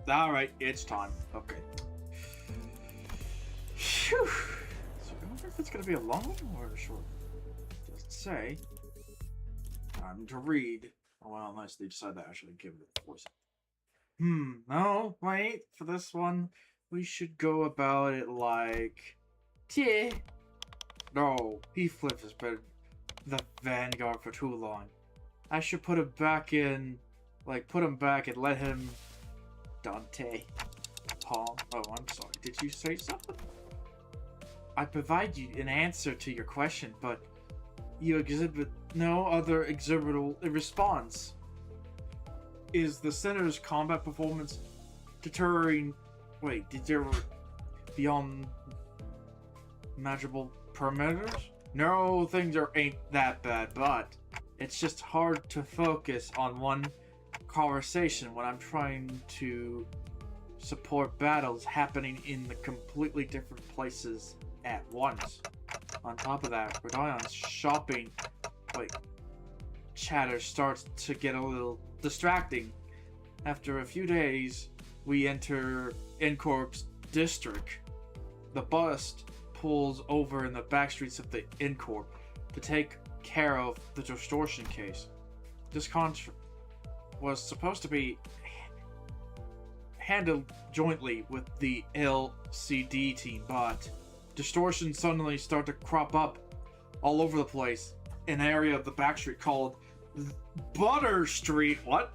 Alright, it's time. Okay. Phew. So I wonder if it's gonna be a long one or a short one. Doesn't say. Time to read. Oh, well, unless they decide to actually give it a voice. No, wait, for this one, we should go about it like... Teh. No, Heathcliff has been the vanguard for too long. I should put him back in... Like, put him back and let him... Dante. Paul. Oh, I'm sorry. Did you say something? I provide you an answer to your question, but you exhibit no other exhibitable response. Is the center's combat performance deterring... Wait, beyond measurable parameters? No, things ain't that bad, but it's just hard to focus on one conversation when I'm trying to support battles happening in the completely different places at once. On top of that, Radion's shopping chatter starts to get a little distracting. After a few days, we enter Incorp's district. The bus pulls over in the back streets of the Incorp to take care of the distortion case. This contract was supposed to be handled jointly with the LCD team, but distortions suddenly start to crop up all over the place in an area of the backstreet called Butter Street. What?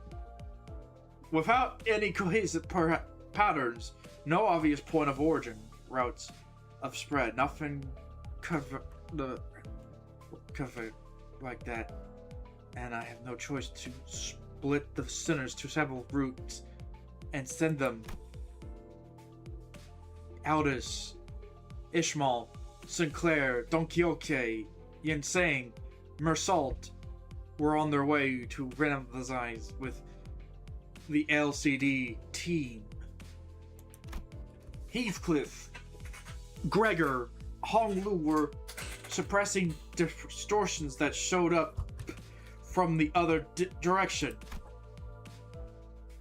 Without any cohesive patterns, no obvious point of origin, routes of spread, nothing cover like that, and I have no choice to split the sinners to several routes and send them. Aldous, Ishmael, Sinclair, Don Quixote, Yinsang, Mersault were on their way to revitalize with the LCD team. Heathcliff, Gregor, Hong Lu were suppressing distortions that showed up from the other direction.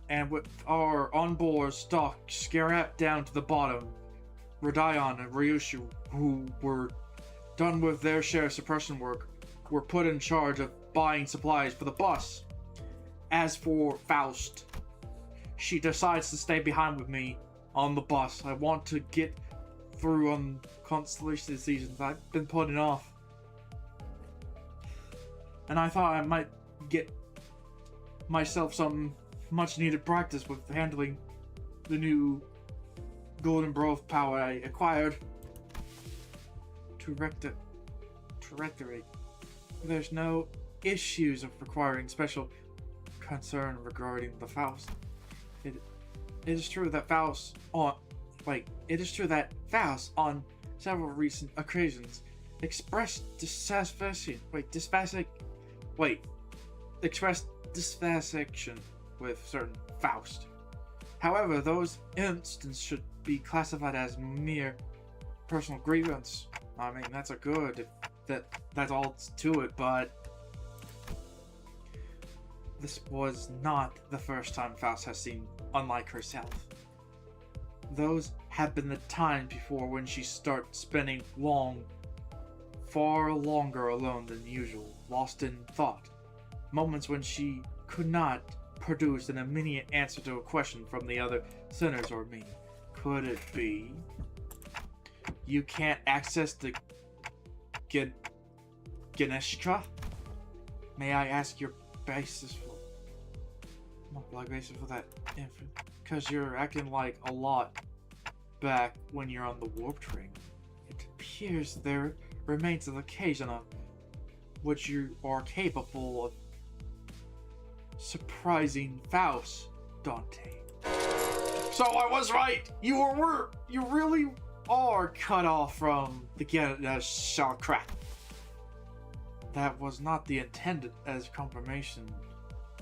And with our onboard stock scrapped down to the bottom, Radion and Ryushu, who were done with their share of suppression work, were put in charge of buying supplies for the bus. As for Faust, she decides to stay behind with me on the bus. I want to get through on Constellation seasons I've been putting off. And I thought I might get myself some much needed practice with handling the new Golden Grove power I acquired to rectorate. There's no issues of requiring special concern regarding the Faust. It is true that Faust on several recent occasions expressed dissatisfaction with certain Faust. However, those instances should be classified as mere personal grievance. I mean, that's a good, that's all to it, but this was not the first time Faust has seemed unlike herself. Those have been the times before when she starts spending far longer alone than usual, lost in thought. Moments when she could not produce an immediate answer to a question from the other sinners or me. Could it be you can't access the Ganeshka? May I ask your basis for that info? Because you're acting like a lot back when you're on the warp train. It appears there remains an occasion of which you are capable of surprising Faust, Dante. So I was right! You really are cut off from the Shallcrack. That was not the intended as confirmation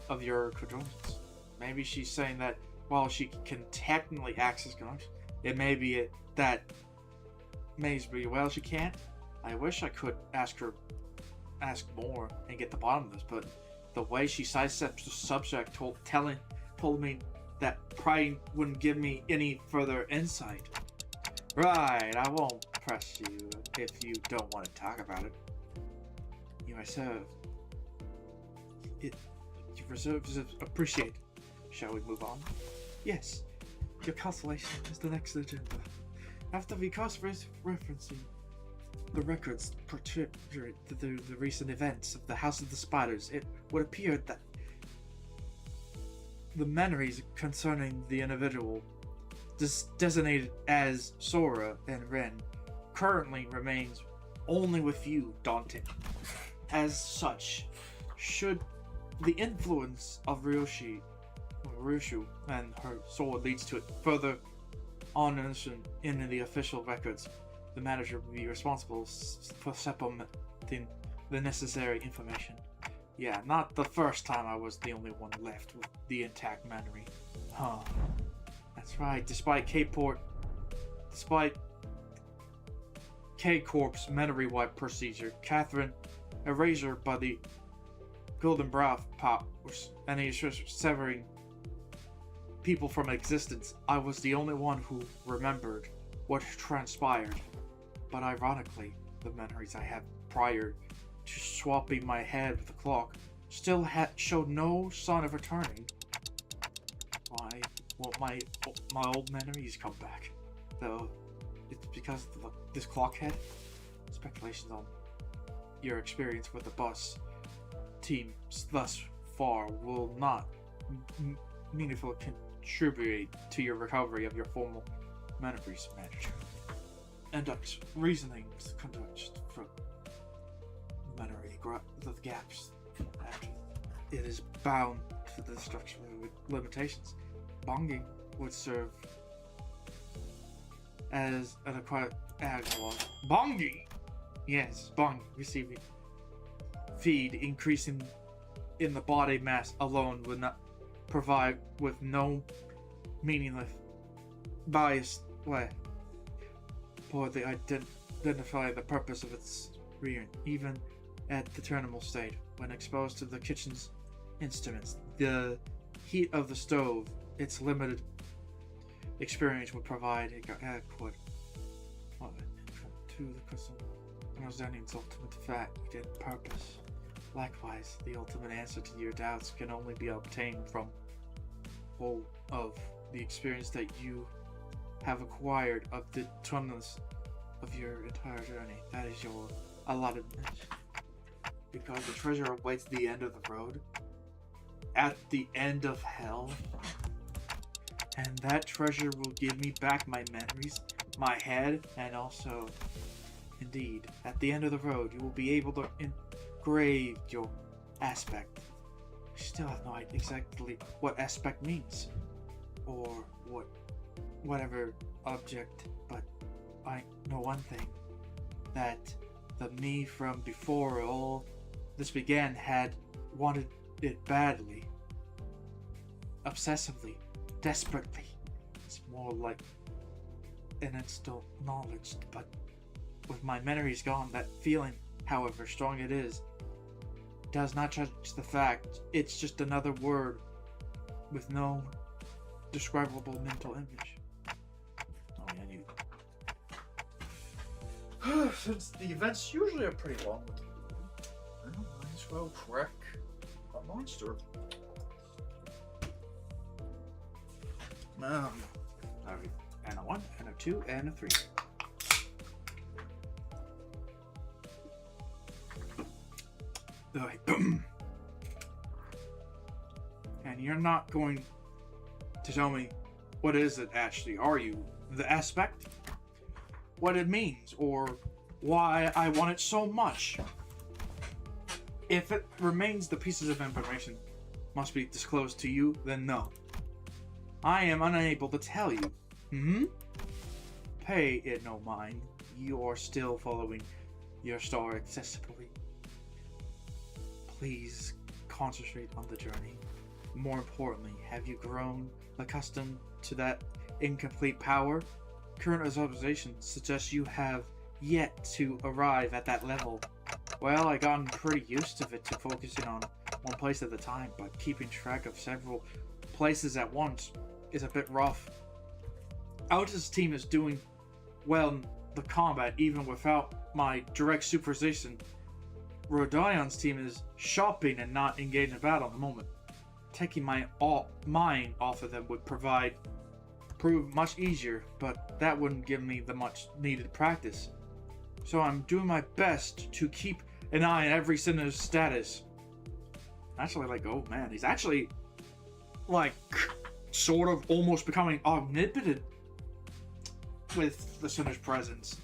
of your credentials. Maybe she's saying that while she can technically access connections, it may be that maybe she can't. I wish I could ask more and get the bottom of this, but the way she sidesteps the subject told me that probably wouldn't give me any further insight. Right, I won't press you if you don't want to talk about it. You myself. You appreciate. Shall we move on? Yes. Your constellation is the next agenda. After we cross-referencing the records portray the recent events of the House of the Spiders, it would appear that the memories concerning the individual designated as Sora and Ren currently remains only with you, Dante. As such, should the influence of Ryushu and her sword leads to it further on in the official records, the manager will be responsible for supplementing the necessary information. Yeah, not the first time I was the only one left with the intact memory. Huh. That's right, despite K-Corp's memory wipe procedure, Catherine erasure by the Golden Brow Pop and he's severing people from existence. I was the only one who remembered what transpired. But ironically, the memories I had prior to swapping my head with the clock still showed no sign of returning. Why won't my old memories come back? Though it's because of this clock head? Speculations on your experience with the bus team thus far will not meaningfully contribute to your recovery of your formal memories, manager. Induct reasonings conduct from memory the gaps after it is bound to the structural limitations. Bonging would serve as an acquired analog. Bonging! Yes, bong receiving feed increasing in the body mass alone would not provide with no meaningless bias way for the identify the purpose of its rearing, even at the terminal state. When exposed to the kitchen's instruments, the heat of the stove, its limited experience would provide adequate to the person understanding its ultimate fact and purpose. Likewise, the ultimate answer to your doubts can only be obtained from all of the experience that you have acquired of the tunnels of your entire journey. That is your allotted mission. Because the treasure awaits the end of the road, at the end of hell, and that treasure will give me back my memories, my head, and also, indeed, at the end of the road, you will be able to engrave your aspect. I still have no idea exactly what aspect means, or whatever object, but I know one thing, that the me from before all this began had wanted it badly, obsessively, desperately. It's more like an instant knowledge, but with my memories gone, that feeling, however strong it is, does not change the fact it's just another word with no describable mental image. Oh yeah, I knew. Since the events usually are pretty long, I might as well track a monster. Alright, and a 1, and a 2, and a 3. Alright. And you're not going to tell me what is it actually, are you? The aspect? What it means, or why I want it so much? If it remains the pieces of information must be disclosed to you, then no. I am unable to tell you. Pay it no mind. You are still following your star excessively. Please concentrate on the journey. More importantly, have you grown accustomed to that incomplete power? Current observations suggest you have yet to arrive at that level. Well, I gotten pretty used to it to focusing on one place at a time, but keeping track of several places at once is a bit rough. Altus' team is doing well in the combat even without my direct supervision. Rodion's team is shopping and not engaged in battle at the moment. Taking mine off of them would prove much easier, but that wouldn't give me the much needed practice. So I'm doing my best to keep an eye on every sinner's status. Actually, like, oh man, he's actually, like, sort of almost becoming omnipotent with the sinner's presence.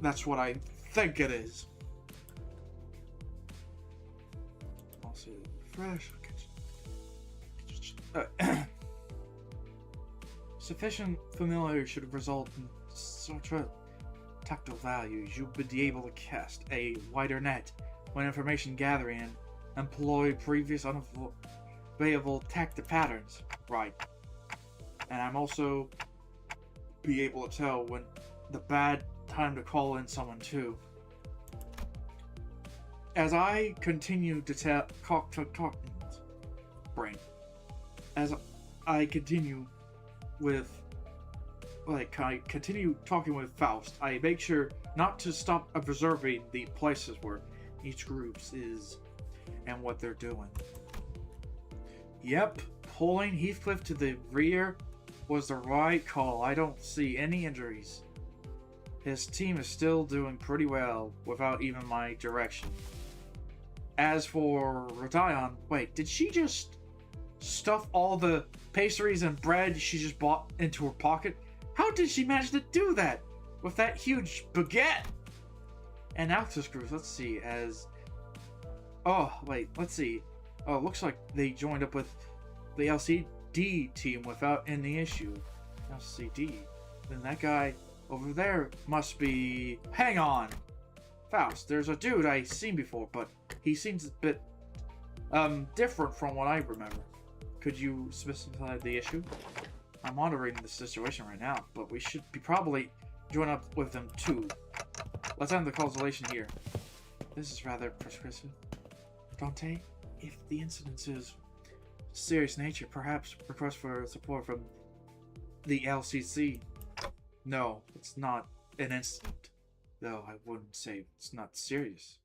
That's what I think it is. I'll see. Fresh. Sufficient familiarity should result in such a tactile values. You'll be able to cast a wider net when information gathering and employ previous unavailable tactic patterns. Right. And I'm also be able to tell when the bad time to call in someone too. As I continue to As I continue talking with Faust, I make sure not to stop observing the places where each group is and what they're doing. Yep, pulling Heathcliff to the rear was the right call. I don't see any injuries. His team is still doing pretty well without even my direction. As for Rodion, wait, did she just stuff all the pastries and bread she just bought into her pocket? How did she manage to do that with that huge baguette? And Altus group, let's see, let's see. Oh, looks like they joined up with the LCD team without any issue. LCD. Then that guy over there must be... Hang on! Faust, there's a dude I've seen before, but he seems a bit different from what I remember. Could you specify the issue? I'm monitoring the situation right now, but we should probably join up with them too. Let's end the consultation here. This is rather prescriptive. Dante, if the incident is serious nature, perhaps request for support from the LCC. No, it's not an incident, though I wouldn't say it's not serious.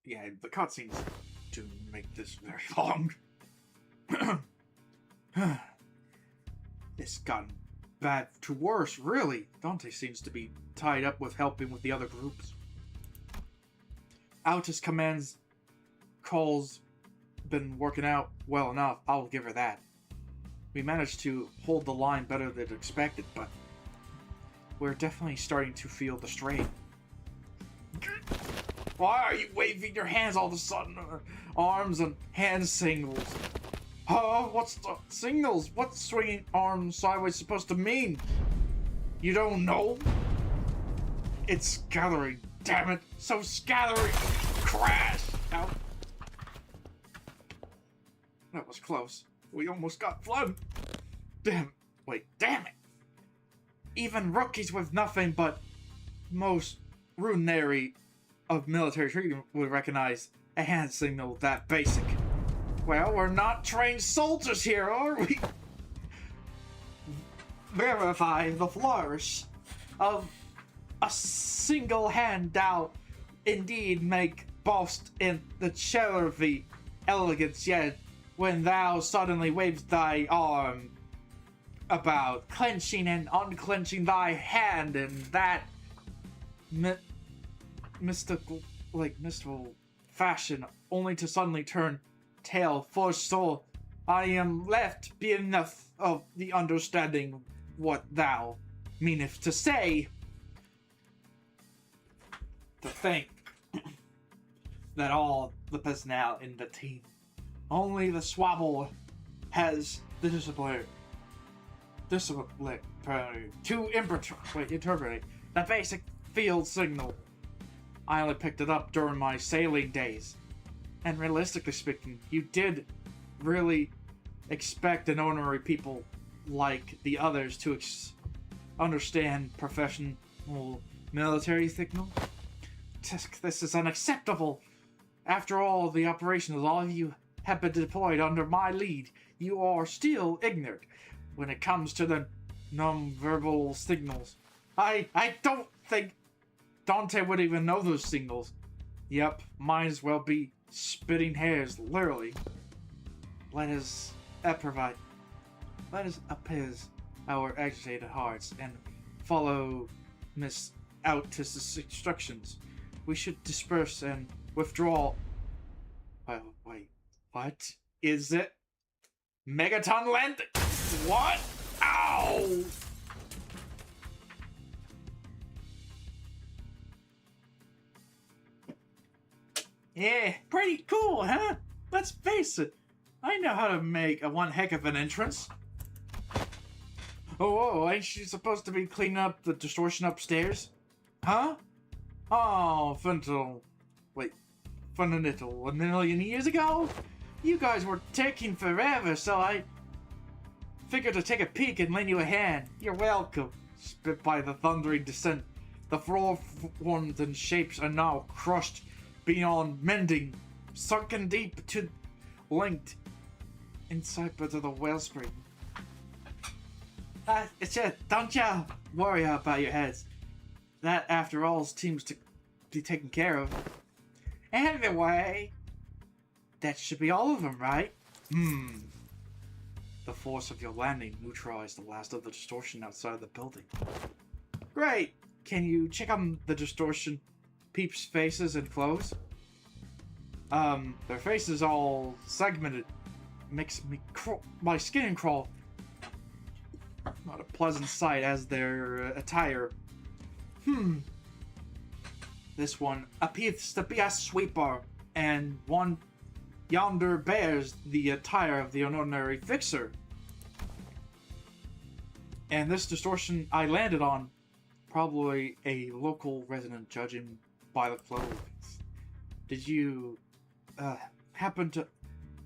Yeah, the cutscenes do make this very long. It's gotten bad to worse, really. Dante seems to be tied up with helping with the other groups. Altus commands calls been working out well enough, I'll give her that. We managed to hold the line better than expected, but we're definitely starting to feel the strain. Why are you waving your hands all of a sudden? Arms and hand signals. Oh, what's the signals? What's swinging arms sideways supposed to mean? You don't know? It's gathering, damn it. So scattering. Crash! Ow. That was close. We almost got flooded. Damn it. Even rookies with nothing but most rudimentary of military treatment would recognize a hand signal that basic. Well, we're not trained soldiers here, are we? Verify the flourish of a single hand thou indeed make boast in the chivalry elegance, yet when thou suddenly waves thy arm about, clenching and unclenching thy hand in that mystical fashion, only to suddenly turn tail for soul, I am left beneath of the understanding what thou meanest to say. To think that all the personnel in the team, only the swabble has the discipline to interpret the basic field signal. I only picked it up during my sailing days. And realistically speaking, you did really expect an ordinary people like the others to understand professional military signal? This is unacceptable. After all the operations all of you have been deployed under my lead, you are still ignorant when it comes to the non-verbal signals. I don't think Dante would even know those signals. Yep, might as well be spitting hairs, literally. Let us appease our agitated hearts and follow Miss Altus's instructions. We should disperse and withdraw. Wait, what is it? Megaton landing? What? Ow! Yeah, pretty cool, huh? Let's face it, I know how to make one heck of an entrance. Oh, ain't you supposed to be cleaning up the distortion upstairs? Huh? Oh, Fundamental, a million years ago? You guys were taking forever, so I figured to take a peek and lend you a hand. You're welcome. Spit by the thundering descent. The floor forms and shapes are now crushed beyond mending, sunken deep to linked inside but of the wellspring. It's it. Don't ya worry about your heads. That, after all, seems to be taken care of. Anyway, that should be all of them, right? The force of your landing neutralized the last of the distortion outside the building. Great! Can you check on the distortion peeps' faces and clothes? Their faces all segmented. Makes me my skin crawl. Not a pleasant sight as their attire. This one appears to be a sweeper, and one yonder bears the attire of the ordinary fixer. And this distortion I landed on, probably a local resident judging by the clothes. Did you happen to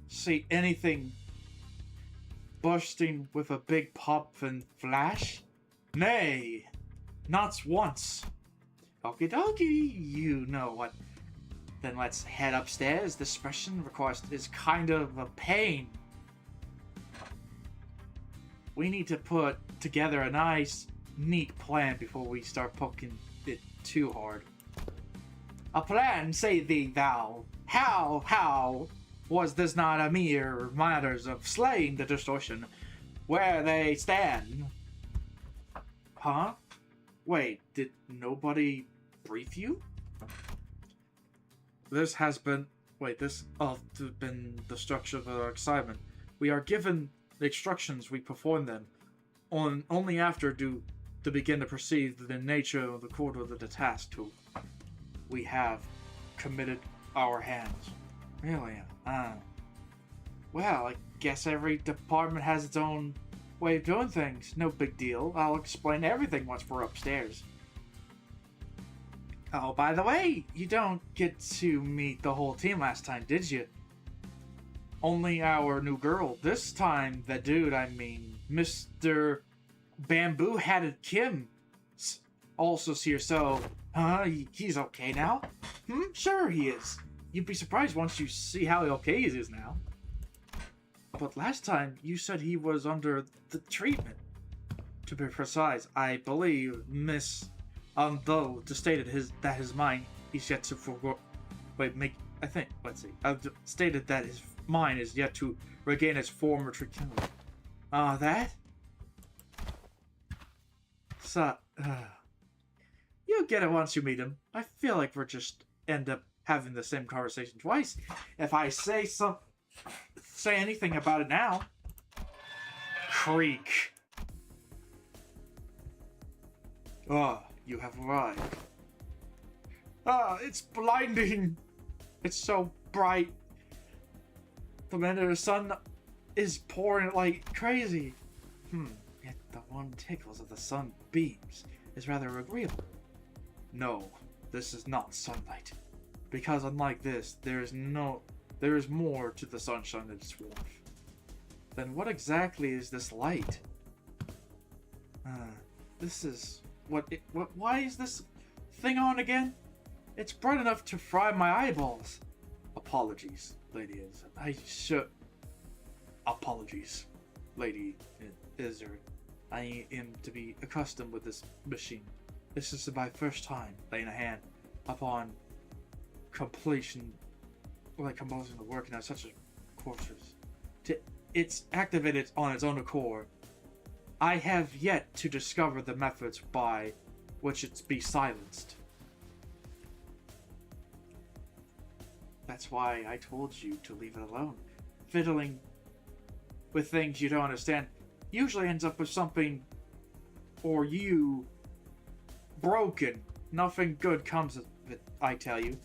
see anything bursting with a big pop and flash? Nay, not once. Okie dokie, you know what. Then let's head upstairs. This special request is kind of a pain. We need to put together a nice, neat plan before we start poking it too hard. A plan, say thee thou. How was this not a mere matters of slaying the distortion where they stand? Huh? Wait, did nobody brief you? This has been the structure of our assignment. We are given the instructions, we perform them only after to begin to perceive the nature of the quarter of the task to we have committed our hands. Really? Well, I guess every department has its own way of doing things. No big deal. I'll explain everything once we're upstairs. Oh, by the way, you don't get to meet the whole team last time, did you? Only our new girl. This time, the dude, Mr. Bamboo-Hatted Kim, also here, so... he's okay now? Sure he is. You'd be surprised once you see how okay he is now. But last time, you said he was under the treatment. To be precise, I believe Miss... though stated that his mind is yet to forgo... stated that his mind is yet to regain its former tranquility. That? So, you'll get it once you meet him. I feel like we're just end up having the same conversation twice. If I say anything about it now. Creak. You have arrived. It's blinding. It's so bright. The minute sun is pouring like crazy. Yet the warm tickles of the sun beams is rather agreeable. No, this is not sunlight. Because unlike this, there is more to the sunshine than its warmth. Then what exactly is this light? This is... Why is this thing on again? It's bright enough to fry my eyeballs. Apologies, Lady Izzard. Apologies, Lady Izzard. I am to be accustomed with this machine. This is my first time laying a hand upon completion, like composing the work in such a courses. It's activated on its own accord. I have yet to discover the methods by which it's be silenced. That's why I told you to leave it alone. Fiddling with things you don't understand usually ends up with something, or you, broken. Nothing good comes of it, I tell you.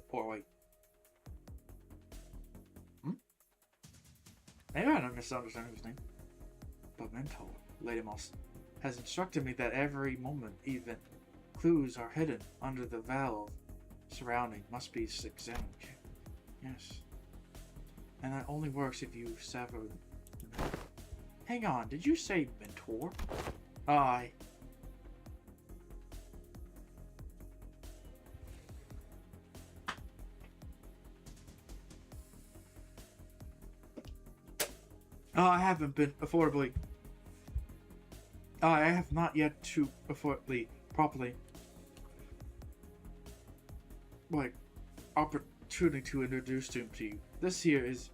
Or wait. Maybe I don't misunderstand his name. But Mentor, Lady Moss, has instructed me that every moment, even clues are hidden under the valve surrounding must be examined. Yes. And that only works if you sever them. Hang on, did you say Mentor? Aye. I haven't been affordably. I have not yet to affordably properly opportunity to introduce him to you. This here is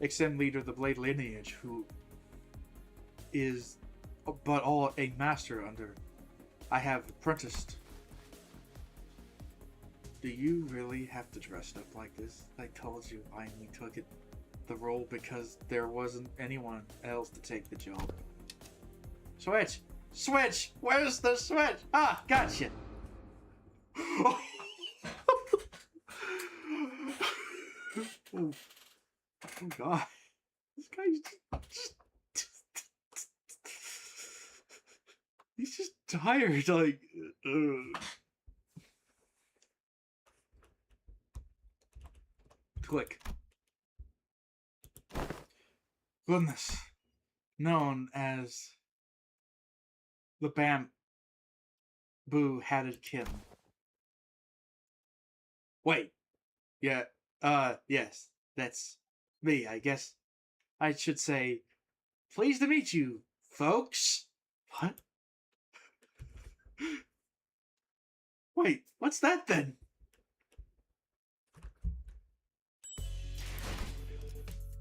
extended leader of the Blade lineage, who is but all a master under. I have apprenticed. Do you really have to dress up like this? I told you I only took the role because there wasn't anyone else to take the job. Switch! Switch! Where's the switch? Ah, gotcha! Oh, oh god. This guy's just he's just tired, like... Click. Goodness. Known as the Bamboo-Hatted Kim. Wait. Yeah, yes. That's me, I guess. I should say, pleased to meet you, folks. What? Wait, what's that then?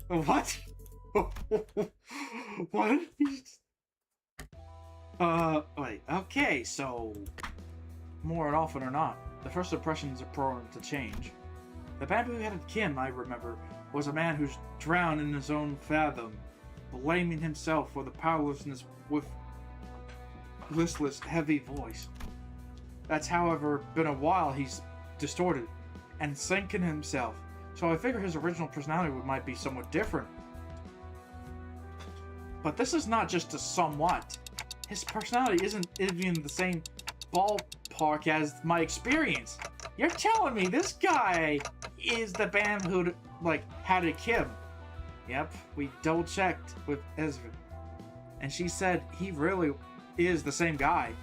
What? What? Wait, okay, so... More often or not, the first impressions are prone to change. The bamboo-headed Kim, I remember, was a man who's drowned in his own fathom, blaming himself for the powerlessness with listless, heavy voice. That's, however, been a while he's distorted and sinking himself, so I figure his original personality might be somewhat different. But this is not just a somewhat. His personality isn't even the same ballpark as my experience. You're telling me this guy is the bamboo, had a Kim? Yep, we double-checked with Ezra. And she said he really is the same guy.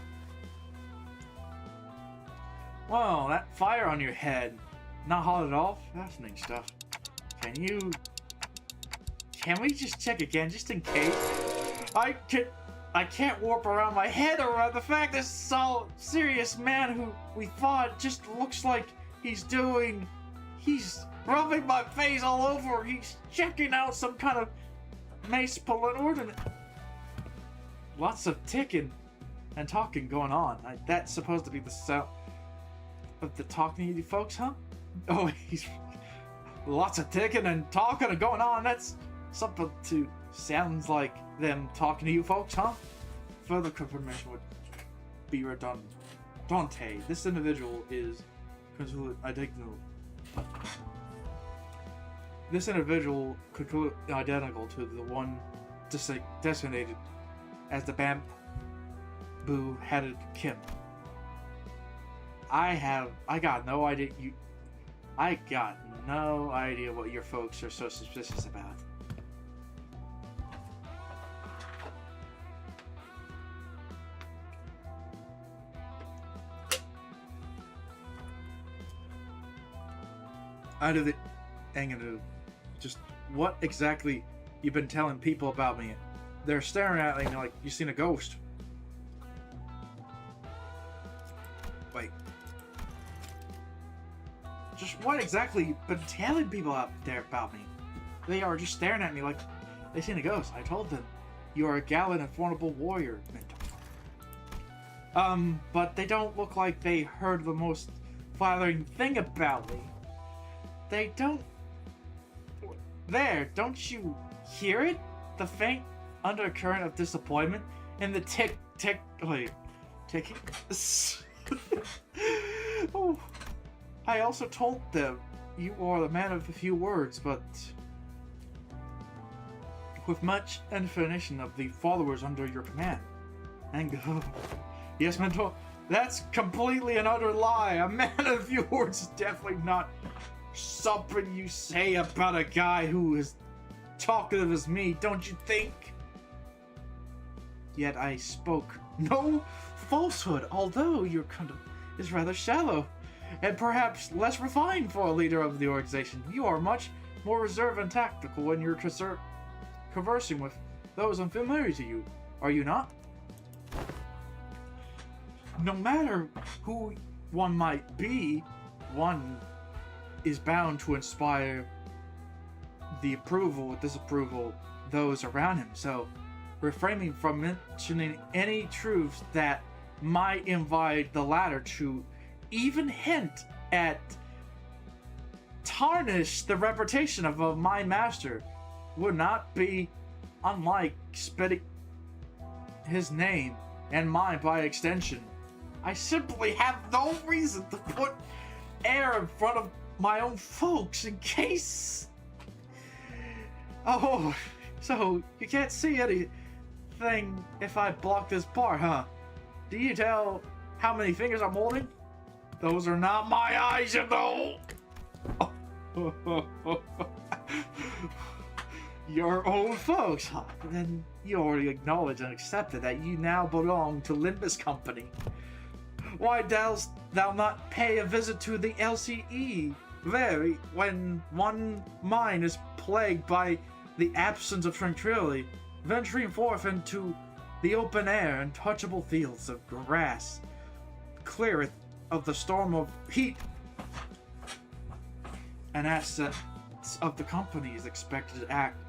Whoa, that fire on your head. Not hot at all? Fascinating stuff. Can we just check again, just in case? I can't warp around my head around the fact this so serious man who we thought just looks like he's rubbing my face all over. He's checking out some kind of mace pulling ordinance. Lots of ticking and talking going on. That's supposed to be the sound of the talking to you folks, huh? Oh, he's lots of ticking and talking and going on. That's something to sounds like them talking to you folks, huh? Further confirmation would be redundant. Dante, this individual is identical. This individual identical to the one designated as the bamboo-headed Kim. I got no idea I got no idea what your folks are so suspicious about. Out of the... Just what exactly you've been telling people about me? They're staring at me like you've seen a ghost. Wait. Just what exactly you've been telling people out there about me? They are just staring at me like they've seen a ghost. I told them you are a gallant and formidable warrior, mentor. But they don't look like they heard the most flattering thing about me. They don't... There, don't you hear it? The faint undercurrent of disappointment and the ticking. Oh, I also told them you are the man of a few words, but with much information of the followers under your command. And yes, mentor, that's completely an utter lie. A man of a few words is definitely not something you say about a guy who is talkative as me, don't you think? Yet I spoke no falsehood, although your conduct is rather shallow and perhaps less refined for a leader of the organization. You are much more reserved and tactical when you're conversing with those unfamiliar to you, are you not? No matter who one might be, one is bound to inspire the approval or disapproval those around him, so refraining from mentioning any truths that might invite the latter to even hint at tarnish the reputation of my master would not be unlike spitting his name and mine by extension. I simply have no reason to put air in front of my own folks in case... Oh, so you can't see anything if I block this part, huh? Do you tell how many fingers I'm holding? Those are not my eyes, you know! Your own folks, huh? Then you already acknowledged and accepted that you now belong to Limbus Company. Why dost thou not pay a visit to the LCE when one mind is plagued by the absence of tranquility, venturing forth into the open air and touchable fields of grass, cleareth of the storm of heat and assets of the company is expected to act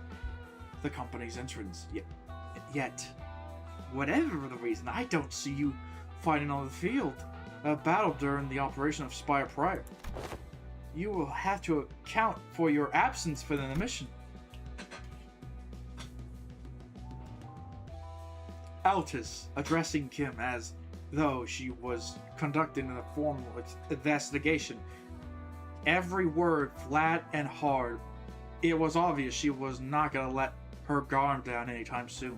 the company's entrance. Yet, whatever the reason, I don't see you fighting on the field of battle during the operation of Spire Prior. You will have to account for your absence for the mission. Altus, addressing Kim as though she was conducting a formal investigation, every word flat and hard. It was obvious she was not going to let her guard down anytime soon.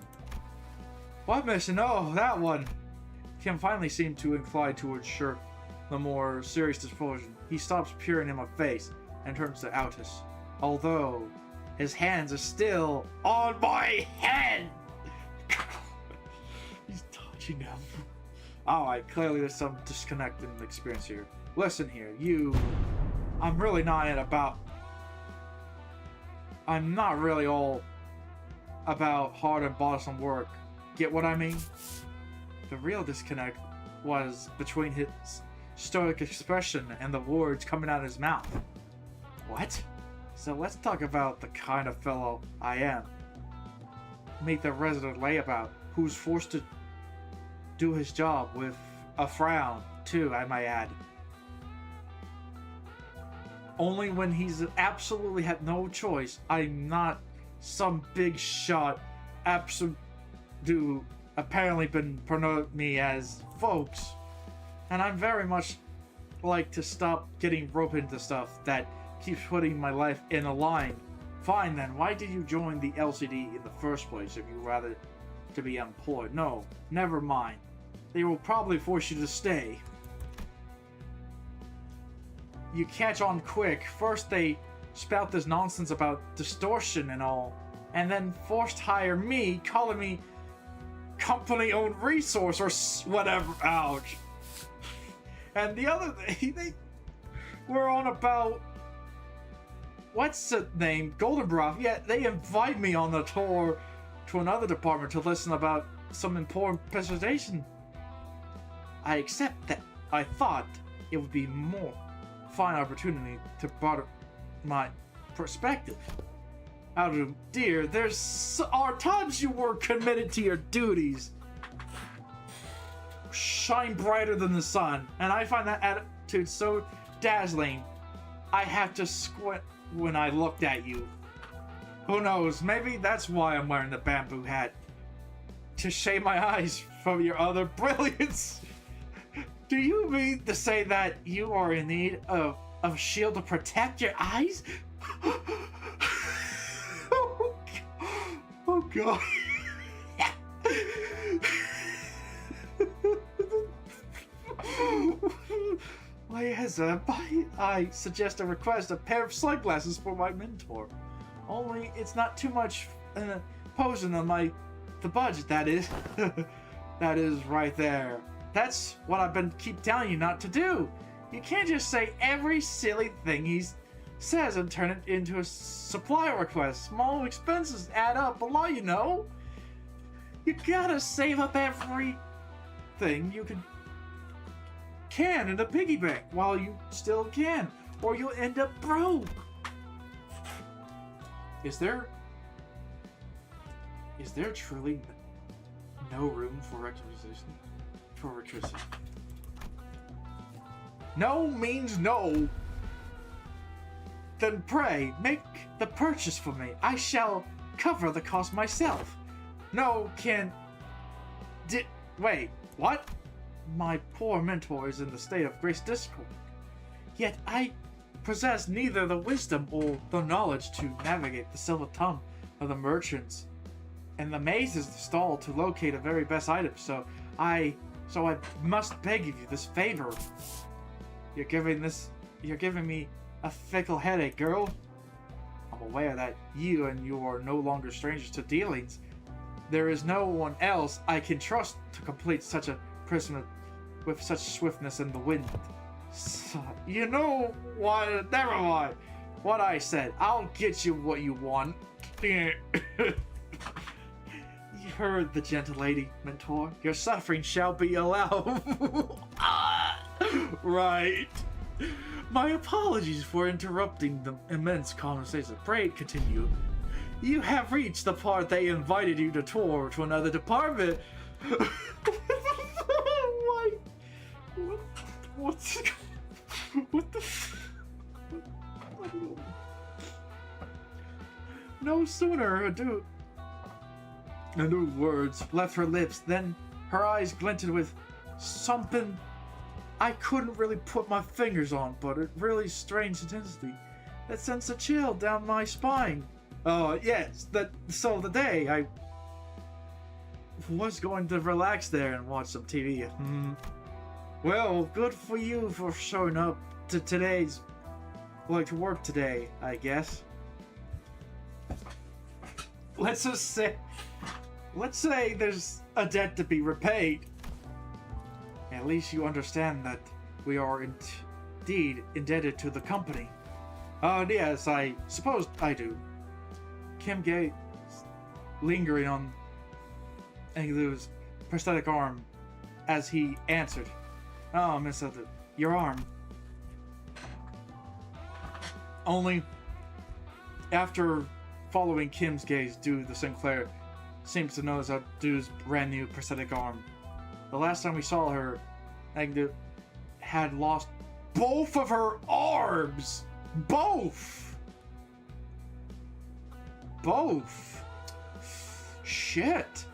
What mission? Oh, that one. Kim finally seemed to incline towards shirk the more serious disclosure. He stops peering in my face and turns to Altus, although his hands are still on my head. He's touching him. Alright, clearly there's some disconnect in the experience here. Listen here, I'm not really all about hard and bothersome work. Get what I mean? The real disconnect was between his stoic expression and the words coming out of his mouth. What? So let's talk about the kind of fellow I am. Meet the resident layabout, who's forced to do his job with a frown, too, I might add. Only when he's absolutely had no choice. I'm not some big shot, apparently been promoted me as folks. And I'm very much like to stop getting roped into stuff that keeps putting my life in a line. Fine then, why did you join the LCD in the first place if you rather to be employed? No, never mind. They will probably force you to stay. you catch on quick. First they spout this nonsense about distortion and all, and then forced hire me, calling me company-owned resource or whatever. Ouch. And the other thing, they were on about, what's the name? Goldenbroth. Yeah, they invite me on the tour to another department to listen about some important presentation. I accept that. I thought it would be more fine opportunity to broaden my perspective. Oh dear, there's are times you were committed to your duties. Shine brighter than the sun, and I find that attitude so dazzling. I have to squint when I looked at you. Who knows, maybe that's why I'm wearing the bamboo hat. To shade my eyes from your other brilliance. Do you mean to say that you are in need of a shield to protect your eyes? Oh god. Why has I suggest a request a pair of sunglasses for my mentor. Only it's not too much posing on the budget, that is. That is right there. That's what I've been keep telling you not to do. You can't just say every silly thing he says and turn it into a supply request. Small expenses add up a lot, you know. You gotta save up everything you can in the piggy bank while you still can, or you'll end up broke. Is there truly no room for rectification? No means no. Then pray, make the purchase for me. I shall cover the cost myself. No, wait, what? My poor mentor is in the state of great discord. Yet I possess neither the wisdom or the knowledge to navigate the silver tongue of the merchants and the mazes of the stall to locate the very best items. So I must beg of you this favor. You're giving me a fickle headache, girl. I'm aware that you are no longer strangers to dealings. There is no one else I can trust to complete such a prisoner with such swiftness in the wind. So, you know what? Never mind. What I said. I'll get you what you want. You heard the gentle lady, mentor. Your suffering shall be allowed. Right. My apologies for interrupting the immense conversation. Pray continue. You have reached the part they invited you to tour to another department. Why? What the? No sooner ado words left her lips than her eyes glinted with something I couldn't really put my fingers on, but a really strange intensity that sends a chill down my spine. Oh, yes, so the day I was going to relax there and watch some TV. Well, good for you for showing up to to work today, I guess. Let's say there's a debt to be repaid. At least you understand that we are indeed indebted to the company. Yes, I suppose I do. Kim Gates lingering on Anglu's prosthetic arm as he answered. Oh, Miss Elder, your arm. Only after following Kim's gaze, the Sinclair seems to notice Du's brand new prosthetic arm. The last time we saw her, Anglu had lost both of her arms. Both. Shit.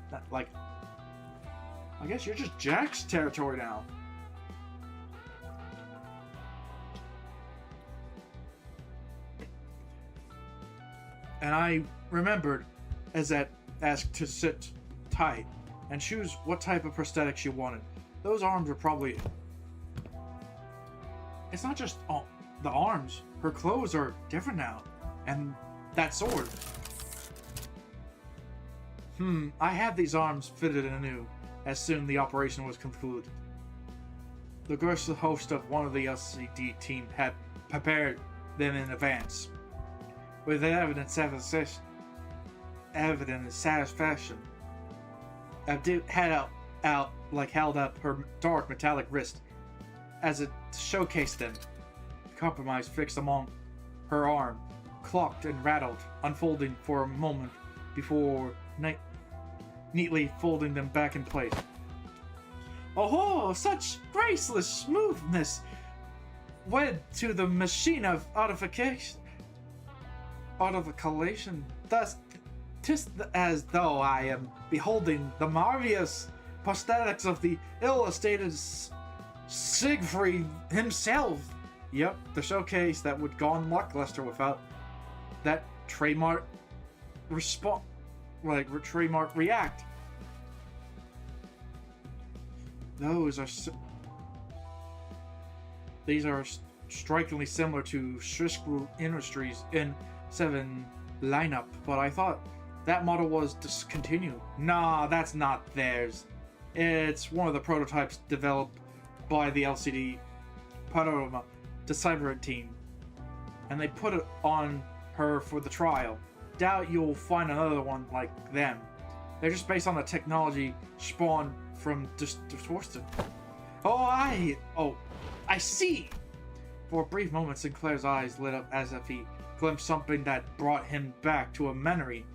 That, I guess you're just Jack's territory now. And I remembered Azette asked to sit tight and choose what type of prosthetic she wanted. Those arms were probably It's not just the arms. Her clothes are different now. And that sword. I had these arms fitted anew as soon the operation was concluded. The gruesome host of one of the LCD team had prepared them in advance. With evident satisfaction, Abdu held up her dark metallic wrist as it showcased them. The compromise fixed among her arm, clocked and rattled, unfolding for a moment before neatly folding them back in place. Oh, such graceless smoothness wed to the machine of artification. Thus, 'tis as though I am beholding the marvelous prosthetics of the ill-stated Siegfried himself. Yep, the showcase that would gone lackluster without that trademark trademark react. These are strikingly similar to Shishku Industries in 7 lineup, but I thought that model was discontinued. Nah, that's not theirs. It's one of the prototypes developed by the LCD Panorama Decipher team, and they put it on her for the trial. Doubt you'll find another one like them. They're just based on the technology spawned from Distorted. I see! For a brief moment, Sinclair's eyes lit up as if he glimpsed something that brought him back to a memory.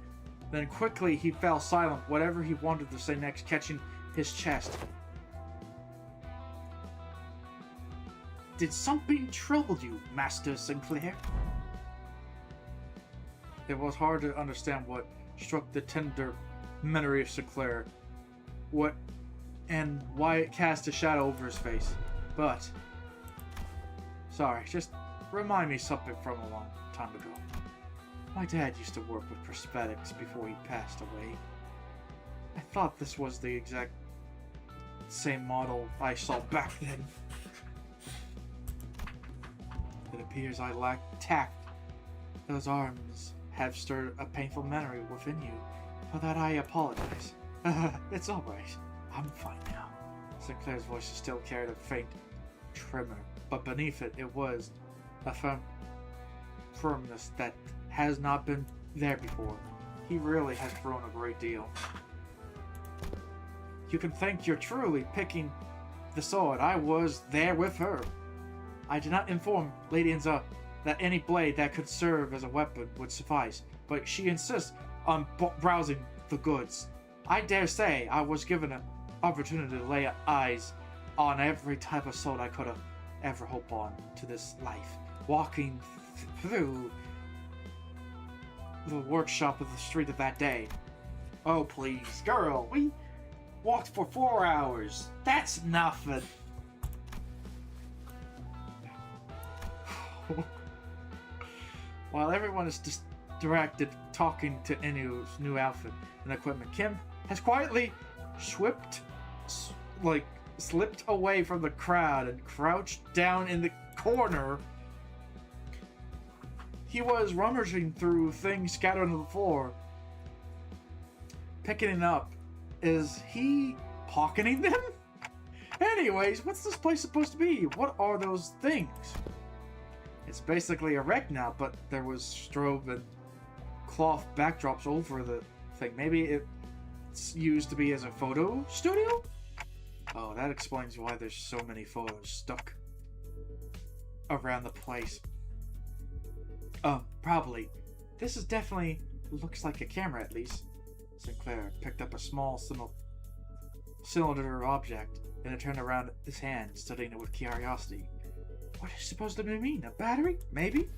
Then quickly he fell silent, whatever he wanted to say next catching his chest. Did something trouble you, Master Sinclair? It was hard to understand what struck the tender memory of Sinclair, and why it cast a shadow over his face. But, sorry, just remind me something from a long time ago. My dad used to work with prosthetics before he passed away. I thought this was the exact same model I saw back then. It appears I lack tact. Those arms have stirred a painful memory within you. For that I apologize. It's alright. I'm fine now. Sinclair's voice still carried a faint tremor, but beneath it, it was a firmness that has not been there before. He really has grown a great deal. You can thank you're truly picking the sword. I was there with her. I did not inform Lady Inza that any blade that could serve as a weapon would suffice, but she insists on browsing the goods. I dare say I was given an opportunity to lay eyes on every type of sword I could have ever hoped on to this life. Walking through the workshop of the street of that day. Oh please, girl, we walked for 4 hours. That's nothing. While everyone is distracted talking to Inu's new outfit and equipment, Kim has quietly slipped away from the crowd and crouched down in the corner. He was rummaging through things scattered on the floor, picking it up. Is he pocketing them? Anyways, what's this place supposed to be? What are those things? It's basically a wreck now, but there was strobe and cloth backdrops over the thing. Maybe it's used to be as a photo studio? Oh, that explains why there's so many photos stuck around the place. Probably. This is definitely looks like a camera, at least. Sinclair picked up a small cylinder object and it turned around his hand, studying it with curiosity. What is it supposed to mean? A battery? Maybe?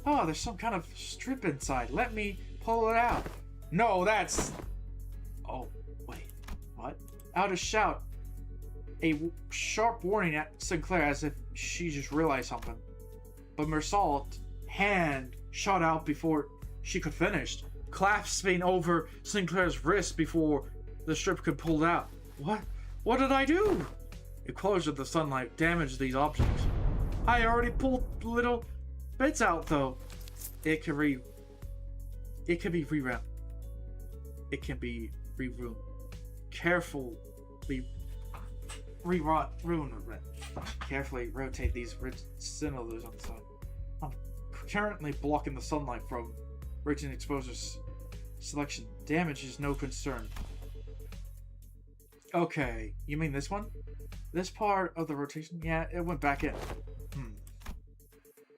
Oh, there's some kind of strip inside. Let me pull it out. No, that's... Oh, wait. What? Out a shout. A sharp warning at Sinclair as if she just realized something. But Mersault's hand shot out before she could finish, clasping over Sinclair's wrist before the strip could pull it out. What? What did I do? Explosion of the sunlight damaged these objects. I already pulled little bits out though. It can be reroute. It can be reroute. Carefully Carefully rotate these rich cylinders on the side. I'm currently blocking the sunlight from reaching exposure selection. Damage is no concern. Okay, you mean this one? This part of the rotation? Yeah, it went back in.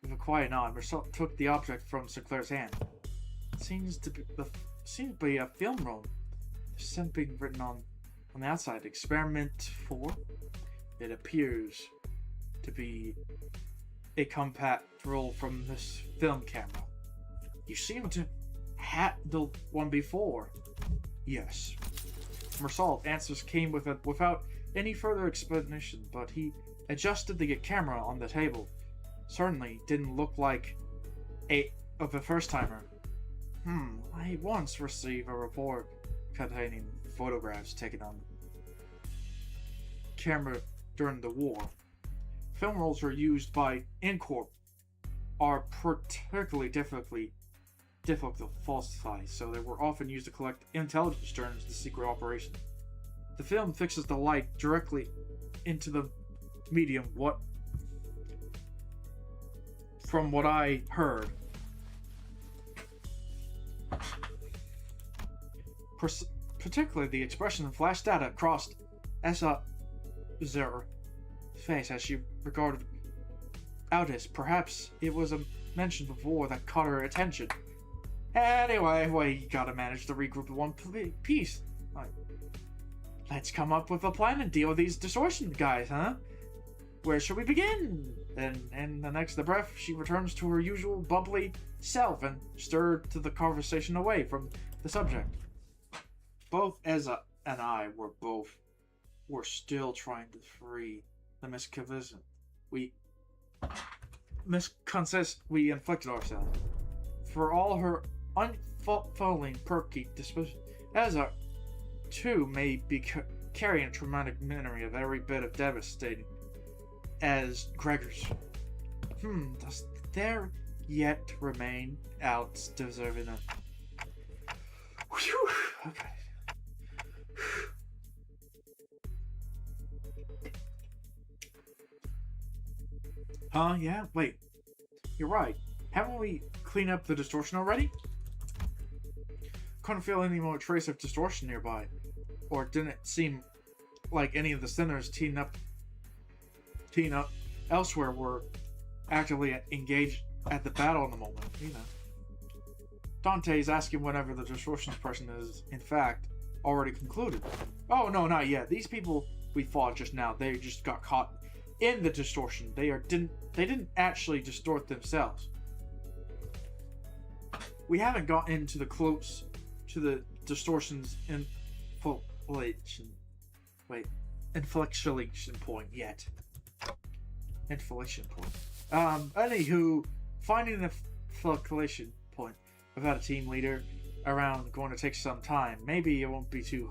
With a quiet nod, Marcel took the object from Sinclair's hand. It seems to be a film roll. There's something written on the outside. Experiment 4. It appears to be a compact roll from this film camera. You seem to have the one before. Yes. Marsal's answers came without any further explanation, but he adjusted the camera on the table. Certainly didn't look like a first-timer. I once received a report containing photographs taken on camera during the war. Film rolls are used by Incorp are particularly difficult to falsify, so they were often used to collect intelligence during the secret operation. The film fixes the light directly into the medium. From what I heard, particularly the expression in flash data crossed Essa Zer face as she regarded Aldous. Perhaps it was mentioned before that caught her attention. Anyway, you gotta manage to regroup in one piece. Let's come up with a plan and deal with these distortion guys, huh? Where should we begin? Then, in the next breath, she returns to her usual bubbly self and stirred to the conversation away from the subject. Both Ezra and I were still trying to free the misconception we inflicted ourselves. For all her unfolding perky disposition, Ezra too may be carrying a traumatic memory of every bit of devastating as Gregor's. Does there yet remain out deserving of... Whew, okay. Yeah, wait. You're right. Haven't we cleaned up the distortion already? Couldn't feel any more trace of distortion nearby. Or didn't it seem like any of the sinners teeing up elsewhere were actively engaged at the battle in the moment, Dante is asking whenever the distortion person is, in fact, already concluded. Oh, no, not yet. These people we fought just now, they just got caught in the distortion. They didn't actually distort themselves. We haven't gotten into the close to the distortion's inflection point yet. Inflection point. Anywho, finding the inflection point without a team leader around going to take some time. Maybe it won't be too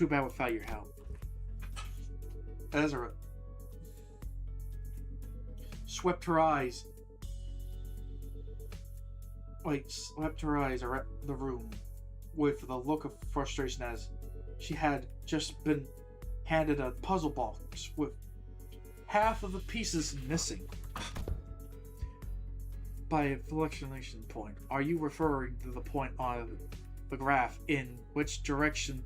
bad without your help. Ezra swept her eyes around the room with the look of frustration as she had just been handed a puzzle box with half of the pieces missing. By inflection point, are you referring to the point on the graph in which direction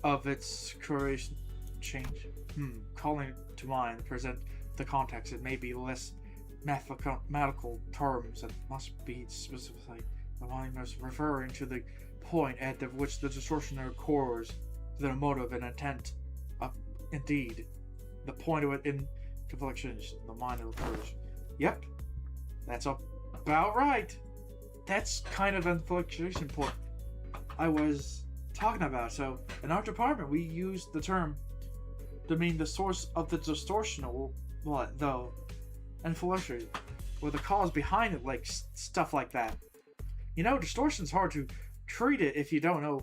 of its creation change? Calling to mind, present the context. It may be less mathematical terms that must be specified. The line is referring to the point at which the distortion occurs, the motive and intent. Indeed, the point of it in conflictions, the mind occurs. Yep, that's about right. That's kind of an inflection point I was talking about. So, in our department, we use the term to mean the source of the distortion, or what, though, inflection, or the cause behind it, like stuff like that. Distortion's hard to treat it if you don't know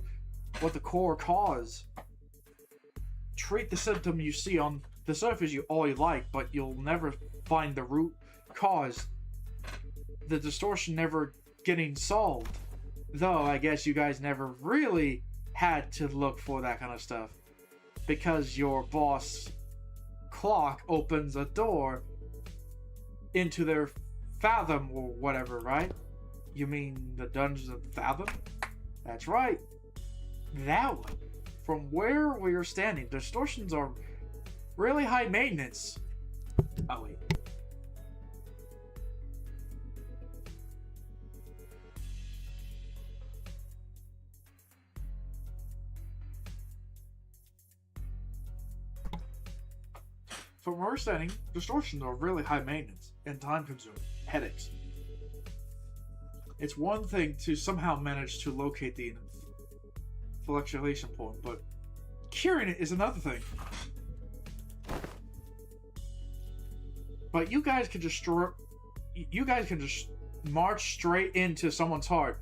what the core cause. Treat the symptom you see on the surface all you like, but you'll never find the root cause. The distortion never getting solved. Though I guess you guys never really had to look for that kind of stuff. Because your boss clock opens a door into their fathom or whatever, right? You mean the Dungeons of Fathom? That's right. That one. From where we are standing, distortions are really high maintenance. Oh, wait. From where we're standing, distortions are really high maintenance and time-consuming. Headaches. It's one thing to somehow manage to locate the fluctuation point, but curing it is another thing. But you guys can just march straight into someone's heart,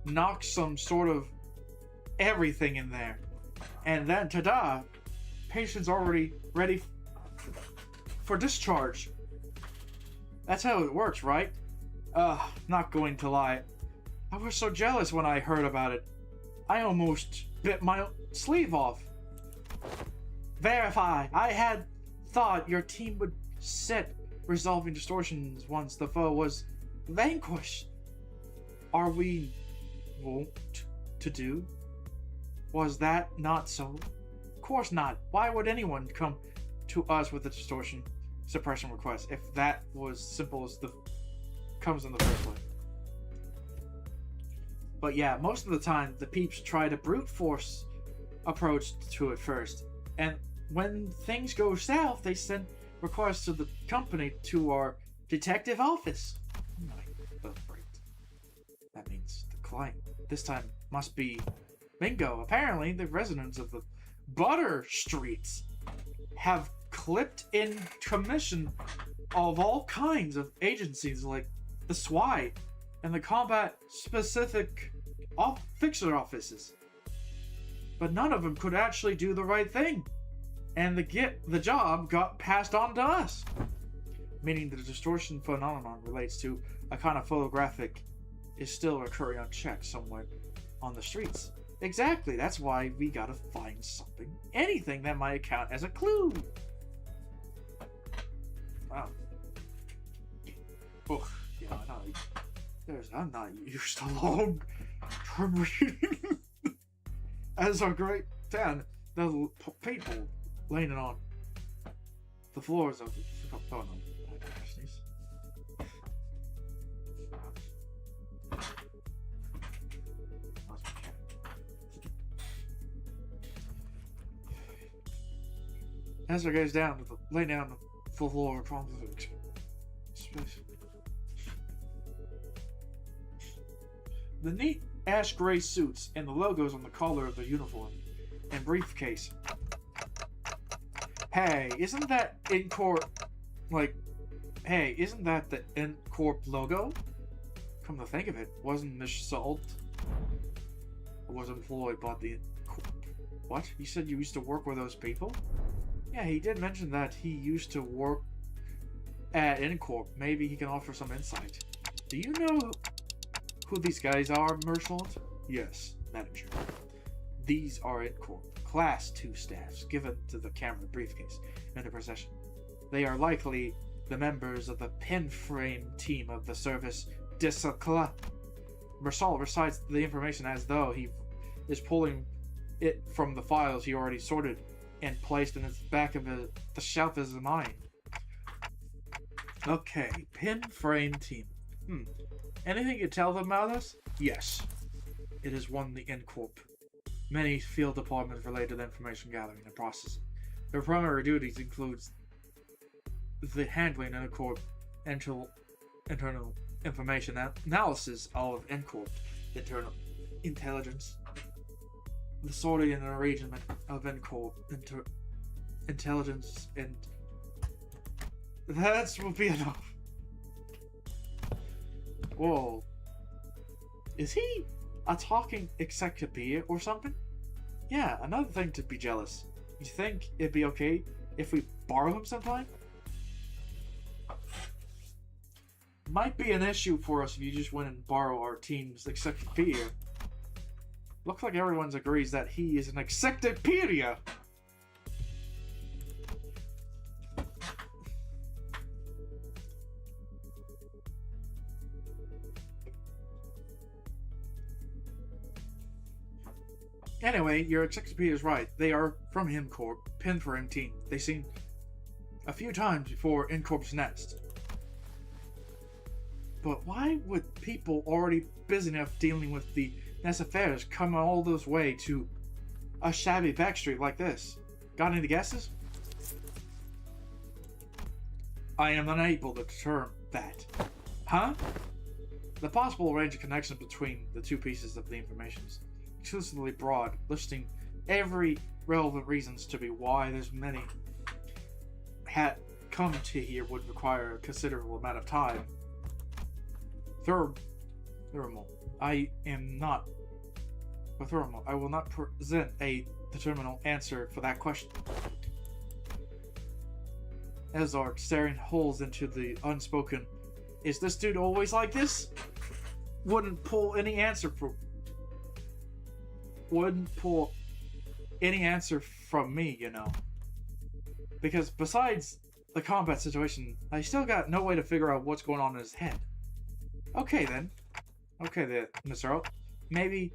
knock some sort of everything in there, and then ta-da, patient's already ready for discharge. That's how it works, right? Not going to lie. I was so jealous when I heard about it. I almost bit my sleeve off. Verify. I had thought your team would sit resolving distortions once the foe was vanquished. Are we wont to do? Was that not so? Of course not. Why would anyone come to us with a distortion suppression request if that was simple as the comes in the first place? But yeah, most of the time the peeps try to brute force approach to it first, and when things go south, they send requests to the company to our detective office. That means the client this time must be bingo. Apparently, the residents of the Butter Streets have clipped in commission of all kinds of agencies like the SWI and the combat specific fixer offices. But none of them could actually do the right thing. And the job got passed on to us. Meaning the distortion phenomenon relates to a kind of photographic is still occurring unchecked somewhere on the streets. Exactly, that's why we gotta find something. Anything that might count as a clue. Wow. Oh, yeah, I'm not used to long term reading. As our great Dan, the people laying it on the floors of the. Oh no. As our goes down, lay down the full floor of space. The neat ash gray suits and the logos on the collar of the uniform and briefcase. Hey, isn't that InCorp Hey, isn't that the InCorp logo? Come to think of it, wasn't Miss Salt was employed by the InCorp? What? You said you used to work with those people? Yeah, he did mention that he used to work at InCorp. Maybe he can offer some insight. Do you know who these guys are, Merchant? Yes, manager. These are InCorp Class 2 staffs given to the camera briefcase in the procession. They are likely the members of the pinframe team of the service Discla. Mersal recites the information as though he is pulling it from the files he already sorted and placed in the back of the shelf of his mind. Okay, pinframe team. Anything you tell them about us? Yes. It is one the InCorp. Many field departments related to information gathering and processing. Their primary duties includes the handling of InCorp internal information analysis of InCorp internal intelligence, the sorting and arrangement of InCorp intelligence, and that will be enough. Whoa. Is he a talking encyclopedia or something? Yeah, another thing to be jealous. You think it'd be okay if we borrow him sometime? Might be an issue for us if you just went and borrow our team's encyclopedia. Looks like everyone agrees that he is an encyclopedia. Anyway, your encyclopedia is right. They are from HimCorp, pinned for M team. They seen a few times before InCorp's nest. But why would people already busy enough dealing with the Nest affairs come all this way to a shabby backstreet like this? Got any guesses? I am unable to determine that. Huh? The possible range of connection between the two pieces of the information is exclusively broad, listing every relevant reasons to be why there's many had come to here would require a considerable amount of time. Thermal. I will not present a determinal answer for that question. Ezard staring holes into the unspoken. Is this dude always like this? Wouldn't pull any answer from me, you know. Because besides the combat situation, I still got no way to figure out what's going on in his head. Okay then, Mr. Earl. Maybe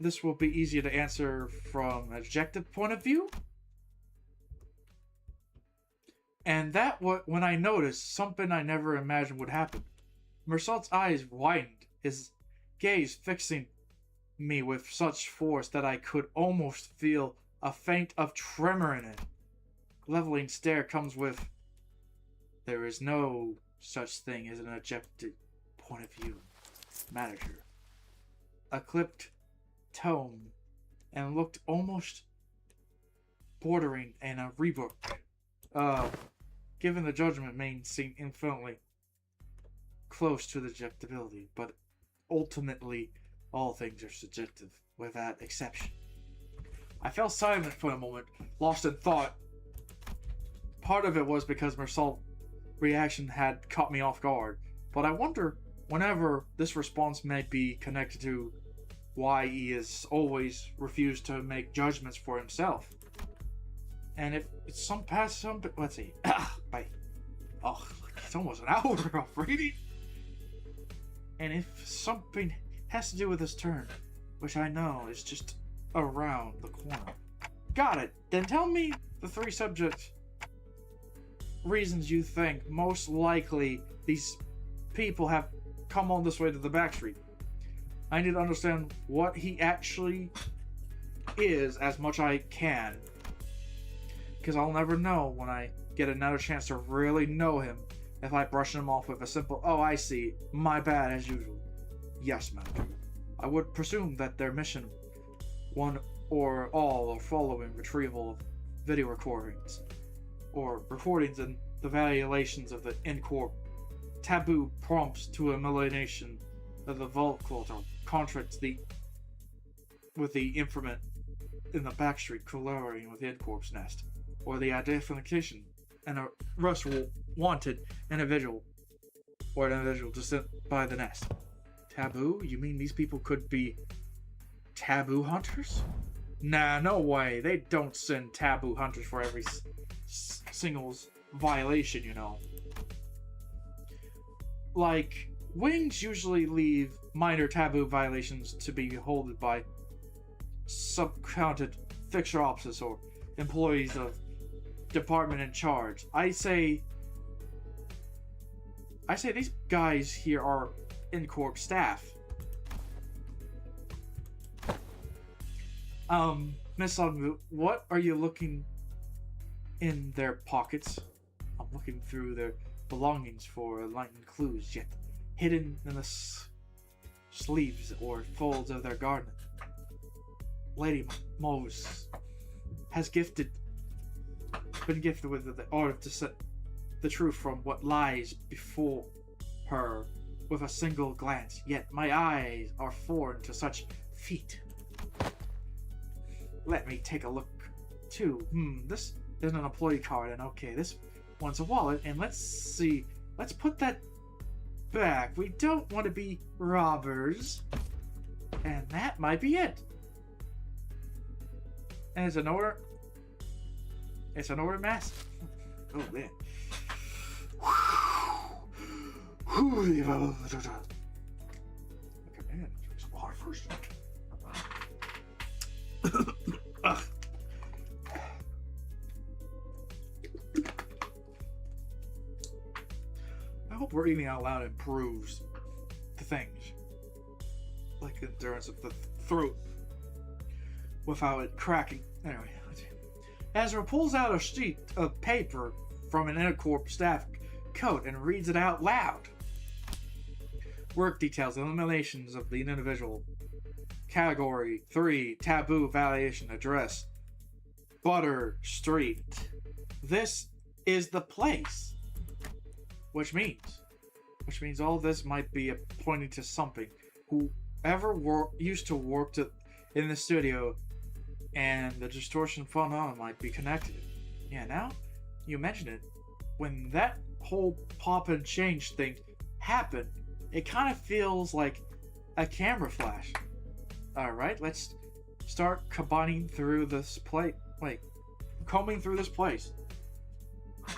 this will be easier to answer from an objective point of view? And that when I noticed something I never imagined would happen. Mersault's eyes widened, his gaze fixing me with such force that I could almost feel a feint of tremor in it. Leveling stare comes with, there is no such thing as an objective point of view, manager. A clipped tone, and looked almost bordering in a rebuke. Given the judgment may seem infinitely close to the objectivity, but ultimately all things are subjective, without exception. I fell silent for a moment, lost in thought. Part of it was because Mersault's reaction had caught me off guard, but I wonder whenever this response may be connected to why he has always refused to make judgments for himself. And if it's let's see. It's almost an hour of reading. And if something has to do with his turn, which I know is just around the corner. Got it. Then tell me the three subject reasons you think most likely these people have come on this way to the backstreet. I need to understand what he actually is as much I can, because I'll never know when I get another chance to really know him if I brush him off with a simple, oh I see, my bad as usual. Yes, manager. I would presume that their mission, one or all, are following retrieval of video recordings, or recordings and the violations of the InCorp taboo prompts to elimination of the vault culture contracts with the informant in the backstreet collaborating with InCorp's nest, or the identification and arrest wanted individual or an individual sent by the nest. Taboo? You mean these people could be taboo hunters? Nah, no way. They don't send taboo hunters for every single violation, you know. Like, wings usually leave minor taboo violations to be held by subcounted fixer officers or employees of department in charge. I say these guys here are InCorp staff. Miss Songmu, what are you looking in their pockets? I'm looking through their belongings for enlightened clues, yet hidden in the sleeves or folds of their garment. Lady Mose has been gifted with the art to set the truth from what lies before her with a single glance, yet my eyes are foreign to such feat. Let me take a look too. This there's an employee card, and okay, this one's a wallet, and let's see. Let's put that back. We don't want to be robbers. And that might be it. And it's an order. It's an order mass. Oh man. Okay, man. Drink some water first. I hope reading out loud improves the things. Like the endurance of the throat without it cracking. Anyway, Ezra pulls out a sheet of paper from an Intercorp staff coat and reads it out loud. Work details, eliminations of the individual. Category 3, taboo violation address. Butter Street. This is the place. Which means all this might be pointing to something. Whoever used to work in the studio and the distortion phenomenon might be connected. Yeah, now you mention it. When that whole pop and change thing happened, it kind of feels like a camera flash. Alright, let's start combing through this place.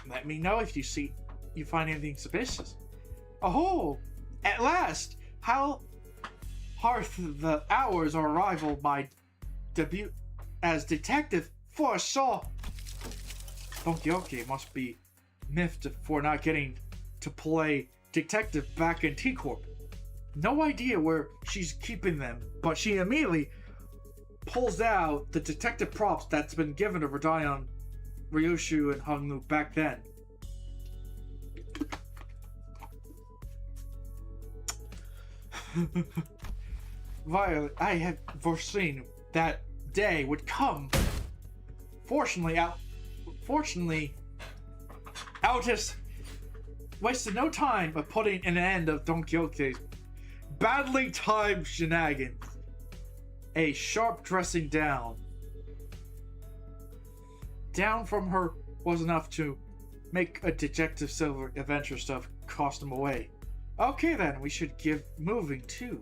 Let me know if you find anything suspicious. Oh, at last! How hearth the hours our arrival, my debut as detective foresaw. Don Quixote must be miffed for not getting to play detective back in T-Corp. No idea where she's keeping them, but she immediately pulls out the detective props that's been given to Rodion, Ryushu, and Honglu back then. Violet, I had foreseen that day would come. Fortunately, Altus wasted no time of putting an end of Don Quixote's badly timed shenanigans. A sharp dressing down from her was enough to make a Detective Silver adventure stuff cost him away. Okay then, we should give moving too.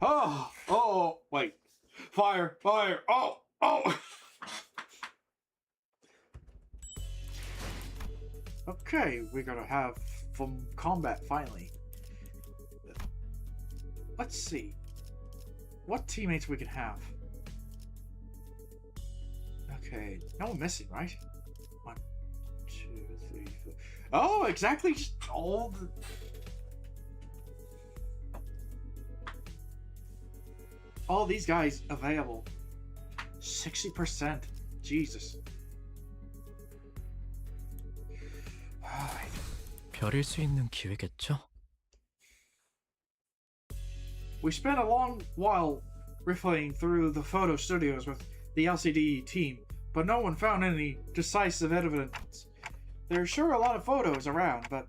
Oh, wait. Fire, oh. Okay, we're gonna have some combat finally. Let's see what teammates we can have. Okay, no one missing, right? 1, 2, 3, 4. Oh, exactly. Just all these guys available. 60%. Jesus. 별일 수 있는 기회겠죠? We spent a long while riffling through the photo studios with the LCD team, but no one found any decisive evidence. There's sure a lot of photos around, but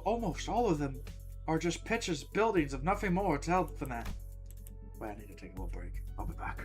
almost all of them are just pictures, buildings, of nothing more to help than that. Wait, I need to take a little break. I'll be back.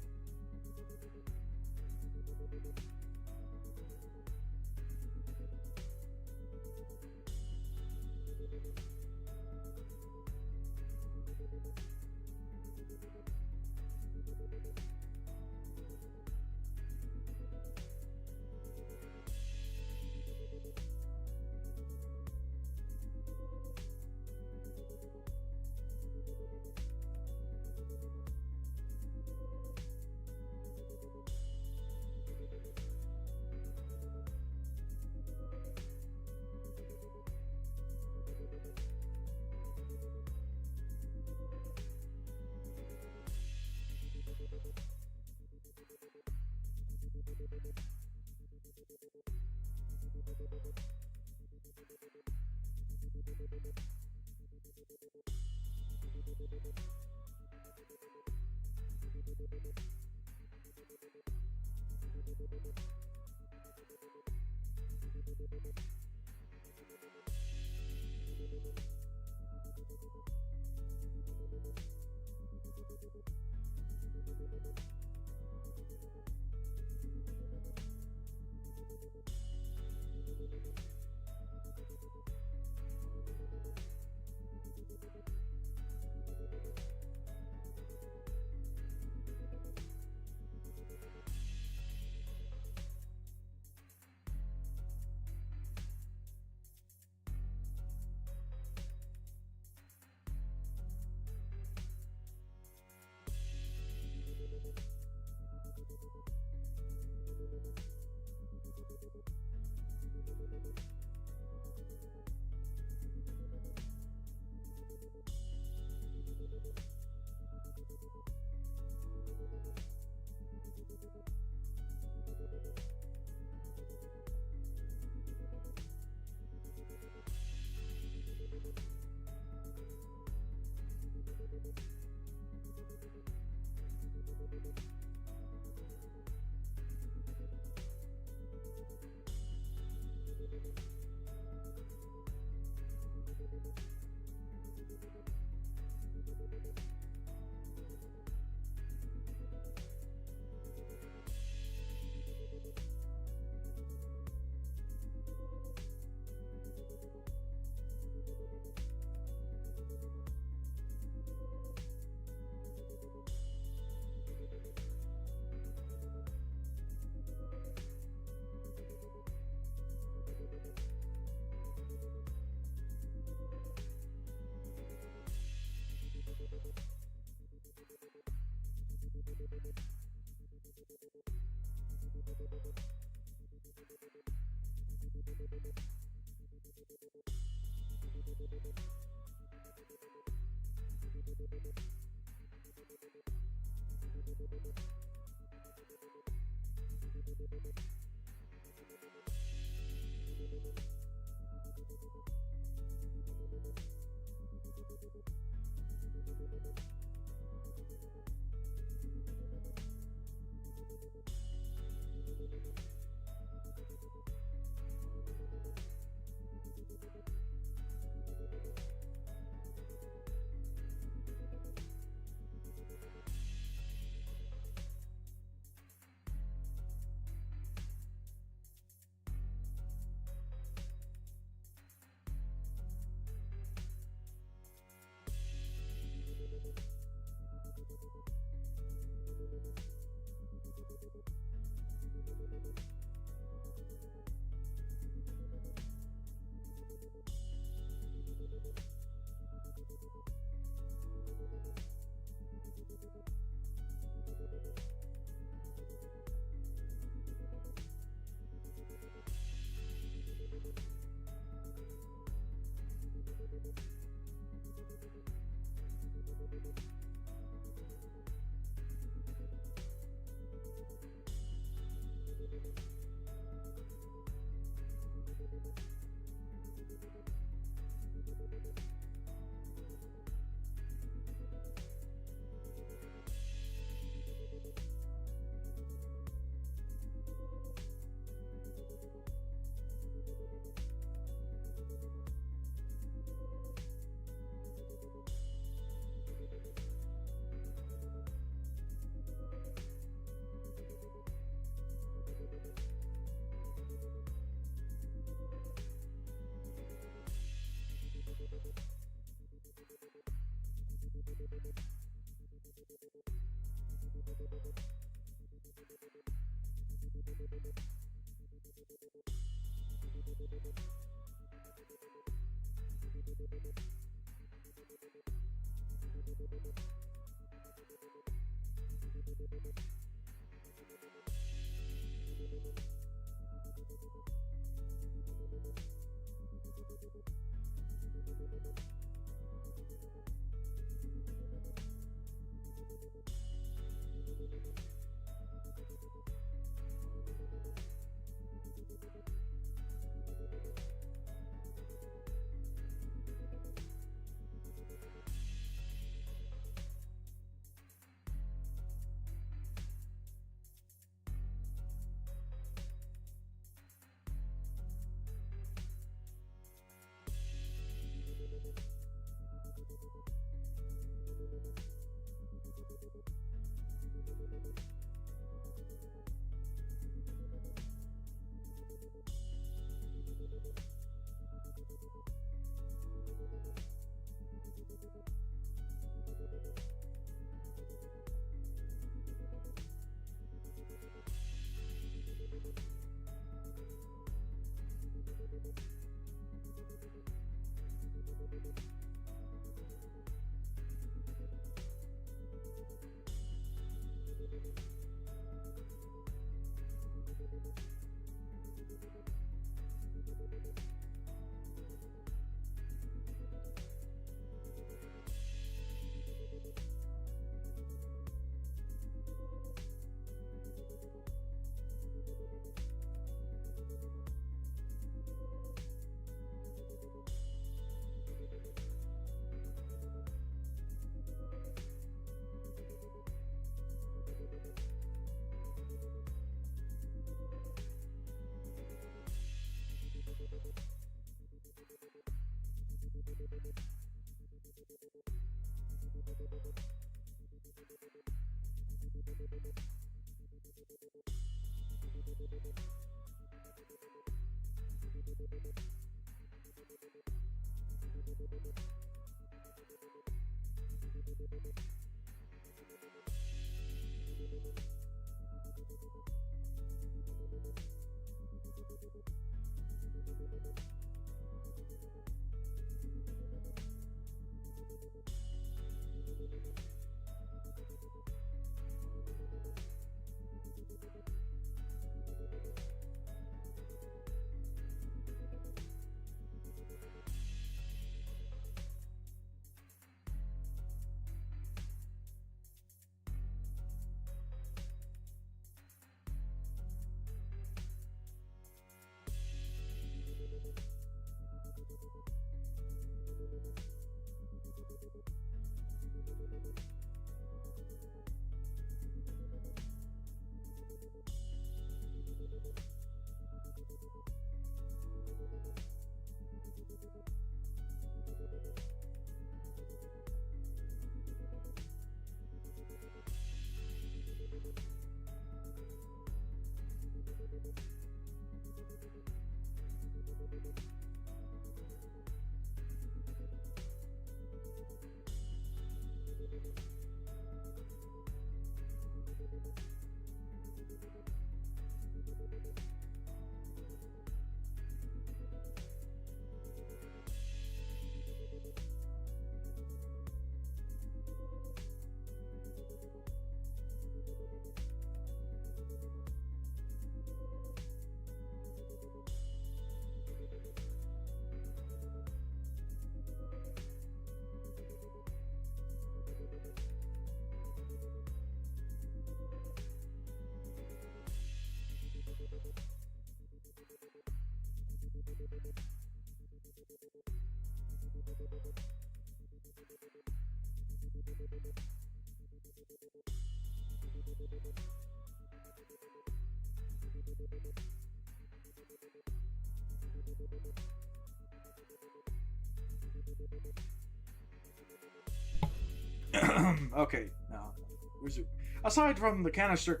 Okay, now resume. Aside from the canister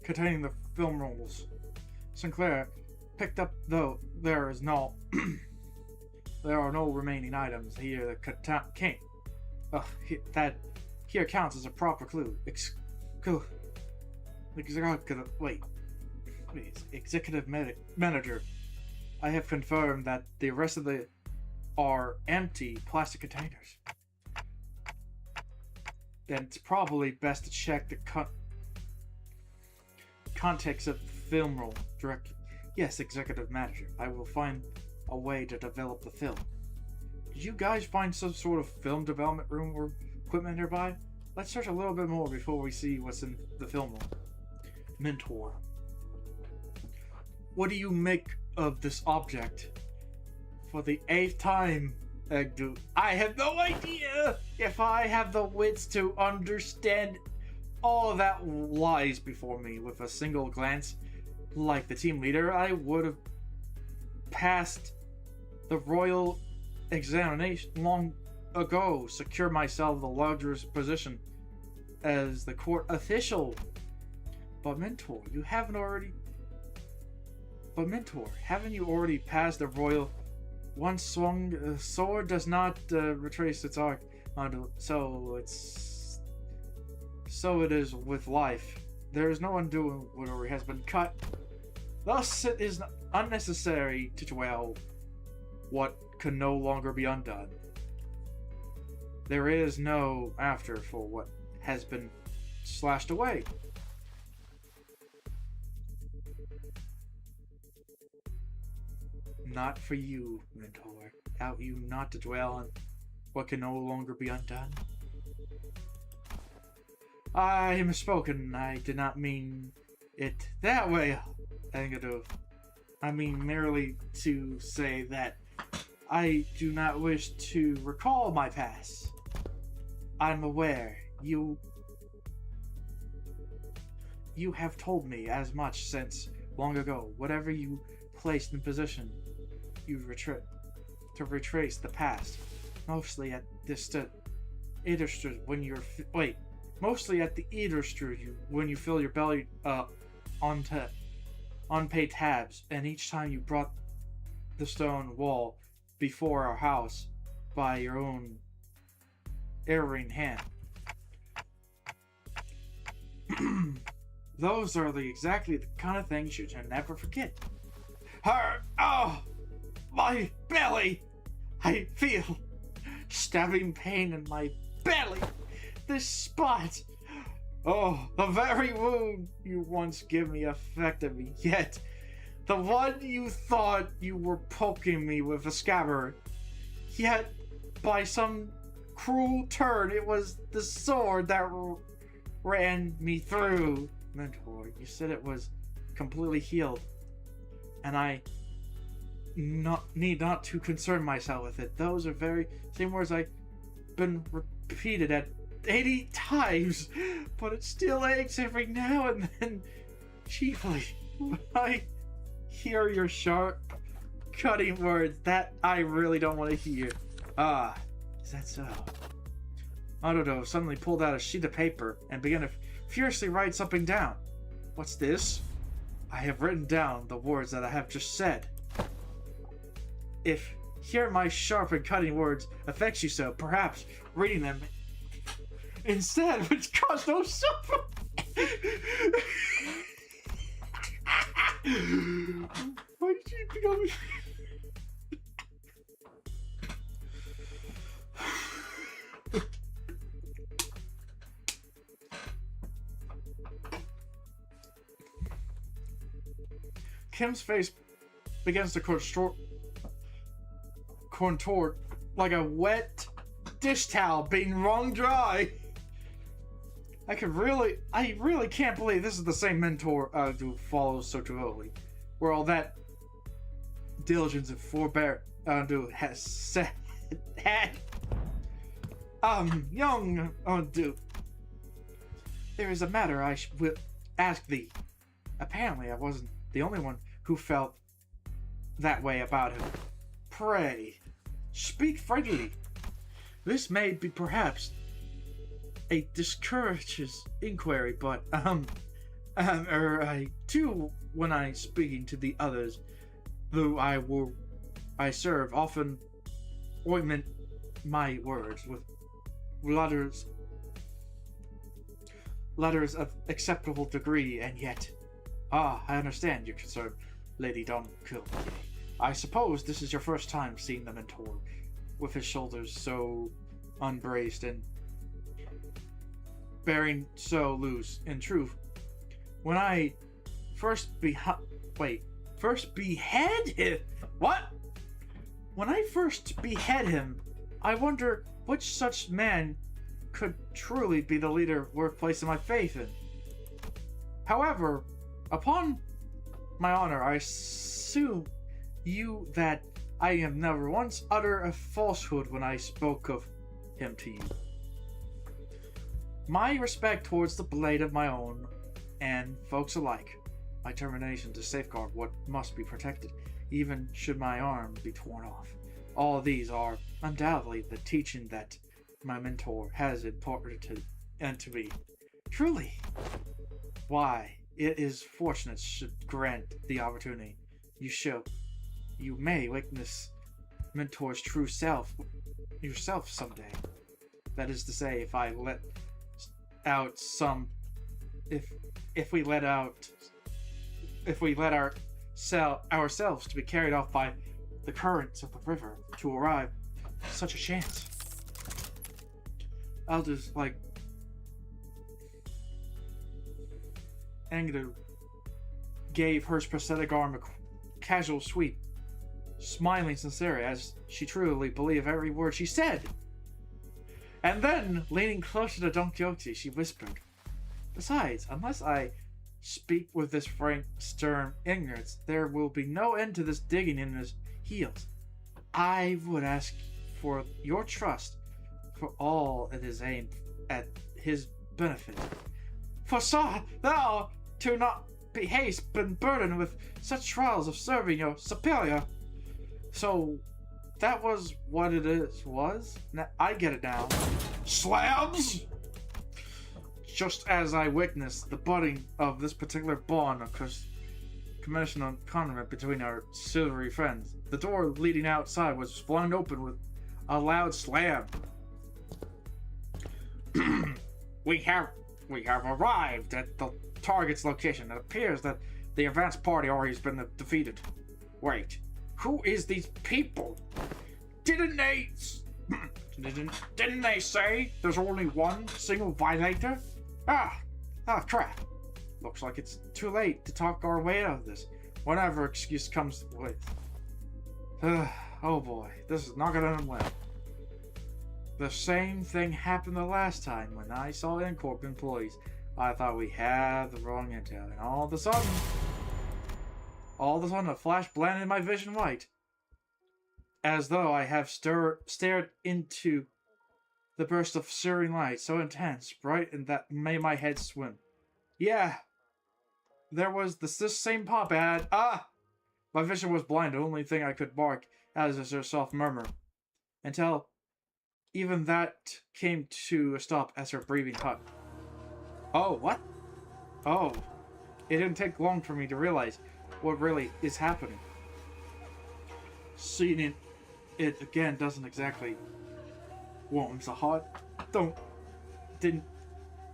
containing the film rolls, Sinclair picked up, though there is no there are no remaining items here that can't that here counts as a proper clue. Executive manager. I have confirmed that the rest of the are empty plastic containers. Then it's probably best to check the context of the film roll directly. Yes, executive manager. I will find a way to develop the film. Did you guys find some sort of film development room or equipment nearby? Let's search a little bit more before we see what's in the film room. Mentor. What do you make of this object? For the 8th time, Egdu. I have no idea if I have the wits to understand all that lies before me. With a single glance, like the team leader, I would have passed the royal examination long ago, secure myself the luxurious position as the court official. But mentor, haven't you already passed the royal once swung sword does not retrace its arc onto so it is with life. There is no undoing whatever has been cut. Thus it is unnecessary to dwell what can no longer be undone. There is no after for what has been slashed away. Not for you, mentor. Out you not to dwell on what can no longer be undone. I misspoken. I did not mean it that way. I mean merely to say that I do not wish to recall my past. I'm aware you have told me as much since long ago. Whatever you placed in position, you retrace the past. Mostly at the when you fill your belly onto unpaid tabs, and each time you brought the stone wall before our house by your own erring hand. Those are exactly the kind of things you should never forget. My belly! I feel stabbing pain in my belly. This spot. Oh, the very wound you once gave me affected me. Yet, the one you thought you were poking me with a scabbard. Yet, by some cruel turn, it was the sword that ran me through. Mentor, you said it was completely healed, and I need not to concern myself with it. Those are very same words I've been repeated at 80 times, but it still aches every now and then. Chiefly when I hear your sharp, cutting words that I really don't want to hear. Is that so? Madodo suddenly pulled out a sheet of paper and began to furiously write something down. What's this? I have written down the words that I have just said. If hearing my sharp and cutting words affects you so, perhaps reading them instead would cause no suffering. Why did you become... Kim's face begins to contort like a wet dish towel being wrung dry. I really can't believe this is the same mentor who follows so devotedly, where all that diligence and forbear has said had young there is a matter I will ask thee. Apparently I wasn't the only one who felt that way about him. Pray, speak freely. This may be perhaps a discourages inquiry, but I too, when I speaking to the others, though I serve, often ointment my words with letters of acceptable degree, and yet, I understand your concern, Lady Don Quixote. I suppose this is your first time seeing the mentor, with his shoulders so unbraced and bearing so loose. In truth, when I first behead him, When I first behead him, I wonder which such man could truly be the leader worth placing my faith in. However, upon my honor, I assume you that I have never once uttered a falsehood when I spoke of him to you. My respect towards the blade of my own and folks alike, my determination to safeguard what must be protected, even should my arm be torn off. All these are undoubtedly the teaching that my mentor has imparted and to me. Truly. Why, it is fortunate should grant the opportunity. You may witness Mentor's true self yourself someday. That is to say, if I let out some, if we let ourselves to be carried off by the currents of the river to arrive, such a chance. I'll just like Enkidu gave her prosthetic arm a casual sweep, smiling sincerely as she truly believed every word she said. And then, leaning closer to Don Quixote, she whispered, "Besides, unless I speak with this frank, stern ignorance, there will be no end to this digging in his heels. I would ask for your trust, for all it is aimed at his benefit. For so thou to not be haste been burdened with such trials of serving your superior." So that was what it was? Now, I get it now. Slabs! Just as I witnessed the budding of this particular bond of commission and condiment between our silvery friends, the door leading outside was flung open with a loud slam. We have arrived at the target's location. It appears that the advance party already has been defeated. Wait, who is these people? Didn't they say there's only one single violator? Crap. Looks like it's too late to talk our way out of this. Whatever excuse comes with. Oh boy, this is not gonna end well. The same thing happened the last time when I saw Incorp employees. I thought we had the wrong intel, and all of a sudden, a flash blended my vision white, as though I have stared into the burst of searing light so intense, bright, and that made my head swim. Yeah, there was this same pop ad. My vision was blind. The only thing I could bark as is her soft murmur, until even that came to a stop as her breathing caught. Oh, what? Oh, it didn't take long for me to realize what really is happening. Seeing it again doesn't exactly warms the heart. Didn't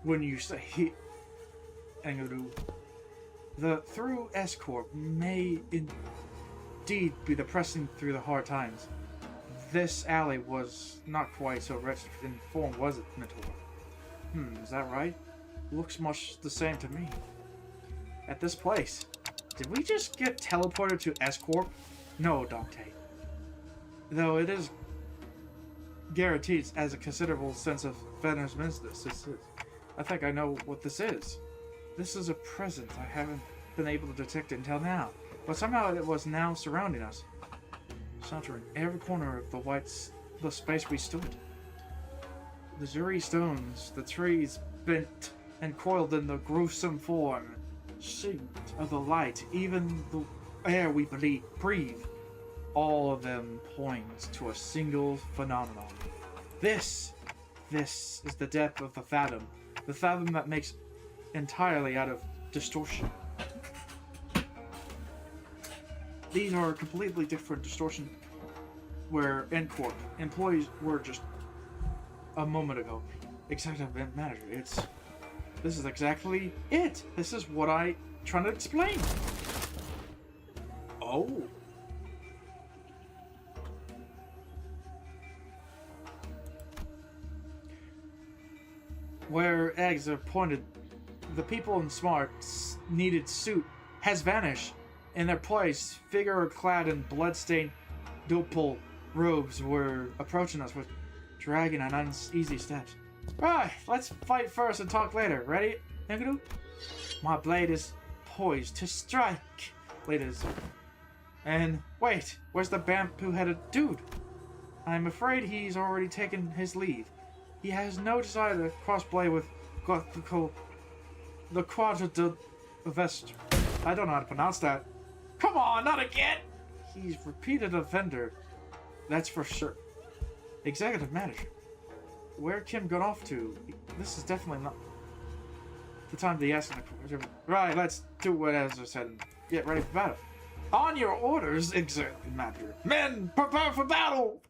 when you say Enkidu. The through S-Corp may indeed be the pressing through the hard times. This alley was not quite so rich in form, was it, Mentor? Is that right? Looks much the same to me. At this place, did we just get teleported to S-Corp? No, Dante. Though it is guaranteed as a considerable sense of Fenner's Mnestic. I think I know what this is. This is a presence I haven't been able to detect until now, but somehow it was now surrounding us, centering every corner of the space we stood. The Zuri stones, the trees bent and coiled in the gruesome form, sheet of the light, even the air we breathe, all of them point to a single phenomenon. This is the depth of the fathom that makes entirely out of distortion. These are completely different distortion where N-Corp employees were just a moment ago. Executive manager, this is exactly it. This is what I trying to explain. Oh. Where eggs are pointed, the people in smart needed suit has vanished. In their place, figure clad in blood-stained duple robes were approaching us with dragging on uneasy steps. Right, let's fight first and talk later. Ready, Enkidu? My blade is poised to strike, ladies. And wait, where's the bamboo-headed dude? I'm afraid he's already taken his leave. He has no desire to crossplay with the Quadradivest. I don't know how to pronounce that. Come on, not again! He's repeated offender, that's for sure. Executive manager. where Kim got off to? This is definitely not the time to be asking the question. Right, let's do what as I said and get ready for battle. On your orders, exactly, Master. Men, prepare for battle!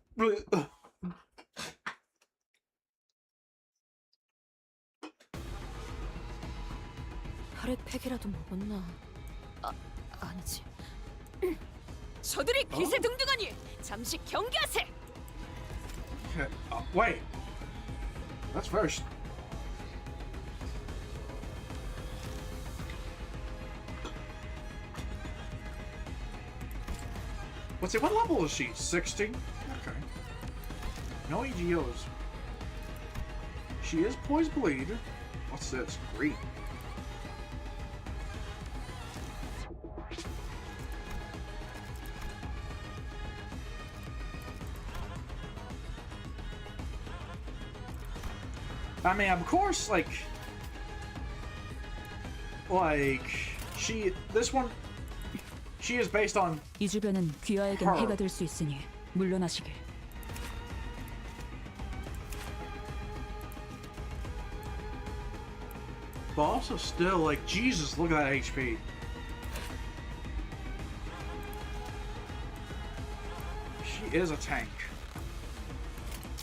혈액팩이라도 먹었나? 아니지. 저들이 기세등등하니 잠시 경계하세. Wait. That's first. What's it? What level is she? 60? Okay. No EGOs. She is poised bleed. What's this? Green. I mean, of course, like, this one, she is based on 이 주변은 귀하에겐 her. 해가 될 수 있으니 물러나시길. But also still, like, Jesus, look at that HP. She is a tank.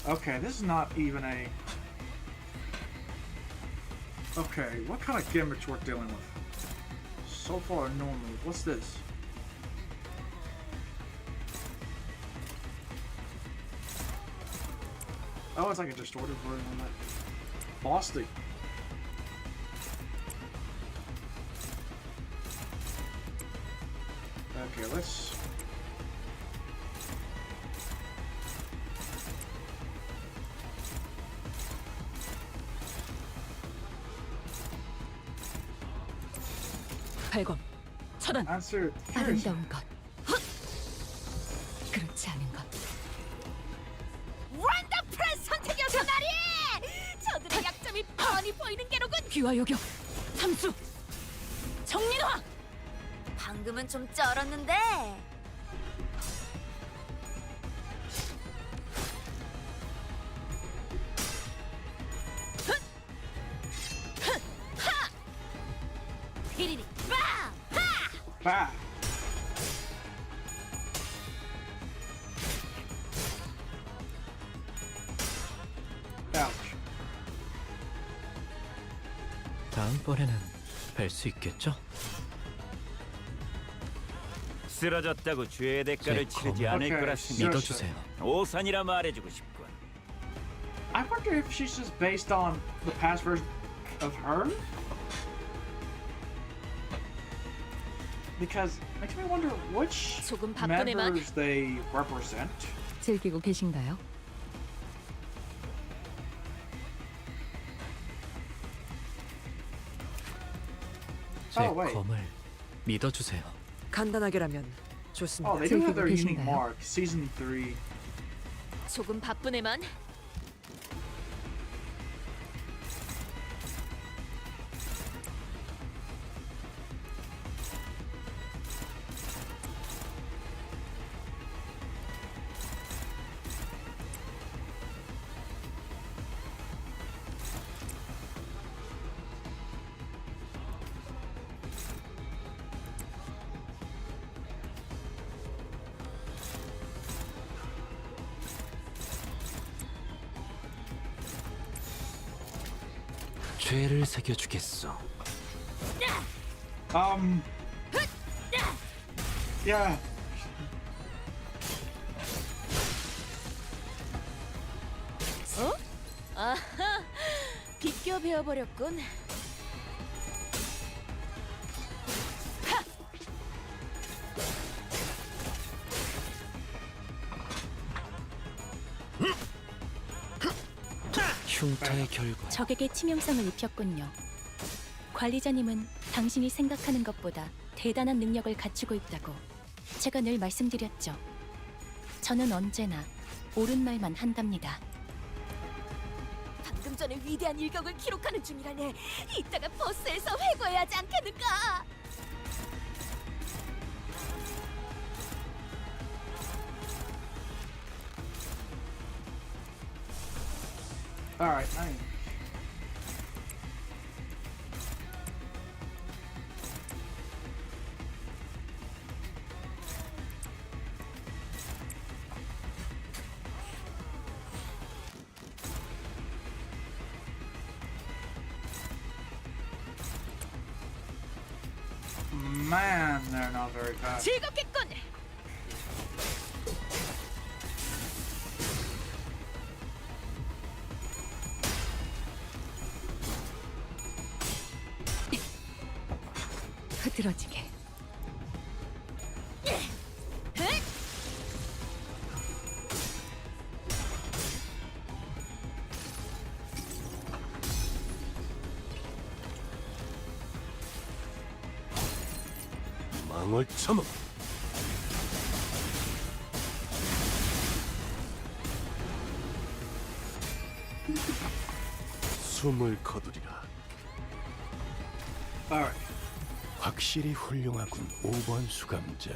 Okay, this is not even a... Okay, what kind of gimmicks we're dealing with? So far, normal. What's this? Oh, it's like a distorted version of that. Bostic. Okay, let's... 발검, 차단. answer. 아름다운 것. 헛! 그렇지 않은 것. 원더풀한 선택이어서 말이! 저들의 약점이 뻔히 보이는 게로군. 귀화 요격, 삼수, 정민화. 방금은 좀 쩔었는데. 피리리 빠! 하! Ah. Ouch. 다음번에는 뵐 수 있겠죠? 쓰러졌다고 죄의 대가를 제 치르지 검을 않을 오케이, 거라 생각. 믿어주세요. 오산이라 말해주고 싶군. I wonder if she's just based on the past version of her? Because it makes me wonder which 조금 바쁘네만. members they represent. 즐기고 계신가요? 제 Oh, wait. 검을 믿어주세요. 간단하게라면 Oh, 좋습니다. they do have their 즐기고 unique 계신가요? mark. Season 3. 조금 바쁘네만. 죄를 새겨주겠어. Yeah. 아하, 비껴 베어버렸군. 흉터의 결과. 적에게 치명상을 입혔군요. 관리자님은 당신이 생각하는 것보다 대단한 능력을 갖추고 있다고 제가 늘 말씀드렸죠. 저는 언제나 옳은 말만 한답니다. 방금 전에 위대한 일격을 기록하는 중이라네. 이따가 버스에서 회고해야 하지 않겠는가? Alright, I mean... Man, they're not very fast. 즐겁겠군. 흐드러지게. 망을 참아. 숨을 거두리라. Alright. 확실히 훌륭하군. 5번 수감자.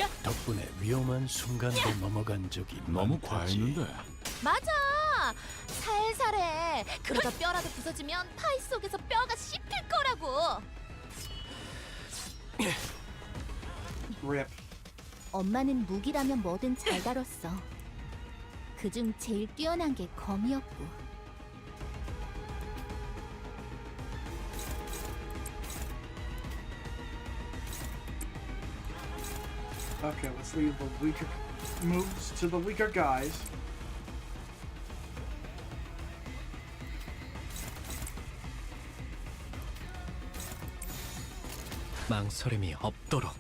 야! 덕분에 위험한 순간도 넘어간 적이 너무 많다지. 과했는데. 맞아. 살살해. 그러다 뼈라도 부서지면 파이 속에서 뼈가 씹힐 거라고. Rip. 엄마는 무기라면 뭐든 잘 다뤘어. 그중 제일 뛰어난 게 검이었고. Okay, let's leave the weaker moves to the weaker guys. 망설임이 없도록.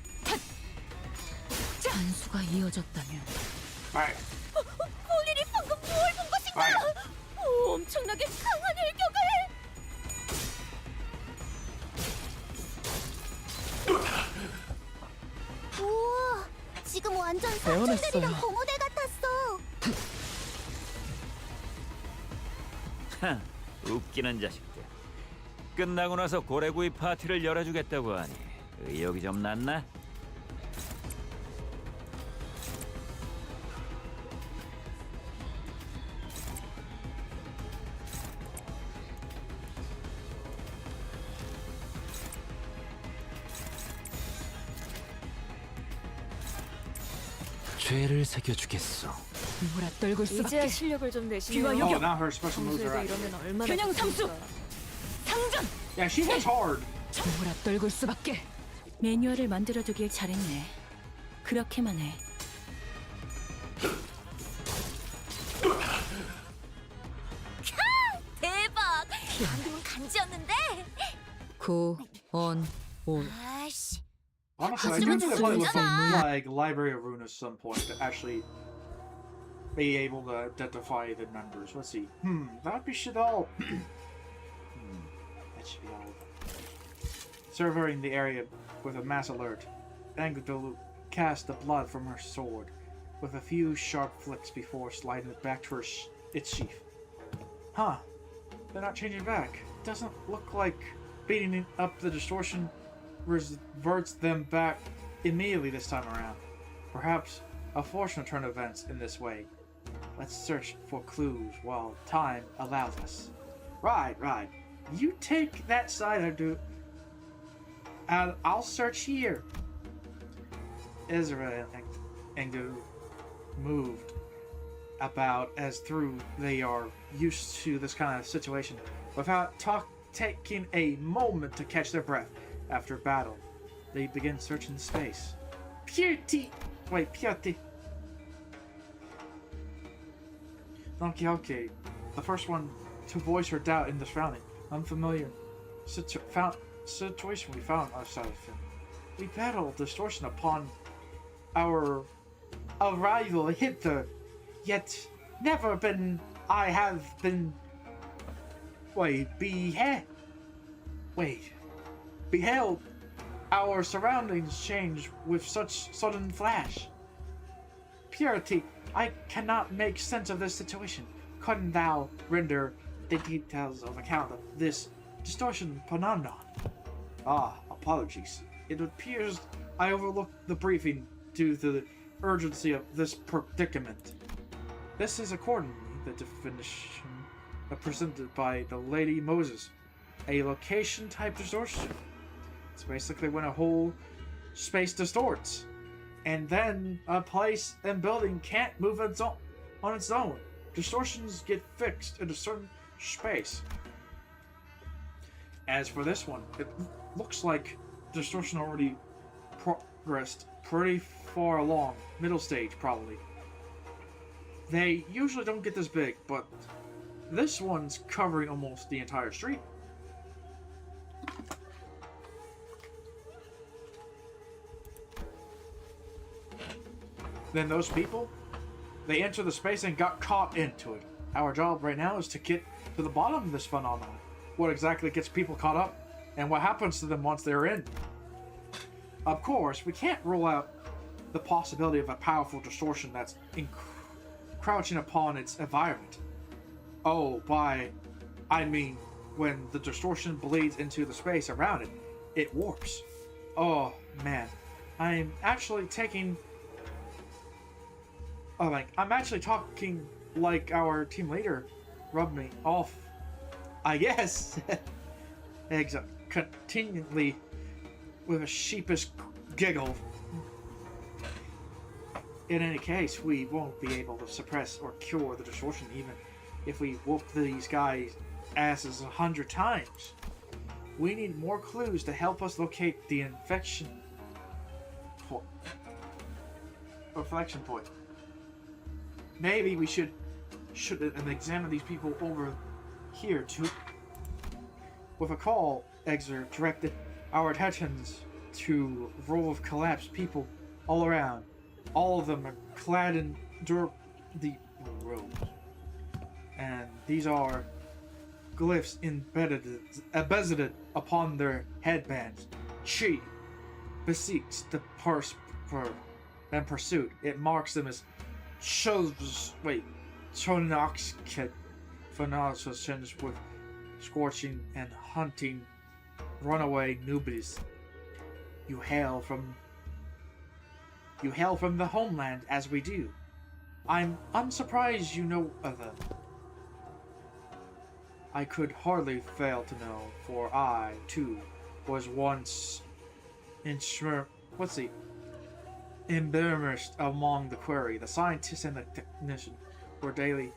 잔수가 이어졌다면 Alright. 본인이 방금 뭘 본 것인가? Alright. 엄청나게 강한 일격을. 우와, 지금 완전 배워냈어요. 사촌들이랑 공호대 같았어. 하, 웃기는 자식들. 끝나고 나서 고래구이 파티를 열어주겠다고 하니 의욕이 좀 났나? 죄를 새겨주겠어. 몰아떨굴 수밖에. 이제야 실력을 좀 귀와 내시네요. 요- Oh, now her special moves are 평소에도 active. 이러면 얼마나 균형 삼수! 좋습니까? 상전. Yeah, she hits hard. 몰아떨굴 수밖에. 매뉴얼을 만들어두길 잘했네. 그렇게만 해. 대박. 방금은 간지였는데. 아이씨, Honestly, I 하지만 do think they look 진짜잖아. like Library of Rune at some point to actually be able to identify the numbers. Let's see. That should all. That should be all. Surveying the area with a mass alert, Anglidu cast the blood from her sword with a few sharp flicks before sliding it back to its sheath. Huh. They're not changing back. Doesn't look like beating up the distortion reverts them back immediately this time around. Perhaps a fortunate turn of events in this way. Let's search for clues while time allows us. Right. You take that side, I do. And I'll search here. Ezra and Engu moved about as through they are used to this kind of situation without taking a moment to catch their breath after battle. They begin searching the space. Purity! Don Quixote, the first one to voice her doubt in the surrounding, unfamiliar situation we found ourselves in. We battled distortion upon our arrival hither, yet never been I have been beheld our surroundings change with such sudden flash. Purity, I cannot make sense of this situation. Couldn't thou render the details of account of this distortion phenomenon? Ah, apologies. It appears I overlooked the briefing due to the urgency of this predicament. This is accordingly the definition presented by the Lady Moses, a location type distortion. It's basically when a whole space distorts, and then a place and building can't move on its own. Distortions get fixed in a certain space. As for this one, it looks like distortion already progressed pretty far along, middle stage probably. They usually don't get this big, but this one's covering almost the entire street. Then those people, they enter the space and got caught into it. Our job right now is to get to the bottom of this phenomenon. What exactly gets people caught up, and what happens to them once they're in. Of course, we can't rule out the possibility of a powerful distortion that's crouching upon its environment. Oh, I mean, when the distortion bleeds into the space around it, it warps. Oh, man. I'm actually talking like our team leader rubbed me off. I guess. Continually with a sheepish giggle. In any case, we won't be able to suppress or cure the distortion even if we whoop these guys' asses 100 times. We need more clues to help us locate the inflection point. Maybe we should examine these people over here too. With a call, Exer directed our attentions to a row of collapsed people all around. All of them are clad in the robes, and these are glyphs embedded upon their headbands. She beseeks the and pursuit. It marks them as Chonoxkid phenomenons with scorching and hunting runaway newbies. You hail from the homeland as we do. I'm surprised you know of them. I could hardly fail to know, for I, too, was once immersed among the quarry. The scientists and the technicians were daily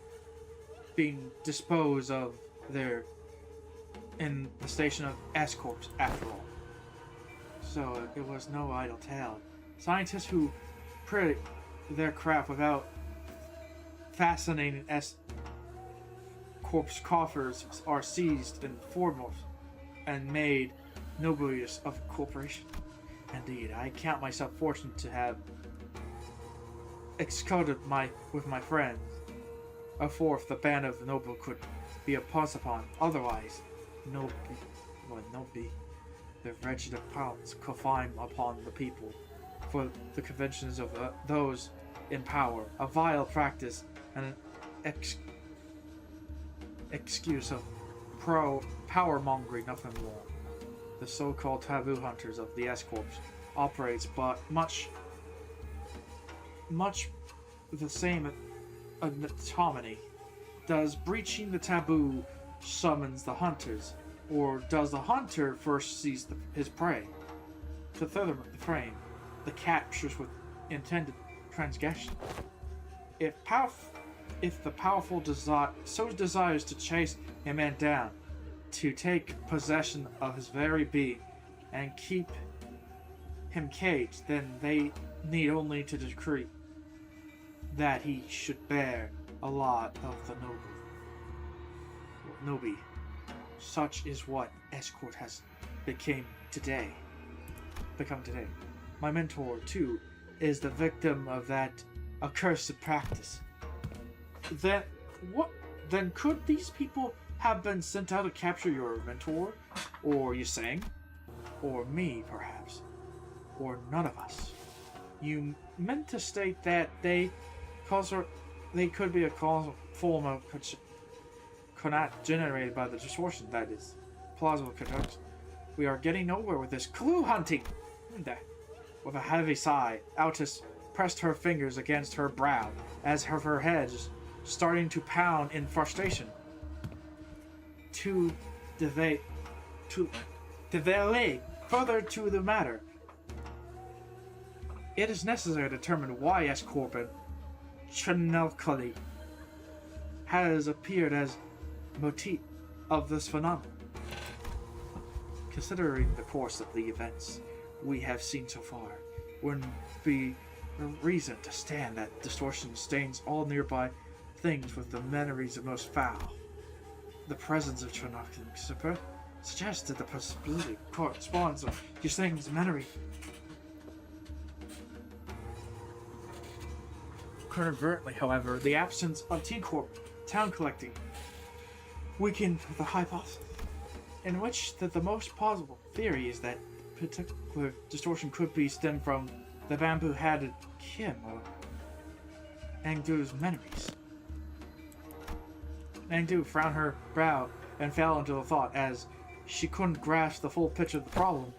being disposed of there in the station of S-Corps, after all. So it was no idle tale. Scientists who predict their craft without fascinating S-Corps coffers are seized and foremost and made nobilities of corporation. Indeed, I count myself fortunate to have excluded with my friends. A fourth, the band of noble could be imposed upon. Otherwise, Nobi, the wretched pounds confined upon the people for the conventions of those in power, a vile practice and an excuse of power-mongering, nothing more. The so-called taboo hunters of the S-Corps operates but much the same autonomy. Does breaching the taboo summons the hunters, or does the hunter first seize his prey? To further the frame, the captures with intended transgression. If the powerful desires to chase a man down, to take possession of his very being, and keep him caged, then they need only to decree that he should bear a lot of the Nobi. Such is what Escort has become today. My mentor, too, is the victim of that accursed practice. Then could these people have been sent out to capture your mentor, or Yusang, or me, perhaps, or none of us? You meant to state that they could be a causal form of cannot generated by the distortion, that is, plausible conjunction. We are getting nowhere with this clue hunting. With a heavy sigh, Altus pressed her fingers against her brow as her head is starting to pound in frustration. to delay further to the matter, it is necessary to determine why S. Corbin Chanelculi has appeared as motif of this phenomenon. Considering the course of the events we have seen so far, wouldn't be a reason to stand that distortion stains all nearby things with the memories of most foul. The presence of Chanelculi suggests that the possibility corresponds to these things' memory. Currently, however, the absence of T-Corp town collecting weakened the hypothesis, in which the most plausible theory is that particular distortion could be stemmed from the bamboo-hatted Kim or Angdu's memories. Angdu frowned her brow and fell into a thought as she couldn't grasp the full picture of the problem.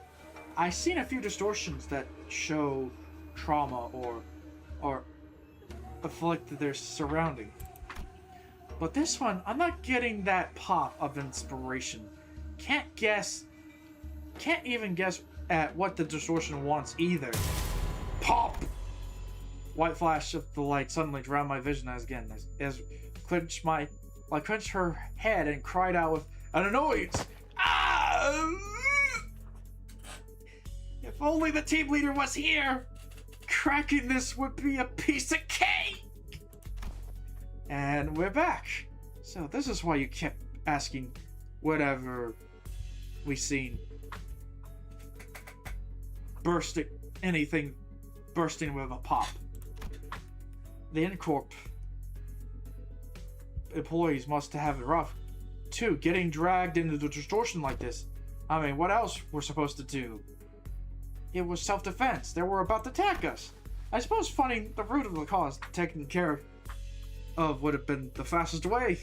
I've seen a few distortions that show trauma or afflict their surrounding. But this one, I'm not getting that pop of inspiration. Can't even guess at what the distortion wants either. Pop! White flash of the light suddenly drowned my vision again as I clenched her head and cried out with an annoyance. Ah! If only the team leader was here! Cracking this would be a piece of cake! And we're back. So this is why you kept asking whatever we seen. Anything bursting with a pop. The Incorp employees must have it rough, too, getting dragged into the distortion like this. I mean, what else we're supposed to do? It was self-defense. They were about to attack us. I suppose finding the root of the cause, taking care of would have been the fastest way.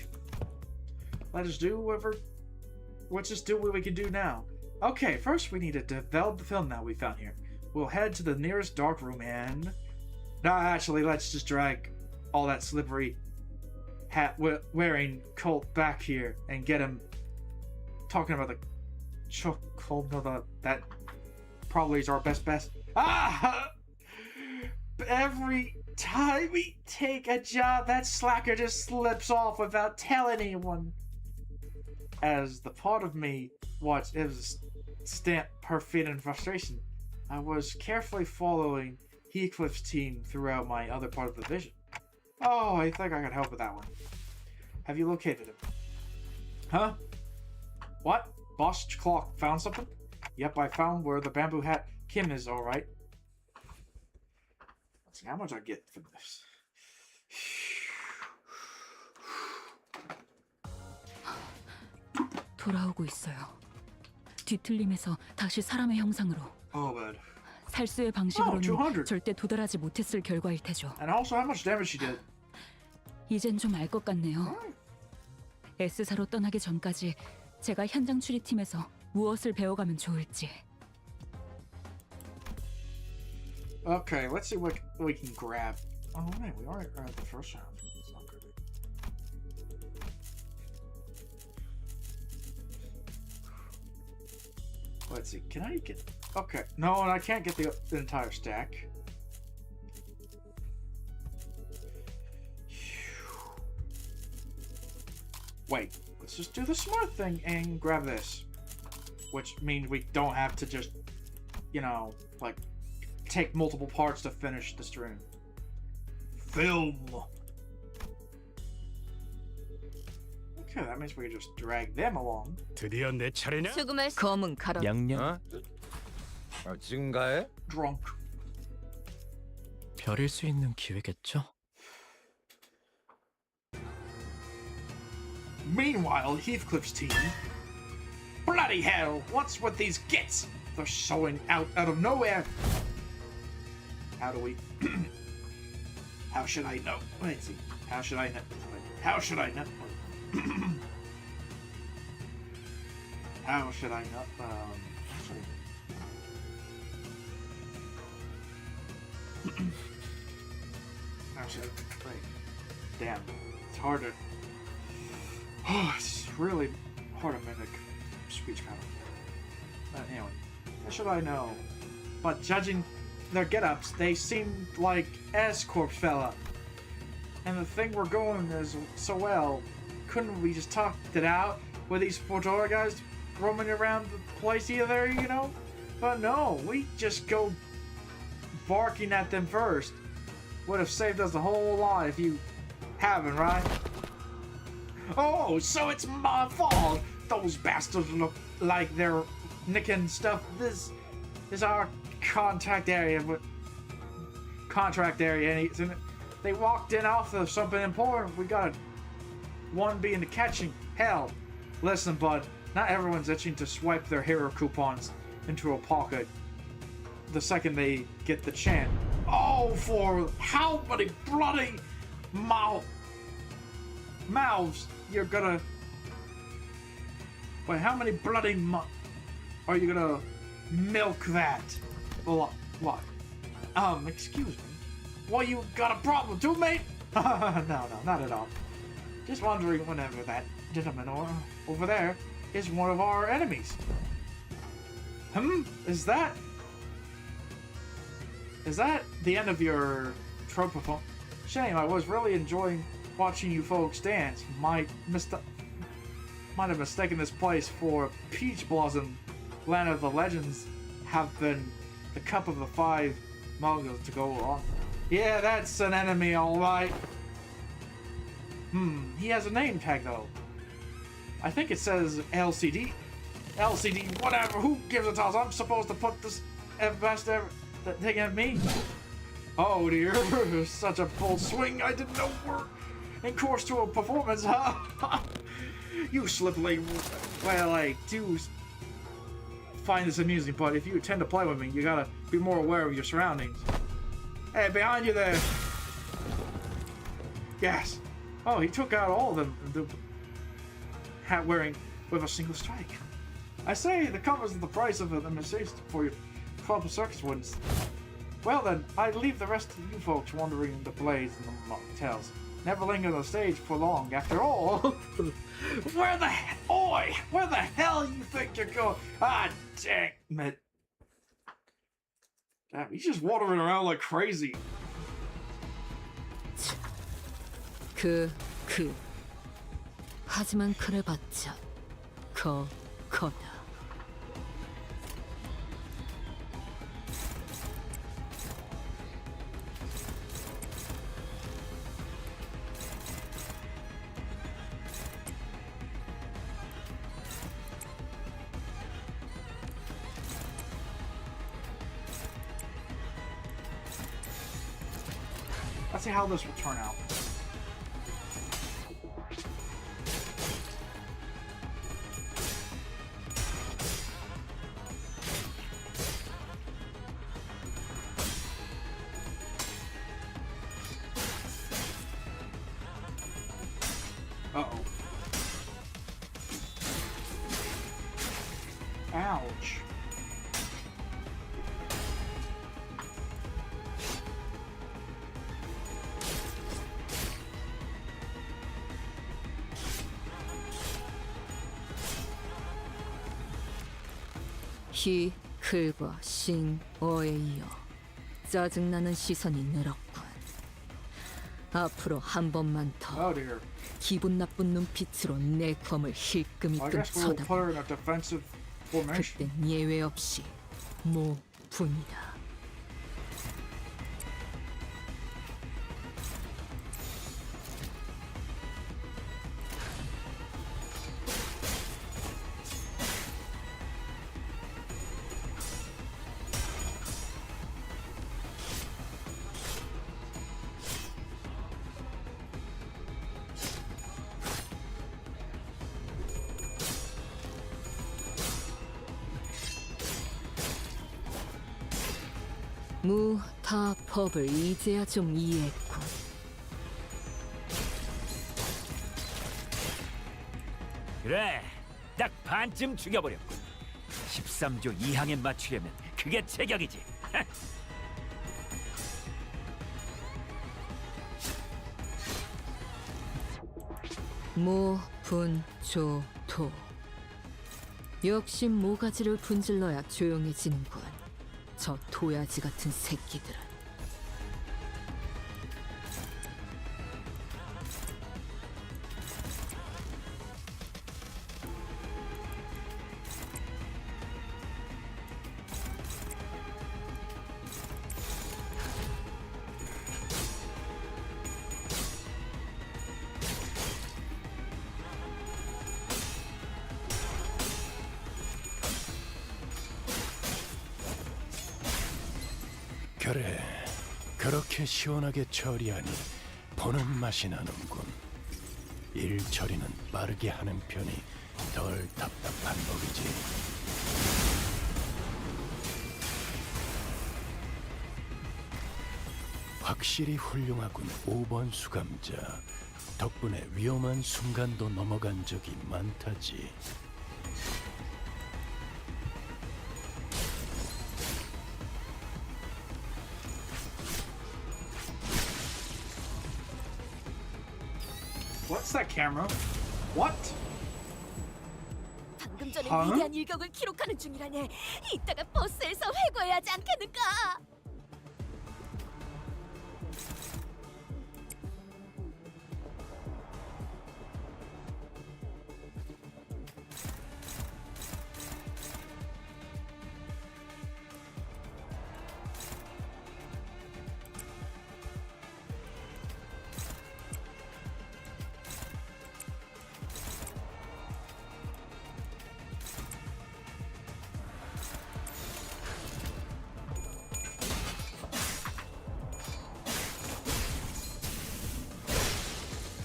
Let's just do what we can do now. Okay, first we need to develop the film that we found here. We'll head to the nearest dark room and... No, actually, let's just drag all that slippery hat wearing Colt back here and get him talking about the chokehold. That probably is our best. Ah! Every time we take a job, that slacker just slips off without telling anyone. As the part of me watched, it was stamp her feet in frustration. I was carefully following Heathcliff's team throughout my other part of the vision. Oh, I think I can help with that one. Have you located him? Huh? What? Boss Clock found something? Yep, I found where the bamboo hat Kim is, alright. Let's see how much I get from this. 돌아오고 있어요. 뒤틀림에서 다시 사람의 형상으로. Oh, bad. 살수의 방식으로는 200. 절대 도달하지 못했을 결과일 테죠. And also how much damage she did. 이젠 좀 알 것 같네요. S사로 떠나기 전까지 제가 현장 추리팀에서 무엇을 배워가면 좋을지. Okay, let's see what we can grab. Oh man, we are at the first round. It's not good. Let's see, can I get... Okay, no, I can't get the entire stack. Wait, let's just do the smart thing and grab this. Which means we don't have to just, you know, like, take multiple parts to finish the stream. Film! Okay, that means we can just drag them along. 드디어 내 차례냐? 수금을 검은 가로. 양양 지금 가해? Drunk. 별일 수 있는 기회겠죠? Meanwhile, Heathcliff's team... Bloody hell! What's with these gits? They're showing out of nowhere! How do we... How should I know? Let's see. How should I know? How should I know? How should I know? How should I... Wait. Damn. It's harder. Oh, it's really part of mimic speech pattern. But anyway, how should I know? But judging their get-ups, they seem like S-Corp fella. And the thing we're going is so well. Couldn't we just talk it out with these Fedora guys roaming around the place either, you know? But no, we just go barking at them first. Would have saved us a whole lot if you haven't, right? Oh, so it's my fault. Those bastards look like they're nicking stuff. This is our contract area, and they walked in off of something important. We got one being the catching. Hell, listen, bud. Not everyone's itching to swipe their hero coupons into a pocket the second they get the chance. Oh, for how many bloody mouths you're gonna... Wait, how many bloody are you gonna milk that? What? Excuse me? Well, you got a problem too, mate? No, not at all. Just wondering whenever that gentleman over there is one of our enemies. Is that the end of your trope performance? Shame, I was really enjoying watching you folks dance. Might have mistaken this place for Peach Blossom, land of the legends have been the cup of the 5 moguls to go on. Yeah, that's an enemy, alright. He has a name tag though. I think it says LCD. LCD, whatever, who gives a toss? I'm supposed to put this best ever thing at me? Oh dear, such a bold swing. I didn't know we're in course to a performance, huh? You slippery. Well, I do find this amusing, but if you intend to play with me, you gotta be more aware of your surroundings. Hey, behind you there. Yes. Oh, he took out all of them. The hat wearing with a single strike. I say, the covers the price of the mistake for your club circus wins. Well then, I leave the rest of you folks wandering the blades and the motels. Never linger on the stage for long. After all, where the hell you think you're going? Ah, dang it! Damn, he's just wandering around like crazy. 하지만 그래봤자 거다. Let's see how this will turn out. Uh-oh. Ouch. 히, 클과 싱, 어에 이어 짜증나는 시선이 늘었군. 앞으로 한 번만 더 Oh dear. 기분 나쁜 눈빛으로 내 검을 I 힐끔힐끔 guess we'll put her 쳐다보. in a defensive formation. 그땐 예외 없이 모분이다. 다 법을 이제야 좀 이해했군. 그래, 딱 반쯤 죽여버렸군. 13조 2항에 맞추려면 그게 제격이지. 모, 분, 조, 토. 역시 모가지를 분질러야 조용해지는군. 저 도야지 같은 새끼들은. 그래, 그렇게 시원하게 처리하니 보는 맛이 나는군. 일 처리는 빠르게 하는 편이 덜 답답한 법이지. 확실히 훌륭하군, 5번 수감자. 덕분에 위험한 순간도 넘어간 적이 많다지. What's that camera? What? 방금 전에 huh? 위대한 일격을 기록하는 중이라네. 이따가 버스에서 회고해야 하지 않겠는가?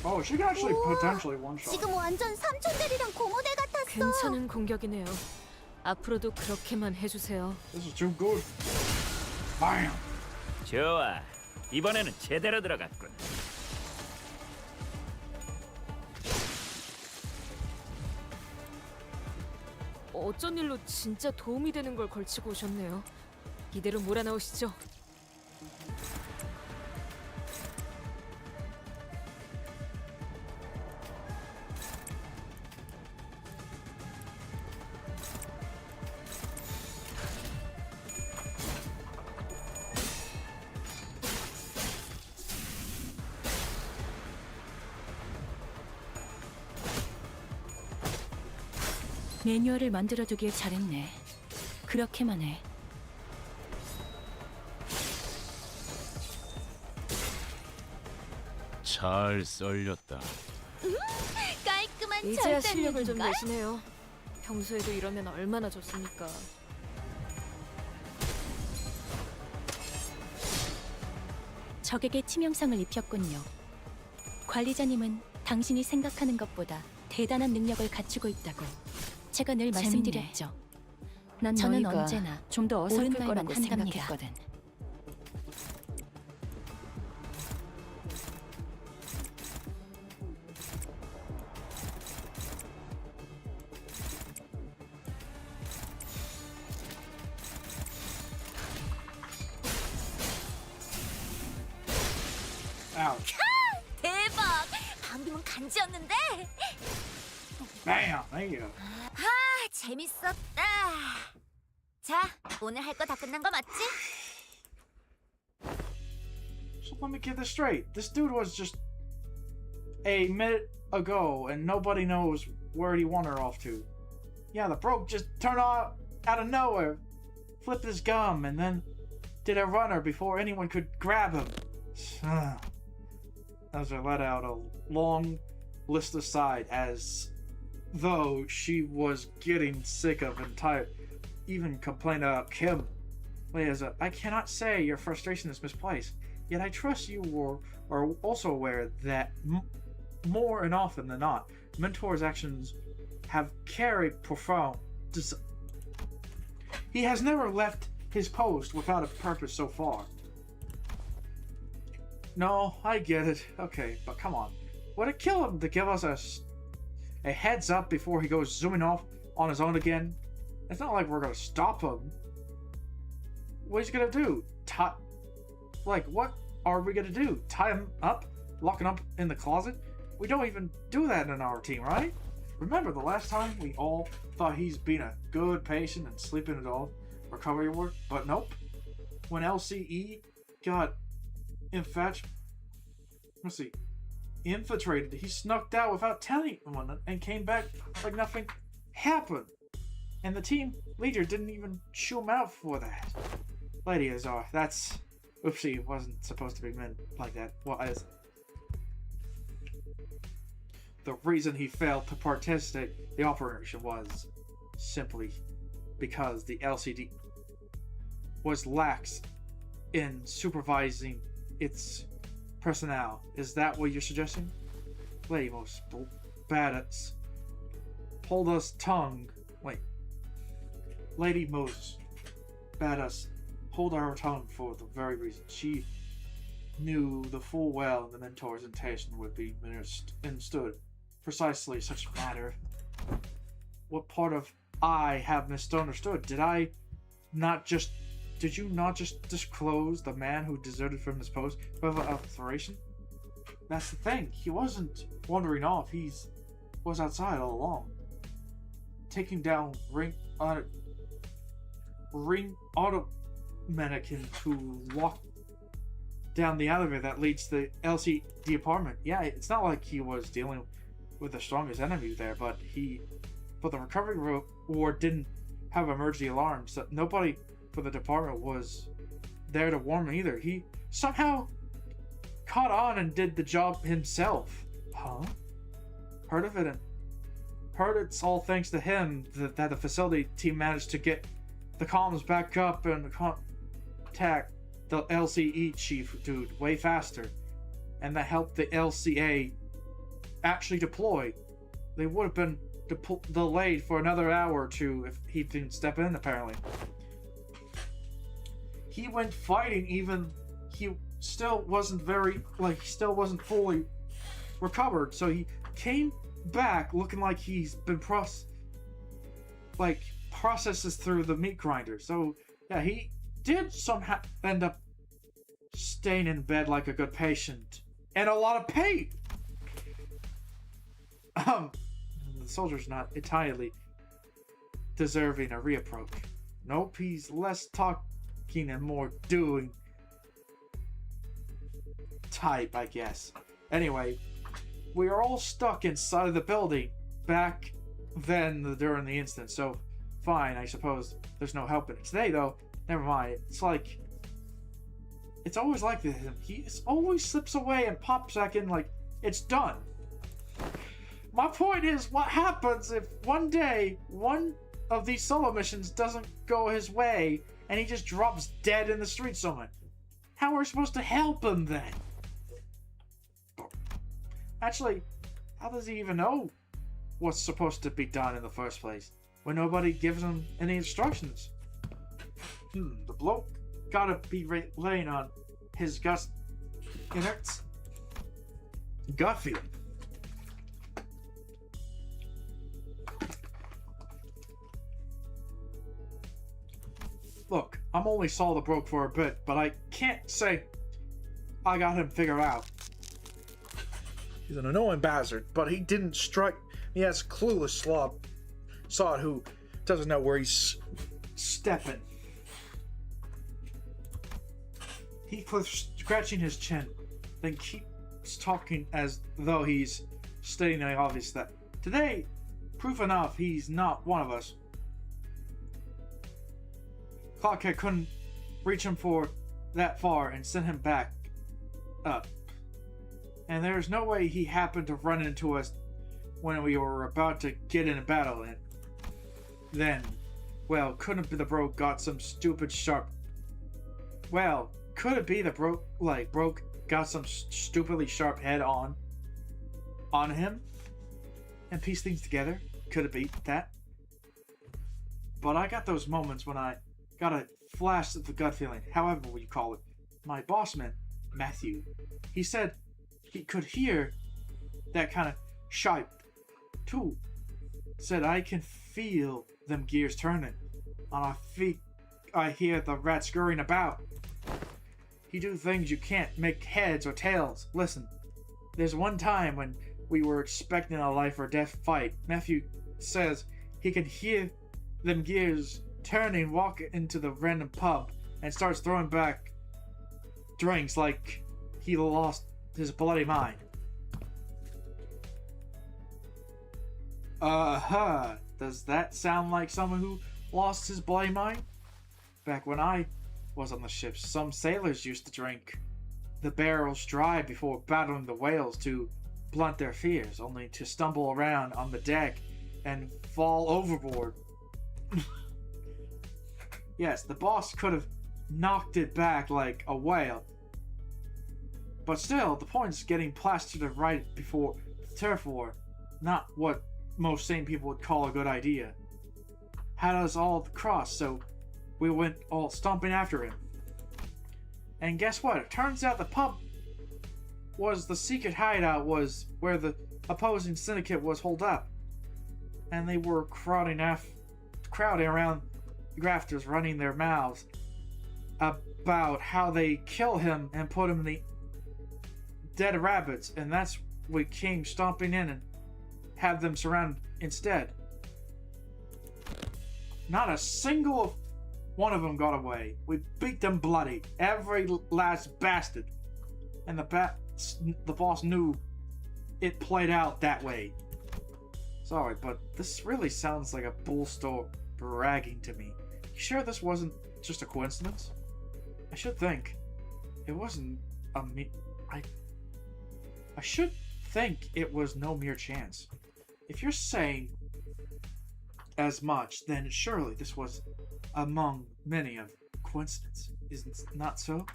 Oh, she can actually potentially one-shot. 지금 완전 삼촌들이랑 공호대 같았어. 괜찮은 공격이네요. 앞으로도 그렇게만 해주세요. This is too good. Bam! 좋아. 이번에는 제대로 들어갔군. 어쩐 일로 진짜 도움이 되는 걸 걸치고 오셨네요. 이대로 몰아넣으시죠. 매뉴얼을 만들어두길 잘했네. 그렇게만 해. 잘 썰렸다. 깔끔한 이제야 실력을 좀 절단력인걸? 내시네요. 평소에도 이러면 얼마나 좋습니까? 적에게 치명상을 입혔군요. 관리자님은 당신이 생각하는 것보다 대단한 능력을 갖추고 있다고 제가 늘 말씀드렸죠. 난 저는 너희가 언제나 좀 더 옳은 어설플 말만 거라고 한답니다. 생각했거든. Ouch. 대박! 방금은 간지였는데? Bam! There you go. 아, 재밌었다. 자, 오늘 할 거 다 끝난 거 맞지? So let me get this straight. This dude was just a minute ago, and nobody knows where he wandered off to. Yeah, the broke just turned out of nowhere, flipped his gum, and then did a runner before anyone could grab him. As I let out a long, listless sigh, as though she was getting sick of and tired, even complained about Kim. Liza, I cannot say your frustration is misplaced, yet I trust you are also aware that more and often than not, Mentor's actions have carried profound. He has never left his post without a purpose so far. No, I get it. Okay, but come on. Would it kill him to give us a heads up before he goes zooming off on his own again? It's not like we're gonna stop him. What is he gonna do? What are we gonna do? Tie him up? Lock him up in the closet? We don't even do that in our team, right? remember the last time we all thought he's been a good patient and sleeping it all recovery work? But nope. When LCE got infiltrated, he snuck out without telling anyone and came back like nothing happened. And the team leader didn't even shoo him out for that. Lady Azar, that's... Oopsie, it wasn't supposed to be meant like that. Well, as... The reason he failed to participate in the operation was simply because the LCD was lax in supervising its personnel. Is that what you're suggesting? Lady most badass. Hold us tongue. Wait. Lady Moses badass hold our tongue for the very reason she knew the full well the mentor's intention would be understood precisely such a matter. What part of I have misunderstood? Did you not just disclose the man who deserted from his post without alteration? That's the thing. He wasn't wandering off. He was outside all along. Taking down ring auto mannequin to walk down the elevator that leads to the LCD apartment. Yeah, it's not like he was dealing with the strongest enemy there, but the recovery ward didn't have emergency alarms, so nobody for the department was there to warn him either. He somehow caught on and did the job himself. Huh? Heard of it and heard it's all thanks to him that the facility team managed to get the comms back up and contact the LCE chief dude way faster, and that helped the LCA actually deploy. They would have been delayed for another hour or two if he didn't step in, apparently. He went fighting even he still wasn't fully recovered, so he came back looking like he's been processes through the meat grinder. So yeah, he did somehow end up staying in bed like a good patient and a lot of pain. The soldier's not entirely deserving a reapproach. Nope, he's less talking and more doing type, I guess. Anyway, we are all stuck inside of the building back then during the incident, so fine, I suppose there's no helping it. Today, though, never mind. It's always like this. He always slips away and pops back in like it's done. My point is, what happens if one day one of these solo missions doesn't go his way and he just drops dead in the street somewhere? How are we supposed to help him then? Actually, how does he even know what's supposed to be done in the first place when nobody gives him any instructions? The bloke gotta be laying on his gut feeling. Look, I'm only saw the broke for a bit, but I can't say I got him figured out. He's an annoying bastard, but he didn't strike me as clueless sod who doesn't know where he's stepping. He keeps scratching his chin, then keeps talking as though he's stating the obvious that today, proof enough, he's not one of us. Clockhead couldn't reach him for that far and send him back up. And there's no way he happened to run into us when we were about to get in a battle. And then, well, couldn't it be the broke got some stupid sharp... Well, could it be the broke got some stupidly sharp head on him and piece things together? Could it be that? But I got those moments when I got a flash of the gut feeling, however you call it. My boss man, Matthew, he said he could hear that kind of sharp too. Said I can feel them gears turning. On my feet, I hear the rats scurrying about. He do things you can't make heads or tails. Listen, there's one time when we were expecting a life or death fight. Matthew says he can hear them gears turning, walk into the random pub, and starts throwing back drinks like he lost his bloody mind. Does that sound like someone who lost his bloody mind? Back when I was on the ship, some sailors used to drink the barrels dry before battling the whales to blunt their fears, only to stumble around on the deck and fall overboard. Yes, the boss could have knocked it back like a whale. But still, the point is getting plastered right before the turf war. Not what most sane people would call a good idea. Had us all crossed, so we went all stomping after him. And guess what? It turns out the pub was the secret hideout, was where the opposing syndicate was holed up. And they were crowding around the grafters, running their mouths about how they kill him and put him in the dead rabbits. And that's we came stomping in and have them surrounded instead. Not a single one of them got away. We beat them bloody, every last bastard. And the boss knew it played out that way. Sorry, but this really sounds like a bull store bragging to me. You sure this wasn't just a coincidence? I should think it wasn't a I should think it was no mere chance. If you're saying as much, then surely this was among many of coincidence. Isn't it not so?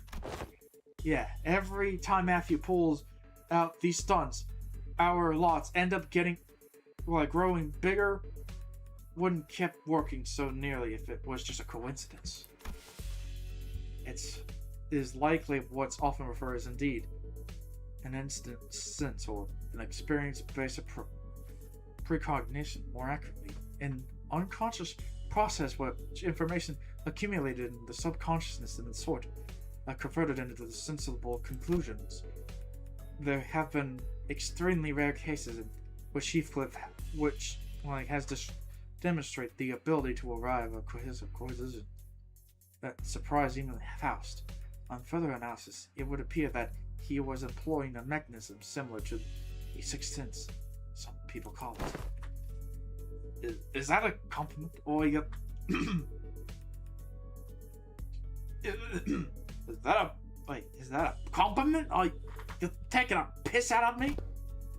Yeah, every time Matthew pulls out these stunts, our lots end up getting, growing bigger. Wouldn't kept working so nearly if it was just a coincidence. It is likely what's often referred as indeed an instance or an experience based precognition, more accurately, an unconscious process where information accumulated in the subconsciousness and sort converted into the sensible conclusions. There have been extremely rare cases in which Heathcliff has demonstrated the ability to arrive at a cohesive conclusion that surprised even Faust. On further analysis, it would appear that he was employing a mechanism similar to a sixth sense, some people call it. Is that a compliment, or you? Is that a compliment? Are you taking a piss out of me?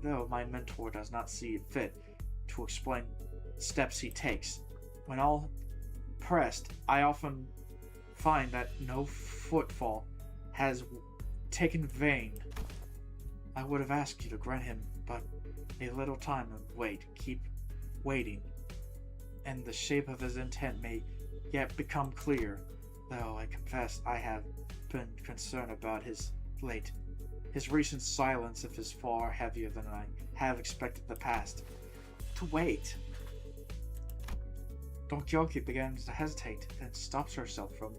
Though my mentor does not see it fit to explain steps he takes. When all pressed, I often find that no footfall has taken vain. I would have asked you to grant him but a little time and keep waiting, and the shape of his intent may yet become clear, though I confess I have been concerned about his recent silence is far heavier than I have expected in the past. To wait. Don Quixote begins to hesitate, then stops herself from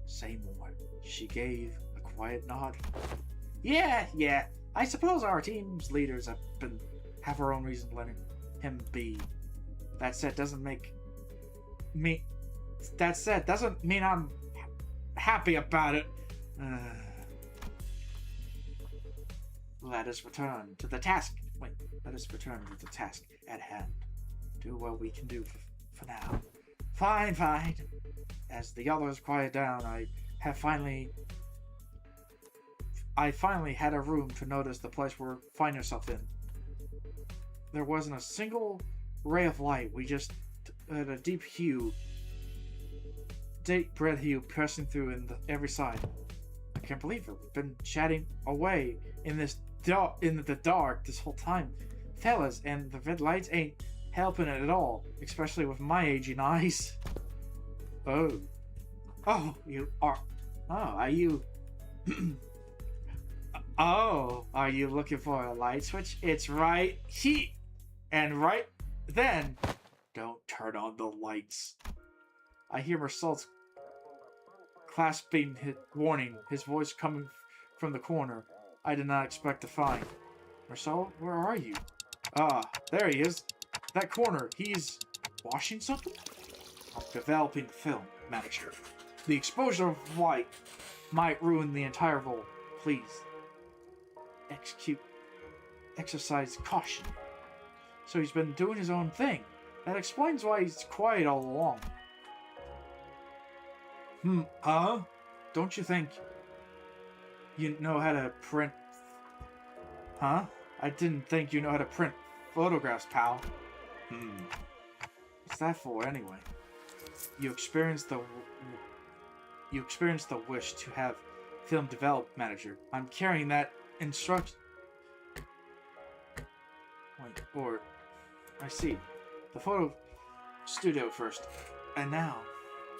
saying more. She gave a quiet nod. Yeah. I suppose our team's leaders have our own reason letting him be. That said, doesn't mean I'm happy about it. Let us return to the task. Let us return to the task at hand. Do what we can do for now. Fine. As the others quiet down, I finally had a room to notice the place we're finding ourselves in. There wasn't a single ray of light. We just had a deep red hue pressing through every side. I can't believe it. We've been chatting away in the dark this whole time, fellas, and the red lights ain't helping it at all, especially with my aging eyes. Are you looking for a light switch? It's right here. And right then, don't turn on the lights. I hear Marcel's clasping his warning, his voice coming from the corner I did not expect to find. Marcel, where are you? Ah, there he is. That corner, he's washing something? Developing film, manager. The exposure of light might ruin the entire roll. Please. Exercise caution. So he's been doing his own thing. That explains why he's quiet all along. Huh? Don't you think you know how to print... Huh? I didn't think you know how to print photographs, pal. What's that for, anyway? You experienced the wish to have film developed, manager. I'm carrying that instruction. Wait, or... I see. The photo studio first. And now,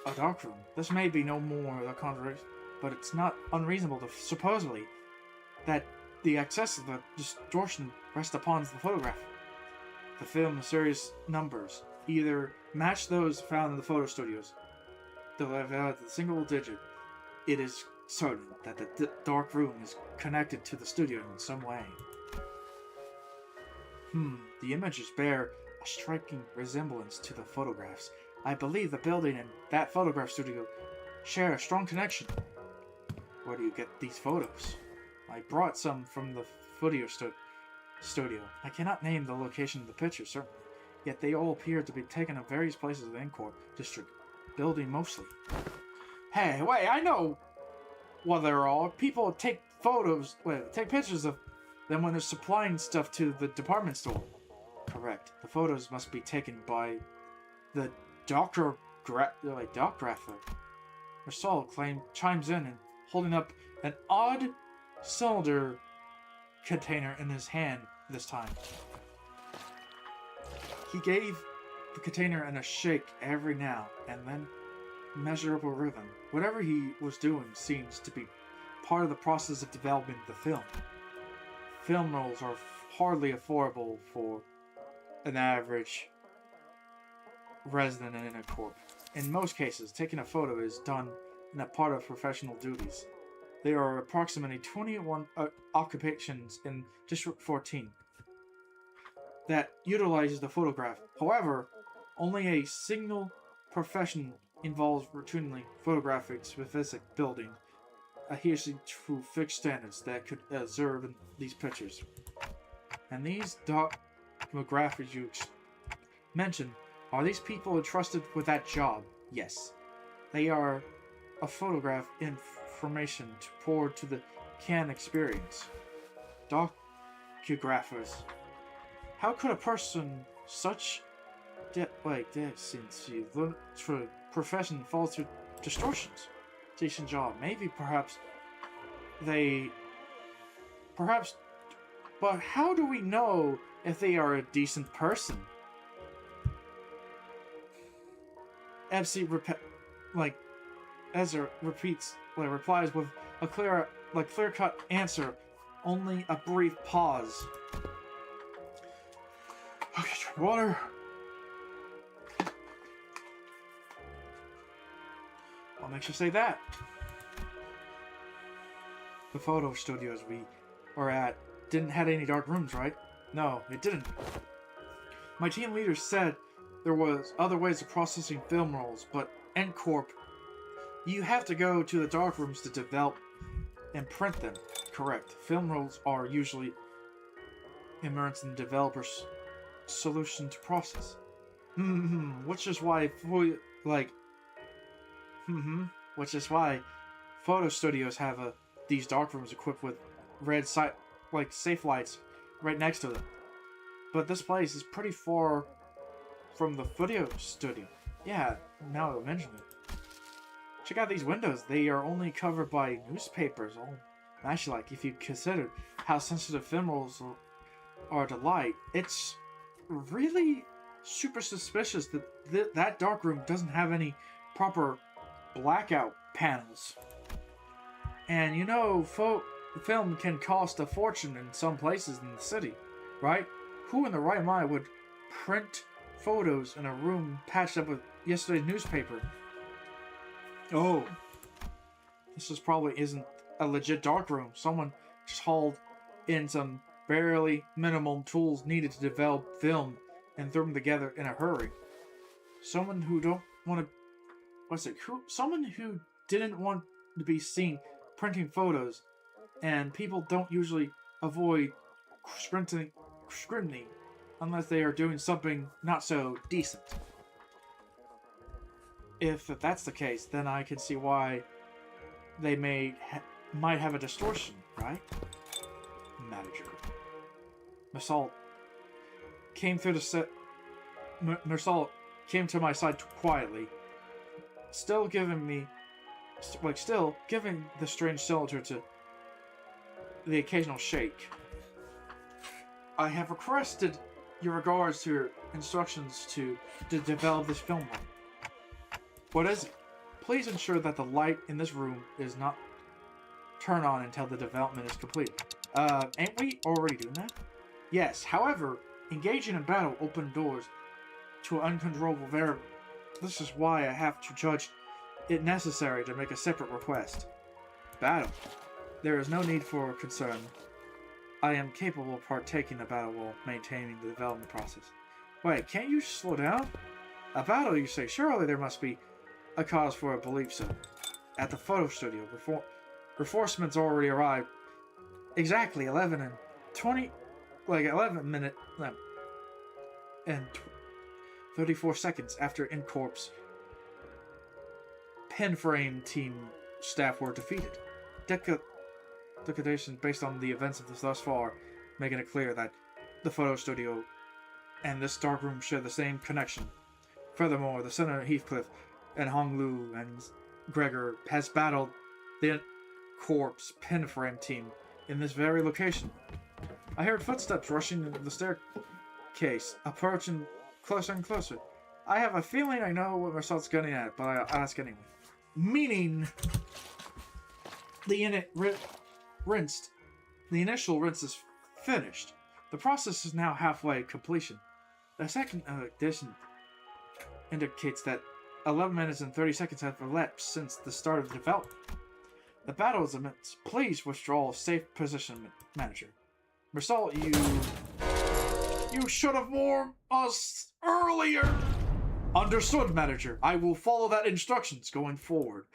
a darkroom. This may be no more the contradiction, but it's not unreasonable to supposedly that the excess of the distortion rests upon the photograph. The film series numbers either match those found in the photo studios. Though I've added the single digit, it is certain that the dark room is connected to the studio in some way. The images bear a striking resemblance to the photographs. I believe the building and that photograph studio share a strong connection. Where do you get these photos? I brought some from the studio. I cannot name the location of the pictures, certainly, yet they all appear to be taken in various places of the Encore district building mostly. Hey, wait, I know what they're all. People take take pictures of them when they're supplying stuff to the department store. Correct. The photos must be taken by the doctor doctographer. Marcel chimes in and holding up an odd cylinder container in his hand this time. He gave the container a shake every now and then, measurable rhythm. Whatever he was doing seems to be part of the process of developing the film. Film rolls are hardly affordable for an average resident in a corp. In most cases, taking a photo is done in a part of professional duties. There are approximately 21 occupations in District 14 that utilizes the photograph. However, only a single profession involves routinely photographing specific buildings, adhering to fixed standards that could observe in these pictures. And these demographics you mentioned, are these people entrusted with that job? Yes. They are a photograph information to pour to the can experience. Docugraphers. How could a person such like this into the profession fall through distortions? Decent job. Maybe perhaps, but how do we know if they are a decent person? Ezra replies with a clear-cut answer, only a brief pause. Okay, drink water. What makes you say that? The photo studios we were at didn't have any dark rooms, right? No, it didn't. My team leader said there was other ways of processing film rolls, but N-Corp, you have to go to the dark rooms to develop and print them. Correct. Film rolls are usually immersed in the developer's solution to process. Which is why photo studios have these dark rooms equipped with red safe lights right next to them. But this place is pretty far from the photo studio. Yeah, now that I mention it. Check out these windows. They are only covered by newspapers. Oh, actually, if you consider how sensitive film rolls are to light, it's really super suspicious that that dark room doesn't have any proper blackout panels. And you know, film can cost a fortune in some places in the city, right? Who in the right mind would print photos in a room patched up with yesterday's newspaper? Oh, this probably isn't a legit dark room. Someone just hauled in some barely minimum tools needed to develop film and throw them together in a hurry. Someone who don't want to, someone who didn't want to be seen printing photos, and people don't usually avoid scrutiny unless they are doing something not so decent. If that's the case, then I can see why they might have a distortion, right? Manager. Mersal came through the set. Mersal came to my side quietly, still giving the strange cylinder to the occasional shake. I have requested your regards to your instructions to develop this film. What is it? Please ensure that the light in this room is not turned on until the development is complete. Ain't we already doing that? Yes, however, engaging in battle open doors to an uncontrollable variable. This is why I have to judge it necessary to make a separate request. Battle. There is no need for concern. I am capable of partaking in the battle while maintaining the development process. Wait, can't you slow down? A battle, you say? Surely there must be a cause for a belief so. At the photo studio, reinforcements already arrived. Exactly 11 minutes and 34 seconds after Incorp's pen frame team staff were defeated. Declaration based on the events of this thus far, making it clear that the photo studio and this darkroom share the same connection. Furthermore, the Senator Heathcliff and Hong Lu and Gregor has battled the Corp's pen frame team in this very location. I heard footsteps rushing into the staircase, approaching closer and closer. I have a feeling I know what Marcel's getting at, but I'll ask anyway. Meaning, the initial rinse is finished. The process is now halfway completion. The second addition indicates that 11 minutes and 30 seconds have elapsed since the start of the development. The battle is immense. Please withdraw safe position, manager. Marcel, you should have warned us earlier. Understood, manager. I will follow that instructions going forward.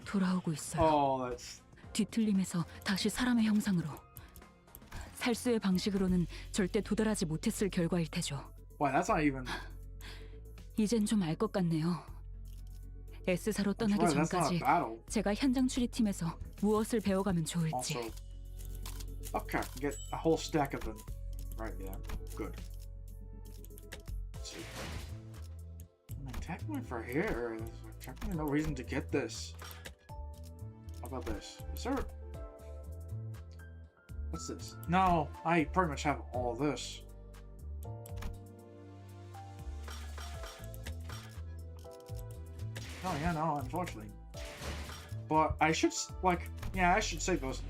돌아오고 있어요. Oh, that's... 뒤틀림에서 다시 사람의 형상으로. 살수의 방식으로는 절대 도달하지 못했을 결과일 테죠. Why, that's not even... 이젠 좀 알 것 같네요. S사로 떠나기 That's not 전까지 a battle. 제가 현장 추리팀에서 무엇을 배워가면 좋을지. Also, okay, get a whole stack of them. Right, yeah, good. Let's see. I mean, technically for here, there's technically no reason to get this. How about this? Is there... What's this? No, I pretty much have all this. Oh yeah, no, unfortunately. But I should, like, yeah, I should save those.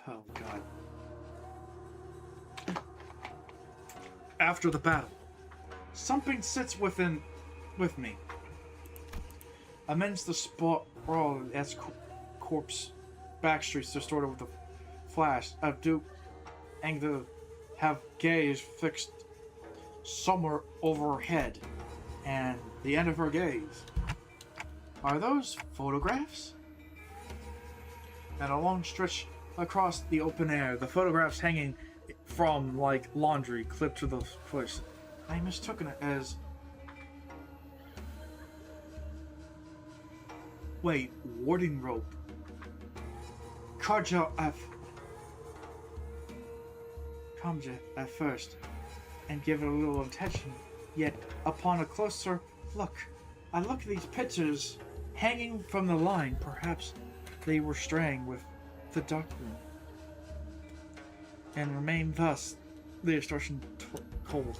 Oh god. After the battle, something sits with me. Amidst the sprawl as corpse backstreets distorted with the flash of Duke and the have gaze fixed somewhere overhead, and the end of her gaze. Are those photographs? And a long stretch across the open air, the photographs hanging from like laundry clipped to the foot. I mistook it as... Wait, warding rope. Karja at first, and give it a little attention, yet upon a closer look, I look at these pictures hanging from the line. Perhaps they were straying with the darkroom, and remain thus the distortion cold.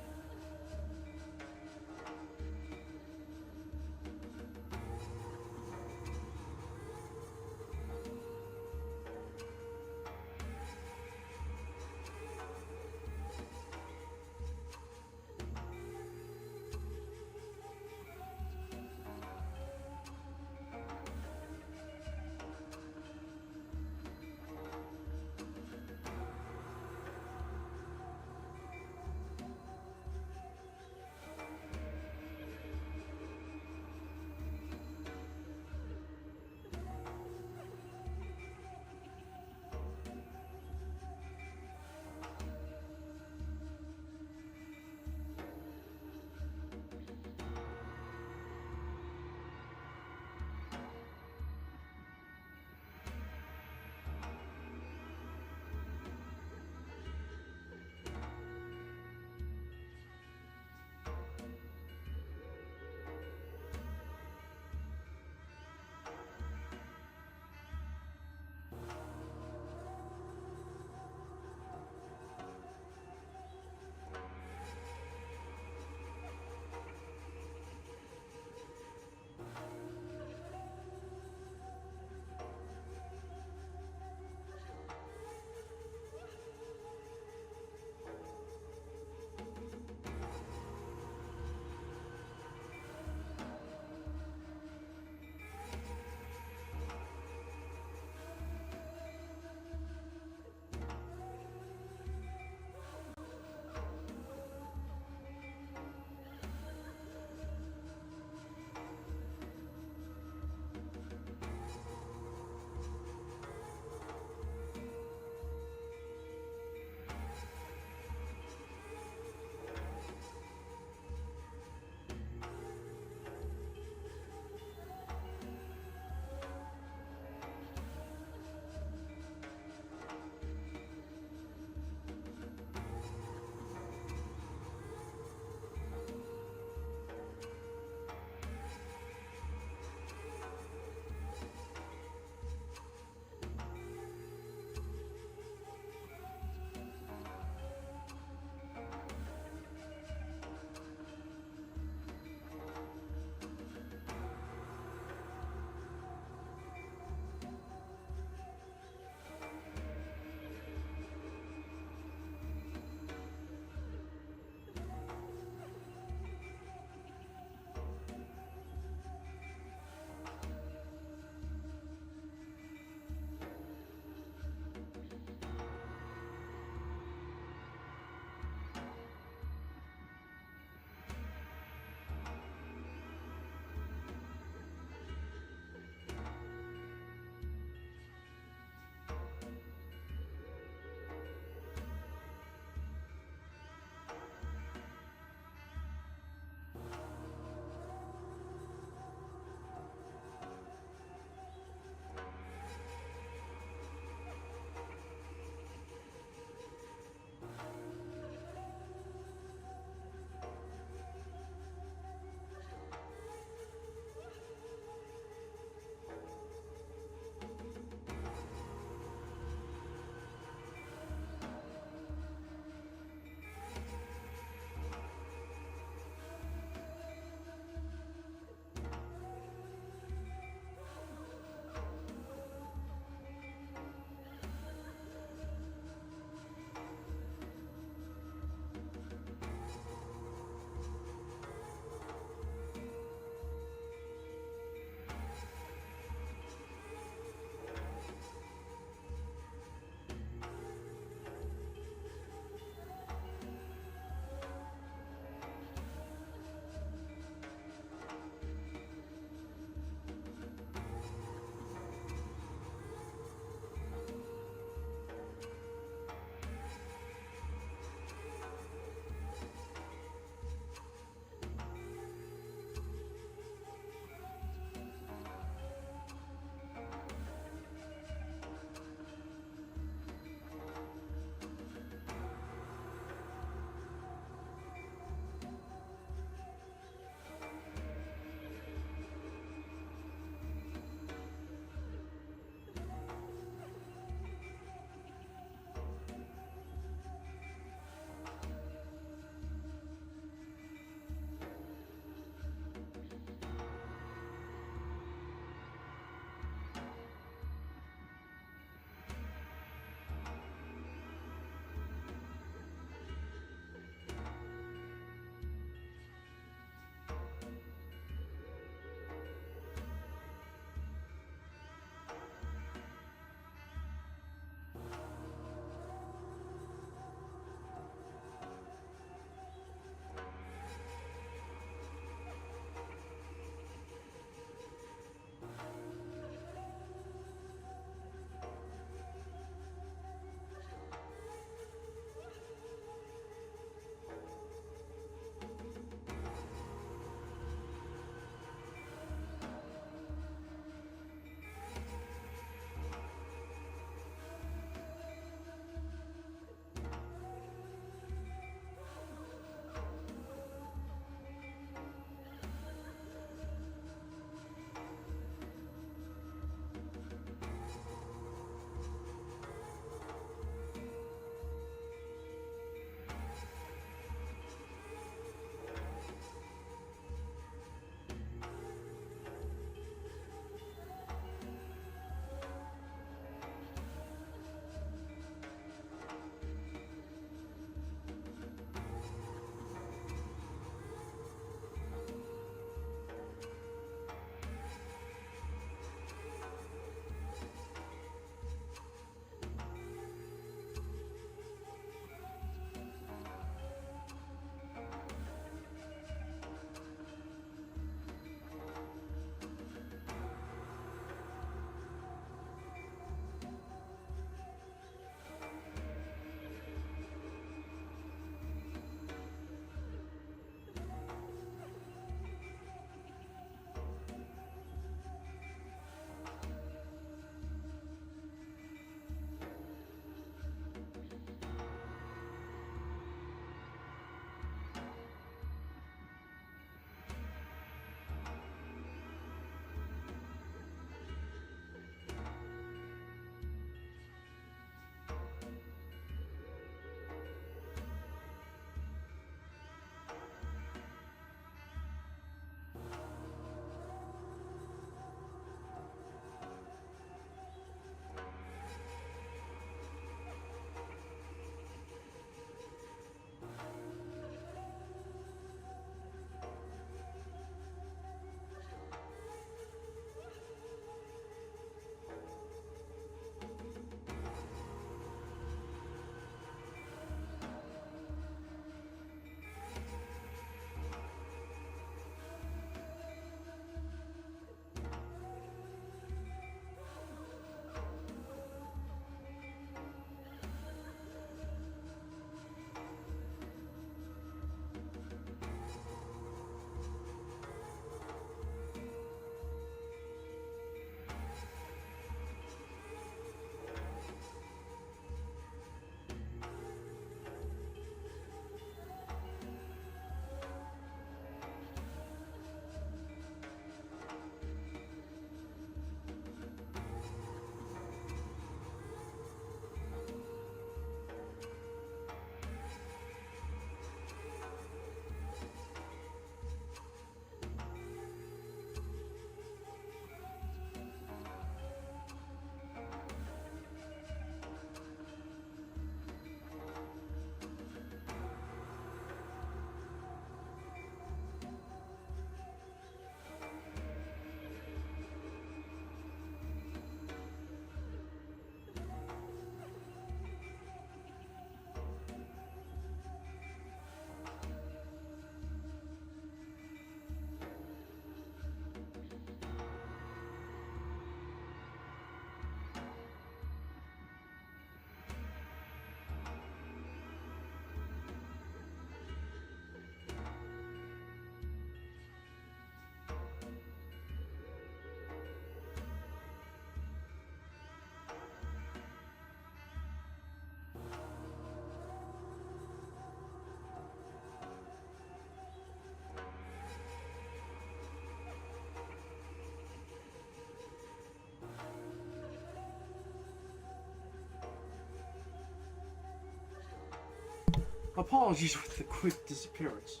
Apologies for the quick disappearance.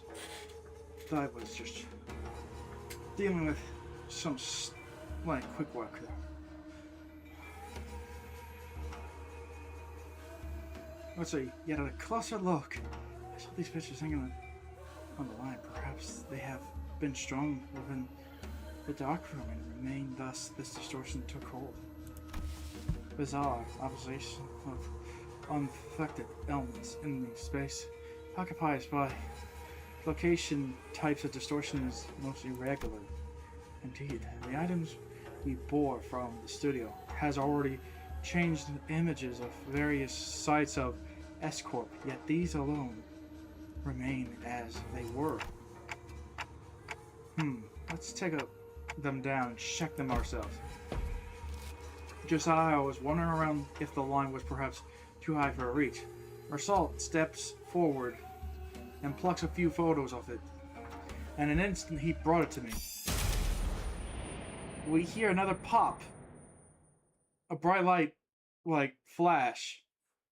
I was just dealing with some quick work there. Let's see, yet at a closer look, I saw these pictures hanging on the line. Perhaps they have been strung within the darkroom and remained, thus this distortion took hold. Bizarre observation of unaffected elements in the space occupied by location types of distortion is most irregular. Indeed, the items we bore from the studio has already changed images of various sites of S-Corp, yet these alone remain as they were. Let's take them down and check them ourselves. Josiah was wandering around if the line was perhaps too high for a reach. Marsault steps forward and plucks a few photos of it. In an instant, he brought it to me. We hear another pop. A bright light, flash,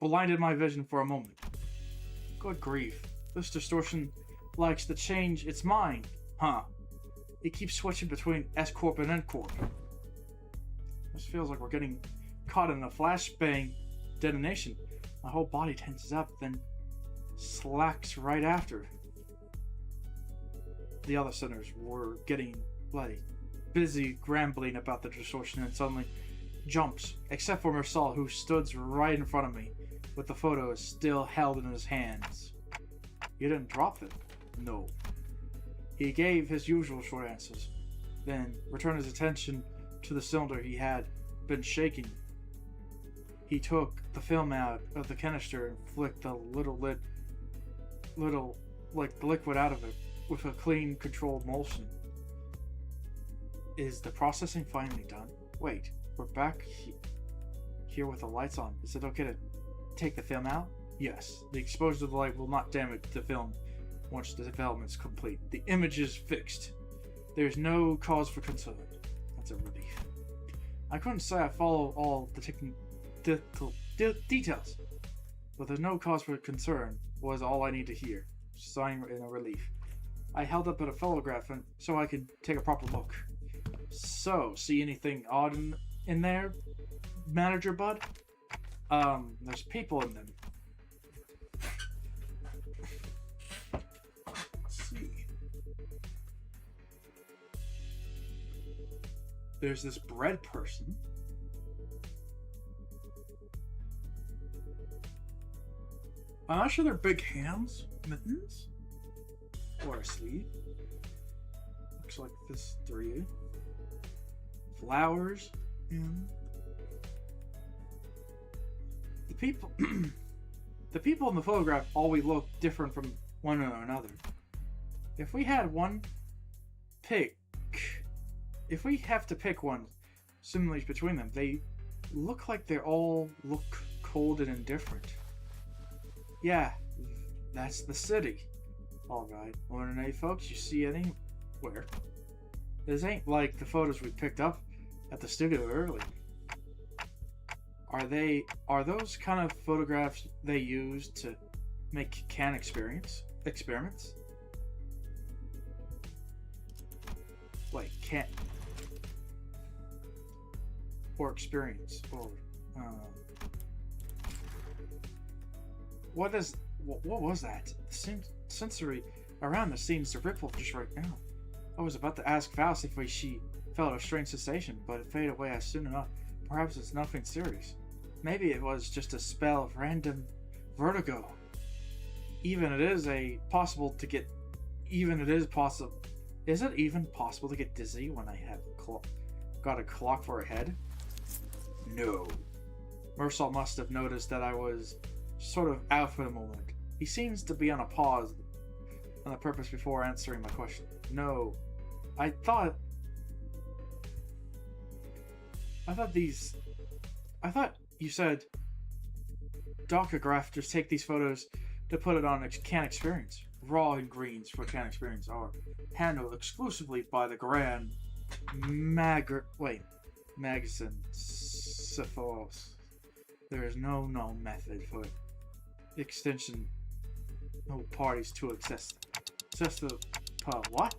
blinded my vision for a moment. Good grief. This distortion likes to change its mind, huh? It keeps switching between S-Corp and N-Corp. This feels like we're getting caught in a flashbang detonation. My whole body tenses up, then slacks right after. The other sinners were getting, busy grambling about the distortion and suddenly jumps, except for Marsault, who stood right in front of me, with the photos still held in his hands. You didn't drop them? No. He gave his usual short answers, then returned his attention to the cylinder he had been shaking. He took the film out of the canister and flicked the the liquid out of it with a clean, controlled motion. Is the processing finally done? Wait, we're back here with the lights on. Is it okay to take the film out? Yes. The exposure to the light will not damage the film once the development is complete. The image is fixed. There's no cause for concern. That's a relief. I couldn't say I follow all the details, but there's no cause for concern was all I need to hear. Sighing in a relief. I held up a photograph so I could take a proper look. So, see anything odd in there, Manager Bud? There's people in them. Let's see. There's this bread person. I'm not sure they're big hands, mittens, or a sleeve. Looks like this 3. Flowers, and the people. The people in the photograph always look different from one another. If we have to pick one similarities between them, they look like they all look cold and indifferent. Yeah, that's the city. Alright, ordinary folks you see anywhere. This ain't like the photos we picked up at the studio earlier. Are those kind of photographs they use to make experiments? Wait, can or experience or what was that? The sensory around the seems to ripple just right now. I was about to ask Faust if she felt a strange sensation, but it faded away as soon enough. Perhaps it's nothing serious. Maybe it was just a spell of random vertigo. Is it even possible to get dizzy when I have got a clock for a head? No. Marsault must have noticed that I was sort of out for the moment. He seems to be on a pause on the purpose before answering my question. No. I thought you said Dr. Graff just take these photos to put it on Can Experience. Raw ingredients for Can Experience are handled exclusively by the Grand Magazine Syphilis. There is no known method for extension no parties to exist. What?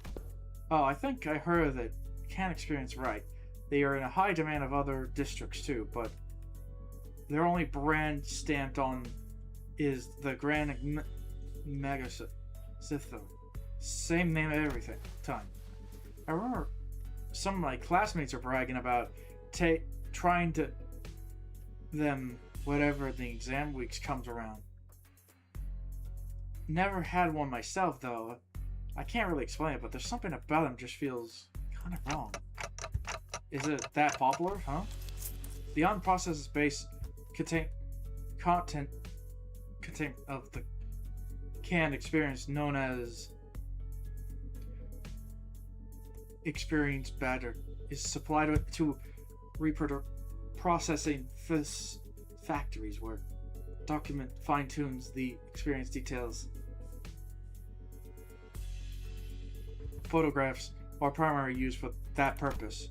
Oh, I think I heard that Can Experience right. They are in a high demand of other districts too, but their only brand stamped on is the Grand Mega System. Same name and everything. Time. I remember some of my classmates are bragging about trying to them whenever the exam weeks comes around. Never had one myself though. I can't really explain it, but there's something about them just feels kind of wrong. Is it that popular, huh? The unprocessed space content of the canned experience known as experience batter is supplied to processing factories where document fine-tunes the experience details. Photographs are primarily used for that purpose.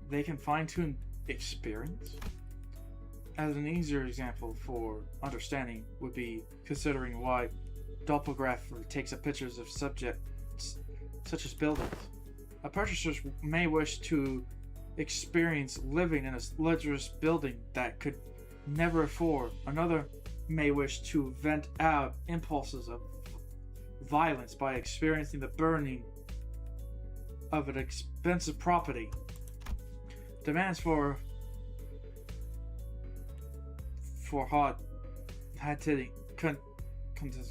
They can fine-tune experience? As an easier example for understanding would be considering why doppelgrapher takes up pictures of subjects such as buildings. A purchaser may wish to experience living in a luxurious building that could never afford. Another may wish to vent out impulses of violence by experiencing the burning of an expensive property. Demands for hard-hitting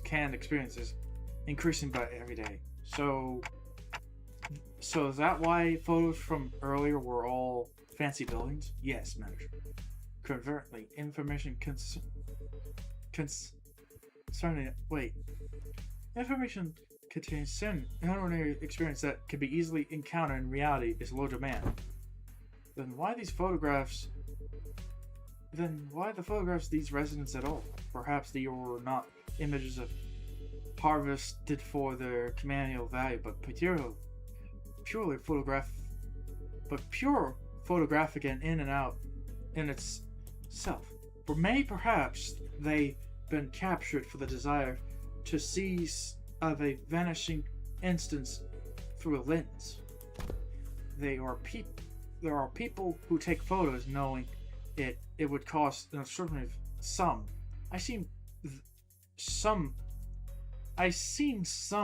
canned experiences increasing by every day. So is that why photos from earlier were all fancy buildings? Yes, manager. Conversely, information information contains certain ordinary experience that can be easily encountered in reality is low demand. Then why the photographs these residents at all? Perhaps they were not images of harvested for their communal value, but pure photographic and in and out in itself. Or may perhaps they been captured for the desire to seize of a vanishing instance through a lens. There are people who take photos knowing it would cost a certain sum. I've seen some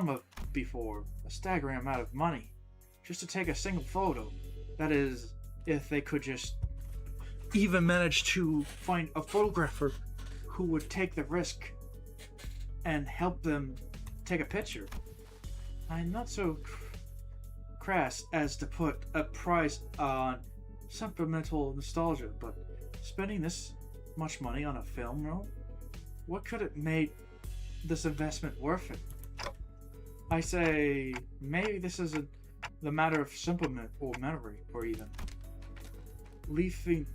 of before, a staggering amount of money just to take a single photo. That is, if they could just even manage to find a photographer who would take the risk and help them take a picture. I'm not so crass as to put a price on sentimental nostalgia, but spending this much money on a film roll? What could have made this investment worth it? I say, maybe this isn't the matter of sentiment or memory, or even leafing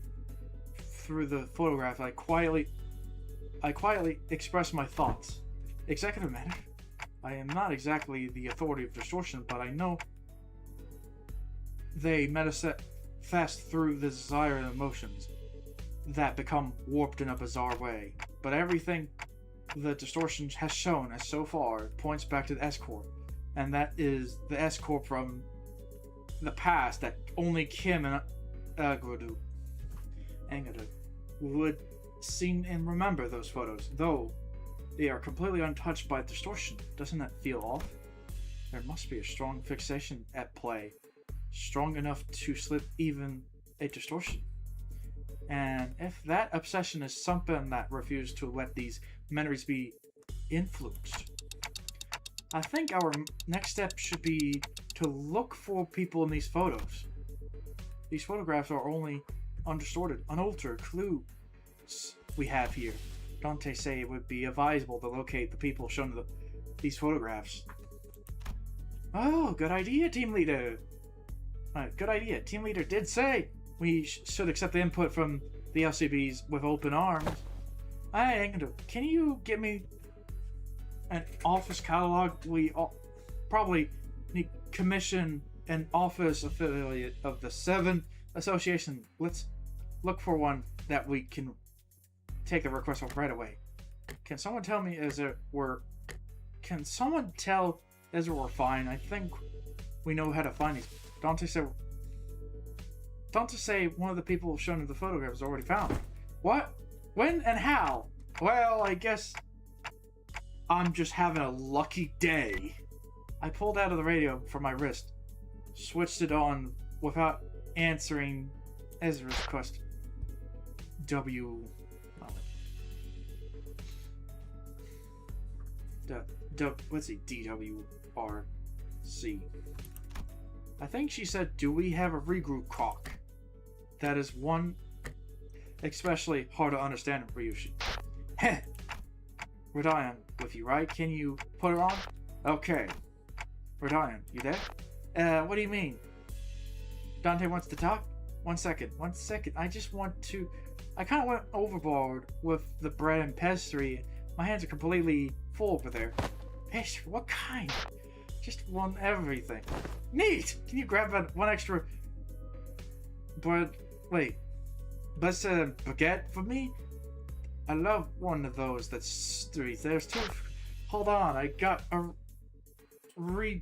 through the photograph. I quietly express my thoughts. Executive matter. I am not exactly the authority of distortion, but I know they manifest through the desire and emotions that become warped in a bizarre way. But everything the distortion has shown us so far points back to the S-Corp, and that is the S-Corp from the past that only Kim and Angadu would see and remember those photos, though they are completely untouched by distortion. Doesn't that feel off? There must be a strong fixation at play, strong enough to slip even a distortion. And if that obsession is something that refuses to let these memories be influenced, I think our next step should be to look for people in these photos. These photographs are only undistorted, unaltered clues we have here. Dante say it would be advisable to locate the people shown in these photographs. Oh, good idea, team leader. Good idea. Team leader did say we should accept the input from the LCBs with open arms. Hey, can you get me an office catalog? We probably need commission an office affiliate of the 7 association. Let's look for one that we can take the request off right away. Can someone tell me, as it were, Can someone tell Ezra we're fine? I think we know how to find these. Dante said one of the people shown in the photograph is already found. What? When and how? Well, I guess I'm just having a lucky day. I pulled out of the radio from my wrist, switched it on without answering Ezra's question. Let's see, DWRC. I think she said, do we have a regroup clock? That is one especially hard to understand, Ryushi. Heh! Rodion with you, right? Can you put her on? Okay. Rodion, you there? What do you mean? Dante wants to talk? One second. I just want to... I kind of went overboard with the bread and pastry. My hands are completely full over there. Pastry? What kind? Just one everything. Neat! Can you grab one extra... But a baguette for me? I love one of those that's street. There's two... Hold on, I got a...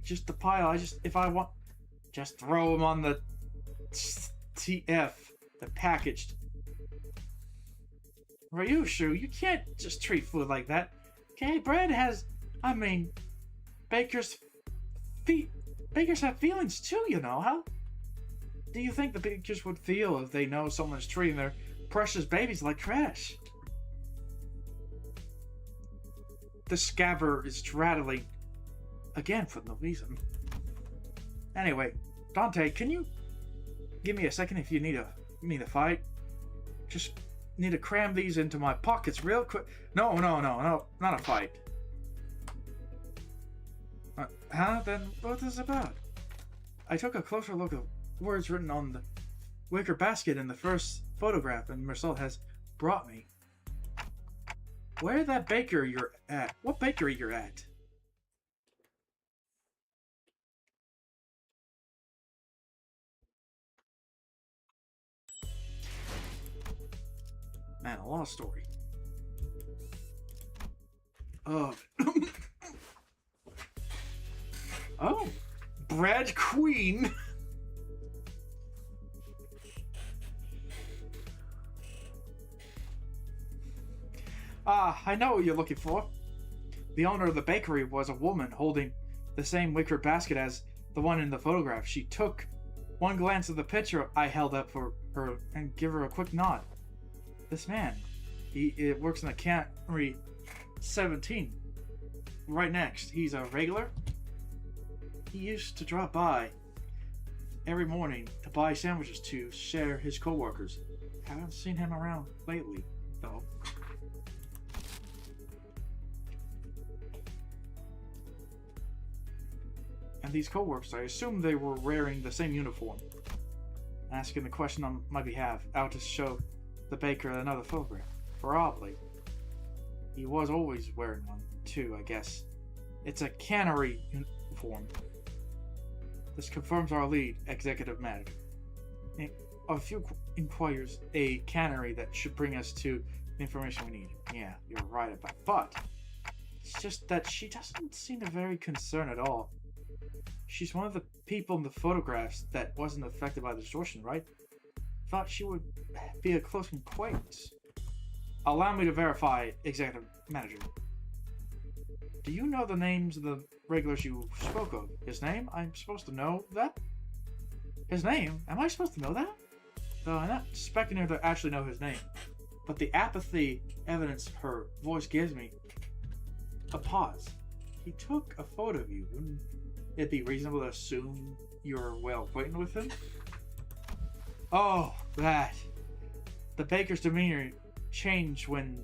just the pile. If I want... Just throw them on the... TF. The packaged. Ryushu, you can't just treat food like that. Okay, bread has... I mean... Bakers have feelings too, you know. How do you think the bakers would feel if they know someone's treating their precious babies like trash? The scabber is straddling again for no reason. Anyway, Dante, can you give me a second if you need a fight? Just need to cram these into my pockets real quick. No, not a fight. Then what is it about? I took a closer look at words written on the wicker basket in the first photograph and Marcel has brought me. Where that baker you're at? What bakery you're at? Man, a long story. Oh, Bread Queen. I know what you're looking for. The owner of the bakery was a woman holding the same wicker basket as the one in the photograph. She took one glance at the picture I held up for her and gave her a quick nod. This man, he works in the cannery 17. Right next. He's a regular. He used to drop by every morning to buy sandwiches to share his co-workers. Haven't seen him around lately, though. And these co-workers, I assume they were wearing the same uniform. Asking the question on my behalf, out to show the baker another photograph. Probably. He was always wearing one, too, I guess. It's a cannery uniform. This confirms our lead, executive manager. A few inquires a cannery that should bring us to the information we need. Yeah, you're right about it. But it's just that she doesn't seem very concerned at all. She's one of the people in the photographs that wasn't affected by the distortion, right? Thought she would be a close acquaintance. Allow me to verify, executive manager. Do you know the names of the regulars you spoke of? His name? I'm supposed to know that? His name? Am I supposed to know that? Though I'm not expecting her to actually know his name. But the apathy evidence her voice gives me a pause. He took a photo of you. Wouldn't it be reasonable to assume you're well acquainted with him? Oh, that. The baker's demeanor changed when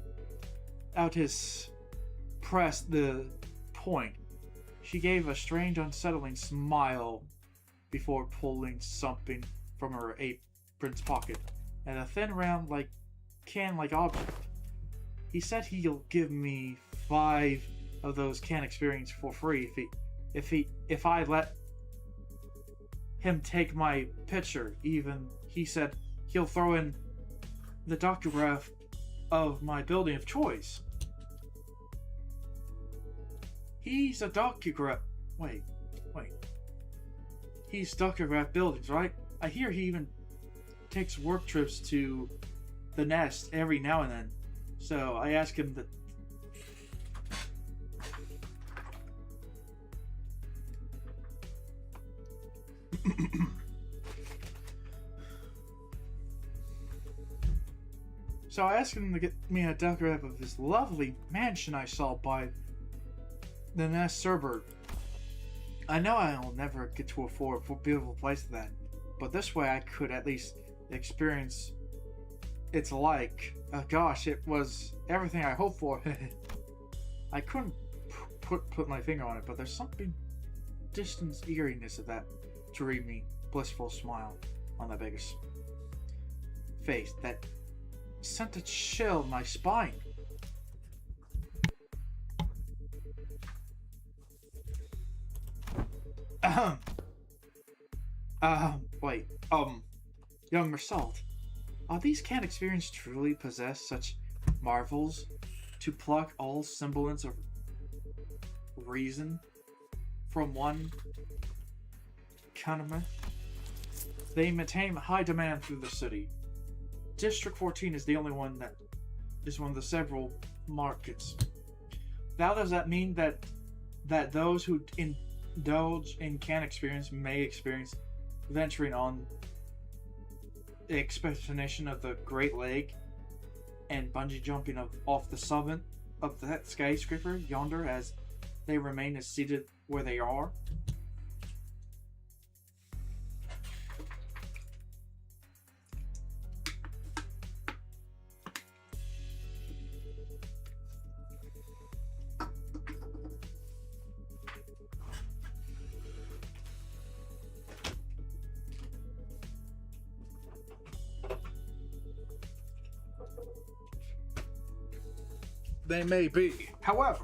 Altis pressed the point. She gave a strange, unsettling smile before pulling something from her apron's pocket and a thin, round, can-like object. He said he'll give me 5 of those can experience for free if I let him take my picture. Even he said he'll throw in the doctograph of my building of choice. He's a docograph. Wait. He's docograph buildings, right? I hear he even takes work trips to the nest every now and then. So I asked him that. So I asked him to get me a docograph of this lovely mansion I saw by the nest suburb. I know I'll never get to afford a beautiful place like that, but this way I could at least experience its like. Gosh, it was everything I hoped for. I couldn't put my finger on it, but there's something distant eeriness of that dreamy, blissful smile on the biggest face that sent a chill in my spine. Wait, young Mersault, are these can experience truly possess such marvels to pluck all semblance of reason from one countermit? They maintain high demand through the city. District 14 is the only one that is one of the several markets. Now, does that mean that those who indulge in can experience may experience venturing on the expedition of the Great Lake and bungee jumping off the summit of that skyscraper yonder as they remain as seated where they are? They may be. However,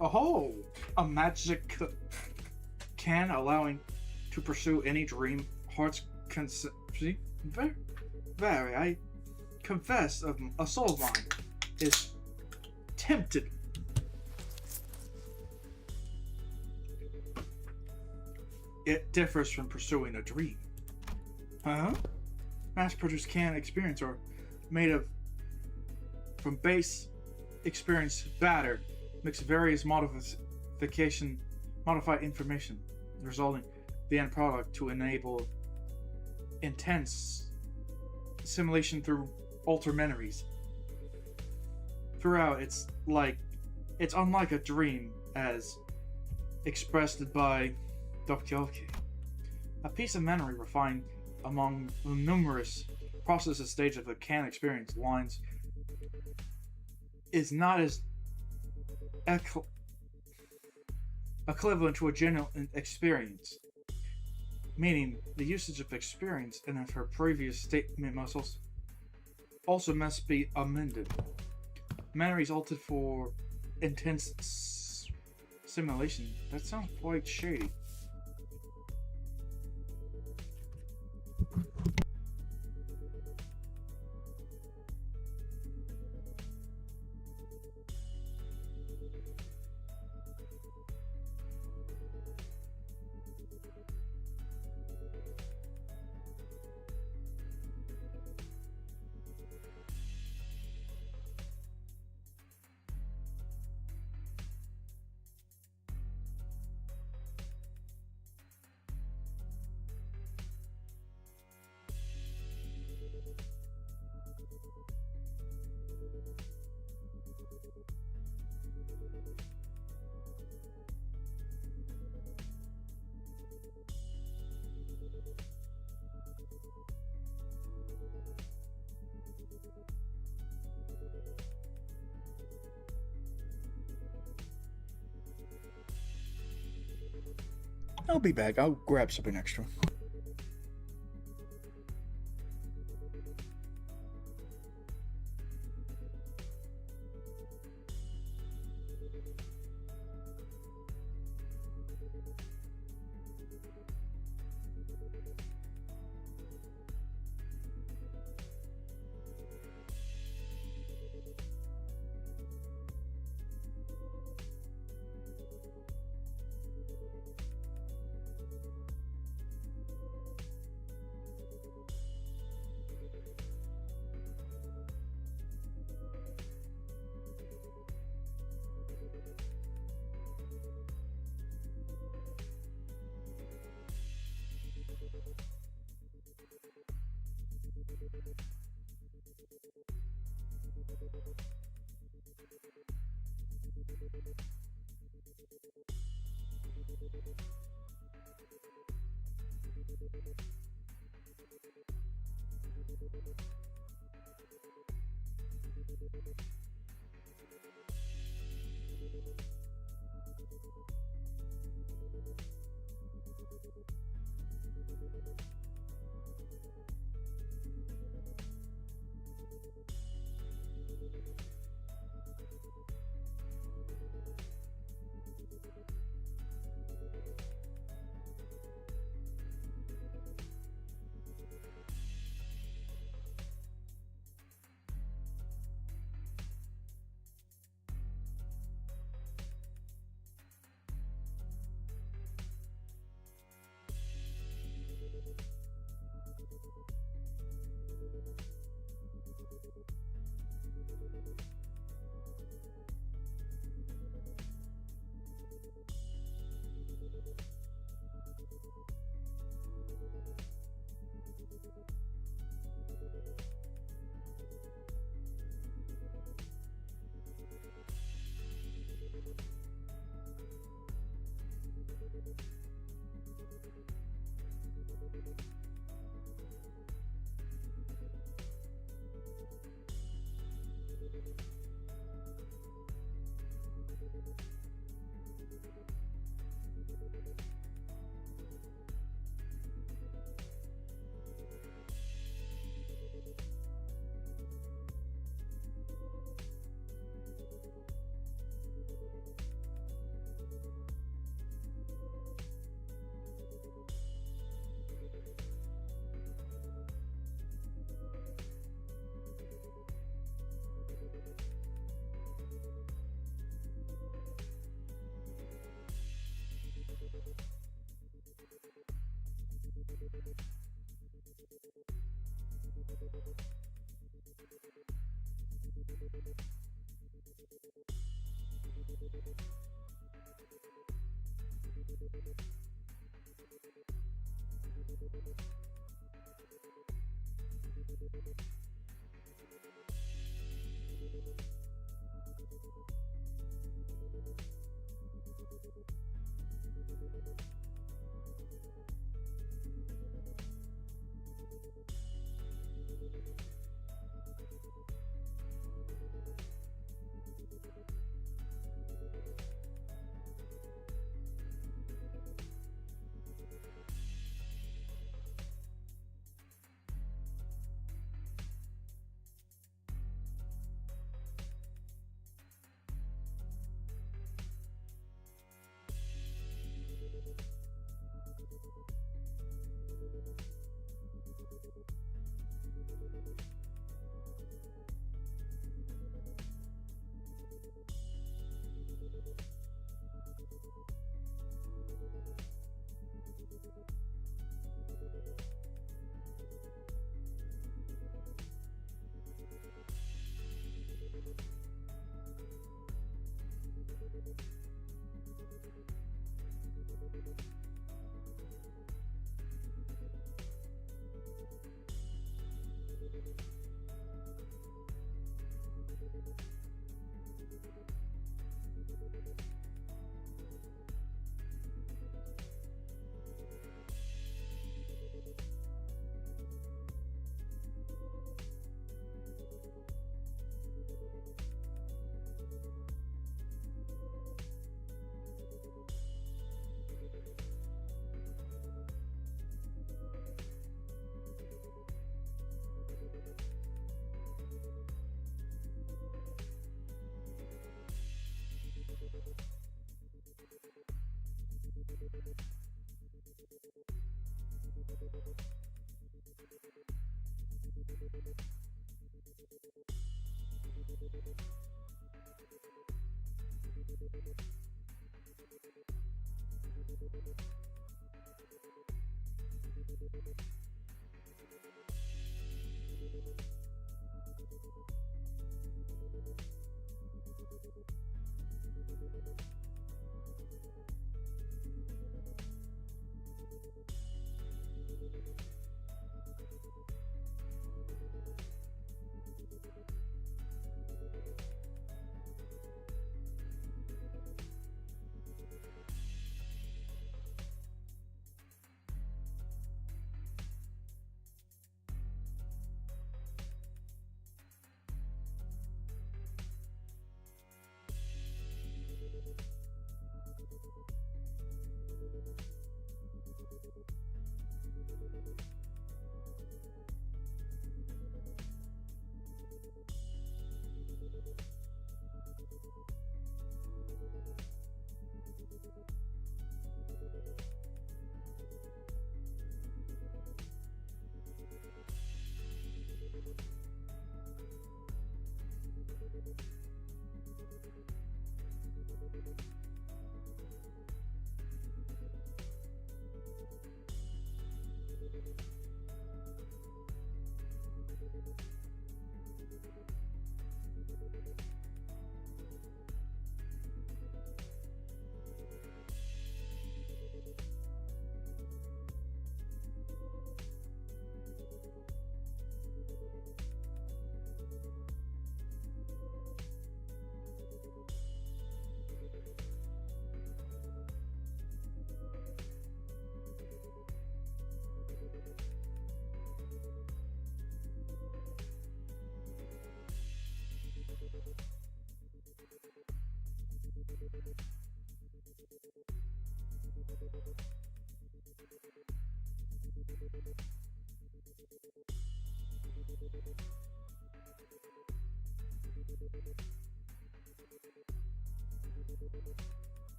a magic can allowing to pursue any dream heart's see, very, I confess, a soul of mine is tempted. It differs from pursuing a dream. Mass-produced can experience are made of from base experience battered, mix various modified information, resulting the end product to enable intense simulation through alter memories. Throughout, it's unlike a dream as expressed by Dostoevsky. A piece of memory refined among the numerous processes stage of a can experience lines is not as equivalent to a genuine experience, meaning the usage of experience and of her previous statement must also must be amended. Memories altered for intense simulation. That sounds quite shady. I'll be back. I'll grab something extra.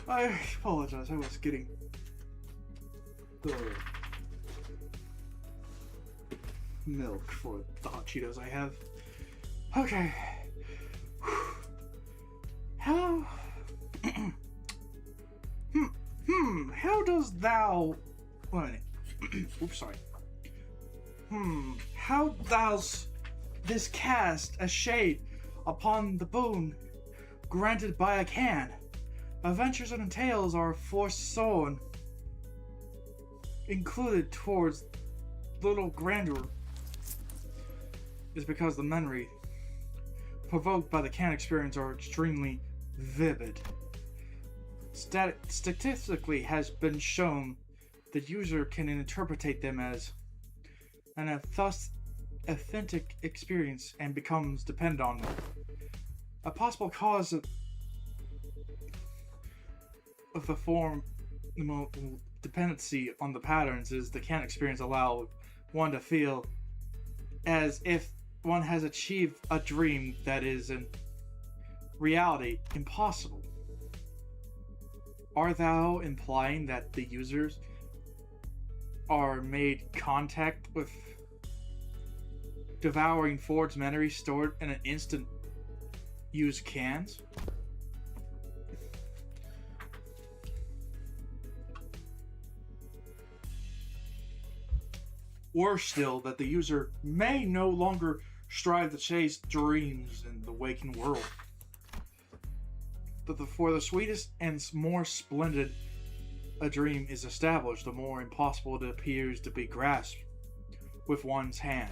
I apologize, I was getting the milk for the hot Cheetos I have. Okay. How... how does thou... Wait. Oops, sorry. How does this cast a shade upon the boon granted by a can? Adventures and tales are foresawn, included towards little grandeur, is because the memory provoked by the can experience are extremely vivid. Statistically has been shown the user can interpret them as an thus authentic experience and becomes dependent on them. A possible cause of the form dependency on the patterns is the can experience allow one to feel as if one has achieved a dream that is in reality impossible. Are thou implying that the users are made contact with devouring forged memory stored in an instant use cans? Or still, that the user may no longer strive to chase dreams in the waking world. But for the sweetest and more splendid a dream is established, the more impossible it appears to be grasped with one's hand.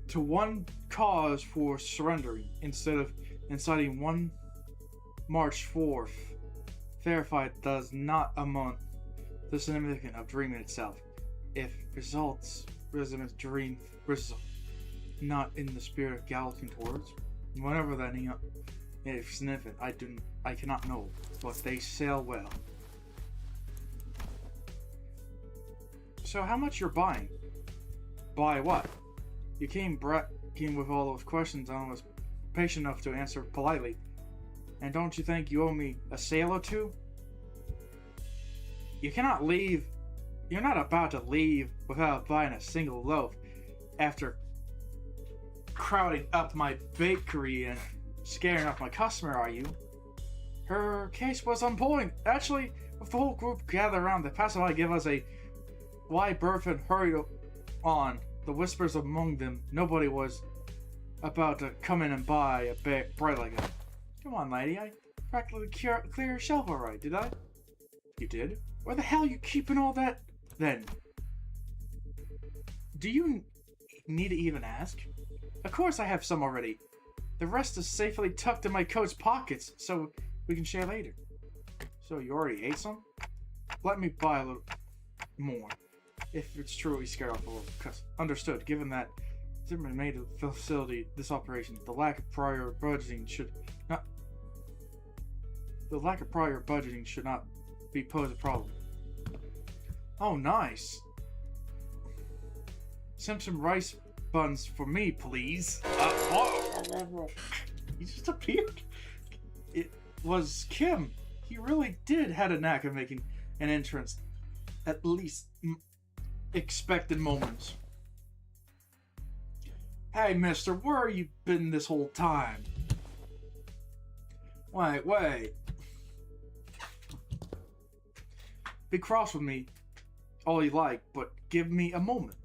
To one cause for surrendering, instead of inciting one march forth, verified does not amount the significance of dreaming itself. If results resonant dream result not in the spirit of galloping towards, whatever that is significant, I cannot know, but they sail well. So how much you're buying? Buy what? You came with all those questions and I was patient enough to answer politely. And don't you think you owe me a sale or two? You cannot leave. You're not about to leave without buying a single loaf after crowding up my bakery and scaring off my customer, are you? Her case was on point. Actually, with the whole group gathered around, the passerby give us a wide berth and hurried on. The whispers among them, nobody was about to come in and buy a bread like that. Come on, lady, I practically clear your shelf alright, did I? You did? Where the hell are you keeping all that, then? Do you need to even ask? Of course I have some already. The rest is safely tucked in my coat's pockets, so we can share later. So you already ate some? Let me buy a little more. If it's truly scared off a little. Understood, given that Zimmerman made the facility this operation, the lack of prior budgeting should not be pose a problem. Oh, nice. Simpson rice buns for me, please. He just appeared. It was Kim. He really did had a knack of making an entrance at least expected moments. Hey, mister, where you been this whole time? Wait. Be cross with me all you like, but give me a moment.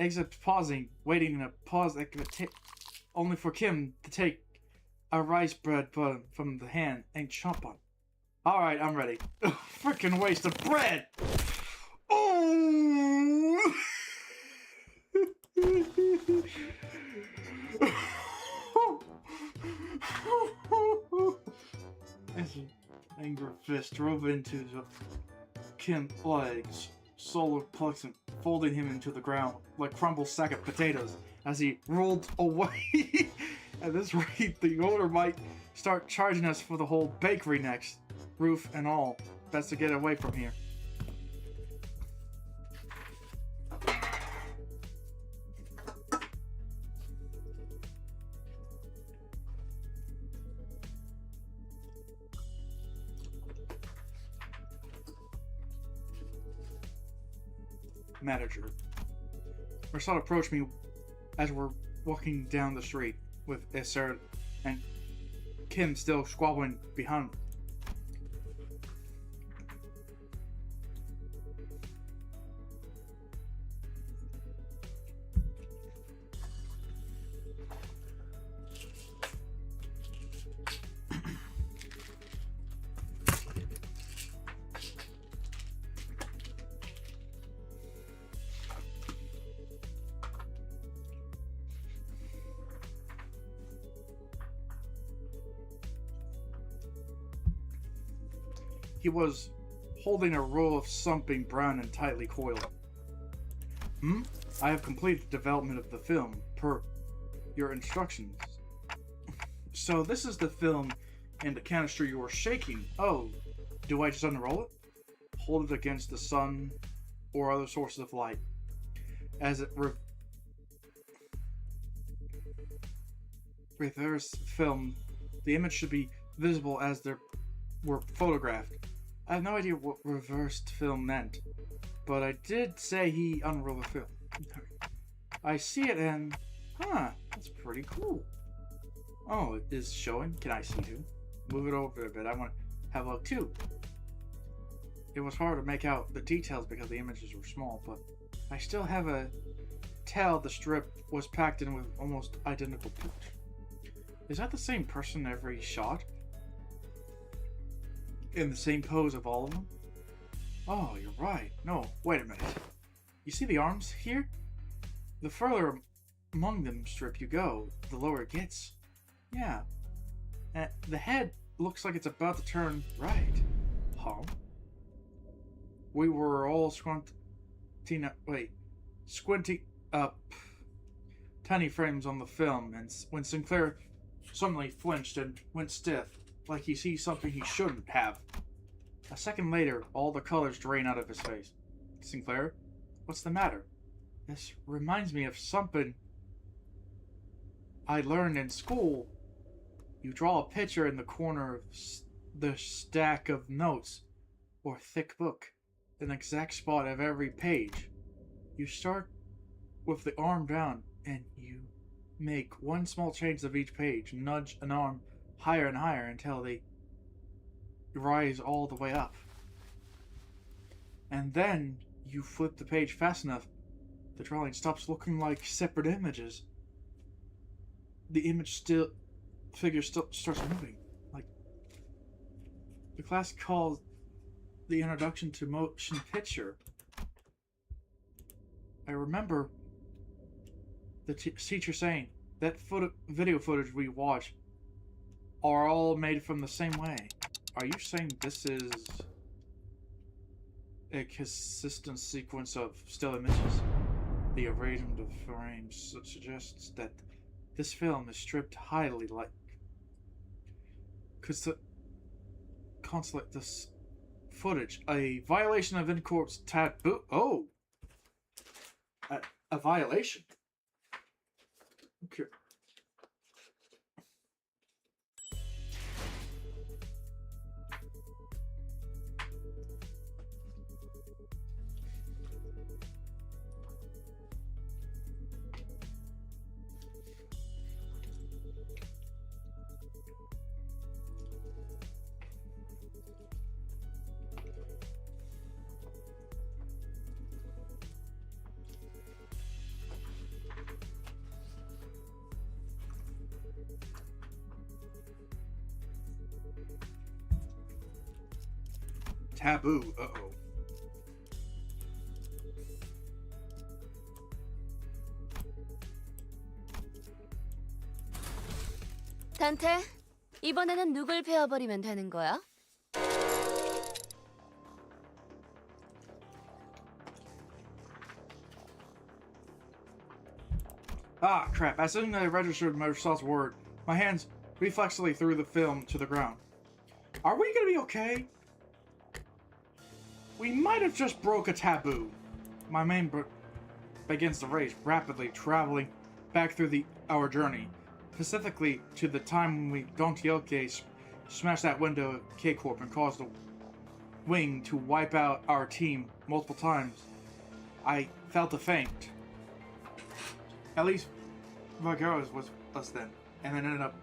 Except pausing, waiting in a pause that could take only for Kim to take a rice bread bun from the hand and chomp on. Alright, I'm ready. Freaking waste of bread! Oh! As an angry fist drove into Kim's legs, solar plexus, folding him into the ground like crumbled sack of potatoes as he rolled away. At this rate, the owner might start charging us for the whole bakery next, roof and all. Best to get away from here. manager. Marcel approached me as we're walking down the street, with Sarah and Kim still squabbling behind. He was holding a roll of something brown and tightly coiled. I have completed development of the film, per your instructions. So this is the film and the canister you were shaking. Oh, do I just unroll it? Hold it against the sun or other sources of light. As it reverse film, the image should be visible as they were photographed. I have no idea what reversed film meant, but I did say he unrolled the film. I see it and, that's pretty cool. Oh, it is showing? Can I see too? Move it over a bit, I want to have a look too. It was hard to make out the details because the images were small, but I still have a tell the strip was packed in with almost identical picture. Is that the same person every shot? In the same pose of all of them? Oh, you're right. No, wait a minute. You see the arms here? The further among them strip you go, the lower it gets. Yeah. The head looks like it's about to turn right. Huh? We were all squinting up tiny frames on the film, and when Sinclair suddenly flinched and went stiff, like he sees something he shouldn't have. A second later, all the colors drain out of his face. Sinclair, what's the matter? This reminds me of something I learned in school. You draw a picture in the corner of the stack of notes, or thick book, an exact spot of every page. You start with the arm down, and you make one small change of each page, nudge an arm higher and higher until they rise all the way up. And then you flip the page fast enough, the drawing stops looking like separate images. The figure still starts moving. Like the class calls the introduction to motion picture. I remember the teacher saying that video footage we watch are all made from the same way. Are you saying this is a consistent sequence of still images? The arrangement of frames suggests that this film is stripped highly like consulate this footage. A violation of in-court taboo. Oh! A violation? Okay. Taboo. Uh-oh. 단테, 이번에는 누굴 베어버리면 되는 거야? Ah, crap. As soon as I registered Microsoft's word, my hands reflexively threw the film to the ground. Are we gonna be okay? We might have just broke a taboo. My mind begins to race, rapidly traveling back through our journey, specifically to the time when we Don Quixote smashed that window at K-Corp and caused the wing to wipe out our team multiple times. I felt a faint. At least Vargaros was us then, and it ended up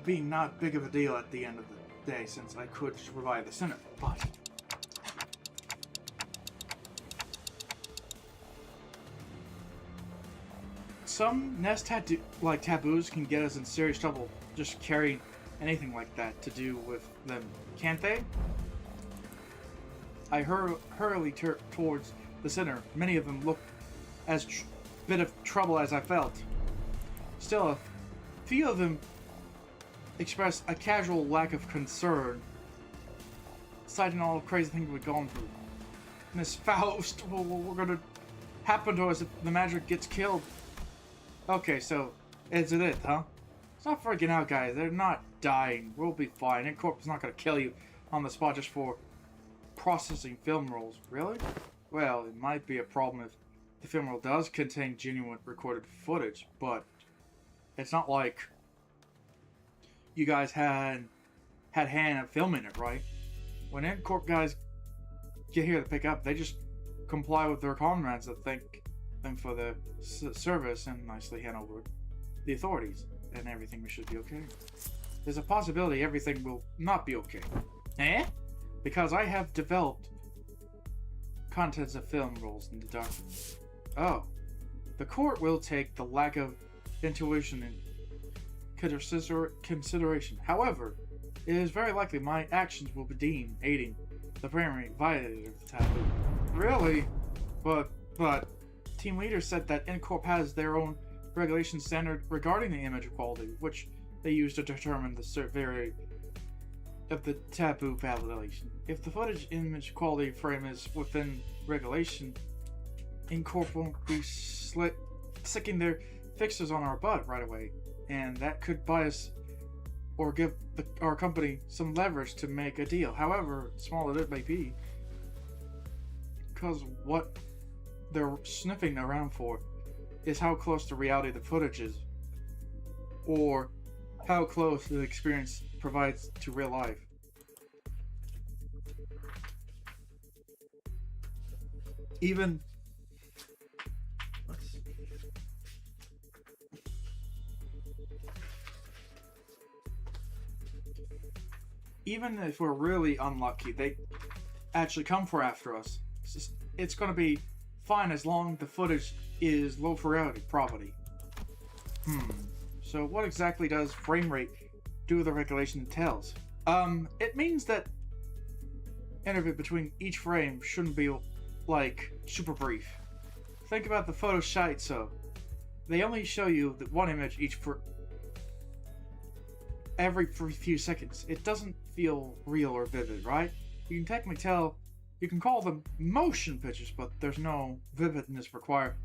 being not big of a deal at the end of the day since I could just revive the center. But some nest taboos can get us in serious trouble just carrying anything like that to do with them, can't they? I hurriedly towards the center. Many of them looked as bit of trouble as I felt. Still, a few of them expressed a casual lack of concern, citing all the crazy things we've gone through. Miss Faust, we're gonna happen to us if the magic gets killed. Okay, so is it, huh? Stop freaking out, guys. They're not dying. We'll be fine. Incorp's not gonna kill you on the spot just for processing film rolls. Really? Well, it might be a problem if the film roll does contain genuine recorded footage, but it's not like you guys had hand in filming it, right? When Incorp guys get here to pick up, they just comply with their comrades that thank them for the service and nicely hand over the authorities, and everything should be okay. There's a possibility everything will not be okay. Eh? Because I have developed contents of film rolls in the dark. Oh. The court will take the lack of intuition in consideration. However, it is very likely my actions will be deemed aiding the primary violator of the taboo. Really? But team leader said that Incorp has their own regulation standard regarding the image quality, which they use to determine the severity of the taboo violation. If the footage image quality frame is within regulation, Incorp won't be sticking their fixes on our butt right away, and that could buy us or give our company some leverage to make a deal, however small it may be, because what they're sniffing around for is how close to reality the footage is, or how close the experience provides to real life. Even if we're really unlucky, they actually come for after us. It's going to be fine as long as the footage is low fidelity property. So what exactly does frame rate do the regulation entails? It means that interval between each frame shouldn't be like super brief. Think about the photo shite, so they only show you the one image each for every few seconds. It doesn't feel real or vivid, right? You can technically you can call them motion pictures, but there's no vividness required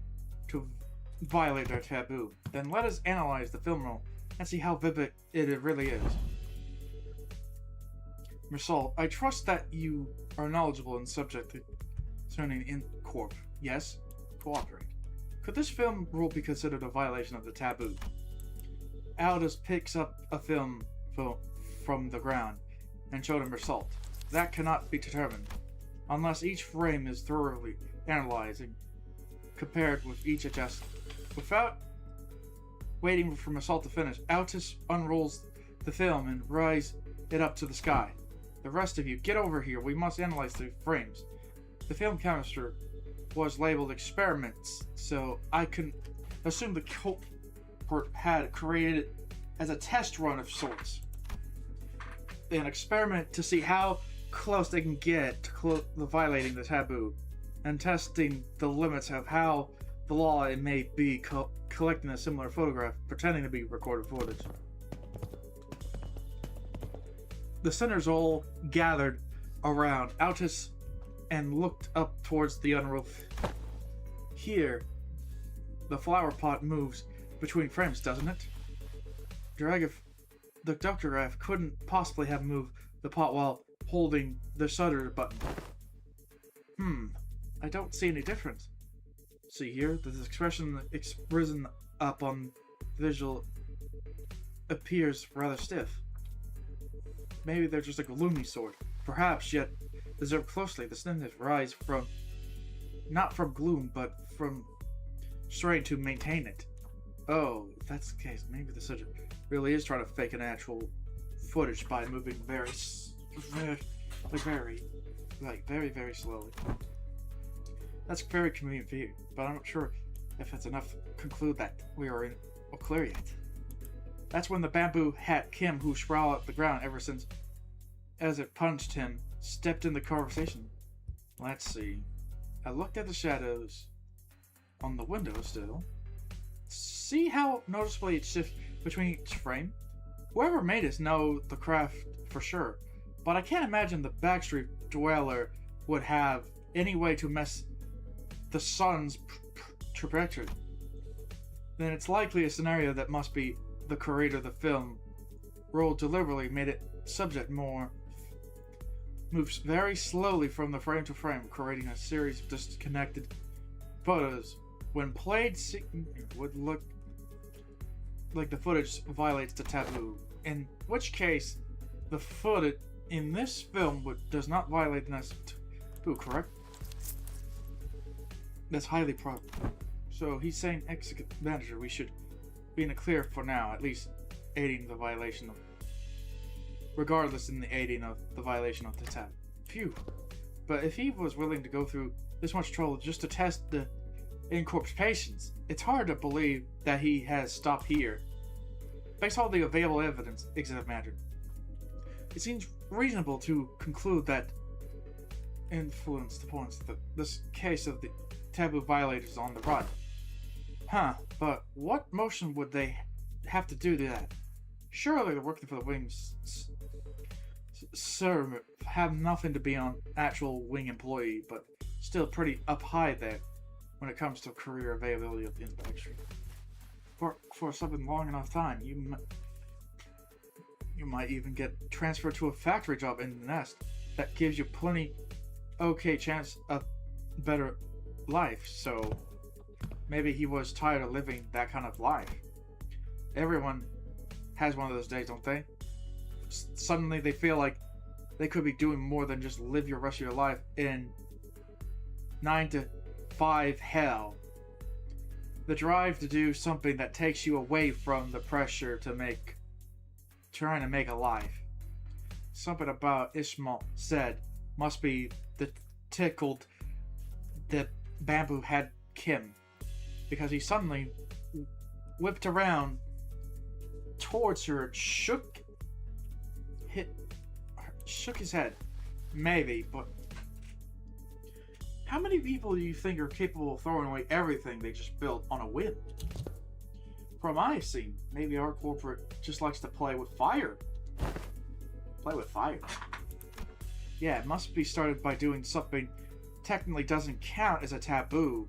to violate their taboo. Then let us analyze the film roll and see how vivid it really is. Mersal, I trust that you are knowledgeable in subject concerning Incorp. Yes? Cooperate. Could this film rule be considered a violation of the taboo? Aldous picks up a film from the ground and showed him Mersal. That cannot be determined unless each frame is thoroughly analyzed and compared with each adjustment. Without waiting for Mersal to finish, Aldous unrolls the film and rises it up to the sky. The rest of you, get over here. We must analyze the frames. The film canister was labeled experiments, so I can assume the culprit had created it as a test run of sorts. An experiment to see how close they can get to violating the taboo, and testing the limits of how the law it may be collecting a similar photograph, pretending to be recorded footage. The sinners all gathered around Aldous and looked up towards the unrolled. Here, the flower pot moves between frames, doesn't it? The Dr. Graf couldn't possibly have moved the pot while holding the shutter button. I don't see any difference. See here, this expression risen up on visual appears rather stiff. Maybe they're just a gloomy sort. Perhaps, yet, observe closely, the sniffs rise from not from gloom, but from trying to maintain it. Oh, if that's the case, maybe the subject really is trying to fake an actual footage by moving very slowly. That's very convenient for you, but I'm not sure if it's enough to conclude that we are in a clear yet. That's when the bamboo hat Kim, who sprawled at the ground ever since as it punched him, stepped in the conversation. Let's see. I looked at the shadows on the window still. See how noticeably it shifts between each frame? Whoever made this knows the craft for sure, but I can't imagine the backstreet dweller would have any way to mess the sun's trajectory. Then it's likely a scenario that must be the creator of the film rolled deliberately made it subject more moves very slowly from the frame to frame, creating a series of disconnected photos. When played, would look like the footage violates the taboo, in which case the footage in this film does not violate the taboo, correct? That's highly probable. So he's saying execute manager, we should be in the clear for now, at least aiding the violation of regardless in the aiding of the violation of the tab. Phew. But if he was willing to go through this much trouble just to test the in-corpse patients, it's hard to believe that he has stopped here. Based on all the available evidence, exhibit manager, it seems reasonable to conclude that influence the points that this case of the taboo violators on the run. Huh, but what motion would they have to do that? Surely they're working for the Wings sir have nothing to be on actual Wing employee, but still pretty up high there when it comes to career availability of the inspection. For something long enough time, you might even get transferred to a factory job in the nest that gives you plenty okay chance of better life. So maybe he was tired of living that kind of life. Everyone has one of those days, don't they? Suddenly they feel like they could be doing more than just live your rest of your life in 9 to 5 hell. The drive to do something that takes you away from the pressure to trying to make a life. Something about Ishmael said must be the tickled the bamboo had Kim, because he suddenly whipped around towards her, shook his head. Maybe, but how many people do you think are capable of throwing away everything they just built on a whim? From what I've seen, maybe our corporate just likes to play with fire. Play with fire. Yeah, it must be started by doing something technically doesn't count as a taboo,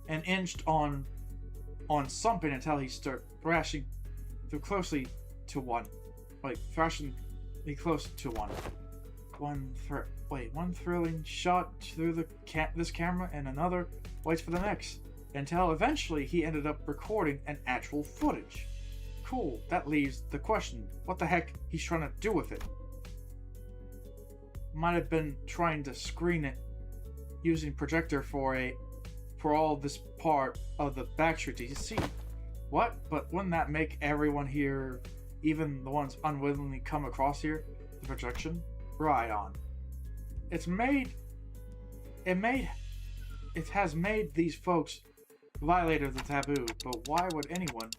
and inched on something until he started thrashing through closely to one. Like, thrashing close to one. One thrilling shot through this camera, and another waits for the next, until eventually he ended up recording an actual footage. Cool, that leaves the question, what the heck he's trying to do with it? Might have been trying to screen it using projector for all this part of the backstreet to see. What? But wouldn't that make everyone here, even the ones unwillingly come across here, the projection? Right on. It has made these folks violated of the taboo, but why would anyone?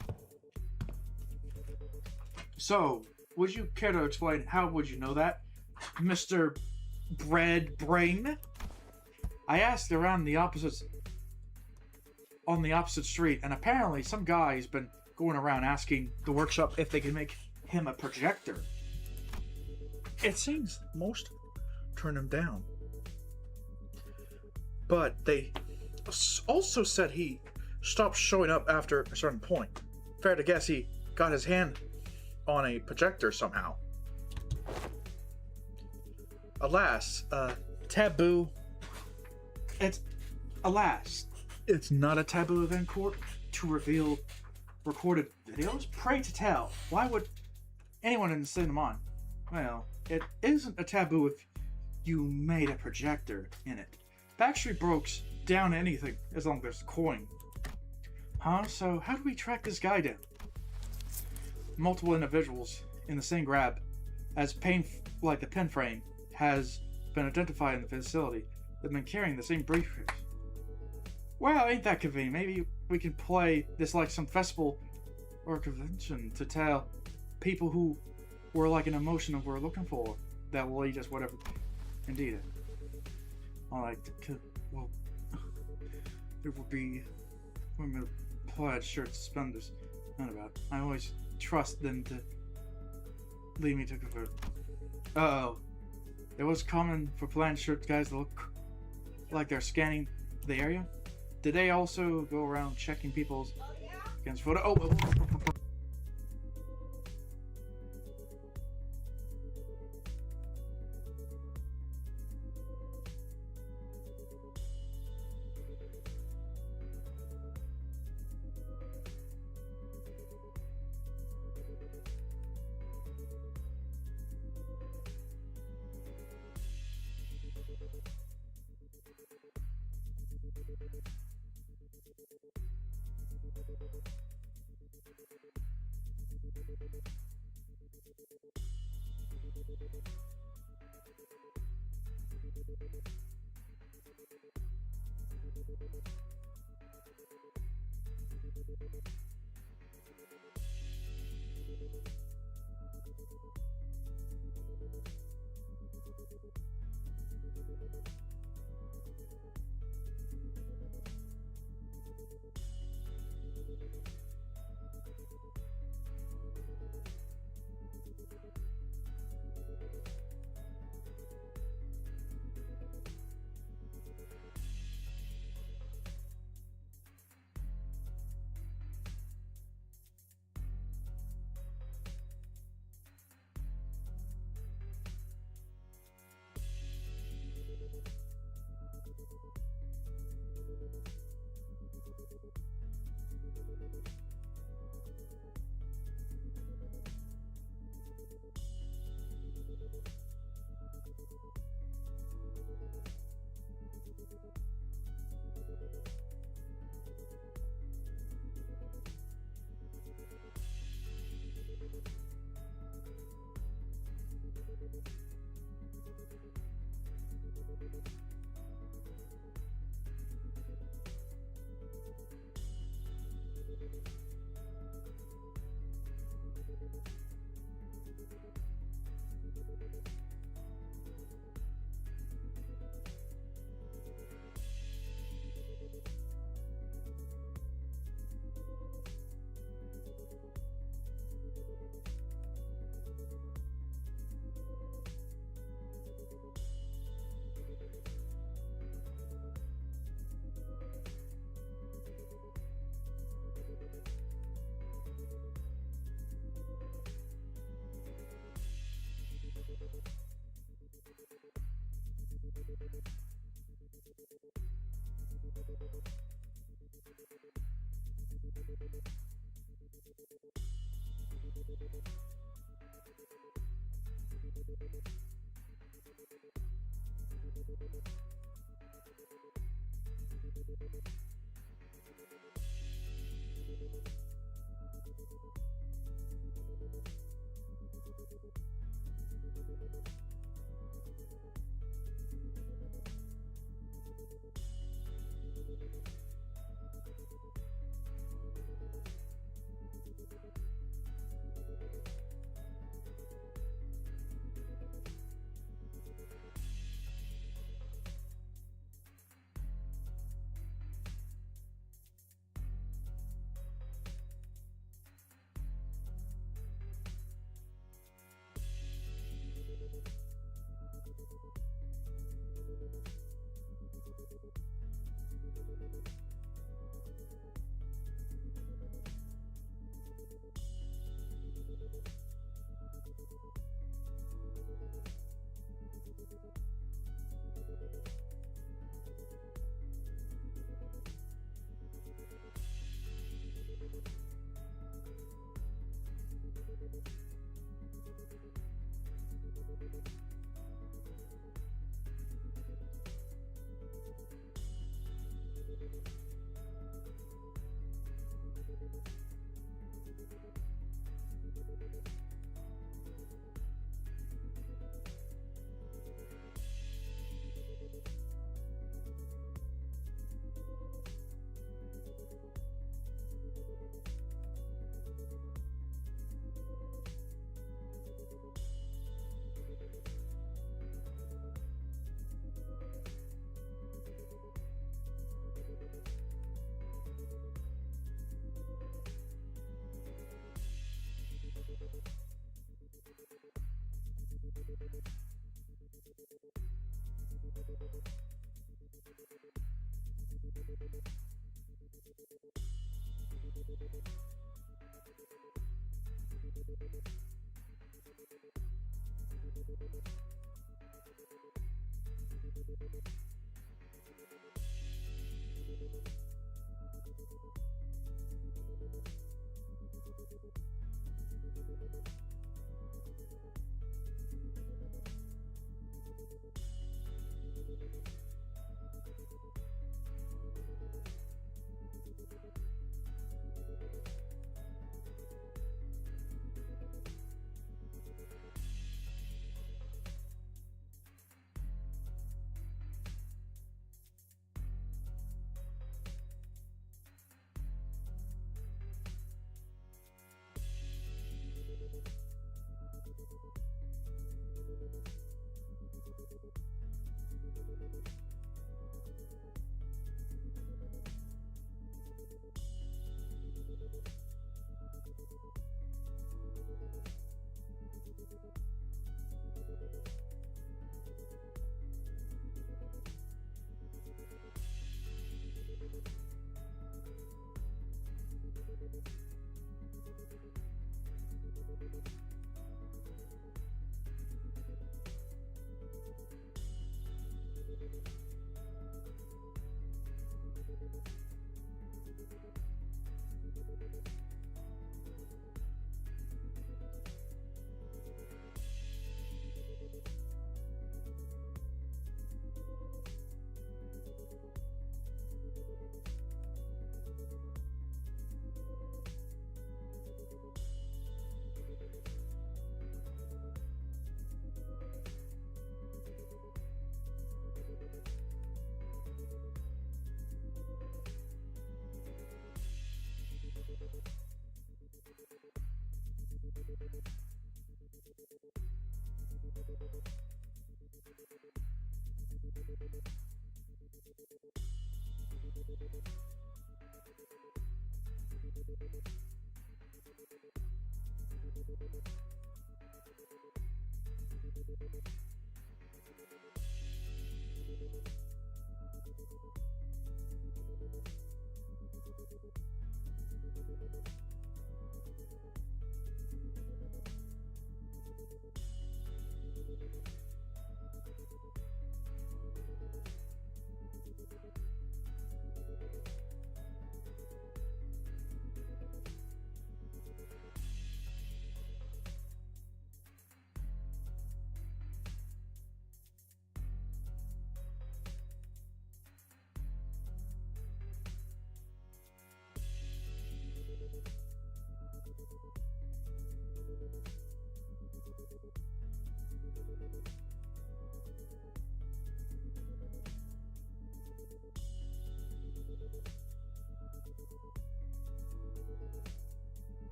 So, would you care to explain how would you know that, Mr. Bread Brain? I asked around on the opposite street, and apparently some guy's been going around asking the workshop if they can make him a projector. It seems most turn him down. But they also said he stopped showing up after a certain point. Fair to guess he got his hand on a projector somehow. Alas, taboo. It's not a taboo then, court, to reveal recorded videos? Pray to tell, why would anyone in the cinema? Well, it isn't a taboo if you made a projector in it. Backstreet Brokes down anything as long as there's a coin. Huh? So how do we track this guy down? Multiple individuals in the same grab as like the pen frame has been identified in the facility. They've been carrying the same briefcase. Well, ain't that convenient? Maybe we can play this like some festival or convention to tell people who were like an emotion of we're looking for that will lead us whatever. Indeed. Alright, well, it would be women plaid shirts, suspenders. Not about. I always trust them to lead me to convert. Uh-oh. It was common for plaid shirt guys to look like they're scanning the area. Did they also go around checking people's against photo? Oh.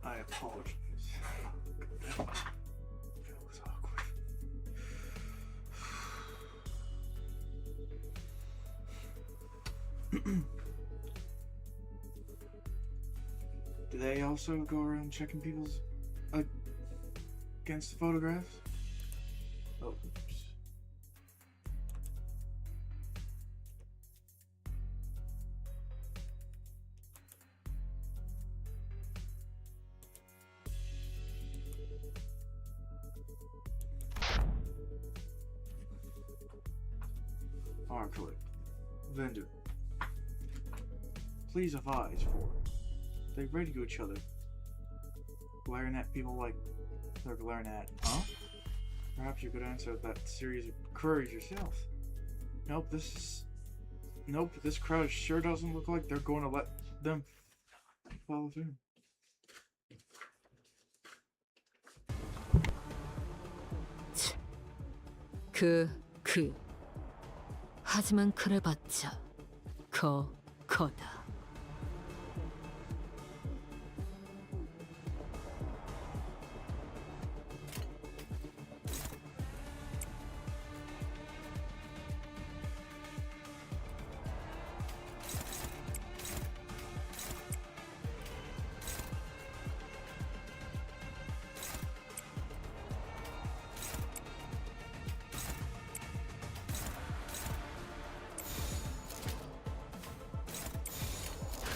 I apologize. That was awkward. Do they also go around checking people's against the photographs? Oh, oops. Arm click. Vendor. Please advise for. They radio each other. Glaring at people like they're glaring at, huh? Perhaps you could answer that series of queries yourself. Nope, this crowd sure doesn't look like they're going to let them follow through. 하지만 그래봤자 거다.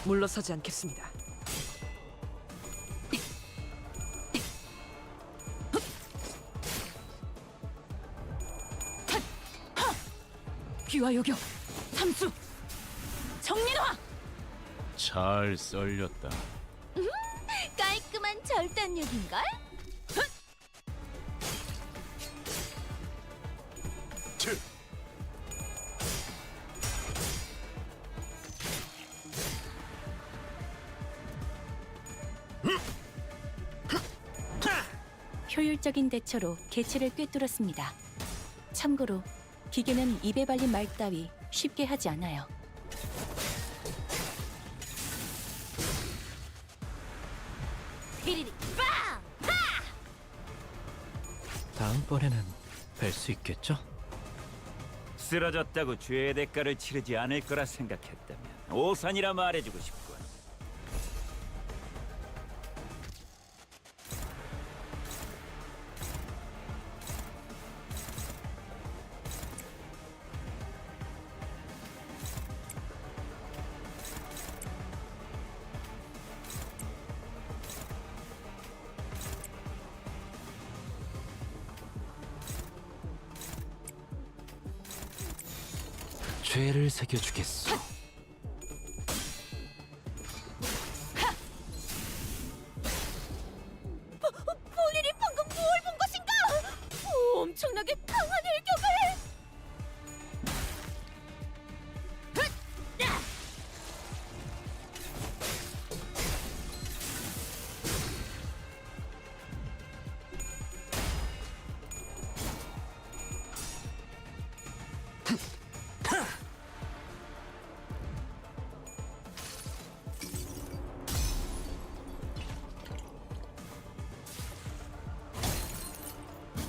물러서지 않겠습니다. 귀와 요격, 삼수, 정민화. 잘 썰렸다. 깔끔한 절단력인걸? 효율적인 대처로 개체를 꿰뚫었습니다. 참고로 기계는 입에 발린 말 따위 쉽게 하지 않아요. 피리리 빵! 다음번에는 뵐 수 있겠죠? 쓰러졌다고 죄의 대가를 치르지 않을 거라 생각했다면 오산이라 말해주고 싶군. 죄를 새겨주겠소. 본인이 방금 뭘 본 것인가? 엄청나게 강한 일격을.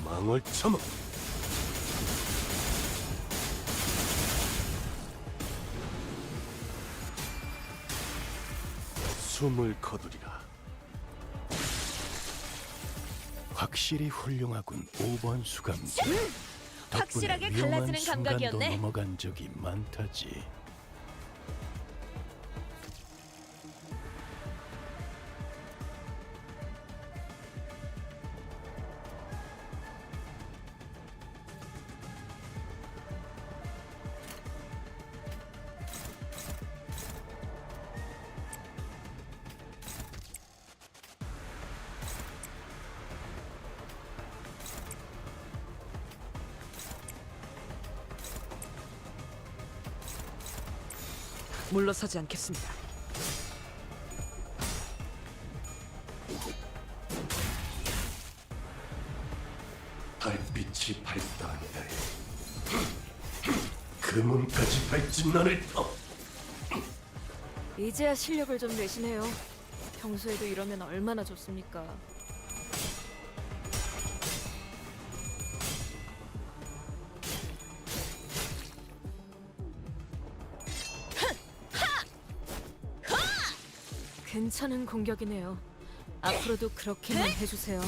망을 쳐먹. 숨을 거두리라. 확실히 훌륭하군. 5번 수감자. 확실하게 덕분에 위험한 갈라지는 순간도 감각이었네. 넘어간 적이 많다지. 물러서지 않겠습니다. 달빛이 밝다하니 그 문까지 밟진 않을 터. 이제야 실력을 좀 내시네요. 평소에도 이러면 얼마나 좋습니까? 괜찮은 공격이네요. 앞으로도 그렇게만 해주세요.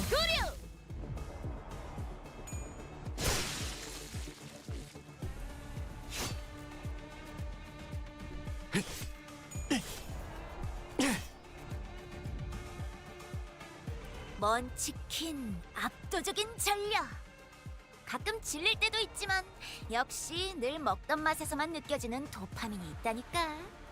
먼치킨 압도적인 전력. 가끔 질릴 때도 있지만 역시 늘 먹던 맛에서만 느껴지는 도파민이 있다니까.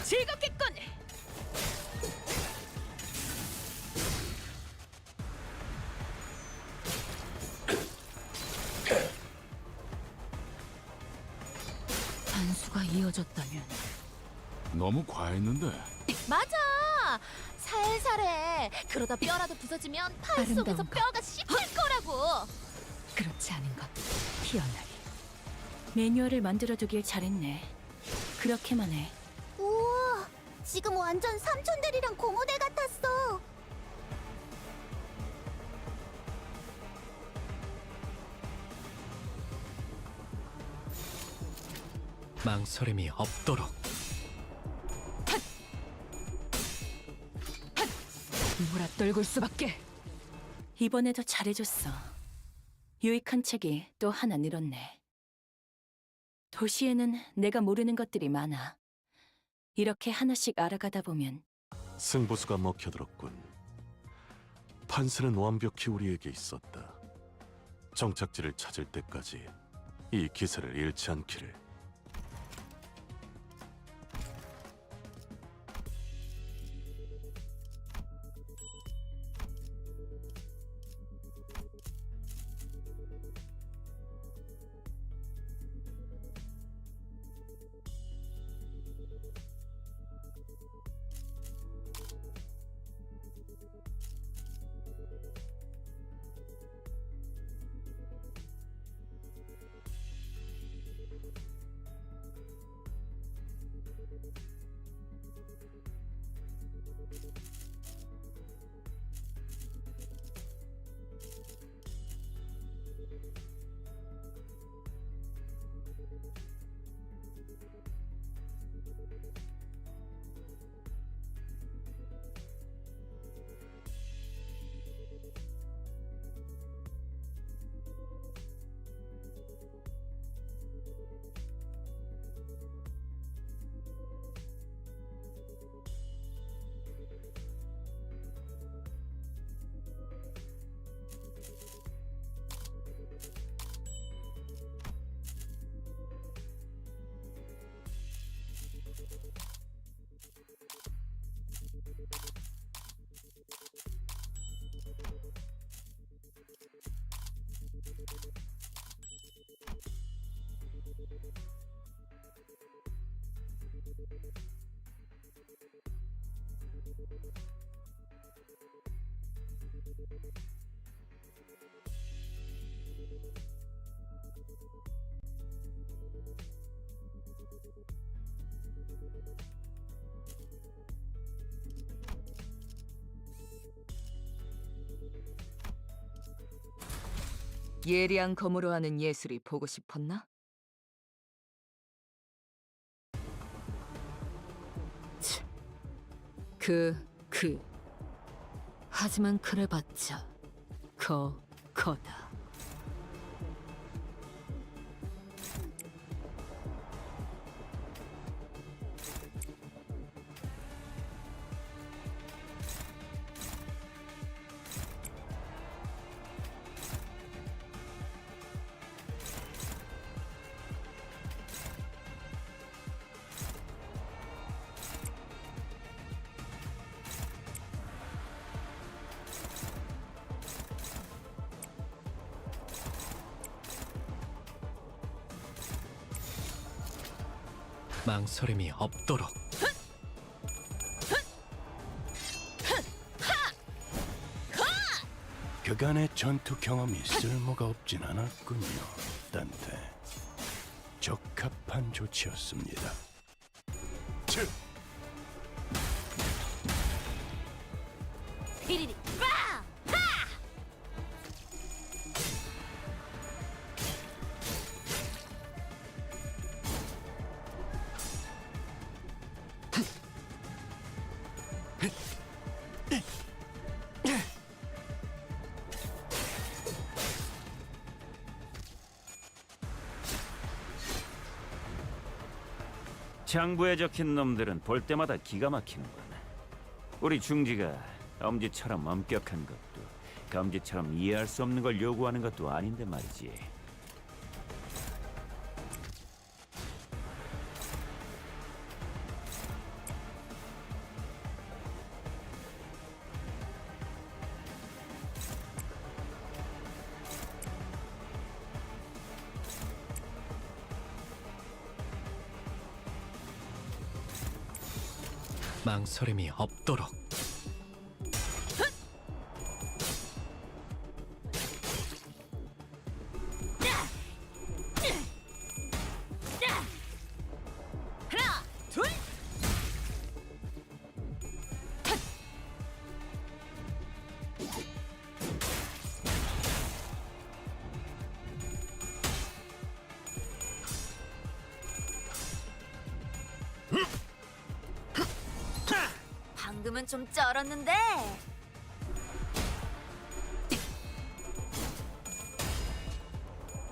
즐겁겠군. 단수가 이어졌다면 너무 과했는데. 맞아. 살살해. 그러다 뼈라도 부서지면 팔 속에서 아름다운가? 뼈가 씹힐 거라고. 그렇지 않은 것 피어나리. 매뉴얼을 만들어두길 잘했네. 그렇게만 해. 우와, 지금 완전 삼촌들이랑 공원에 같았어. 망설임이 없도록. 몰아떨굴 수밖에. 이번에도 잘해줬어. 유익한 책이 또 하나 늘었네. 도시에는 내가 모르는 것들이 많아. 이렇게 하나씩 알아가다 보면 승부수가 먹혀들었군. 판세는 완벽히 우리에게 있었다. 정착지를 찾을 때까지 이 기세를 잃지 않기를. 예리한 검으로 하는 예술이 보고 싶었나? 치, 하지만 그래봤자 거다. 망설임이 없도록. 그간의 전투 경험이 쓸모가 없진 않았군요, 단테. 적합한 조치였습니다. 이리리 빠! 장부에 적힌 놈들은 볼 때마다 기가 막히는구나. 우리 중지가 엄지처럼 엄격한 것도 검지처럼 이해할 수 없는 걸 요구하는 것도 아닌데 말이지. 망설임이 없도록. 하나, 둘. 방금은 좀 쩔었는데.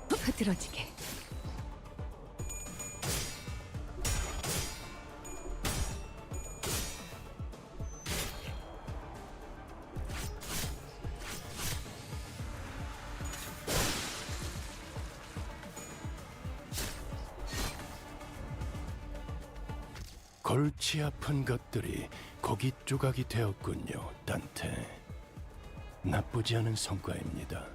흐드러지게. 골치 아픈 것들이 고기 조각이 되었군요, 단테. 나쁘지 않은 성과입니다.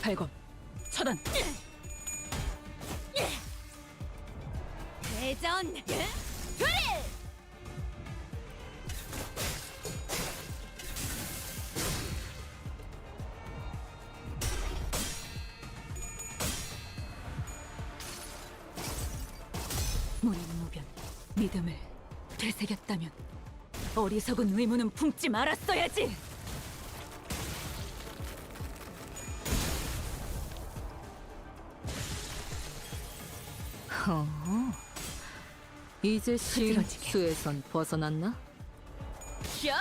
발검, 차단. 대전. 그래. 무능무변, 믿음을 되새겼다면 어리석은 의무는 품지 말았어야지. 이제 흐드러지게. 실수에선 벗어났나? 야!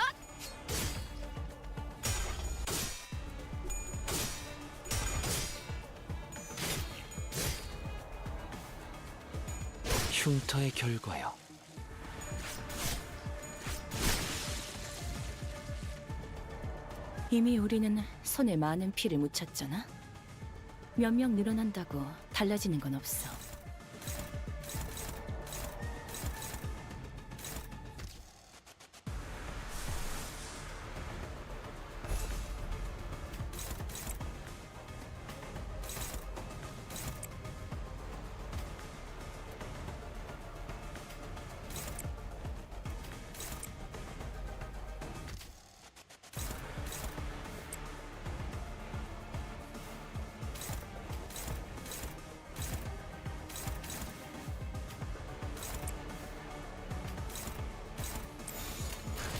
흉터의 결과요. 이미 우리는 손에 많은 피를 묻혔잖아. 몇 명 늘어난다고 달라지는 건 없어.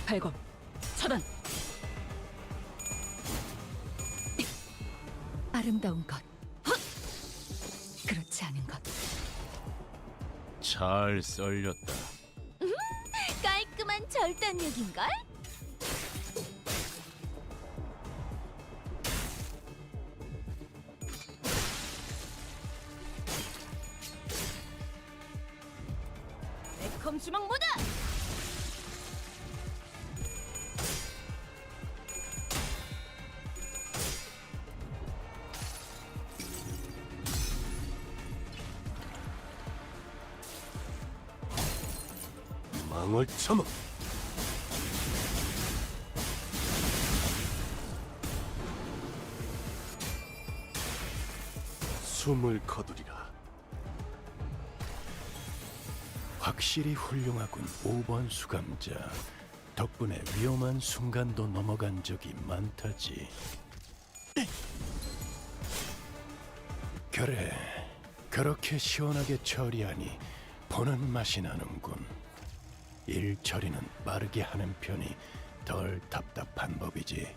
발검. 차단. 아름다운 것. 그렇지 않은 것. 잘 썰렸다. 깔끔한 절단력인걸? 매콤 주먹 모드. 망을 쳐먹. 숨을 거두리라. 확실히 훌륭하군. 5번 수감자. 덕분에 위험한 순간도 넘어간 적이 많다지. 그래, 그렇게 시원하게 처리하니 보는 맛이 나는군. 일 처리는 빠르게 하는 편이 덜 답답한 법이지.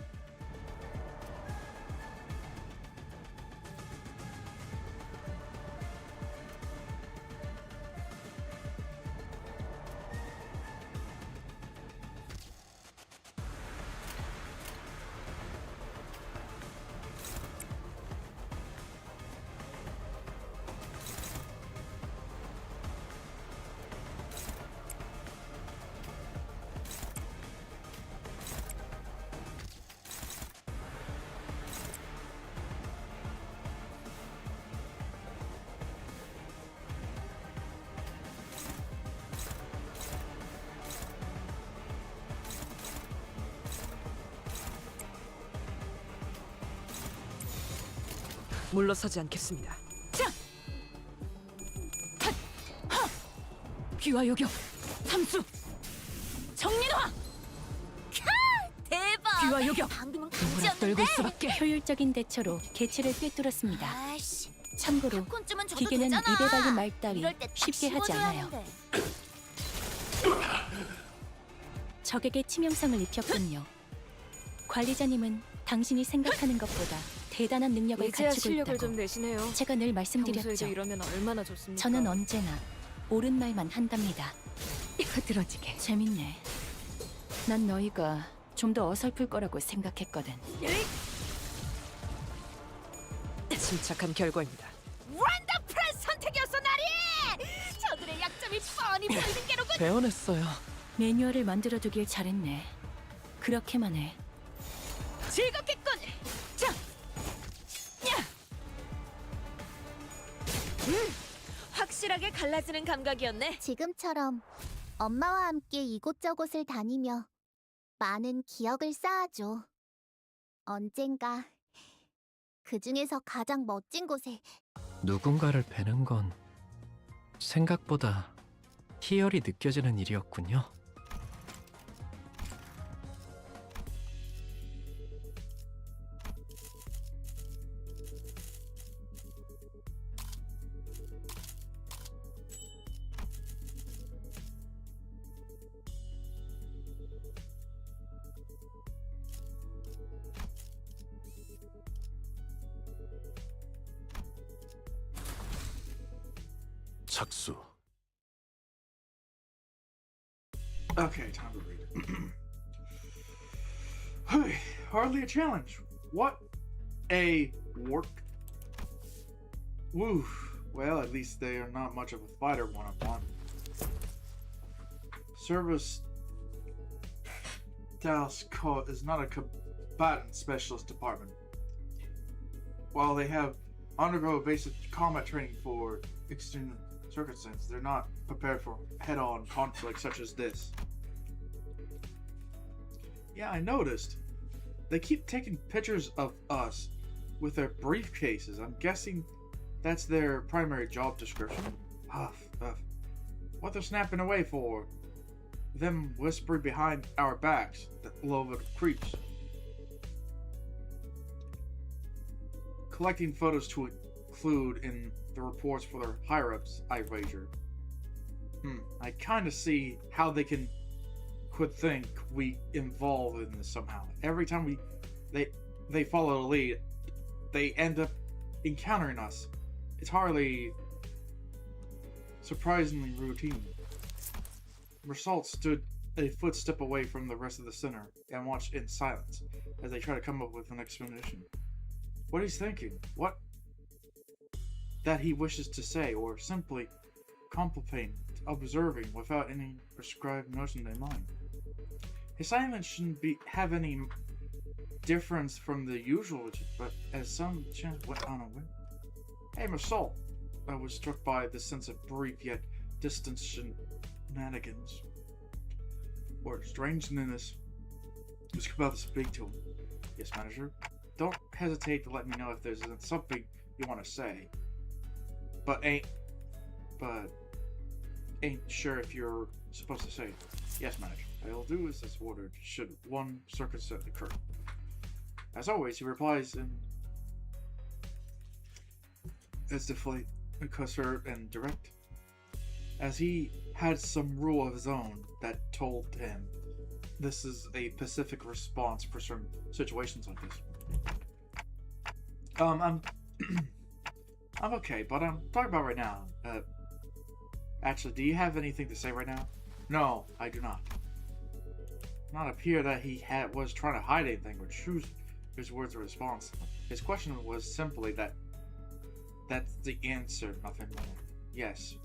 물러서지 않겠습니다. 귀와 요격. 삼수. 정리노화. 대박! 귀와 요격. 방금은 눈물을 떨고 감지였는데? 수밖에. 효율적인 대처로 개체를 꿰뚫었습니다. 아이씨, 참고로 콘쯤은 줘도 기계는 되잖아. 입에 발린 말 따위 이럴 때딱 쉽게 하지 씹어줘야 않아요. 하는데. 적에게 치명상을 입혔군요. 관리자님은 당신이 생각하는 것보다 대단한 능력을 이제야 갖추고 실력을 있다고 좀 내시네요. 제가 늘 평소에도 말씀드렸죠. 이러면 얼마나 좋습니까? 저는 언제나 옳은 말만 한답니다. 흐드러지게. 재밌네. 난 너희가 좀 더 어설플 거라고 생각했거든. 침착한 결과입니다. 원더풀한 선택이었어, 나리. 저들의 약점이 뻔히 보이는 게로군. 배워냈어요. 매뉴얼을 만들어두길 잘했네. 그렇게만 해. 즐겁겠군. 자. 야. 확실하게 갈라지는 감각이었네. 지금처럼 엄마와 함께 이곳저곳을 다니며 많은 기억을 쌓아줘. 언젠가 그 중에서 가장 멋진 곳에 누군가를 뵈는 건 생각보다 희열이 느껴지는 일이었군요. 착수. Okay, time to read it. Hardly a challenge. What a work. Woo. Well, at least they are not much of a fighter one-on-one. Service Task is not a combatant specialist department. While they have undergo basic combat training for extreme circumstances, they're not prepared for head-on conflict such as this. Yeah, I noticed. They keep taking pictures of us with their briefcases. I'm guessing that's their primary job description. Huff. What they're snapping away for? Them whispering behind our backs. The low of creeps. Collecting photos to include in the reports for their higher-ups, I wager. I kind of see how they can could think we involved in this somehow. Every time they follow the lead, they end up encountering us. It's hardly surprisingly routine. Meursault stood a footstep away from the rest of the center and watched in silence as they try to come up with an explanation. What he's thinking, what that he wishes to say, or simply contemplating, observing without any prescribed notion in mind. His silence shouldn't have any difference from the usual, but as some chance went on a whim. Hey, Meursault! I was struck by the sense of brief yet distant shenanigans, or strangeness. I was about to speak to him. Yes, manager. Don't hesitate to let me know if there's something you want to say. But ain't sure if you're supposed to say it. Yes, manager. I'll do as is ordered should one circumstance occur. As always, he replies in as deflate, cusser, and direct, as he had some rule of his own that told him this is a pacific response for certain situations like this. I'm okay, but I'm talking about right now. Actually, do you have anything to say right now? No, I do not. Not appear that he was trying to hide anything or choose his words of response. His question was simply that's the answer, nothing more. Yes.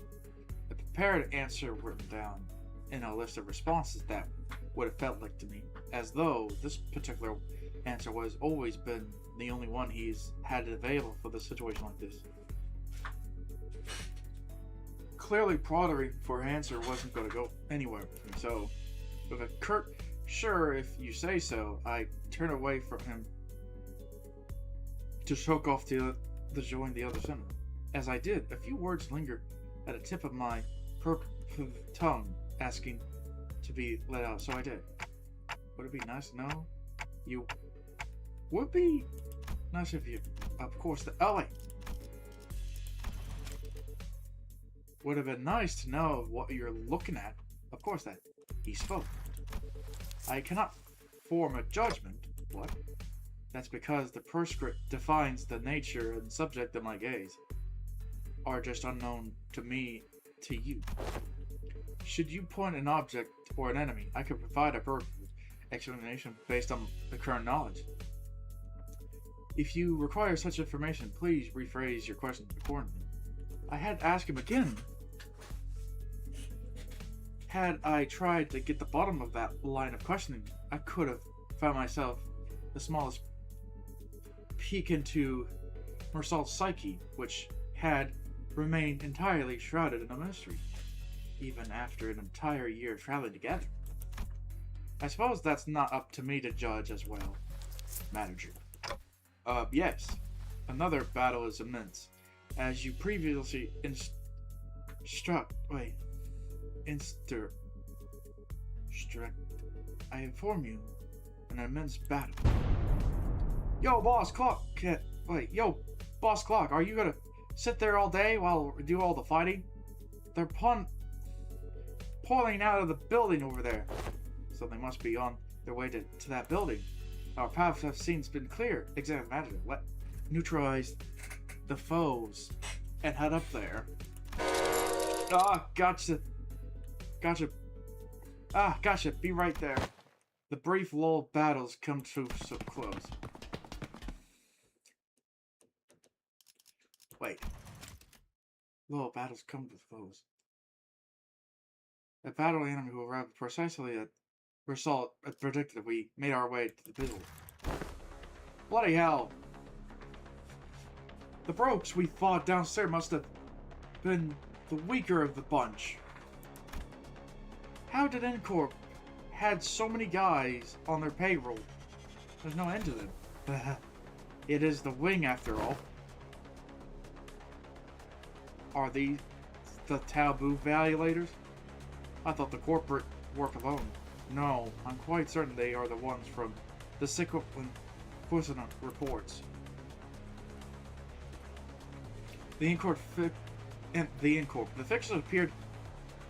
A prepared answer written down in a list of responses that would have felt like to me, as though this particular answer was always been the only one he's had available for the situation like this. Clearly prodding for an answer wasn't going to go anywhere, so with a curt "sure if you say so," I turned away from him to choke off to join the other center. As I did, a few words lingered at the tip of my tongue, asking to be let out, so I did. Would it be nice to know? You would be nice if you, of course, oh wait. Would have been nice to know what you're looking at. Of course, that he spoke. I cannot form a judgment. What? That's because the prescript defines the nature and subject of my gaze are just unknown to me, to you. Should you point an object or an enemy, I could provide a perfect explanation based on the current knowledge. If you require such information, please rephrase your question accordingly. I had to ask him again. Had I tried to get the bottom of that line of questioning, I could have found myself the smallest peek into Meursault's psyche, which had remained entirely shrouded in a mystery, even after an entire year traveling together. I suppose that's not up to me to judge as well, manager. Yes. Another battle is immense. As you previously I inform you, an immense battle. Yo, Boss Clock, Boss Clock, are you gonna sit there all day while we do all the fighting? They're pouring out of the building over there, so they must be on their way to that building. Our paths have since been clear. Exactly, imagine what neutralize the foes and head up there. Ah, gotcha. Gotcha. Be right there. The brief lull battles come to so close. Wait. Lull battles come to close. A battle enemy who arrived precisely at Meursault as predicted. We made our way to the building. Bloody hell. The Brokes we fought downstairs must have been the weaker of the bunch. How did Incorp had so many guys on their payroll? There's no end to them. It is the wing after all. Are these the taboo violators? I thought the corporate work alone. No, I'm quite certain they are the ones from the Sickle reports. The fixers appeared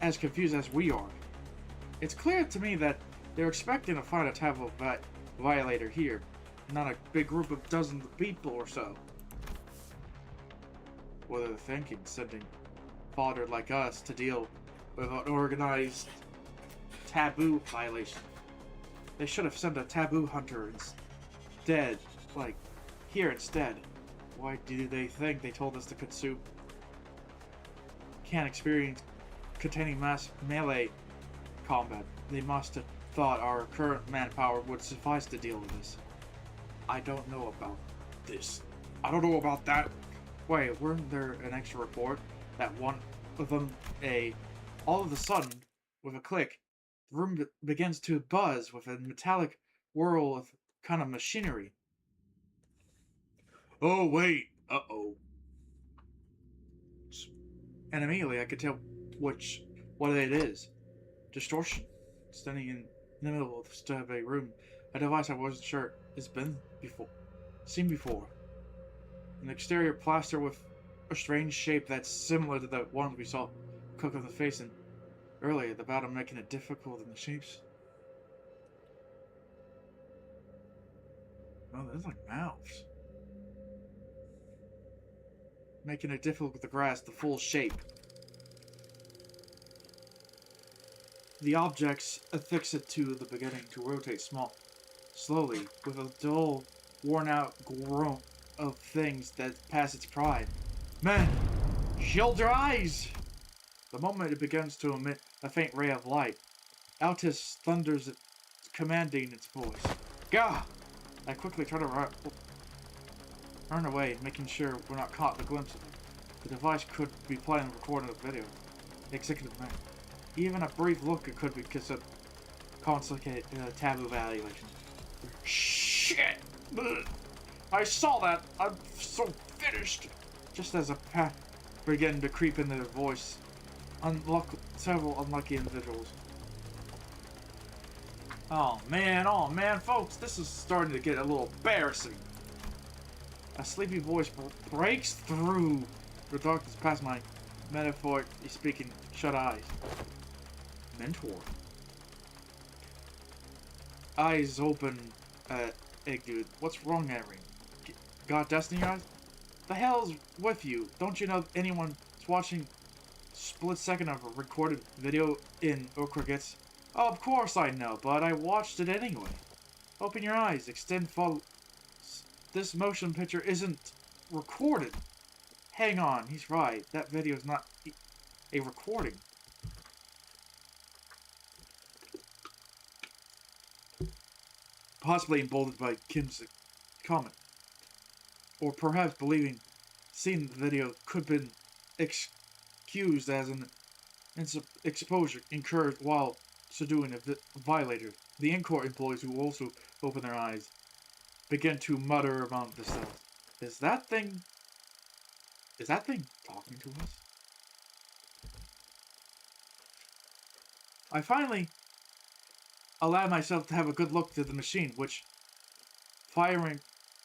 as confused as we are. It's clear to me that They're expecting to find a taboo violator here, not a big group of dozens of people or so. What are they thinking, sending fodder like us to deal with an organized taboo violation? They should have sent a taboo hunter instead, like here instead. Why do they think they told us to consume can't experience containing mass melee combat? They must have thought our current manpower would suffice to deal with this. I don't know about this. I don't know about that. Wait, weren't there an extra report that one of them all of a sudden, with a click, the room begins to buzz with a metallic whirl of kind of machinery. Oh wait, uh-oh. And immediately I could tell what it is. Distortion. Standing in the middle of the survey room. A device I wasn't sure it's been seen before. An exterior plaster with a strange shape that's similar to the ones we saw Cook of the Face in earlier, the battle making it difficult in the shapes. Oh, there's like mouths. Making it difficult to grasp the full shape. The objects affix it to the beginning to rotate slowly, with a dull, worn-out groan of things that pass its pride. Men, shield your eyes! The moment it begins to emit a faint ray of light, Altus thunders commanding its voice. Gah! I quickly turn away, making sure we're not caught in a glimpse of it. The device could be playing and recording a video. Executive man. Even a brief look, it could be considered taboo evaluation. Shit! I saw that! I'm so finished! Just as a path began to creep into their voice, several unlucky individuals. Oh man, folks, this is starting to get a little embarrassing. A sleepy voice breaks through the darkness past my metaphorically speaking shut eyes. Mentor. Eyes open, egg dude. What's wrong, Henry? Got dust in your eyes? The hell's with you? Don't you know anyone's watching split second of a recorded video in Okra-gets? Oh, of course I know, but I watched it anyway. Open your eyes, extend follow. This motion picture isn't recorded. Hang on, he's right. That video is not a recording. Possibly emboldened by Kim's comment. Or perhaps believing seeing the video could have been excused as an exposure incurred while subduing a violator. The in-court employees who also open their eyes begin to mutter among themselves. Is that thing talking to us? I finally allowed myself to have a good look to the machine, which firing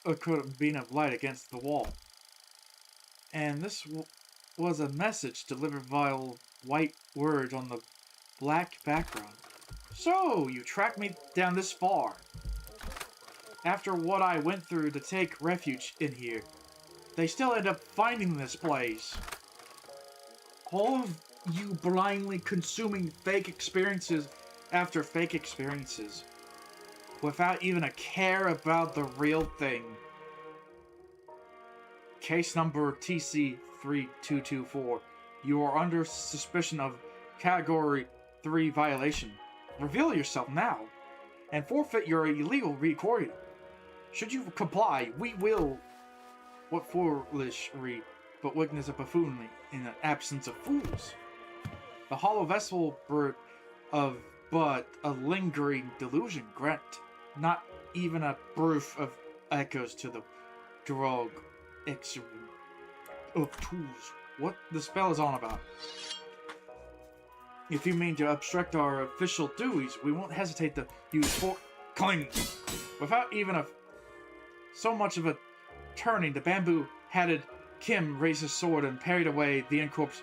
a beam of light against the wall. And this was a message delivered via white words on the black background. So, you tracked me down this far. After what I went through to take refuge in here, they still end up finding this place. All of you blindly consuming fake experiences after fake experiences, without even a care about the real thing. Case number TC3224. You are under suspicion of Category 3 violation. Reveal yourself now, and forfeit your illegal recording. Should you comply, we will... What foolishry, but weakness of buffoonery in the absence of fools. The hollow vessel bird of but a lingering delusion grant, not even a proof of echoes to the drug exude of tools. What the spell is on about. If you mean to obstruct our official duties, we won't hesitate to use force cling. Without even so much of a turning, the bamboo-hatted Kim raised his sword and parried away the Incorp's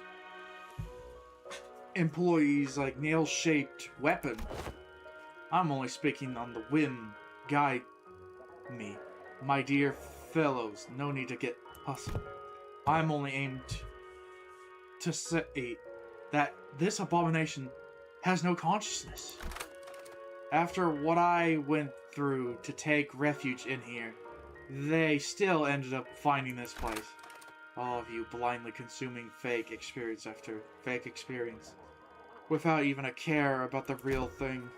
employee's nail-shaped weapon. I'm only speaking on the whim. Guide me. My dear fellows, no need to get hustled. I'm only aimed to say that this abomination has no consciousness. After what I went through to take refuge in here, they still ended up finding this place. All of you blindly consuming fake experience after fake experience, without even a care about the real thing.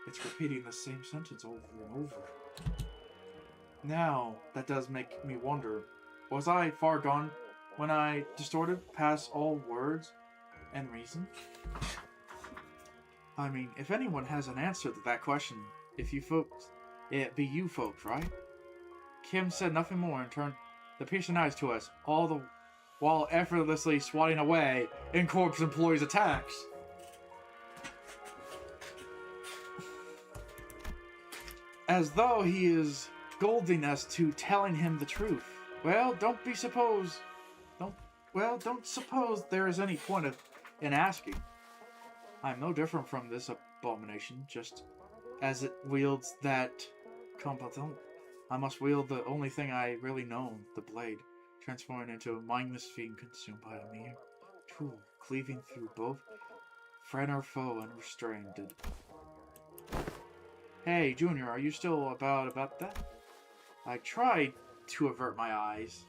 It's repeating the same sentence over and over. Now, that does make me wonder, was I far gone when I distorted past all words and reason? I mean, if anyone has an answer to that question, if you folks, it be you folks, right? Kim said nothing more and turned the piercing eyes to us, all the while effortlessly swatting away in Corp's employees' attacks. As though he is goading us to telling him the truth. Well, don't suppose there is any point in asking. I'm no different from this abomination, just as it wields that combatant. I must wield the only thing I really know, the blade, transforming into a mindless fiend consumed by a mere tool, cleaving through both friend or foe and restrained. Hey, Junior, are you still about that? I tried to avert my eyes.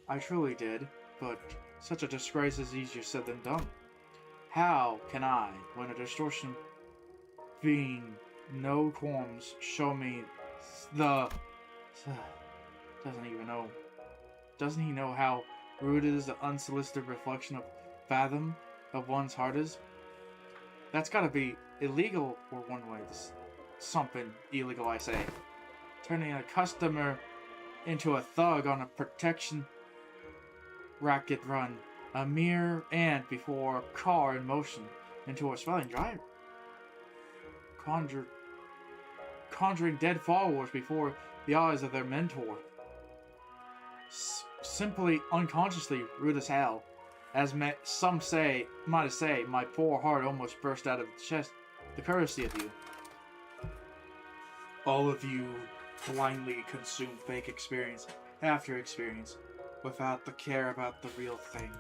I truly did, but such a disgrace is easier said than done. How can I, when a distortion being no qualms, show me the... Doesn't he know how rude it is the unsolicited reflection of fathom of one's heart is? That's gotta be illegal, or one way. Something illegal, I say. Turning a customer into a thug on a protection racket run. A mere ant before a car in motion into a swelling driver. Conjuring dead followers before the eyes of their mentor. Simply, unconsciously rude as hell. As some might say, my poor heart almost burst out of the chest. The courtesy of you. All of you blindly consume fake experience after experience, without the care about the real thing.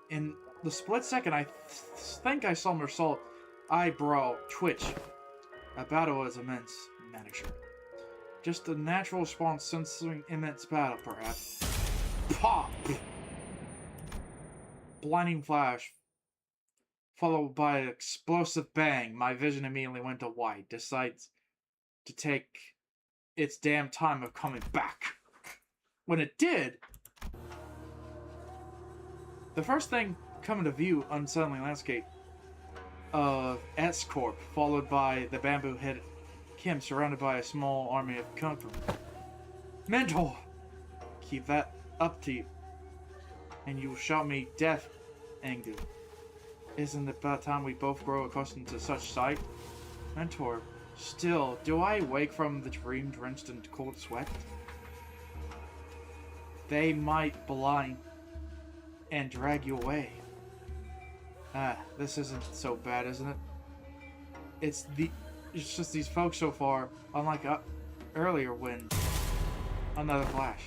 In the split second, I think I saw Mersault's eyebrow twitch. A battle is immense, manager. Just a natural response sensing immense battle, perhaps. Pop! Blinding flash, followed by an explosive bang. My vision immediately went to white. Decides to take its damn time of coming back. When it did, the first thing coming to view, unsettling landscape of S-Corp, followed by the bamboo-headed Kim, surrounded by a small army of comfort. Mentor! Keep that up to you, and you will shout me death, Angu. Isn't it about time we both grow accustomed to such sight? Mentor, still, do I wake from the dream drenched in cold sweat? They might blind and drag you away. This isn't so bad, isn't it? It's just these folks so far, unlike earlier when... Another flash.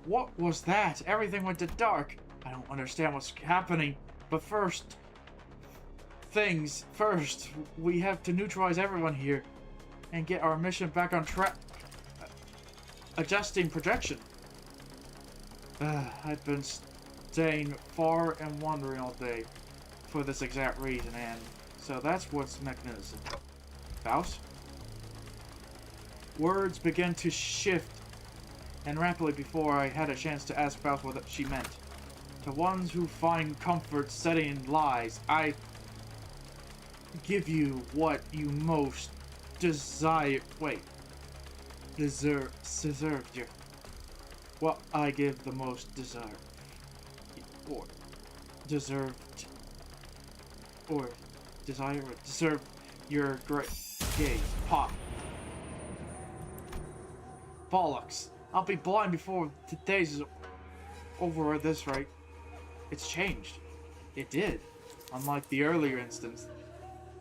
What was that? Everything went to dark. I don't understand what's happening, but first, we have to neutralize everyone here and get our mission back on track. Adjusting projection. I've been staying far and wandering all day for this exact reason, and so that's what's mechanism. Faust? Words began to shift, and rapidly before I had a chance to ask Faust what she meant. To ones who find comfort studying lies, I give you what you most desire. Deserved you. What I give the most desire. Or deserved. Or desire. Or deserve your great gaze. Pop. Bollocks. I'll be blind before today's over at this rate. It's changed. It did. Unlike the earlier instance,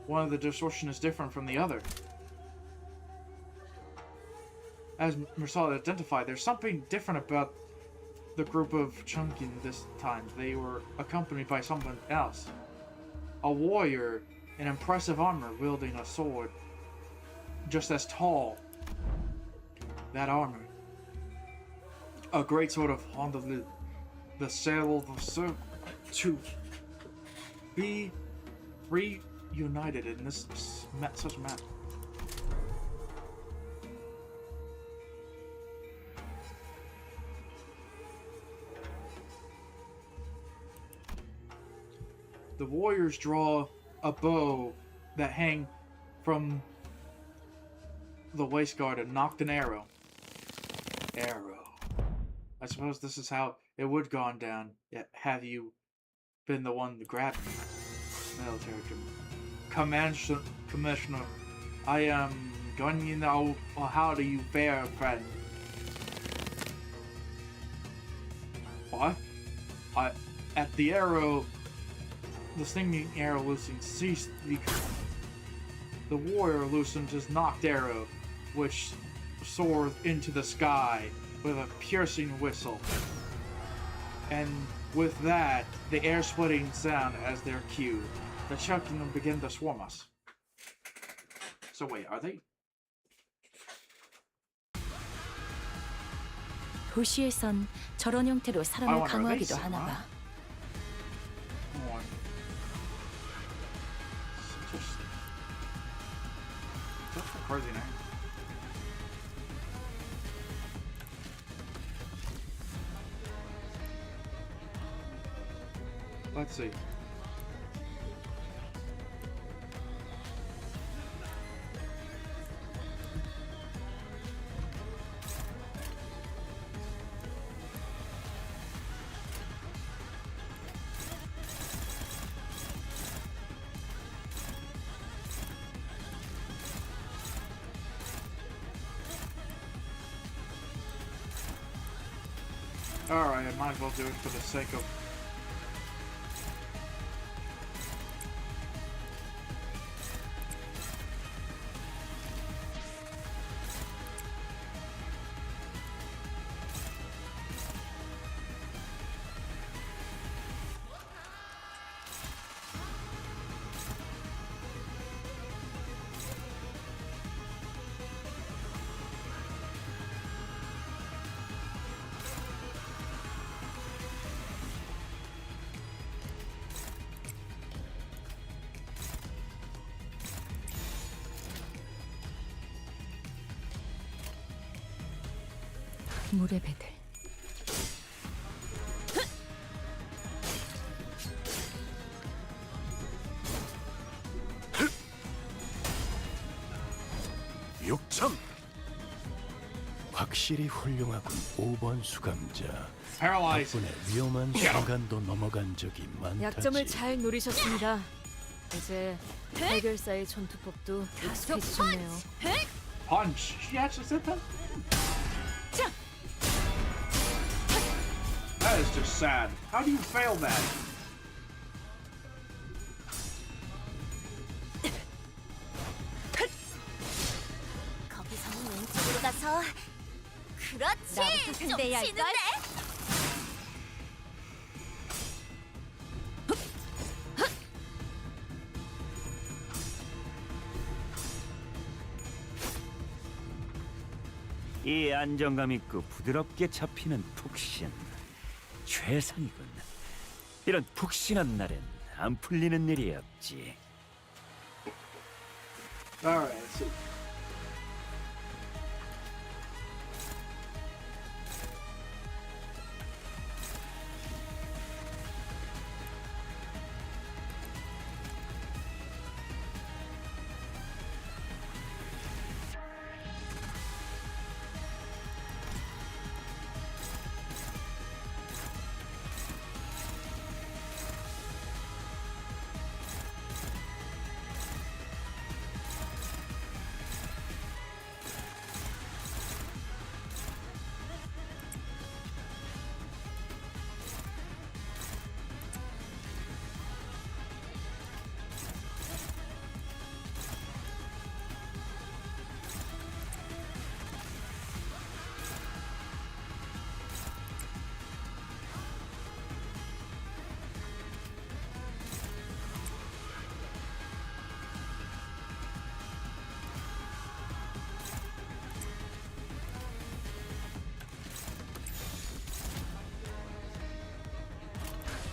one of the distortion is different from the other. As Mersal identified, there's something different about the group of Chunkin this time. They were accompanied by someone else. A warrior in impressive armor wielding a sword just as tall. That armor. A great sword of Honda, the sail of the circle to be reunited in this such manner. The warriors draw a bow that hang from the waistguard and knocked an arrow. I suppose this is how it would gone down. Yet have you been the one to grab me? Military Commissioner, I am going to know how do you fare, friend? What? At the arrow, the stinging arrow loosening ceased. The warrior loosened his knocked arrow, which soared into the sky with a piercing whistle. And with that, the air-splitting sound as their cue, the Chunkin begin to swarm us. So wait, are they? 도시에선 저런 형태로 사람을 wonder, are they 강화하기도 하나 봐. Come on. Such a crazy name. Let's see. Alright, I might as well do it for the sake of... 물의 배들. 육참. 확실히 훌륭하군. 5번 수감자. Paralyzed. 덕분에 위험한 순간도 넘어간 적이 많다지. 약점을 잘 노리셨습니다. 이제 해결사의 전투법도 익숙해지셨네요. Punch. She actually said that? That is just sad. How do you fail that? 거기서는 왼쪽으로 가서. 그렇지. 좀 치는데. 이 안정감 있고 부드럽게 잡히는 푹신. 최상이군. 이런 푹신한 날엔 안 풀리는 일이 없지. Alright, let's see.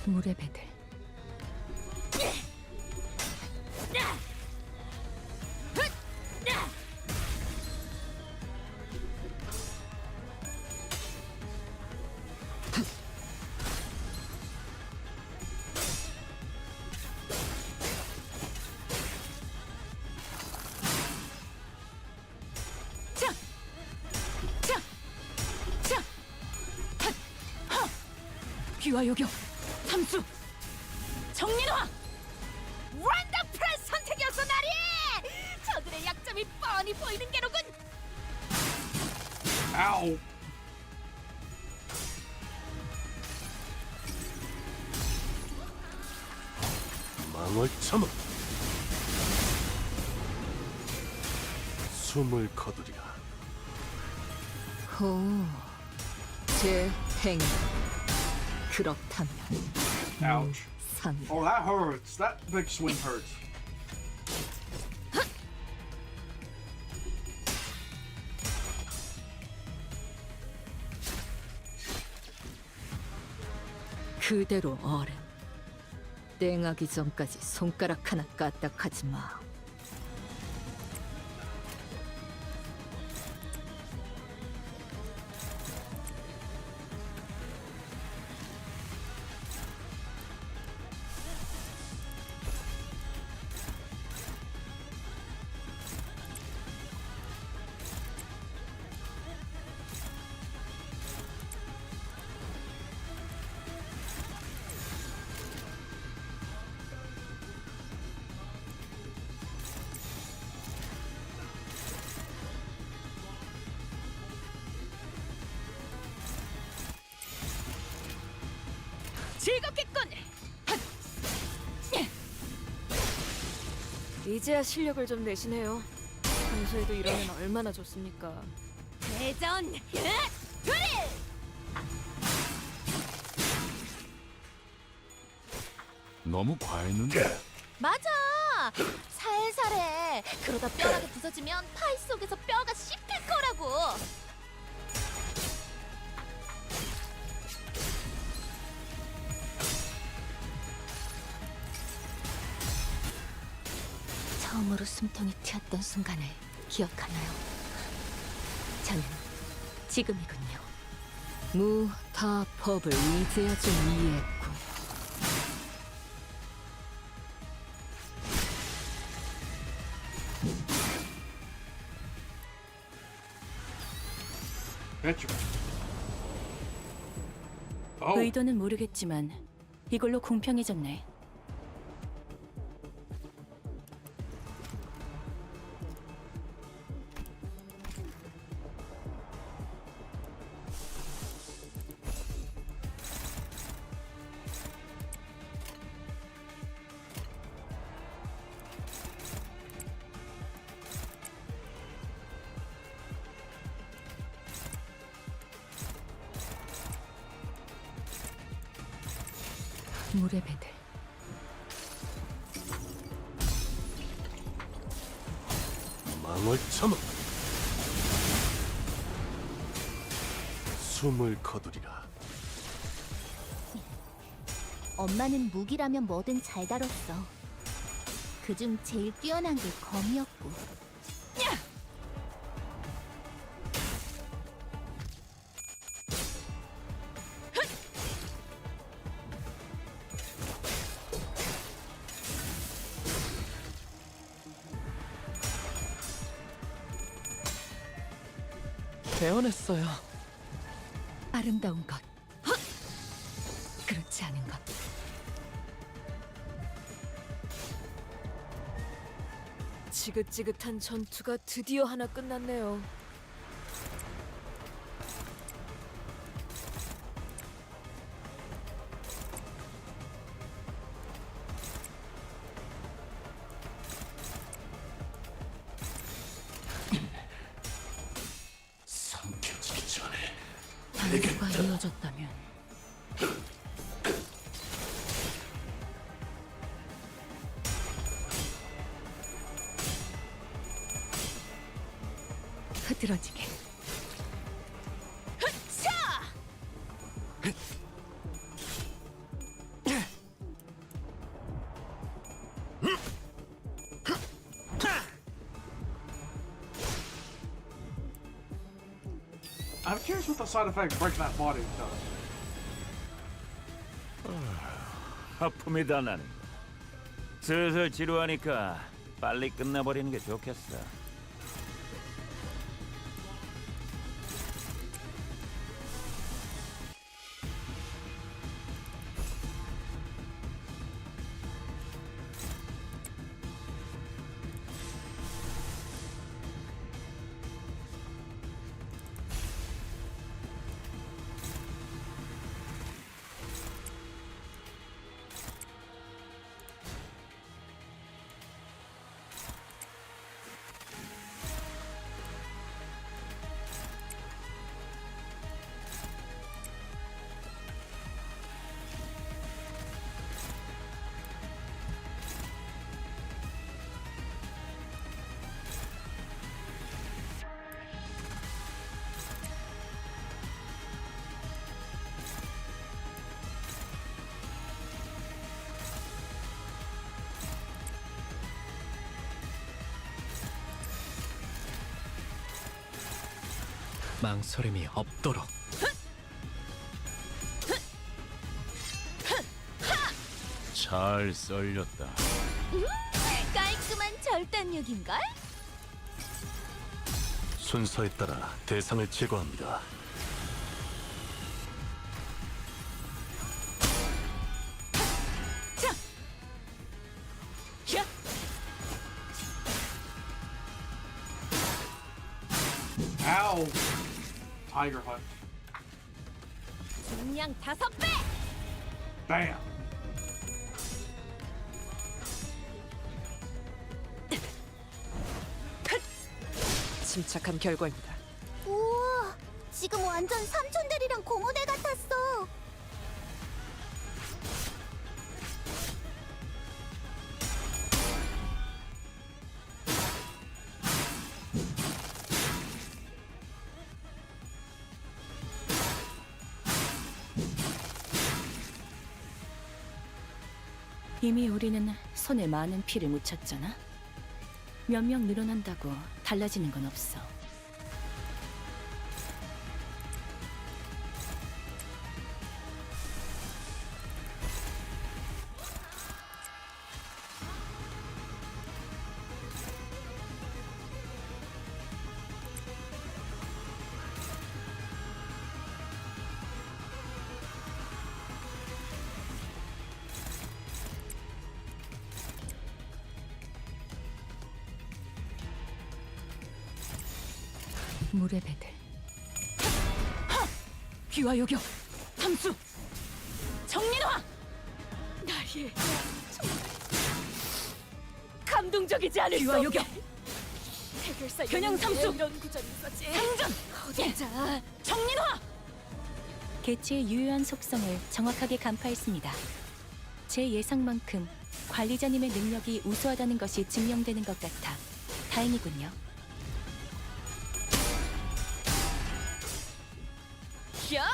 물의 배들. 귀와 요격, 삼수, 정린화! 원더풀한 선택이었어, 나리! 저들의 약점이 뻔히 보이는 게로군! Ow! 망을 참아. 숨을 거두리라. 호, 제 행. 그렇다면 Ouch. 상. Oh, that hurts. That big swing hurts. 그대로 어른. 땡하기 전까지 손가락 하나 까딱하지 마. 즐겁겠군! 이제야 실력을 좀 내시네요. 평소에도 이러면 얼마나 좋습니까? 대전! 둘! 너무 과했는데. 맞아. 살살해. 그러다 뼈라도 부서지면 파이 속에서 뼈가 씹힐 거라고. 처음으로 숨통이 튀었던 순간을 기억하나요? 저는 지금이군요. 무타법을 이제야 좀 이해했군. Betcha. Oh. 의도는 모르겠지만 이걸로 공평해졌네. 물의 배들. 망을 참아. 숨을 거두리라. 엄마는 무기라면 뭐든 잘 다뤘어. 그중 제일 뛰어난 게 검이었고. 배워냈어요. 아름다운 것. 그렇지 않은 것. 지긋지긋한 전투가 드디어 하나 끝났네요. 삼켜지기 전에 단수가 이어졌다면 흐드러지게. I'm curious what the side effect breaking that body does. 하품이 다 나는 거. 슬슬 지루하니까 빨리 끝내버리는 게 좋겠어. 망설임이 없도록. 잘 썰렸다. 깔끔한 절단력인걸? 순서에 따라 대상을 제거합니다. Ow! Tiger Hunt. 중량 5배. Bam! 침착한 결과입니다. 우와, 지금 완전 삼촌들이랑 고모대 같았어. 이미 우리는 손에 많은 피를 묻혔잖아. 몇 명 늘어난다고 달라지는 건 없어. 물의 배들. 귀와 요격, 함수, 정민화. 나의 감동적이지 않을 귀와 요격, 해결사 겨냥 삼수, 이런 구절이 있었지. 상전, 어디자. 정민화. 개체의 유효한 속성을 정확하게 간파했습니다. 제 예상만큼 관리자님의 능력이 우수하다는 것이 증명되는 것 같아 다행이군요. 야!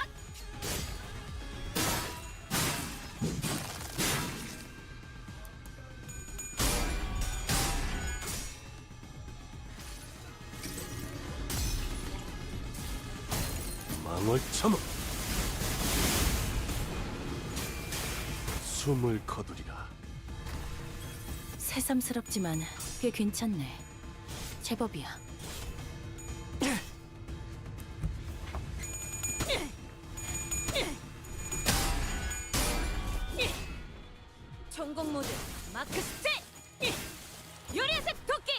망을 참아. 숨을 거두리라. 새삼스럽지만 꽤 괜찮네. 제법이야. 전공 모드 마크 스테. 요리색 도끼.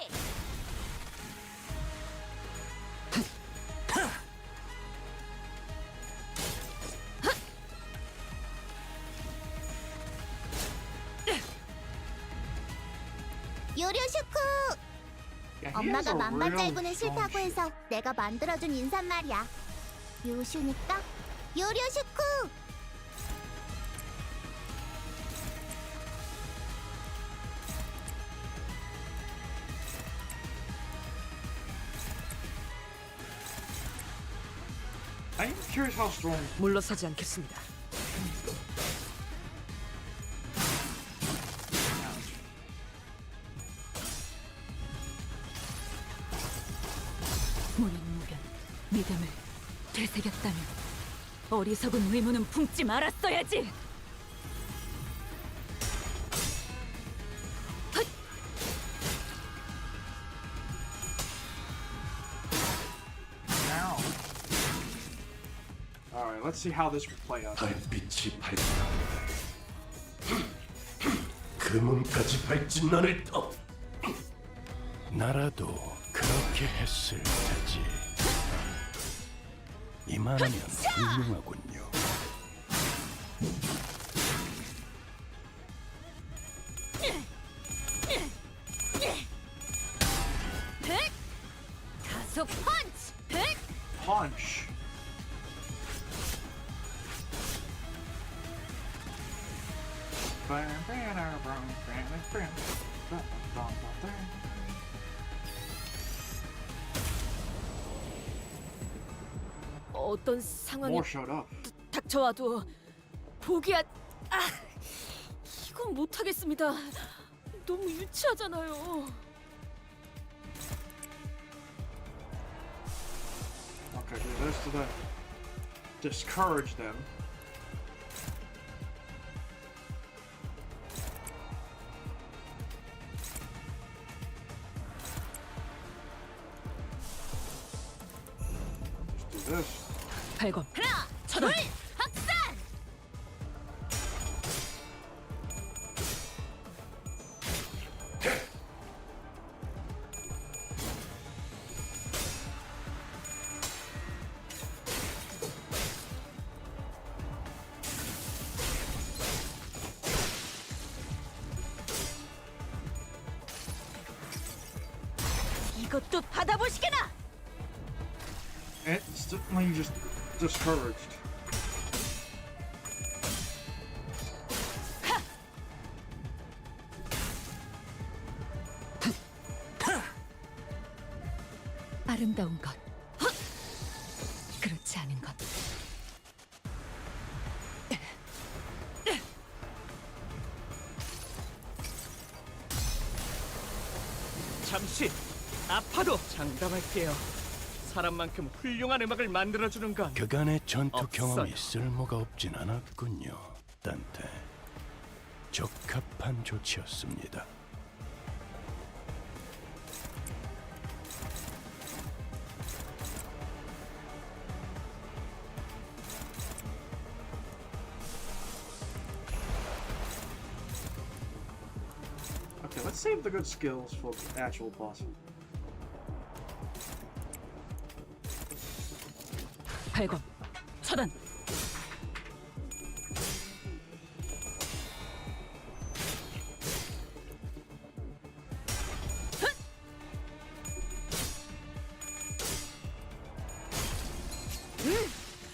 요리오슈쿠! Yeah, he has 엄마가 a 만만 real 짧으는 strong 싫다고 해서 내가 만들어준 인사말이야. 요슈니까 요리오슈쿠! I'm curious how strong. 물러서지 않겠습니다. 무념무변, 믿음을 되새겼다면 어리석은 의무는 품지 말았어야지. Alright, let's see how this will play out. 달빛이 밝다. 그 문까지 밟진 않을 터. 나라도 그렇게 했을 테지. 이만하면 훌륭하군요. 가속 펀치! Punch! 어떤 상황이 More showed up. 닥쳐와도 포기한... 아! 이건 못하겠습니다. 너무 유치하잖아요. Okay, do this to discourage them. Just do this. 발검. 하나, 둘, 확산! 이것도 받아보시게나! Instantly just discouraged. 아름다운 것, 그렇지 않은 것. 잠시 아파도 장담할게요. 사람만큼 훌륭한 음악을 만들어주는 건 그간의 전투 없어요. 경험이 쓸모가 없진 않았군요. 딴테 적합한 조치였습니다. Okay, let's save the good skills for the actual boss. 발검, 차단.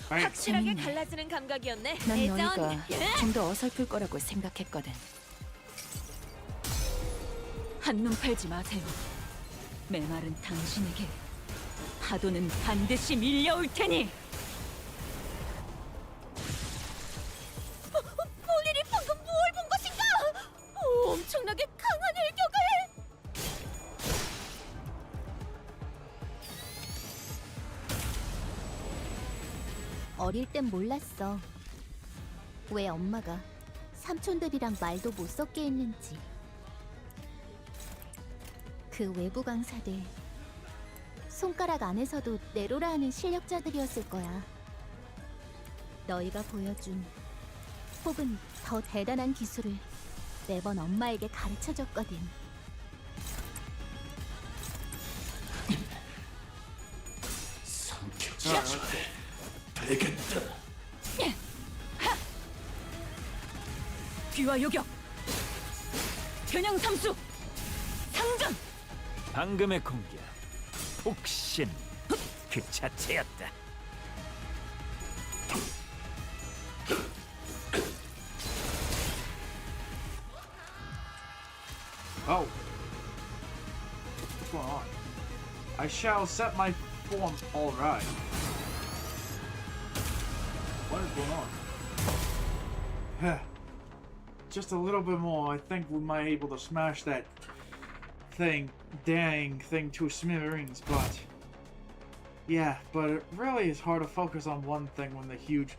확실하게 갈라지는 감각이었네. 난 너희가 좀 더 어설플 거라고 생각했거든. 한눈 팔지 마세요. 메마른 당신에게 파도는 반드시 밀려올 테니. 본인이 방금 뭘 본 것인가? 엄청나게 강한 일격을! 어릴 땐 몰랐어. 왜 엄마가 삼촌들이랑 말도 못 섞게 했는지. 그 외부 강사들 손가락 안에서도 내로라 하는 실력자들이었을 거야. 너희가 보여준 혹은 더 대단한 기술을 매번 엄마에게 가르쳐줬거든. 삼켜주지 되겠다. 귀와 요격, 겨냥 삼수, 상전. 방금의 공격, 폭신 그 자체였다. Oh. What's going on? I shall set my form alright. What is going on? Just a little bit more. I think we might be able to smash that dang thing to smithereens, but Yeah, but it really is hard to focus on one thing when the huge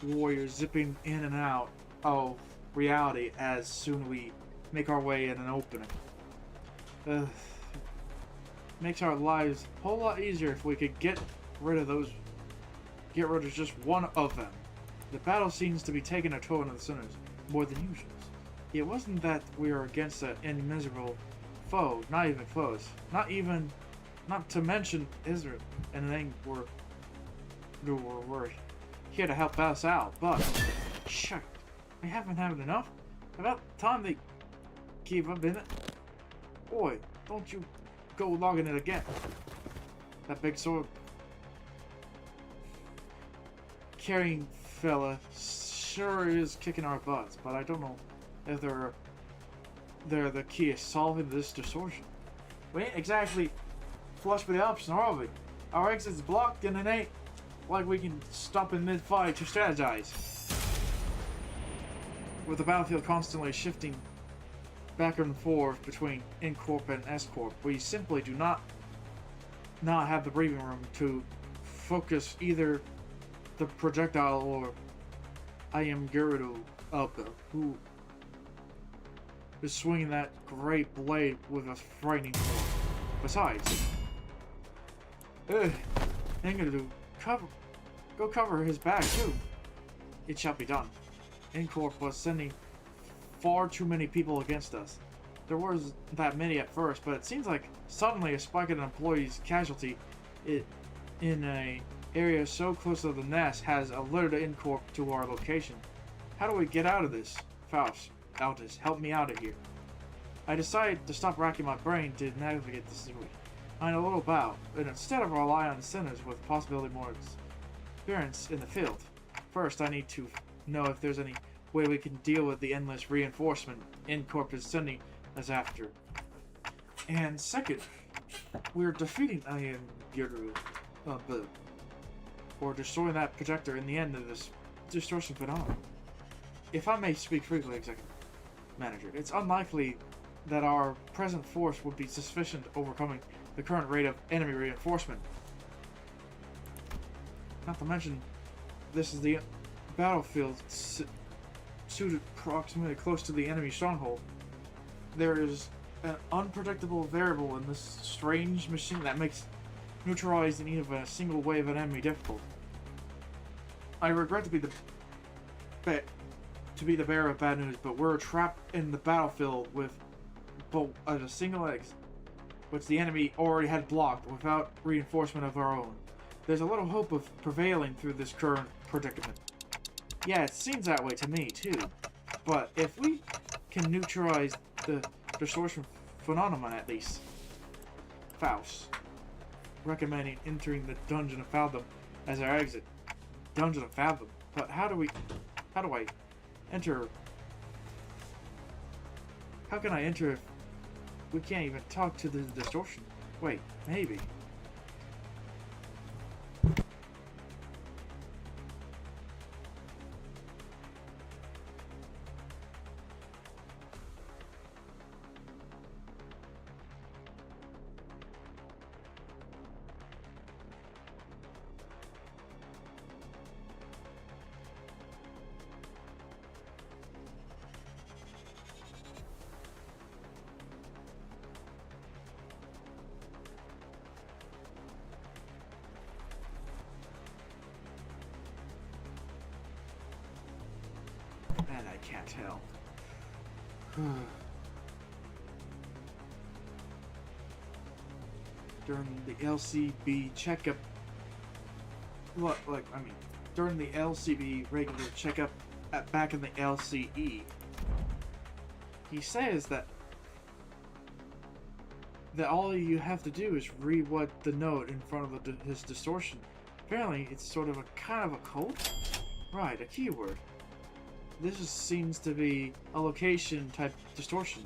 warriors zipping in and out of reality as soon as we make our way in an opening. Makes our lives a whole lot easier if we could get rid of just one of them. The battle seems to be taking a toll on the sinners more than usual. It wasn't that we were against an immeasurable foe, not even close. Not to mention Israel, and then we're here to help us out, but shit, we haven't had enough. About time they gave up, innit? Boy, don't you go logging it again. That big sword carrying fella sure is kicking our butts, but I don't know if they're the key to solving this distortion. We ain't exactly flush with the option, are we? Our exit's blocked and it ain't like we can stop in mid-fight to strategize. With the battlefield constantly shifting back and forth between Incorp and S-Corp, we simply do not have the breathing room to focus either the projectile or I am Gerudo up, who is swinging that great blade with a frightening force. Besides, ain't gonna do go cover his back too. It shall be done. Incorp was sending far too many people against us. There was that many at first, but it seems like suddenly a spike in employees' casualty in a area so close to the nest has alerted Incorp to our location. How do we get out of this? Faust, Altus, help me out of here. I decided to stop racking my brain to navigate this situation. I know a little about, and instead of rely on sinners with possibly more experience in the field. First, I need to know if there's any way we can deal with the endless reinforcement Incorp is sending us after. And second, we're defeating Ian Guru, or destroying that projector in the end of this distortion phenomenon. If I may speak freely, Executive Manager, it's unlikely that our present force would be sufficient overcoming the current rate of enemy reinforcement. Not to mention, this is the battlefield suited approximately close to the enemy stronghold. There is an unpredictable variable in this strange machine that makes neutralizing even a single wave of an enemy difficult. I regret to be the bearer of bad news, but we're trapped in the battlefield with both a single exit, which the enemy already had blocked without reinforcement of our own. There's a little hope of prevailing through this current predicament. Yeah, it seems that way to me too. But if we can neutralize the distortion phenomenon at least, Faust, recommending entering the Dungeon of Fathom as our exit. Dungeon of Fathom? But how do I enter? How can I enter if we can't even talk to the distortion? Wait, maybe. Man, I can't tell. During the LCB checkup, during the LCB regular checkup back in the LCE, he says that all you have to do is read what the note in front of his distortion. Apparently, it's sort of a kind of a code. Right, a keyword. Seems to be a location type distortion,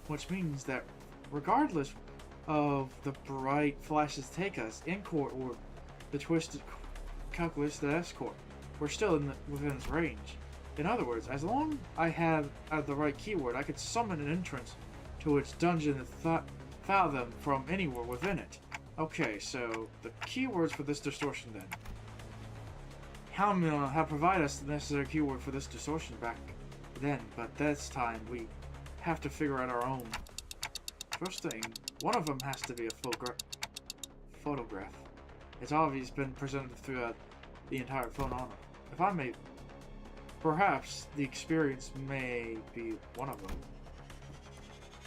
which means that regardless of the bright flashes take us, Incorp or the twisted calculus that S-Corp, we're still within its range. In other words, as long as I have the right keyword, I could summon an entrance to its dungeon and fathom from anywhere within it. Okay, so the keywords for this distortion then. Helm have provided us the necessary keyword for this distortion back then, but this time we have to figure out our own. First thing, one of them has to be a photograph. It's obvious been presented throughout the entire phone honor. If I may, perhaps the experience may be one of them.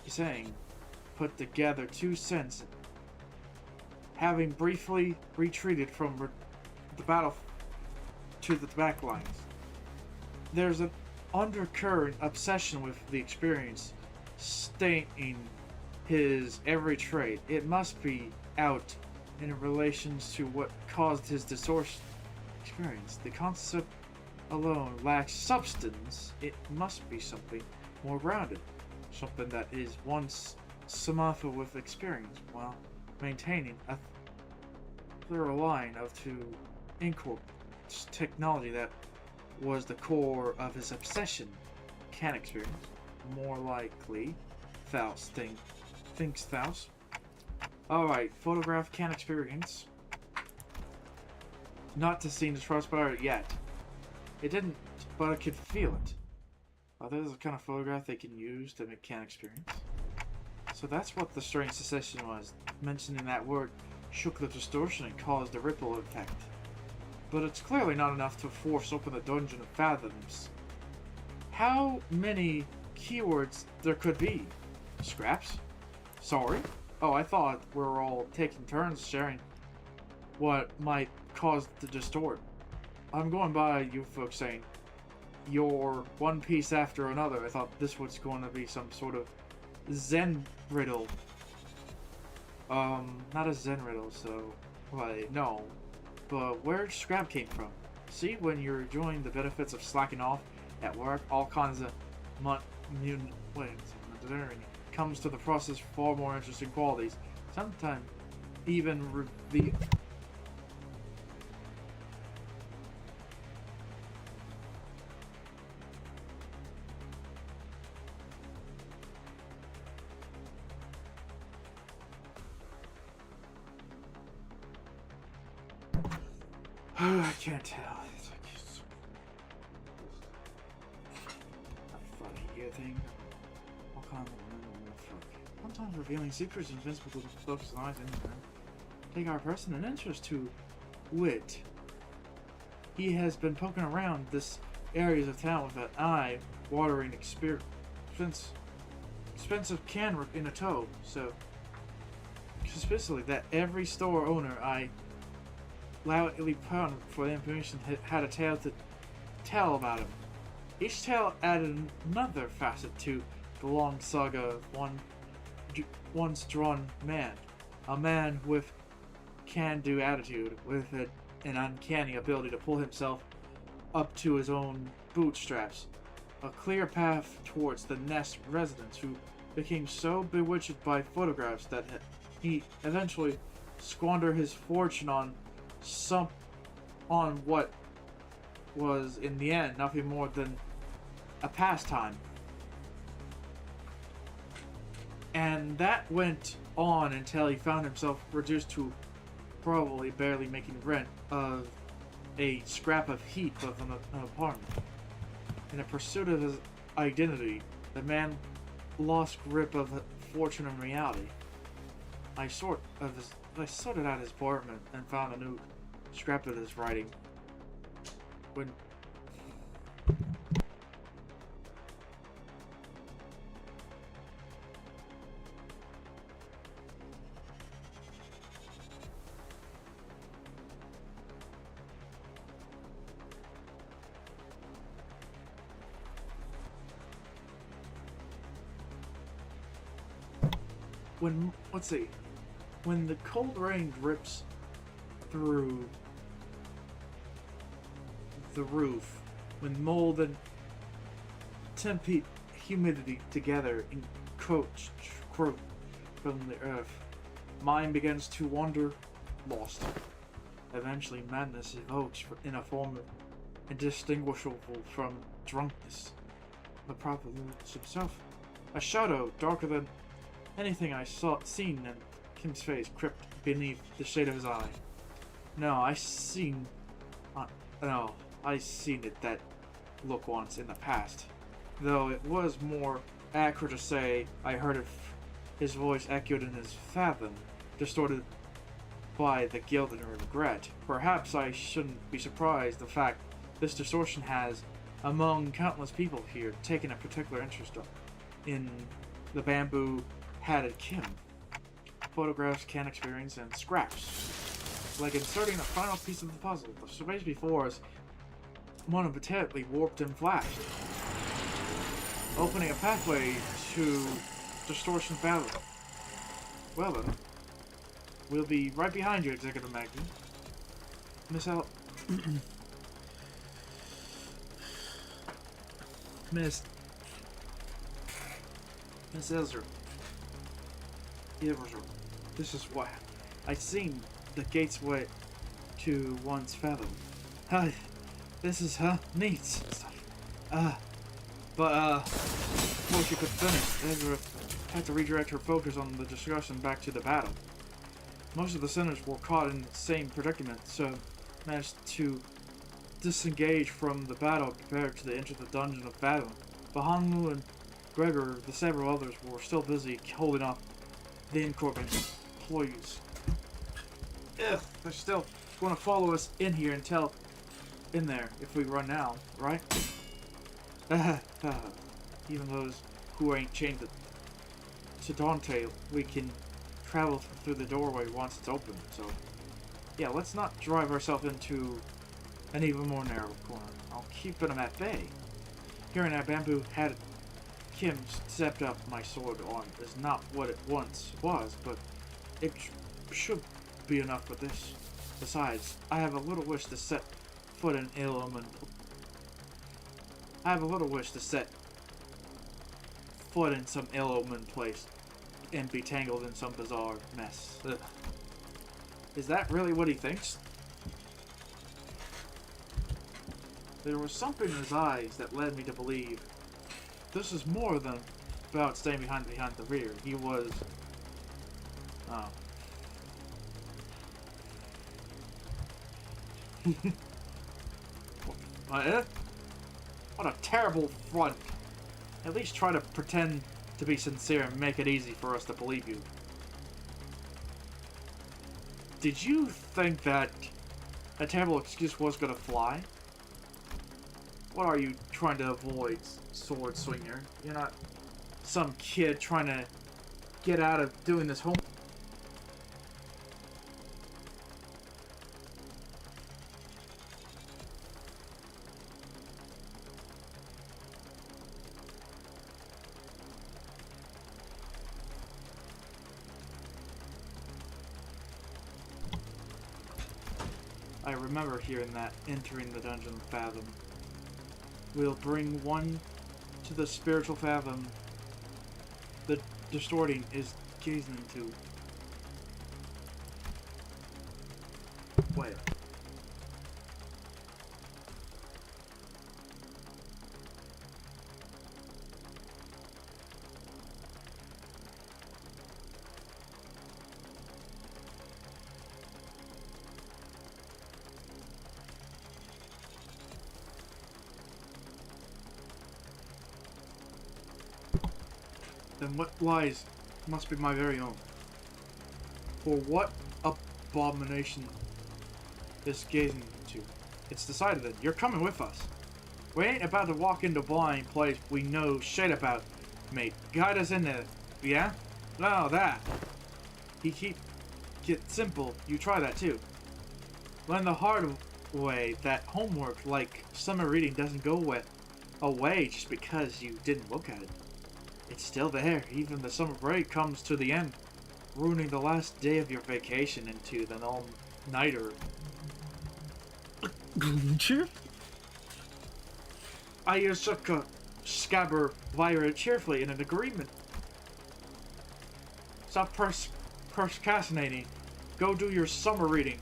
He's saying, put together 2 cents. Having briefly retreated from the battle to the back lines, there's an undercurrent obsession with the experience, staining his every trait. It must be out in relation to what caused his distortion experience. The concept alone lacks substance. It must be something more grounded, something that is once symmetrical with experience, while maintaining a thorough line of to incorporate technology that was the core of his obsession. Can experience. More likely, Faust thinks Faust. Alright, photograph can experience. Not to see the transpire yet. It didn't, but I could feel it. Oh, there's a kind of photograph they can use to make can experience. So that's what the strange secession was. Mentioning that word shook the distortion and caused a ripple effect. But it's clearly not enough to force open the dungeon of fathoms. How many keywords there could be? Scraps? Sorry? Oh, I thought we were all taking turns sharing what might cause the distort. I'm going by you folks saying you're one piece after another. I thought this was going to be some sort of Zen riddle. Not a Zen riddle, so why no. But where scrap came from? See, when you're enjoying the benefits of slacking off at work, all kinds of comes to the process far more interesting qualities. Sometimes even reveal. I can't tell. It's like a funny ear thing. All kinds of sometimes revealing secrets invincible to the folks' eyes anywhere. Take our person an interest to wit. He has been poking around this areas of town with an eye-watering expensive can in a tow. So suspiciously that every store owner I loudly pounded for the information had a tale to tell about him. Each tale added another facet to the long saga of one once drawn man. A man with can-do attitude, with an uncanny ability to pull himself up to his own bootstraps. A clear path towards the Nest residents who became so bewitched by photographs that he eventually squandered his fortune on what was in the end nothing more than a pastime. And that went on until he found himself reduced to probably barely making rent of a scrap of heap of an apartment. In the pursuit of his identity, the man lost grip of fortune and reality. I sorted out his apartment and found a new scrap of his writing. When the cold rain drips through the roof, when mold and temperature, humidity together encroach from the earth, mind begins to wander, lost. Eventually, madness evokes in a form indistinguishable from drunkenness. The prophet himself, a shadow darker than anything I seen and Kim's face crept beneath the shade of his eye. No, I seen it that look once in the past. Though it was more accurate to say I heard it, his voice echoed in his fathom, distorted by the guilt and regret. Perhaps I shouldn't be surprised the fact this distortion has, among countless people here, taken a particular interest in the bamboo-hatted Kim. Photographs, can experience, and scraps. Like inserting the final piece of the puzzle, the space before us momentarily warped and flashed, opening a pathway to distortion battle. Well then, we'll be right behind you, Executive Maggie. Miss Ezra. This is what I seen the gates way to one's fathom. Hi, this is neat stuff. Before she could finish, Ezra had to redirect her focus on the discussion back to the battle. Most of the sinners were caught in the same predicament, so managed to disengage from the battle prepared to enter the dungeon of Fathom. But Hanmu and Gregor, the several others, were still busy holding off the incorporated employees. Ugh, they're still going to follow us in here until in there if we run now, right? Even those who ain't chained to Dante, we can travel through the doorway once it's open, so yeah, let's not drive ourselves into an even more narrow corner. I'll keep them at bay. Hearing that bamboo had Kim stepped up, my sword arm is not what it once was, but it should be enough for this. Besides, I have a little wish to set foot in some ill-omened place and be tangled in some bizarre mess. Ugh. Is that really what he thinks? There was something in his eyes that led me to believe this is more than about staying behind the rear. He was... Oh. What a terrible front. At least try to pretend to be sincere and make it easy for us to believe you. Did you think that a terrible excuse was gonna fly? What are you trying to avoid, sword swinger? You're not some kid trying to get out of doing this home. I remember hearing that entering the dungeon of Fathom. We'll bring one to the spiritual fathom the distorting is gazing into. Wait. Then what lies must be my very own. For what abomination is gazing into? It's decided then. You're coming with us. We ain't about to walk into a blind place we know shit about, mate. Guide us in there, yeah? No, that. Get simple. You try that too. Learn the hard way that homework like summer reading doesn't go away just because you didn't look at it. It's still there. Even the summer break comes to the end, ruining the last day of your vacation into the all-nighter. I shook a scabber Vira cheerfully in an agreement. Stop procrastinating. Go do your summer reading.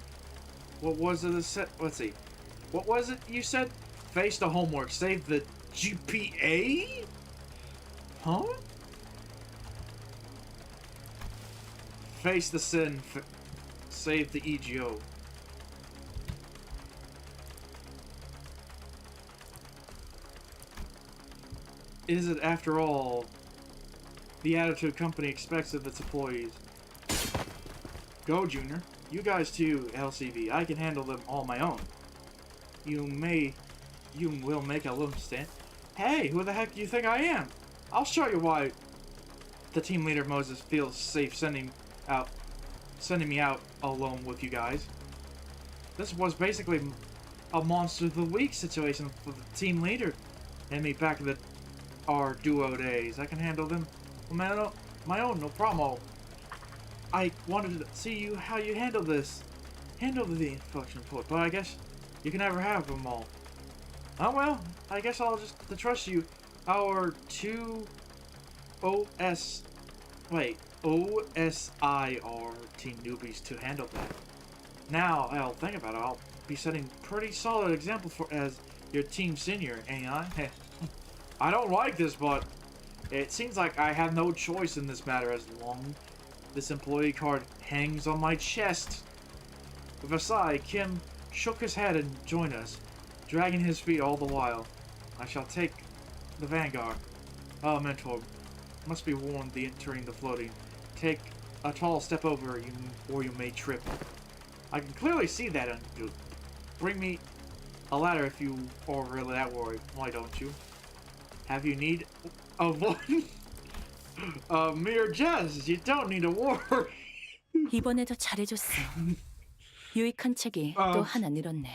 What was it? Let's see. What was it you said? Face the homework. Save the GPA? Huh? Face the sin. Save the EGO. Is it, after all, the attitude company expects of its employees? Go, Junior. You guys too, LCV. I can handle them all my own. You will make a little stand. Hey, who the heck do you think I am? I'll show you why the team leader Moses feels safe sending me out alone with you guys. This was basically a monster of the week situation for the team leader and me back in our duo days. I can handle them on my own, no problem. I wanted to see how you handle the function report, but I guess you can never have them all. Oh well, I guess I'll just trust you. Our two OSIR team newbies to handle that. Now I'll think about it. I'll be setting pretty solid example as your team senior, ain't I? I don't like this, but it seems like I have no choice in this matter as long this employee card hangs on my chest. With a sigh, Kim shook his head and joined us, dragging his feet all the while. I shall take the vanguard. Oh, mentor, must be warned the entering the floating. Take a tall step over you, or you may trip. I can clearly see that on you. Bring me a ladder if you are really that worried. Why don't you? Have you need of one? Mere jest. You don't need a war. 이번에도 잘해줬어. 유익한 책이 또 하나 늘었네.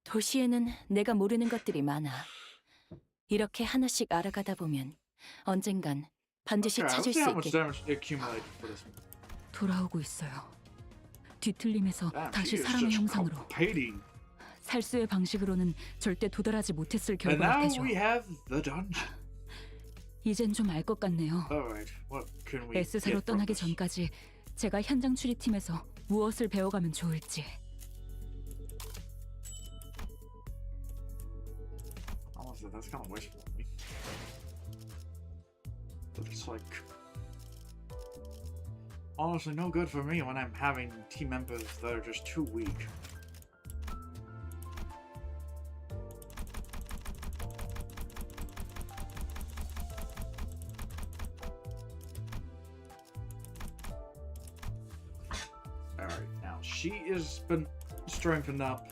도시에는 내가 모르는 것들이 많아. 이렇게 하나씩 알아가다 보면 언젠간 반드시 찾을 수 있겠다. 돌아오고 있어요. 뒤틀림에서 다시 사람의 형상으로. 살수의 방식으로는 절대 도달하지 못했을 결과를 대죠. 이젠 좀 알 것 같네요. S사로 떠나기 전까지 제가 현장 추리팀에서 무엇을 배워가면 좋을지. That's kind of wishful of me. But it's like honestly no good for me when I'm having team members that are just too weak. Alright, now she has been strengthened up.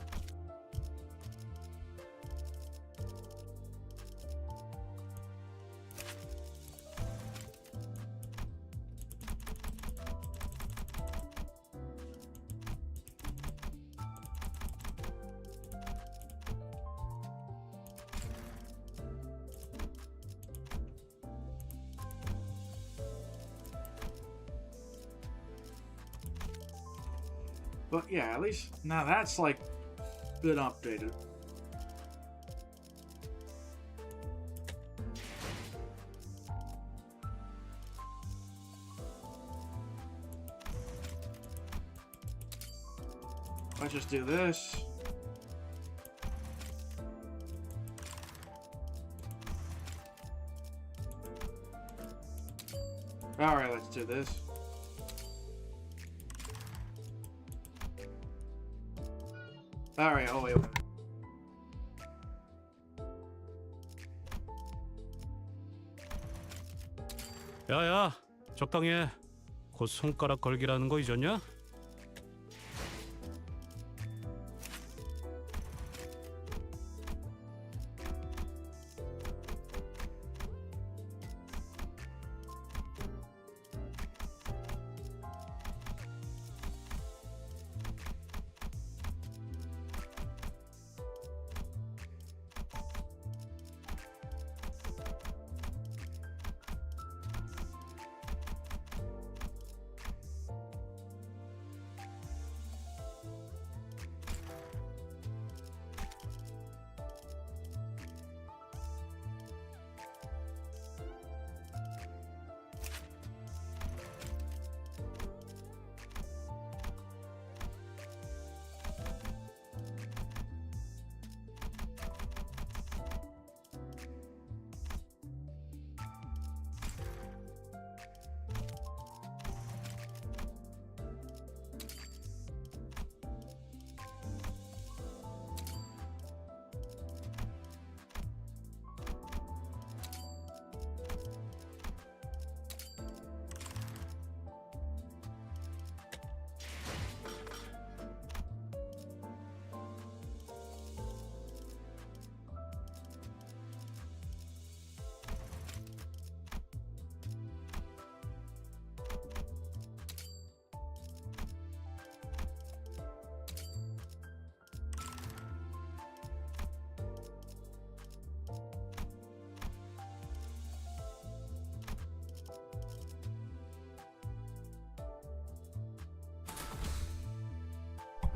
But yeah, at least now that's like been updated. Let's just do this. Alright, let's do this. Alright, oh wait. 야야, 적당히 해. 곧 손가락 걸기라는 거 잊었냐?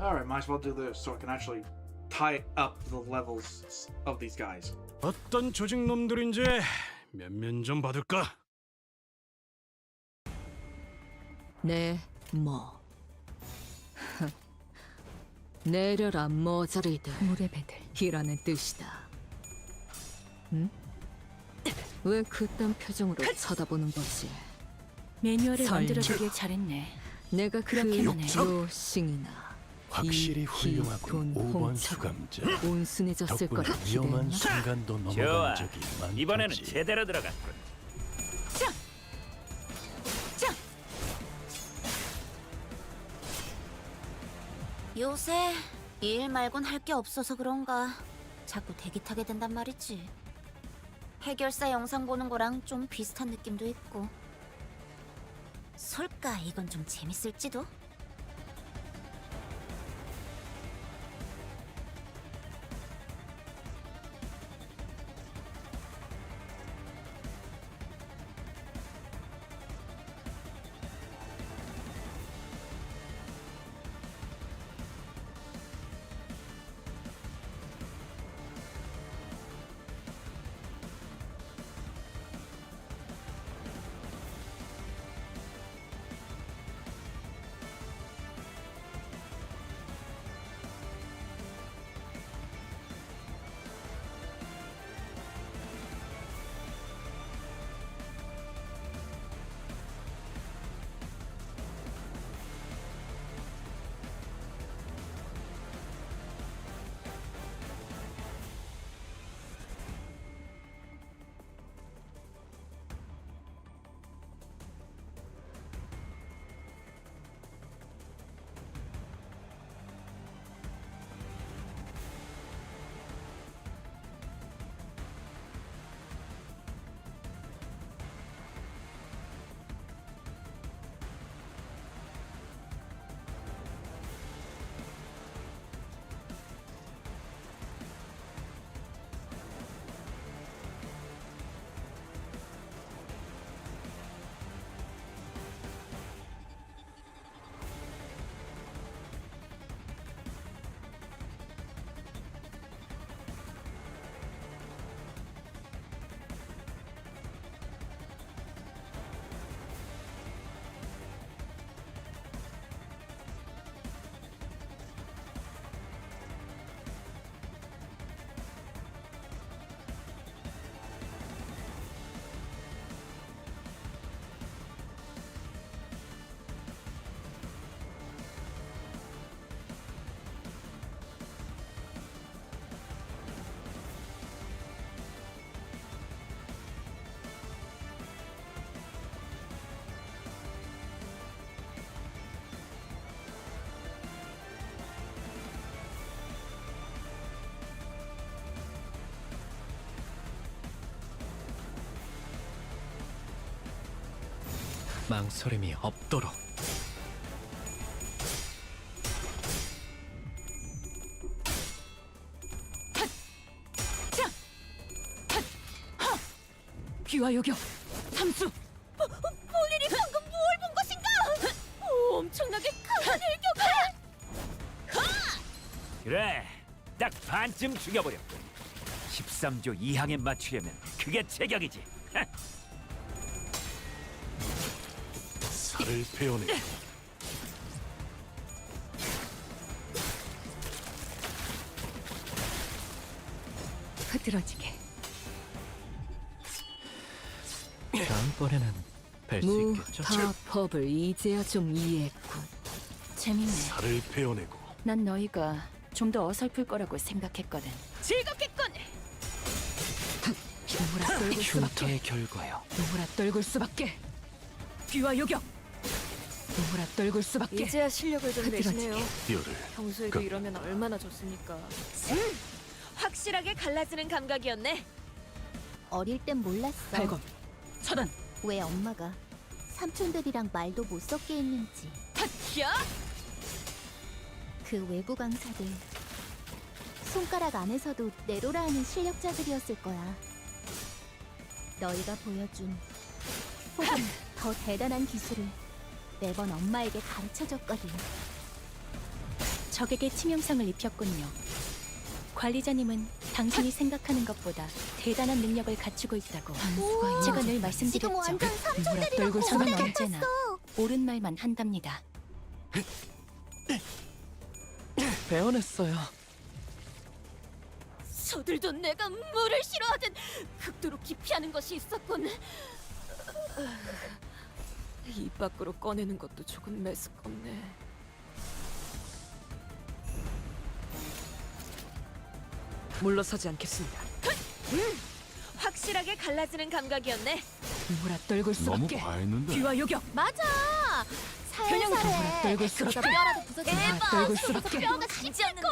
Alright, might as well do this so I can actually tie up the levels of these guys. 어떤 조직 놈들인지 면면 좀 받을까? 네, 뭐. 내려라 머저리들. 물의 배들. 이라는 뜻이다. 응? 왜 그딴 표정으로 쳐다보는 거지? 매뉴얼을 설마. 만들어주길 잘했네. 내가 그렇게만 해. 요싱이나 확실히 이 훌륭하군. 돈 5번 홍차가 수감자. 온순해졌을 덕분에 거라 위험한 기대했나? 순간도 넘어간 좋아. 적이 많겠지. 이번에는 제대로 들어갔군. 요새 일 말곤 할 게 없어서 그런가 자꾸 대기 타게 된단 말이지. 해결사 영상 보는 거랑 좀 비슷한 느낌도 있고. 솔까 이건 좀 재밌을지도? 망설임이 없도록. 귀와 요격 삼수. 볼일이 방금 뭘 본 것인가? 엄청나게 강한 일격을! 그래, 딱 반쯤 죽여버렸군. 13조 2항에 맞추려면 그게 제격이지. 살을 베어내. 흐드러지게. 다음번에는 뵐 수 있겠죠? 무타법을 이제야 좀 이해했군. 재밌네. 살을 베어내고. 난 너희가 좀 더 어설플 거라고 생각했거든. 즐겁겠군. 우물아 떨굴 수밖에. 결과요. 우물아 떨굴 수밖에. 귀와 요격. 우물아 떨굴 수밖에. 이제야 실력을 좀 내시네요. 뼈를 평소에도 이러면 얼마나 좋습니까? 확실하게 갈라지는 감각이었네. 어릴 땐 몰랐어. 발건. 차단. 왜 엄마가 삼촌들이랑 말도 못 섞게 했는지. 야! 그 외부 강사들 손가락 안에서도 내로라 하는 실력자들이었을 거야. 너희가 보여준 혹은 더 대단한 기술을 매번 엄마에게 가르쳐줬거든. 적에게 치명상을 입혔군요. 관리자님은 당신이 생각하는 것보다 대단한 능력을 갖추고 있다고 제가 늘 지금 말씀드렸죠. 완전 삼촌들이랑 떨고 저는 고백 언제나 같았어. 옳은 말만 한답니다. 배워냈어요. 저들도 내가 물을 싫어하든 극도로 기피하는 것이 있었군. 입 밖으로 꺼내는 것도 조금 메스껍네. 물러서지 않겠습니다. 확실하게 갈라지는 감각이었네. 몰아떨굴 수밖에. 귀와 요격. 맞아. 편향성 살살해. 떨굴 수밖에. 그러다 뼈라도 부서지면 몰아떨굴 수밖에. 뼈가 간지였는데.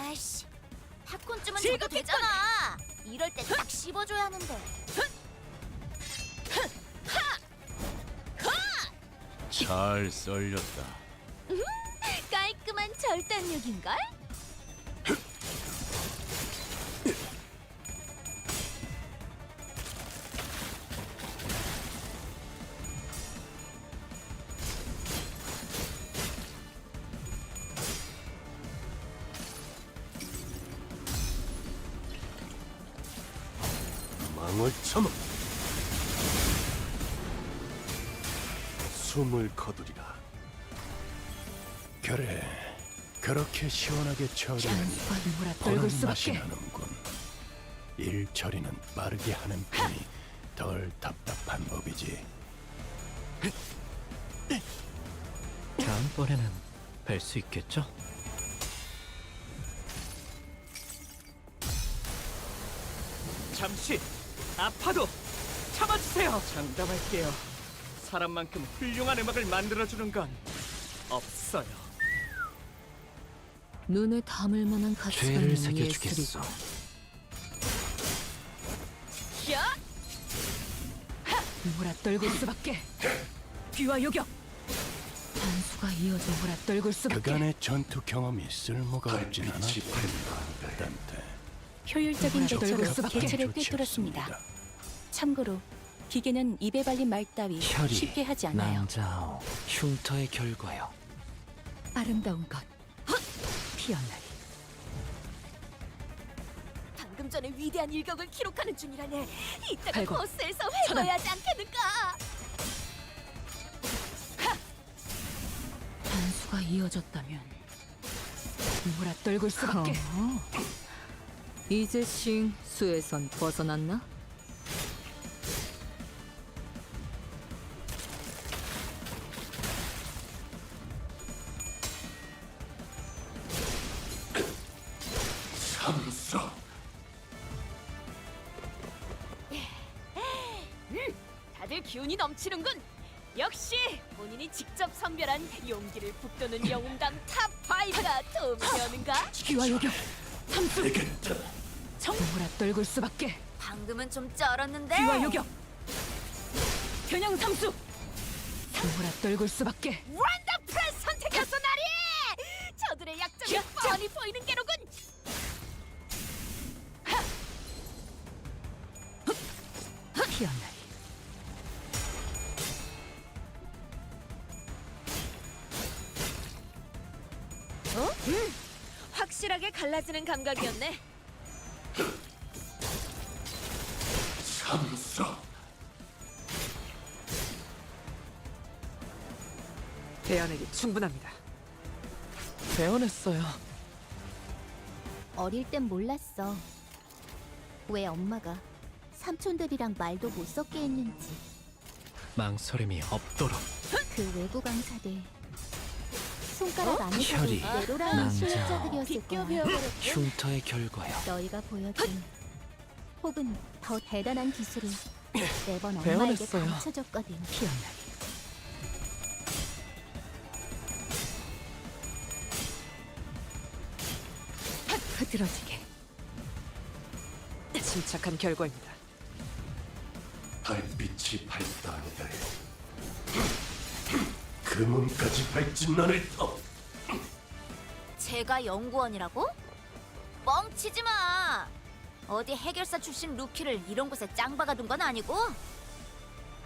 아이씨. 팝콘쯤은 줘도 되잖아. 이럴 때 딱 씹어줘야 하는데. 잘 썰렸다. 깔끔한 절단력인걸? 망을 참아. 숨을 거두리라. 그래, 그렇게 시원하게 처리하니 보는 맛이 나는군. 일 처리는 빠르게 하는 편이 덜 답답한 법이지. 다음번에는 뵐 수 있겠죠? 잠시 아파도 참아주세요. 장담할게요. 사람만큼 훌륭한 음악을 만들어주는 건 없어요. 눈에 담을 만한 가치가 죄를 있는 새겨주겠어. 야! 몰아떨굴 수밖에. 귀와 요격. 단수가 이어져 몰아떨굴 수밖에. 그간의 전투 경험이 쓸모가 없진 않았던 단테. 효율적인데도 떨굴 수밖에. 개체를 꿰뚫었습니다. 참고로 기계는 입에 발린 말 따위 쉽게 하지 않아요. 낭자오 흉터의 결과요. 아름다운 것. 피어나리. 방금 전에 위대한 일격을 기록하는 중이라네. 이따가 버스에서 회고해야 하지 않겠는가? 단수가 이어졌다면 몰아떨굴 수밖에. 이제 싱 수에선 벗어났나? 참소. 다들 기운이 넘치는군. 역시 본인이 직접 선별한 용기를 북돋는 영웅당 탑5가 도움이 되었는가? 귀와 요격. 삼수. 되겠다. 몰아떨굴 수밖에. 방금은 좀 쩔었는데. 귀와 요격. 겨냥 삼수. 몰아떨굴 수밖에. 원더풀 선택이었어 나리. 저들의 약점이 뻔히 보이는 게로군. 피어나리. 확실하게 갈라지는 감각이었네. 참소. 배워내기 충분합니다. 배워냈어요. 어릴 땐 몰랐어. 왜 엄마가 삼촌들이랑 말도 못 섞게 했는지. 망설임이 없도록. 그 외부 강사들 손가락 안에서도 혈이, 내로라는 낭자, 실력자들이었을 거야. 흉터의 결과요. 너희가 보여준 혹은 더 대단한 기술을 매번 엄마에게 배워냈어요. 가르쳐줬거든. 피어나리. 흐드러지게. 침착한 결과입니다. 달빛이 발단이다. 그 문까지 발진난을 터. 제가 연구원이라고? 뻥치지 마. 어디 해결사 출신 루키를 이런 곳에 짱 박아둔 건 아니고.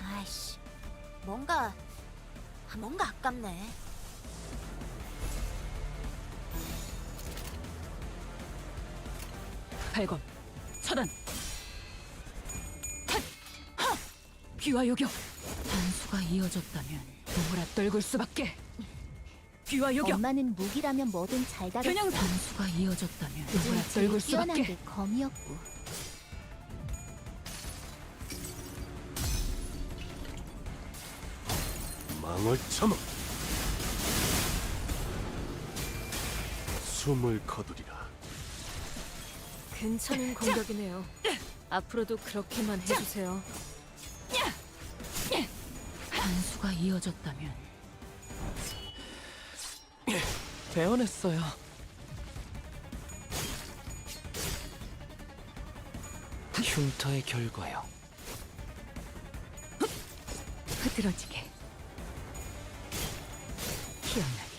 아이씨, 뭔가 아깝네. 발광 차단. 귀와 요격. 단수가 이어졌다면 몰아떨굴 수밖에. 귀와 요격. 엄마는 무기라면 뭐든 잘 다뤘어. 균형 단수가 이어졌다면 그중 제일 몰아떨굴 뛰어난 수밖에. 게 검이었고. 망을 참아. 숨을 거두리라. 괜찮은 공격이네요. 앞으로도 그렇게만 해주세요. 단수가 이어졌다면 배워냈어요. 흉터의 결과요. 흐드러지게. 피어나게.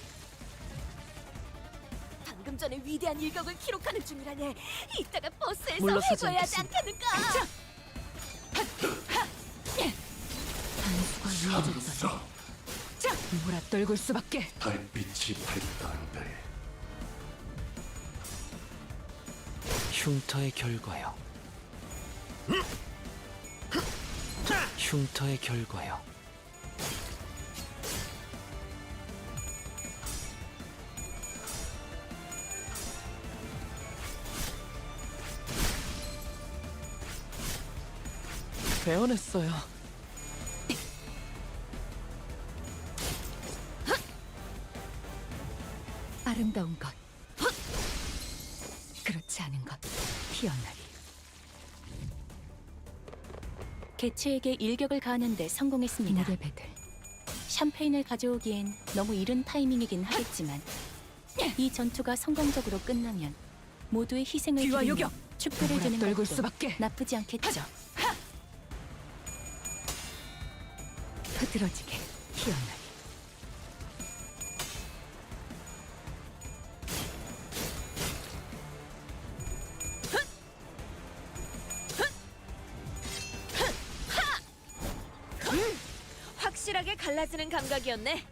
방금 전에 위대한 일격을 기록하는 중이라네. 이따가 버스에서 물러서지 해줘야 하지 않겠습니다. 않겠는가? 단수가 이어졌다면 몰아떨굴 수밖에. 달빛이 밝다는데 흉터의 결과요. 흉터의 결과요. 배워냈어요. 아름다운 것, 그렇지 않은 것, 피어나게. 개체에게 일격을 가하는데 성공했습니다. 물의 배들. 샴페인을 가져오기엔 너무 이른 타이밍이긴 하겠지만 이 전투가 성공적으로 끝나면 모두의 희생을 귀와 기리며 요격! 축배를 드는 몰아떨굴 것도 수밖에. 나쁘지 않겠죠. 흐드러지게. 피어나게. 확실하게 갈라지는 감각이었네.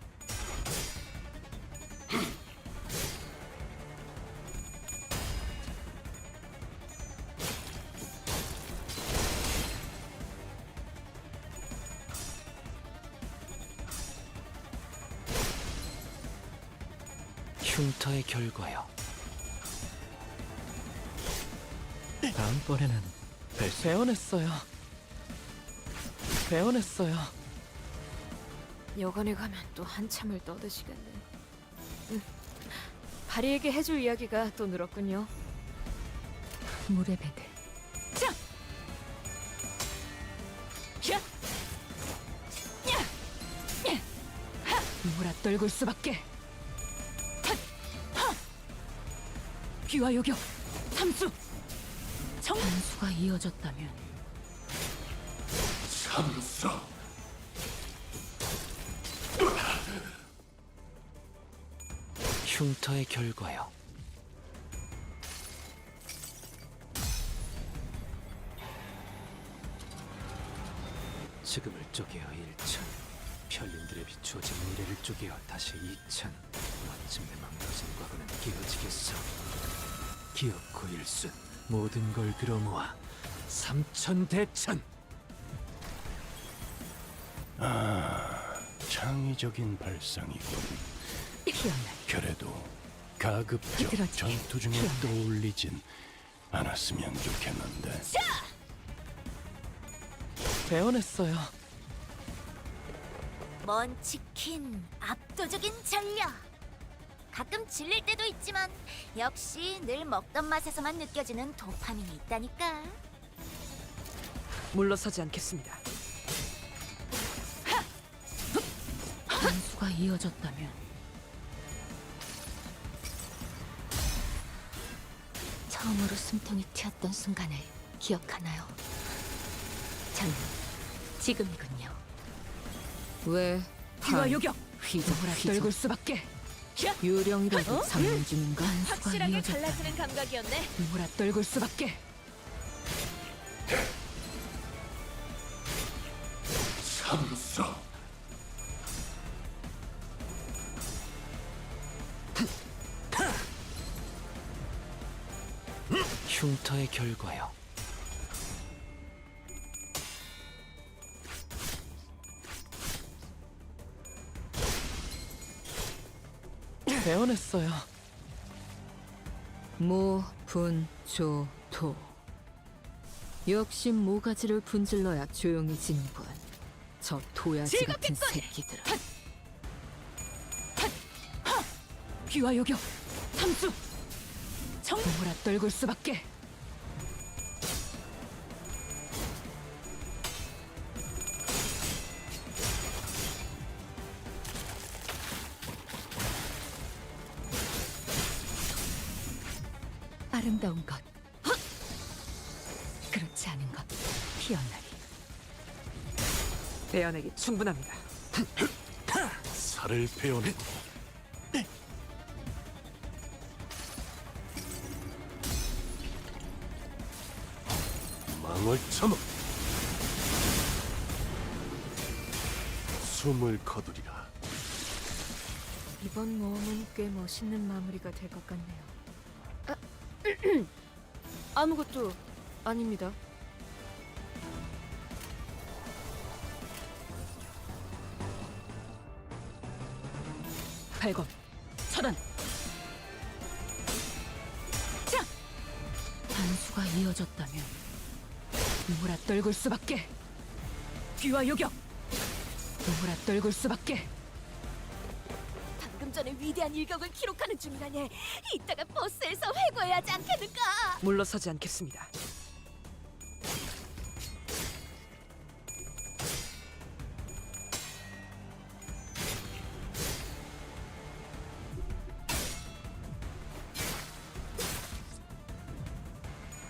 흉터의 결과요. 다음번에는 배워냈어요. 배워냈어요. 여관에 가면 또 한참을 떠드시겠네. 바리에게 해줄 이야기가 또 늘었군요. 물의 배들. 자! 샷! 몰아떨굴 수밖에. 귀와 요격. 삼수. 단수가 이어졌다면 참소. 흉터의 결과요. 지금을 쪼개어 1천, 편린들에 비추어진 미래를 쪼개어 다시 2천. 마침내 망가진 과거는 깨어지겠어. 기억고 일순, 모든 걸 들어모아 3천 대천. 창의적인 발상이군. 피어나게. 그래도 가급적 흐드러지게. 전투 중에 떠올리진 않았으면 좋겠는데. 배워냈어요. 먼 치킨, 압도적인 전력. 가끔 질릴 때도 있지만 역시 늘 먹던 맛에서만 느껴지는 도파민이 있다니까. 물러서지 않겠습니다. 단수가 이어졌다면 처음으로 숨통이 튀었던 순간을 기억하나요? 저는 지금이군요. 왜? 귀와 요격. 몰아떨굴 수밖에. 유령이라도 상는 중인가? 단수가 확실하게 이어졌다면 갈라지는 감각이었네. 몰아떨굴 수밖에. 참소. 흉터의 결과요. 배워냈어요. 모, 분, 조, 도. 역시 모가지를 분질러야 조용해지는군. 저 도야지 같은 새끼들아. 귀와 요격 삼수 정보라 떨굴 수밖에. 아름다운 것, 그렇지 않은 것, 피어나리. 베어내기 충분합니다. 살을 베어내고 망을 참아 숨을 거두리라. 이번 모험은 꽤 멋있는 마무리가 될 것 같네요. 아무것도 아닙니다. 발검 차단. 자 단수가 이어졌다면 몰아 떨굴 수밖에. 귀와 요격 몰아 떨굴 수밖에. 방금 전에 위대한 일격을 기록하는 중이라니. 이따가 버스에서 회고해야 하지 않겠는가? 물러서지 않겠습니다.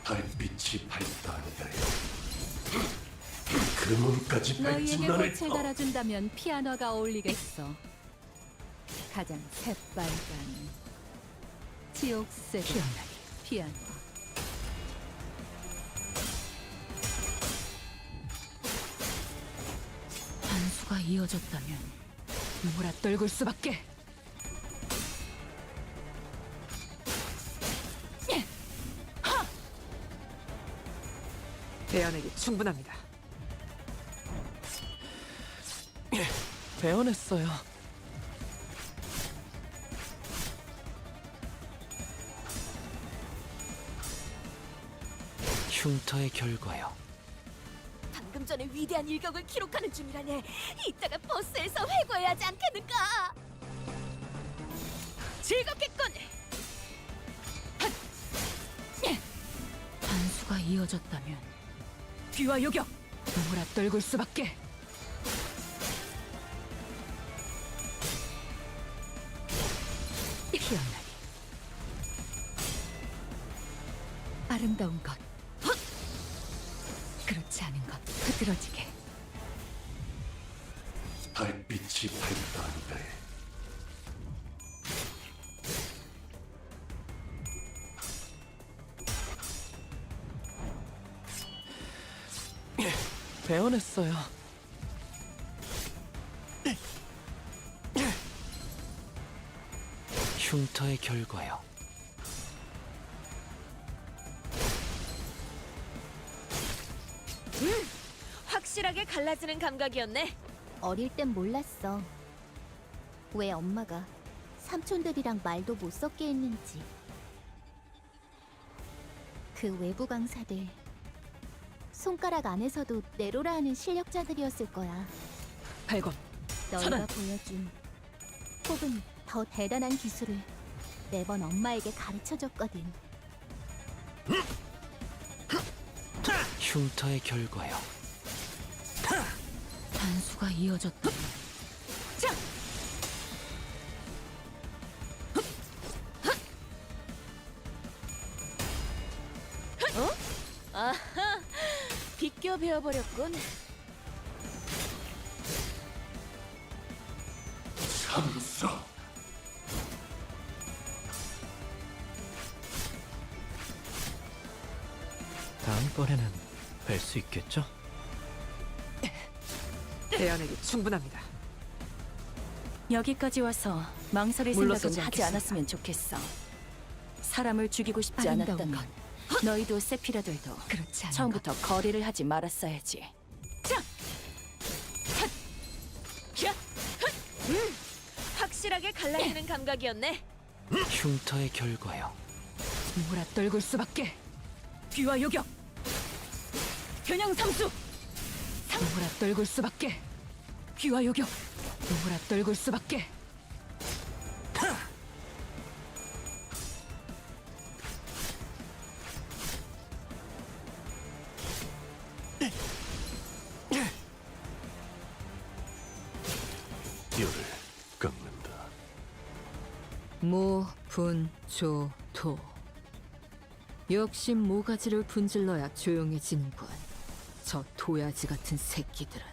달빛이 밝다니라. 그 문까지 맺힌 너희에게 너를 꽃을 달아준다면 피아노가 어울리겠어. 가장 새빨간 지옥색 피아노. 단수가 이어졌다면 몰아 떨굴 수밖에. 베어내기 충분합니다. 배워냈어요. 흉터의 결과요. 방금 전에 위대한 일격을 기록하는 중이라니. 이따가 버스에서 회고해야 하지 않겠는가? 즐겁겠군. 단수가 이어졌다면 귀와 요격 몰아 떨굴 수밖에. 피어나리. 아름다운 것, 그렇지 않은 것, 흐드러지게. 달빛이 밝다니라. 배워냈어요. 흉터의 결과요. 확실하게 갈라지는 감각이었네. 어릴 땐 몰랐어. 왜 엄마가 삼촌들이랑 말도 못 섞게 했는지. 그 외부 강사들 손가락 안에서도 내로라 하는 실력자들이었을 거야. 발검 너희가 차단. 보여준 혹은 더 대단한 기술을 매번 엄마에게 가르쳐줬거든. 흉터의 결과요. 단수가 이어졌다면 자 아하, 비껴 베어버렸군. 삼수 다음번에는 뵐 수 있겠죠? 베어내기 충분합니다. 여기까지 와서 망설일 물러서지 생각은 하지 않겠습니다. 않았으면 좋겠어. 사람을 죽이고 싶지 아름다운 않았다면 것, 너희도 세피라들도 그렇지 않은가? 처음부터 거래를 하지 말았어야지. 확실하게 갈라지는 감각이었네. 흉터의 결과요. 몰아떨굴 수밖에. 귀와 요격. 겨냥 삼수. 몰아떨굴 수밖에. 귀와 요격. 몰아떨굴 수밖에. 뼈를 깎는다. 모, 분, 조, 토. 역시 모가지를 분질러야 조용해지는군. 저 도야지 같은 새끼들은.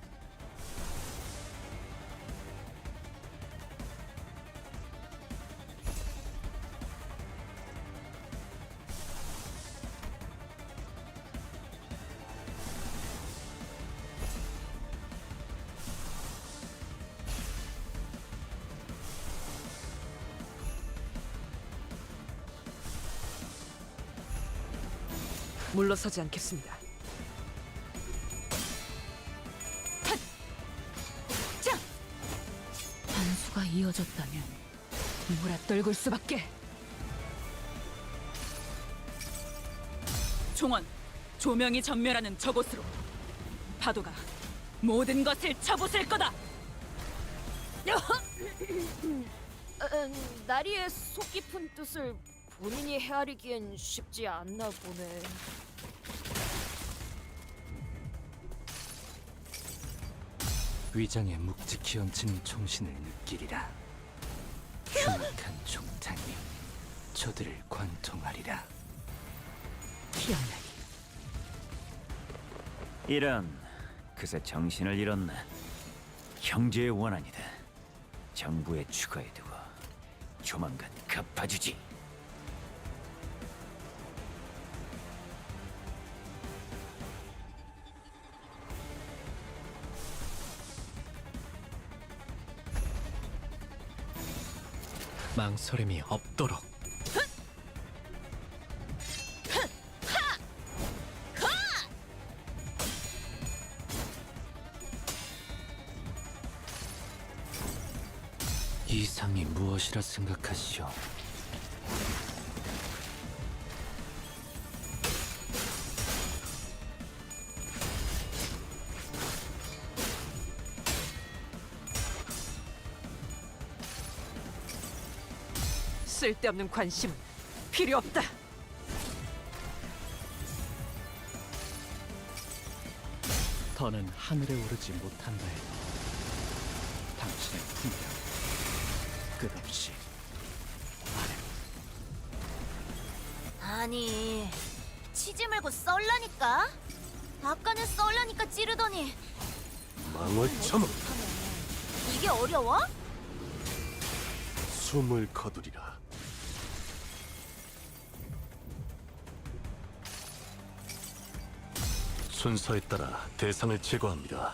물러서지 않겠습니다. 반수가 이어졌다면 몰아떨굴 수밖에. 종원, 조명이 전멸하는 저곳으로 파도가 모든 것을 쳐부술 거다. 나리의 속 깊은 뜻을 본인이 헤아리기엔 쉽지 않나 보네. 위장에 묵직히 얹힌 총신을 느끼리라. 흉악한 종탄이 저들을 관통하리라. 희한하게 이런 그새 정신을 잃었나. 형제의 원한이다. 정부의 추가에 두고 조만간 갚아주지. 망설임이 없도록. 이상이 무엇이라 생각하시오? 쓸데없는 관심은 필요 없다. 더는 하늘에 오르지 못한다 해도 당신의 품격 끝없이 아니, 치지 말고 썰라니까. 아까는 썰라니까 찌르더니 망을 참아 이게 어려워? 숨을 거두리라. 순서에 따라 대상을 제거합니다.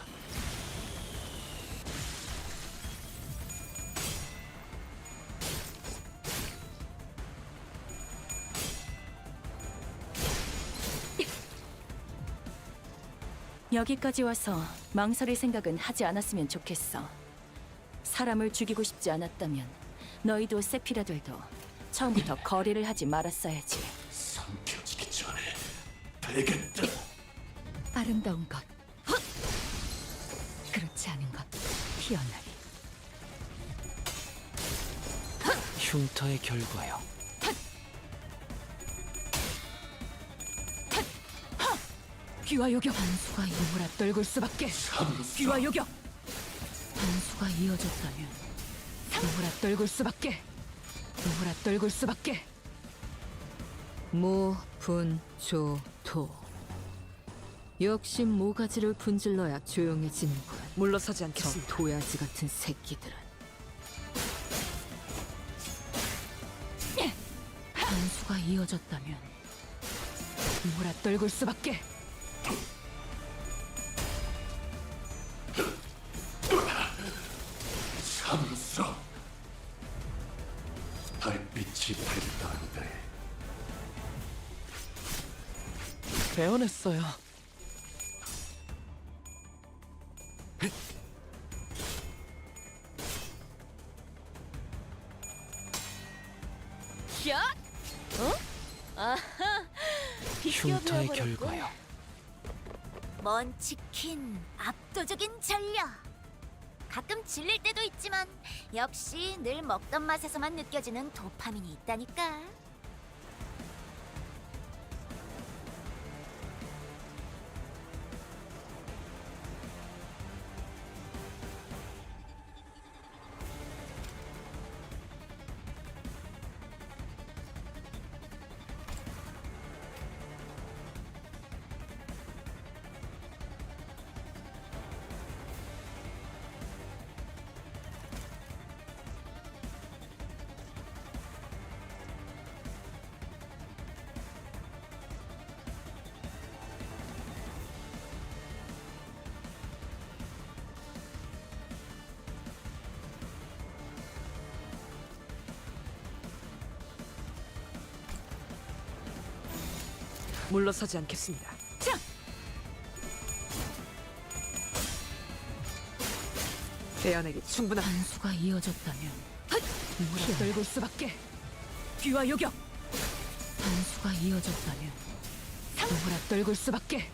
여기까지 와서 망설일 생각은 하지 않았으면 좋겠어. 사람을 죽이고 싶지 않았다면 너희도 세피라들도 처음부터 거래를 하지 말았어야지. 삼켜지기 전에 되겠다. 아름다운 것. 그렇지 않은 것. 희한하게 흉터의 결과요. 귀와 요격. 반수가 몰아떨굴 수밖에. 귀와 요격. 반수가 이어졌다면 몰아떨굴 수밖에. 몰아떨굴 수밖에. 모, 분, 조, 토. 역시 모가지를 분질러야 조용해지는군. 물러서지 않겠습니다. 저 도야지 같은 새끼들은. 반수가 이어졌다면 몰아떨굴 수밖에. 참으소. 달빛이 밝다는데 배워냈어요. 샷! 어? 아하! 흉터의 비껴버렸군. 결과요. 먼치킨 압도적인 전력. 가끔 질릴 때도 있지만 역시 늘 먹던 맛에서만 느껴지는 도파민이 있다니까. 물러서지 않겠습니다. 베어내기 충분한 단수가 이어졌다면 누구라 떨굴 수밖에. 귀와 요격. 단수가 이어졌다면 누구라 떨굴 수밖에.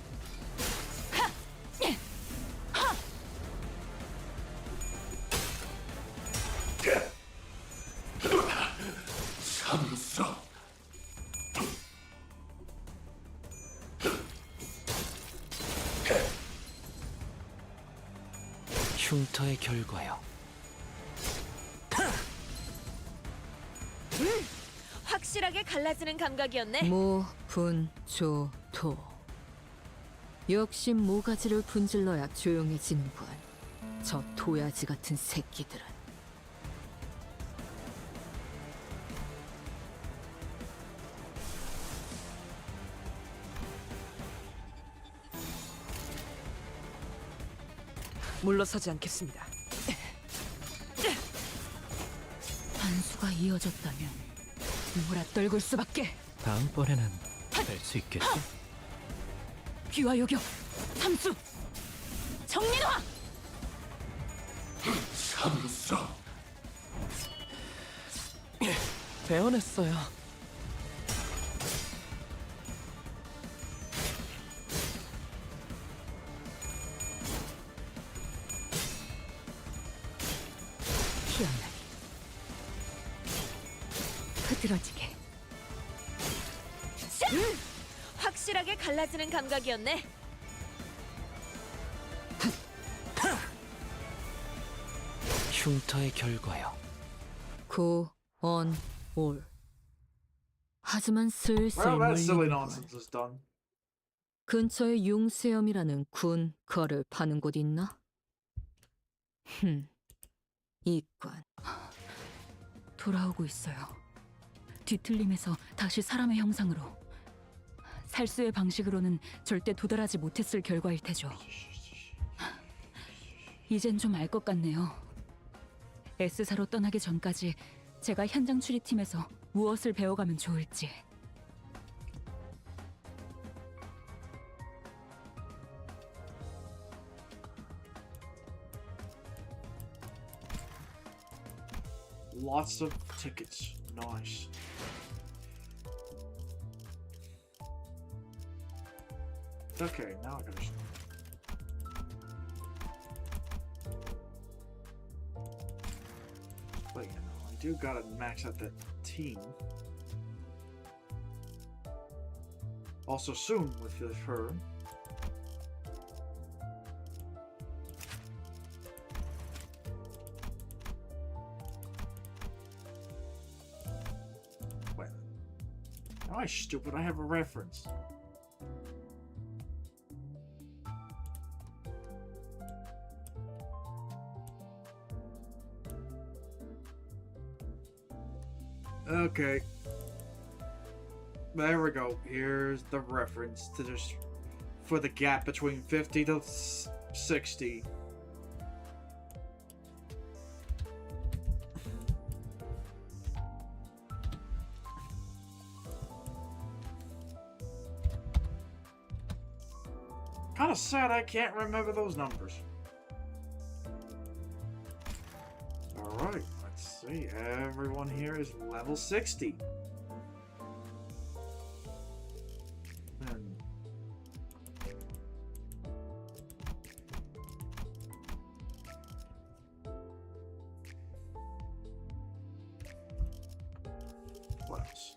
참소. 흉터의 결과요. 확실하게 갈라지는 감각이었네. 모, 분, 조, 토. 역시 모가지를 분질러야 조용해지는군. 저 도야지 같은 새끼들은. 물러서지 않겠습니다. 단수가 이어졌다면 누구라 떨굴 수밖에. 다음번에는 될 수 있겠지? 귀와 요격. 삼수. 정민화. 참소. 배워냈어요. 희한하게 흐드러지게. 확실하게 갈라지는 감각이었네. 흉터의 결과요. 고, 언, 올. 하지만 슬슬 Well, that silly 몰리는군. nonsense is done. 근처에 융수염이라는 군 거를 파는 곳 있나? 이관. 돌아오고 있어요. 뒤틀림에서 다시 사람의 형상으로. 살수의 방식으로는 절대 도달하지 못했을 결과일 테죠. 이젠 좀 알 것 같네요. S사로 떠나기 전까지 제가 현장 추리팀에서 무엇을 배워가면 좋을지. Lots of tickets. Nice. Okay, now I gotta. But you know, I do gotta max out that team. Also soon with her. Wait. Am I stupid? I have a reference. Okay. There we go. Here's the reference to just for the gap between 50 to 60. Kind of sad I can't remember those numbers. Alright, let's see. Everyone here is level 60. And what else?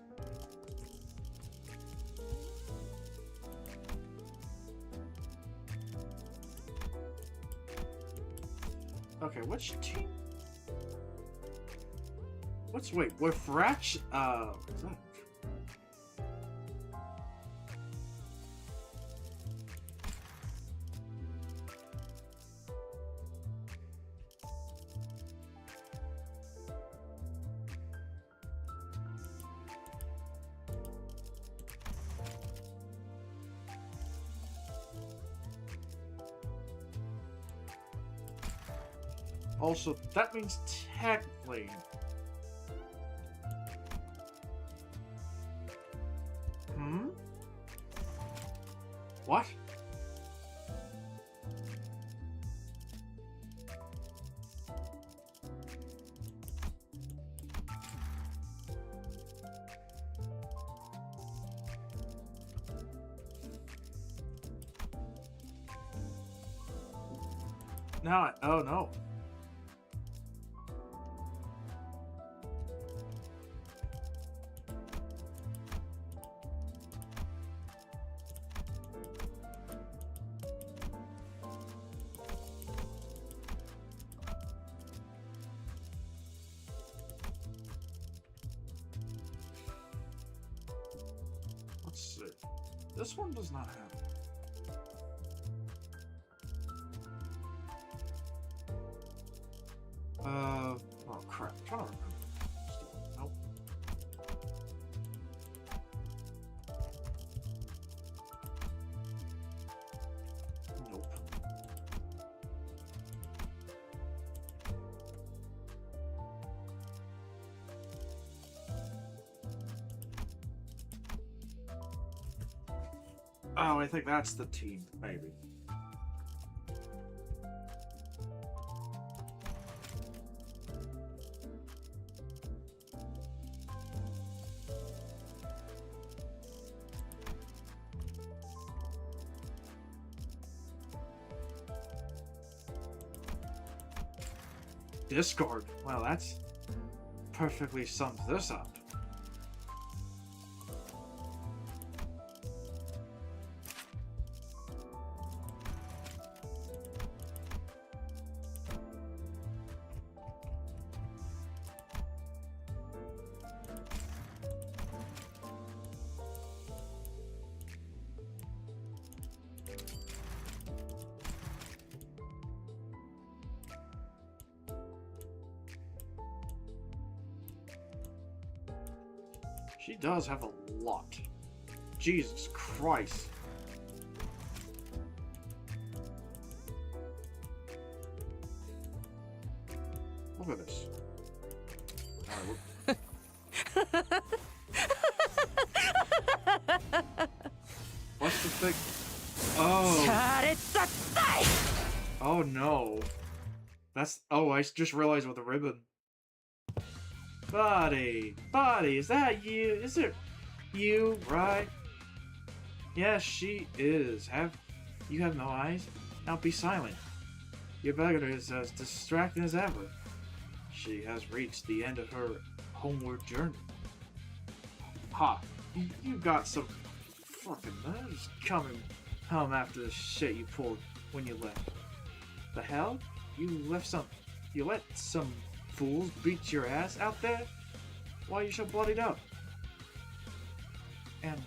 Okay, which team? Wait, we're fraction. What's that? Also, that means technically. What? Now, oh no. Let's see. This one does not have. Oh crap. I'm trying to remember. Nope. Nope. Oh, I think that's the team, maybe. Discord. Well, that's perfectly sums this up. She does have a lot. Jesus Christ. Look at this. What's the thing? Oh. Oh no. That's. Oh, I just realized with the ribbon. Buddy, is that you? Is it you, right? Yes, she is. You have no eyes? Now be silent. Your beggar is as distracting as ever. She has reached the end of her homeward journey. Ha! You got some fucking nerves coming home after the shit you pulled when you left. The hell? You let some fools beat your ass out there? Why are you so bloodied up? And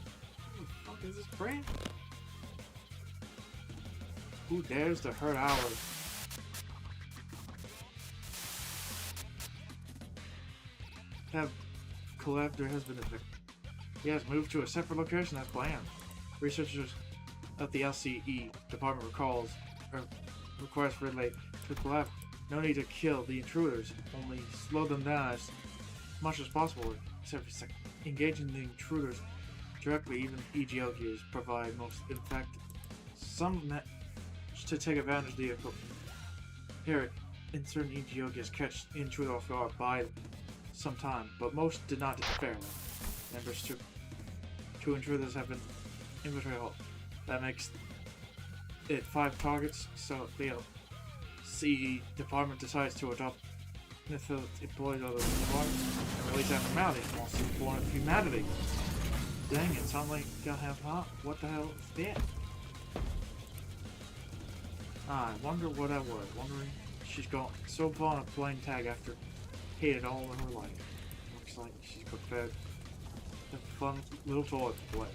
who the fuck is this brand? Who dares to hurt our... Collector has been evicted. He has moved to a separate location as planned. Researchers at the LCE department requires Ridley to collab. No need to kill the intruders, only slow them down as much as possible, except for engaging the intruders directly. Even EGL gears provide most effective Some to take advantage of the here in certain EGO gets catch intruder off guard by some time, but most did not fairly. Members to two intruders have been inventory hold. That makes it 5 targets, so the CE department decides to adopt Mythil employees of the department and release abnormalities monsters born of humanity. Dang it, sounds like gonna have heart. What the hell is that? I wonder what I was. Wondering she's got so far on a playing tag after hated all in her life. Looks like she's prepared a fun little toy to play.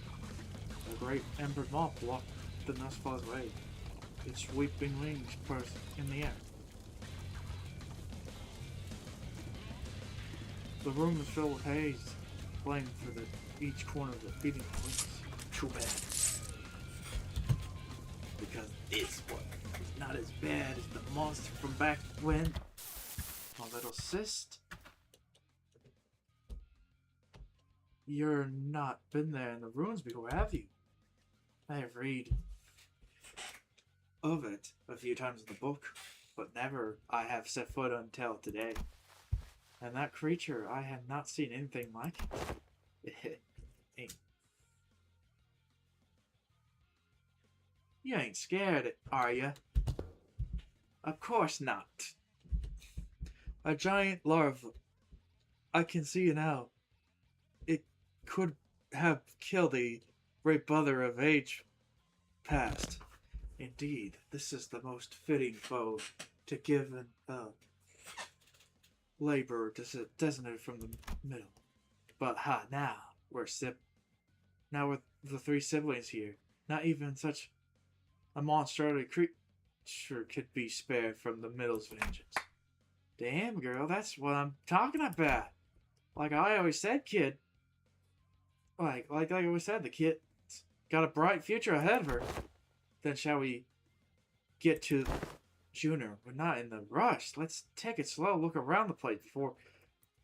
The great Ember Moth blocked the Nustfall's way. Its sweeping wings burst in the air. The room is filled with haze, flame for each corner of the beating wings. Too bad. Because this one is not as bad as the monster from back when. My little cyst. You're not been there in the ruins before, have you? I have read of it a few times in the book, but never I have set foot until today. And that creature, I have not seen anything like it. You ain't scared, are you? Of course not. A giant larva. I can see it now. It could have killed a great brother of age past. Indeed, this is the most fitting foe to give an laborer designated from the middle. But now we're now with the 3 siblings here. Not even such a monstrosity creature could be spared from the middle's vengeance. Damn, girl, that's what I'm talking about. Like I always said, kid. Like I always said, the kid's got a bright future ahead of her. Then shall we get to Junior? We're not in the rush. Let's take it slow, look around the place before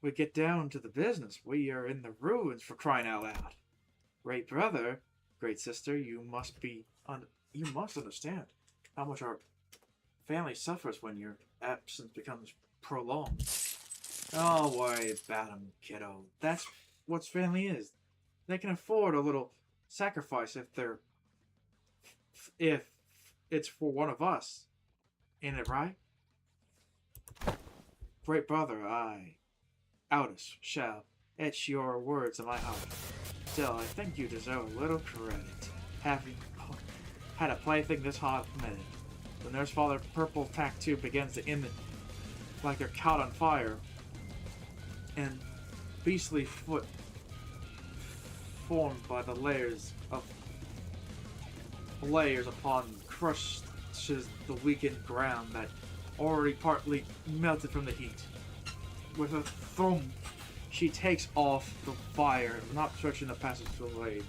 we get down to the business. We are in the ruins, for crying out loud. Great brother, great sister, you must understand how much our family suffers when your absence becomes prolonged. Don't worry about them, kiddo. That's what family is. They can afford a little sacrifice if it's for one of us. Ain't it right? Great brother, Aldous, shall etch your words in my heart. Still, I think you deserve a little credit, having had a plaything this hot-minute. The nurse father purple tattoo begins to emit like they're caught on fire, and beastly foot formed by the layers upon crushes the weakened ground that already partly melted from the heat. With a thump, she takes off the fire, not stretching the passage to the blade,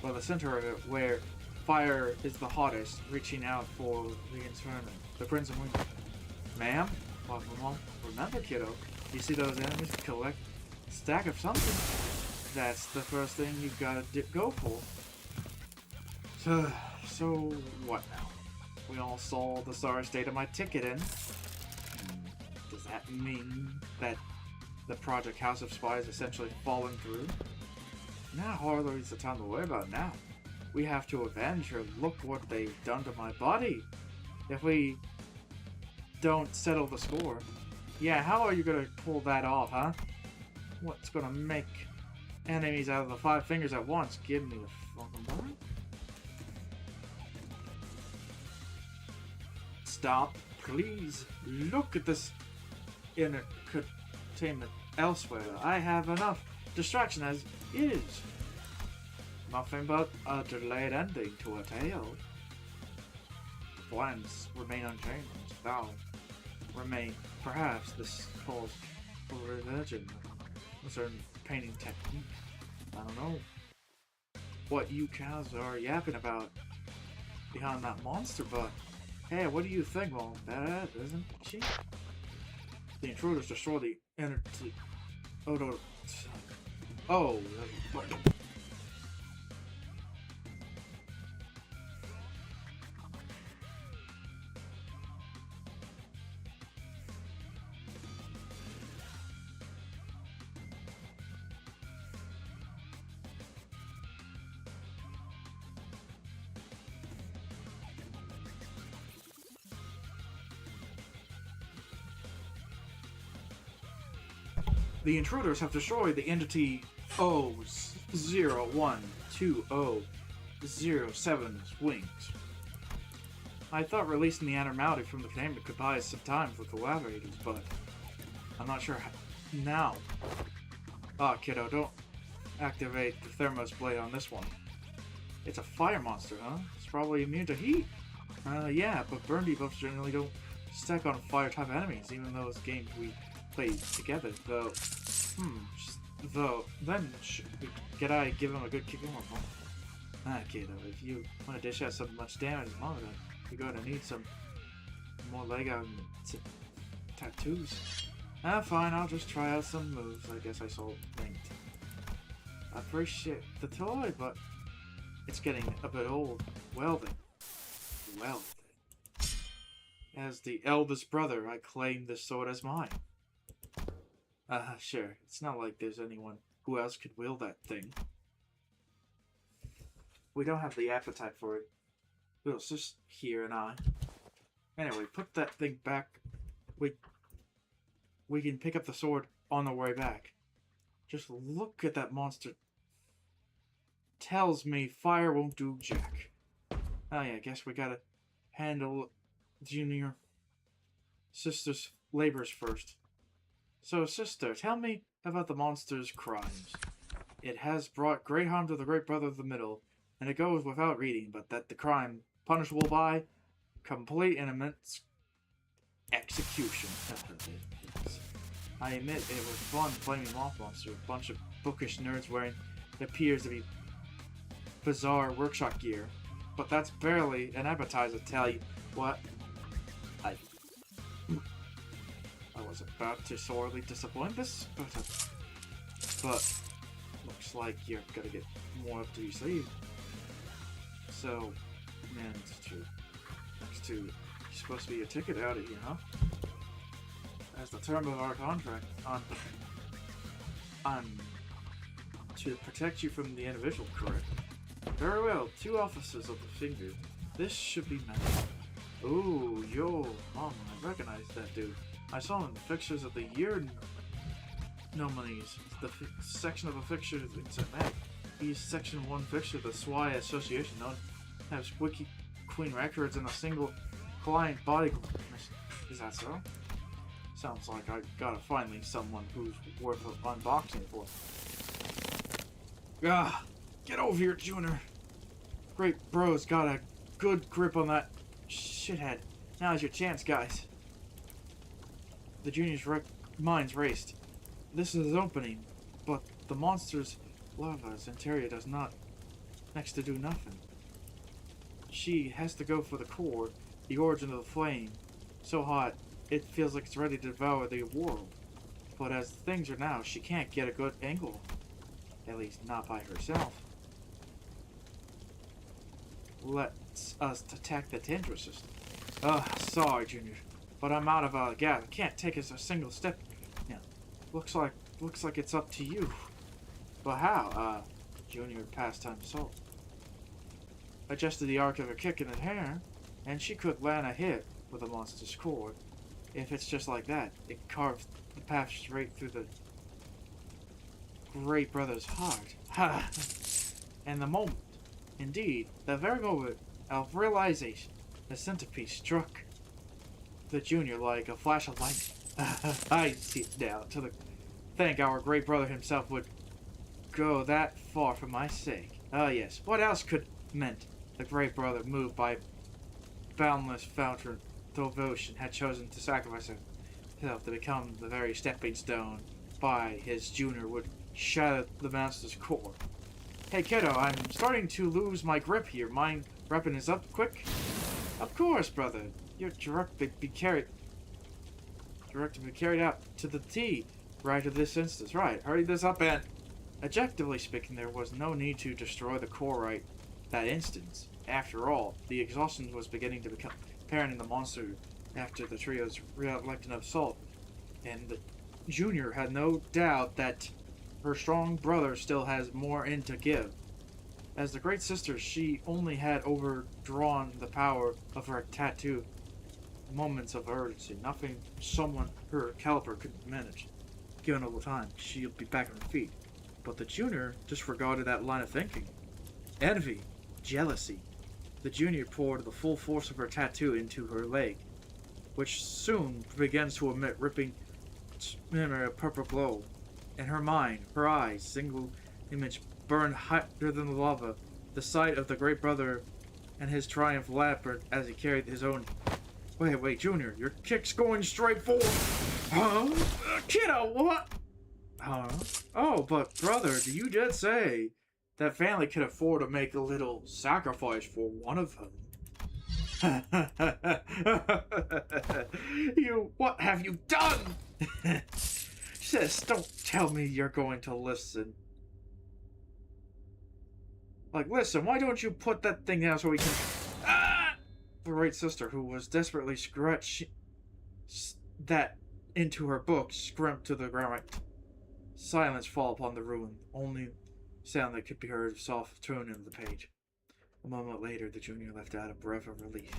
but the center of it, where fire is the hottest, reaching out for the inferno, the Prince of Winter. Ma'am? Well, remember, kiddo, you see those enemies collect a stack of something? That's the first thing you've got to go for. So what now? We all saw the sorry state of my ticket in. Does that mean that the Project House of Spies essentially fallen through? Now hardly is the time to worry about now. We have to avenge her. Look what they've done to my body. If we don't settle the score. Yeah, how are you gonna pull that off, huh? What's gonna make enemies out of the 5 fingers at once? Give me a fucking break. Stop, please. Look at this entertainment elsewhere. I have enough distraction as is. Nothing but a delayed ending to a tale. The plans remain unchanged. Thou remain, perhaps, this calls for religion, a certain painting technique. I don't know what you cows are yapping about behind that monster, but hey, what do you think? Well, bad, isn't she? The intruders destroy the energy. Oh, no. Oh, The intruders have destroyed the entity O012007's wings. I thought releasing the abnormality from the containment could buy us some time for collaborators, but I'm not sure how now. Ah, kiddo, don't activate the Thermos blade on this one. It's a fire monster, huh? It's probably immune to heat. Yeah, but burn debuffs generally don't stack on fire-type enemies, even those games we played together, though. Could I give him a good kick in the ball? Ah, kiddo, if you want to dish out so much damage as long as you're going to need some more leg out and tattoos. Ah, fine, I'll just try out some moves. I guess I saw linked. I appreciate the toy, but it's getting a bit old. Well then. As the eldest brother, I claim this sword as mine. Sure. It's not like there's anyone who else could wield that thing. We don't have the appetite for it. Well, it's just here and I. Anyway, put that thing back. We can pick up the sword on the way back. Just look at that monster. Tells me fire won't do jack. Oh yeah, I guess we gotta handle Junior Sister's labors first. So, sister, tell me about the monster's crimes. It has brought great harm to the great brother of the middle, and it goes without reading, but that the crime punishable by complete and immense execution. I admit it was fun playing Moth Monster, a bunch of bookish nerds wearing what appears to be bizarre workshop gear. But that's barely an appetizer, tell you what. I was about to sorely disappoint this, but looks like you're gonna get more up to your sleeve. So, man, next to you're supposed to be a ticket out of here, huh? As the term of our contract, on to protect you from the individual, correct? Very well, 2 officers of the finger. This should be met. Ooh, yo, mom, I recognize that dude. I saw him in the fixtures of the year nominees. The section of a fixture is a map. He's section 1 fixture of the SWI Association. Known has Wiki Queen records and a single client body. Is that so? Sounds like I gotta find me someone who's worth unboxing for. Ah, get over here, Junior. Great bro's got a good grip on that shithead. Now's your chance, guys. The Junior's mind's raced. This is his opening, but the monster's lava's interior does not next to do nothing. She has to go for the core, the origin of the flame. So hot, it feels like it's ready to devour the world. But as things are now, she can't get a good angle. At least not by herself. Let's us attack the Tendra system. Sorry, Junior, but I'm out of gas. I can't take us a single step. Yeah, looks like it's up to you. But how? Junior pastime soul. Adjusted the arc of her kick in the hair, and she could land a hit with a monster's cord. If it's just like that, it carves the path straight through the great brother's heart. Ha! And the moment, indeed, the very moment of realization, the centerpiece struck the Junior like a flash of light. I see it now. Think our great brother himself would go that far for my sake. Ah, yes. What else could meant the great brother, moved by boundless fountain devotion, had chosen to sacrifice himself to become the very stepping stone by his Junior would shatter the monster's core. Hey kiddo, I'm starting to lose my grip here. Mind repping is up quick? Of course, brother. You're directed to be carried out to the T right of this instance. Right, hurry this up and... Objectively speaking, there was no need to destroy the core right that instance. After all, the exhaustion was beginning to become apparent in the monster after the trio's reluctant assault, and the Junior had no doubt that her strong brother still has more in to give. As the great sister, she only had overdrawn the power of her tattoo. Moments of urgency, nothing someone her caliber could manage. given a little time, she'll be back on her feet. But the junior disregarded that line of thinking. Envy, jealousy. The junior poured the full force of her tattoo into her leg, which soon begins to emit ripping a purple glow. In her mind, her eyes, single image, burned hotter than the lava. The sight of the great brother and his triumph lapped as he carried his own. Wait, Junior, your kick's going straight forward. Huh? Kiddo, what? Huh? Oh, but brother, you did say that family could afford to make a little sacrifice for one of them. What have you done? Sis, don't tell me you're going to listen. Like, listen, why don't you put that thing down so we can... Ah! The right sister, who was desperately scratching that into her book, scrimped to the ground. Silence fall upon the ruin. Only sound that could be heard, soft turning of the page. A moment later, the junior let out a breath of relief.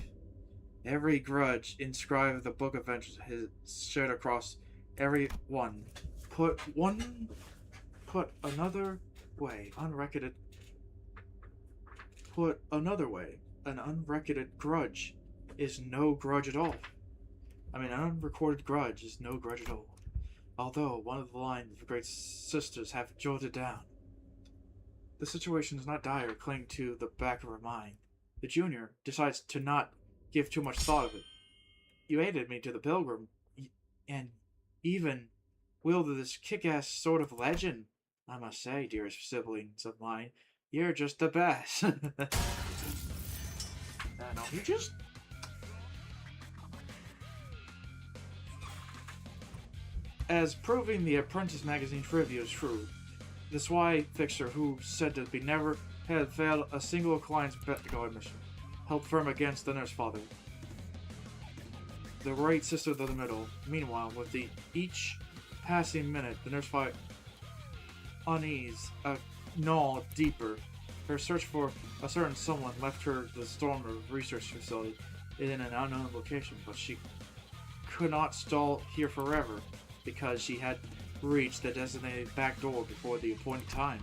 Every grudge inscribed in the book of vengeance has shared across every one. Put another way, an unrecorded grudge is no grudge at all. An unrecorded grudge is no grudge at all. Although one of the lines of the great sisters have jotted down. The situation is not dire, clinging to the back of her mind. The junior decides to not give too much thought of it. You aided me to the pilgrim, and even wielded this kick-ass sort of legend. I must say, dearest siblings of mine, you're just the best. No, you just... As proving the Apprentice magazine trivia is true, the SWI fixer who said to be never had failed a single client's guard mission, held firm against the nurse father. The right sister of the middle. Meanwhile, with each passing minute, the nurse father unease gnawed deeper. Her search for a certain someone left her the Stormer research facility in an unknown location, but she could not stall here forever, because she had reached the designated back door before the appointed time.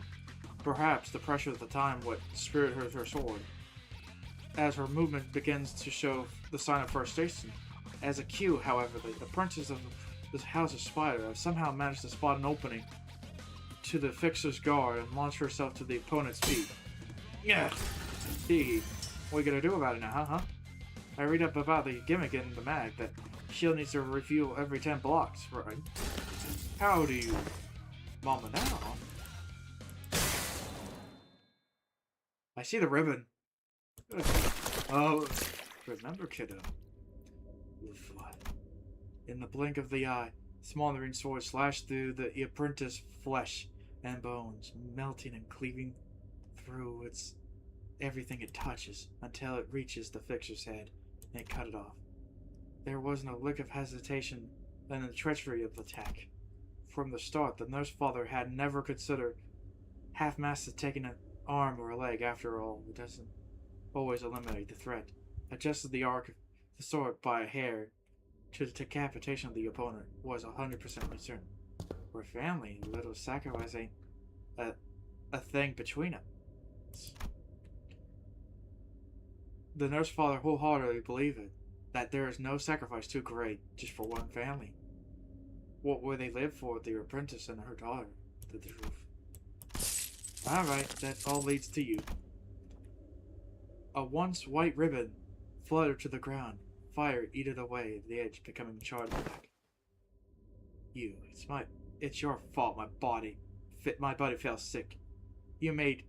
Perhaps the pressure of the time would spirit her sword. As her movement begins to show the sign of frustration. As a cue, however, the apprentice of the House of Spider have somehow managed to spot an opening to the fixer's guard and launch herself to the opponent's feet. Yeah. Hee. What are you gonna do about it now, huh? I read up about the gimmick in the mag that shield needs to refuel every 10 blocks, right? How do you... Mama now? I see the ribbon. Oh, remember, kiddo. In the blink of the eye, smoldering sword slashed through the apprentice's flesh and bones, melting and cleaving through everything it touches until it reaches the fixer's head and cut it off. There was no lick of hesitation in the treachery of the attack. From the start, the nurse father had never considered half-masted taking an arm or a leg. After all, it doesn't always eliminate the threat. Adjusted the arc of the sword by a hair to the decapitation of the opponent was 100% concern. For family, a little sacrifice ain't a thing between us. The nurse father wholeheartedly believed it, that there is no sacrifice too great just for one family. What would they live for, the apprentice and her daughter? The truth. Alright, that all leads to you. A once white ribbon fluttered to the ground. Fire eated away at the edge, becoming charred black. It's your fault my body fell sick. You made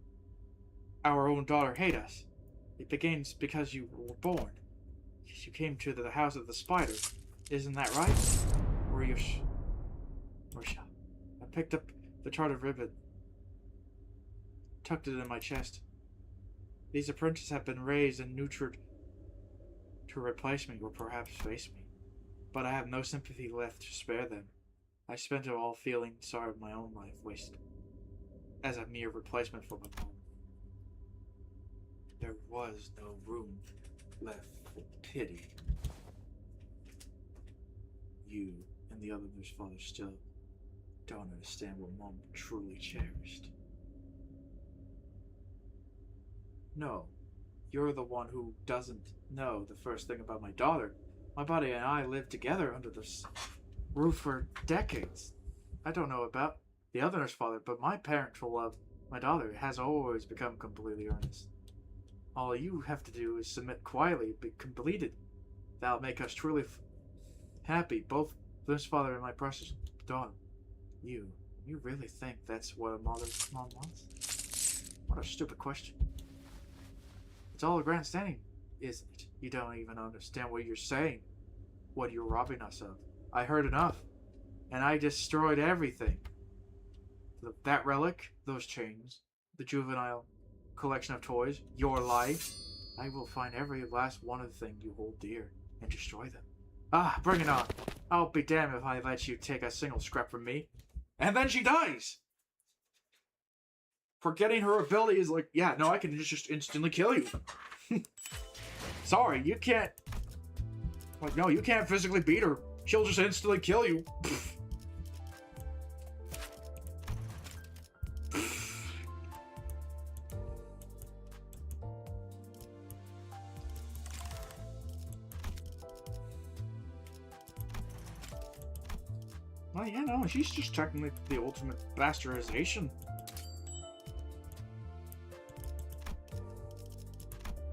our own daughter hate us. It begins because you were born. You came to the House of the Spider. Isn't that right? I picked up the charted ribbon, tucked it in my chest. These apprentices have been raised and nurtured to replace me or perhaps face me. But I have no sympathy left to spare them. I spent it all feeling sorry of my own life wasted as a mere replacement for my mom. There was no room left for pity. You and the other nurse father still don't understand what Mom truly cherished. No, you're the one who doesn't know the first thing about my daughter. My buddy and I lived together under this roof for decades. I don't know about the other's father, but my parental love, my daughter, has always become completely earnest. All you have to do is submit quietly, be completed. That'll make us truly happy, both this father and my precious daughter. You really think that's what a mom wants? What a stupid question. It's all a grandstanding, isn't it? You don't even understand what you're saying, what you're robbing us of. I heard enough, and I destroyed everything. That relic, those chains, the juvenile collection of toys, your life. I will find every last one of the things you hold dear and destroy them. Ah, bring it on. I'll be damned if I let you take a single scrap from me. And then she dies! Forgetting her ability is like, yeah, no, I can just instantly kill you. Sorry, you can't... Like, no, you can't physically beat her. She'll just instantly kill you. Well, yeah, no, she's just technically the ultimate bastardization.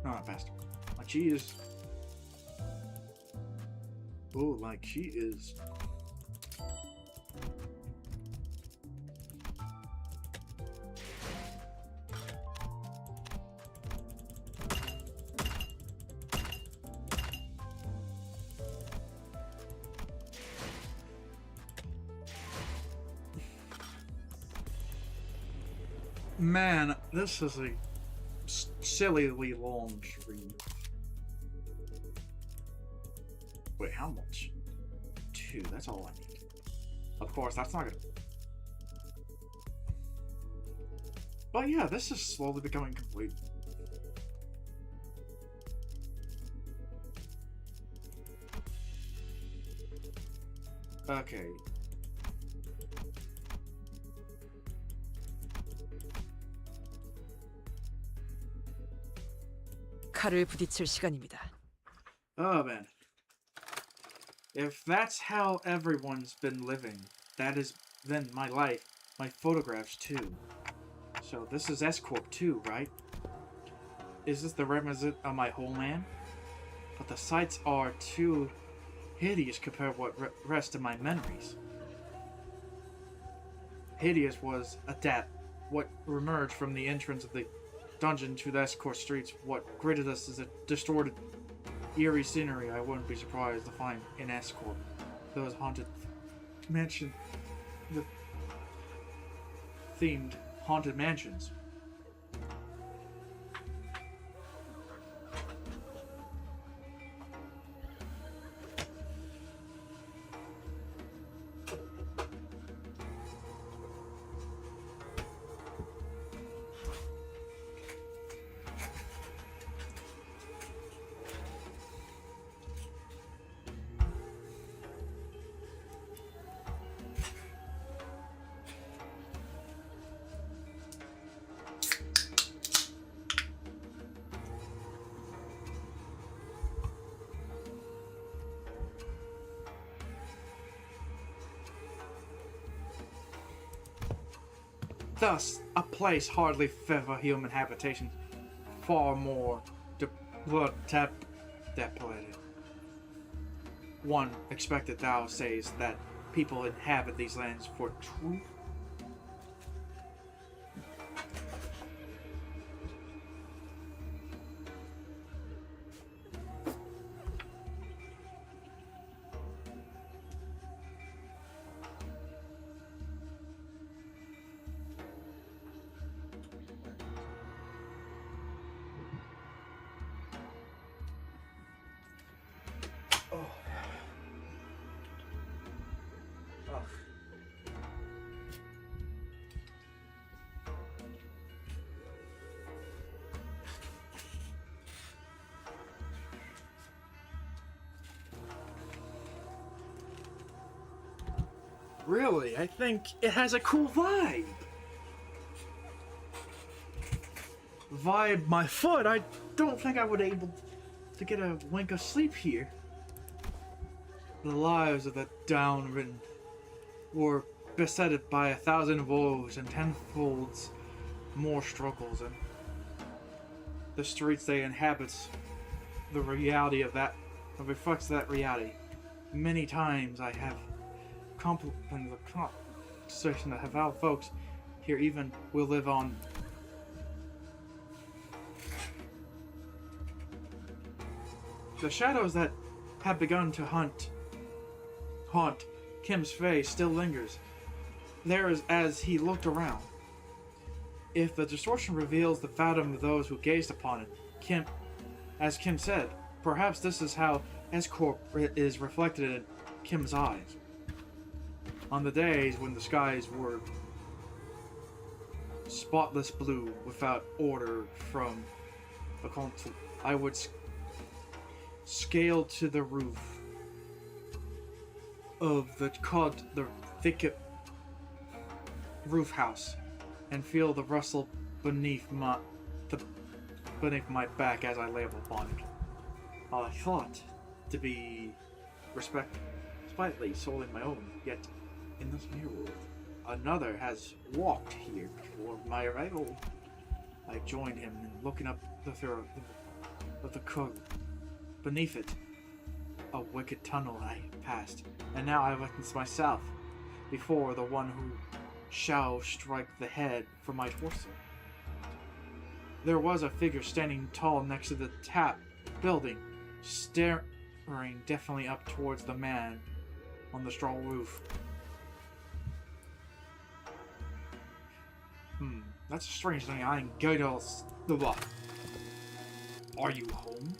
No, not bastard. Like, she is... Oh, like, she is... Man, this is a sillily long stream. Wait, how much? 2, that's all I need. Of course, that's not gonna... But yeah, this is slowly becoming complete. Okay. 칼을 부딪힐 시간입니다. Oh man. If that's how everyone's been living, that is then my life, my photographs too. So this is S-Corp too, right? Is this the reminiscent of my whole man? But the sights are too hideous compared to what rest of my memories. Hideous was what emerged from the entrance of the dungeon to the S-Corp streets. What greeted us is a distorted, eerie scenery I wouldn't be surprised to find in S-Corp. Those haunted mansion, the themed haunted mansions. Thus, a place hardly fit for human habitation, far more depleted. One expected thou sayest that people inhabit these lands for truth. really, I think it has a cool vibe. My foot, I don't think I would able to get a wink of sleep here. The lives of the downridden were besetted by 1,000 woes and tenfolds more struggles, and the streets they inhabit, the reality of that, reflects that reality. Many times I have complimented the conversation that have our folks here even will live on. The shadows that have begun to haunt Kim's face still lingers. There is as he looked around. If the distortion reveals the fathom of those who gazed upon it, as Kim said, perhaps this is how S-Corp is reflected in Kim's eyes. On the days when the skies were spotless blue without order from a console, I would scale to the roof of the thicket roof house and feel the rustle beneath my back as I lay upon it. I thought to be respected, slightly solely my own, yet in this new world, another has walked here before my arrival. I joined him in looking up the throat of the curve. Beneath it, a wicked tunnel I passed, and now I witness myself before the one who shall strike the head from my torso. There was a figure standing tall next to the tap building, staring definitely up towards the man on the straw roof. That's a strange thing. I ain't going to the what? Are you home?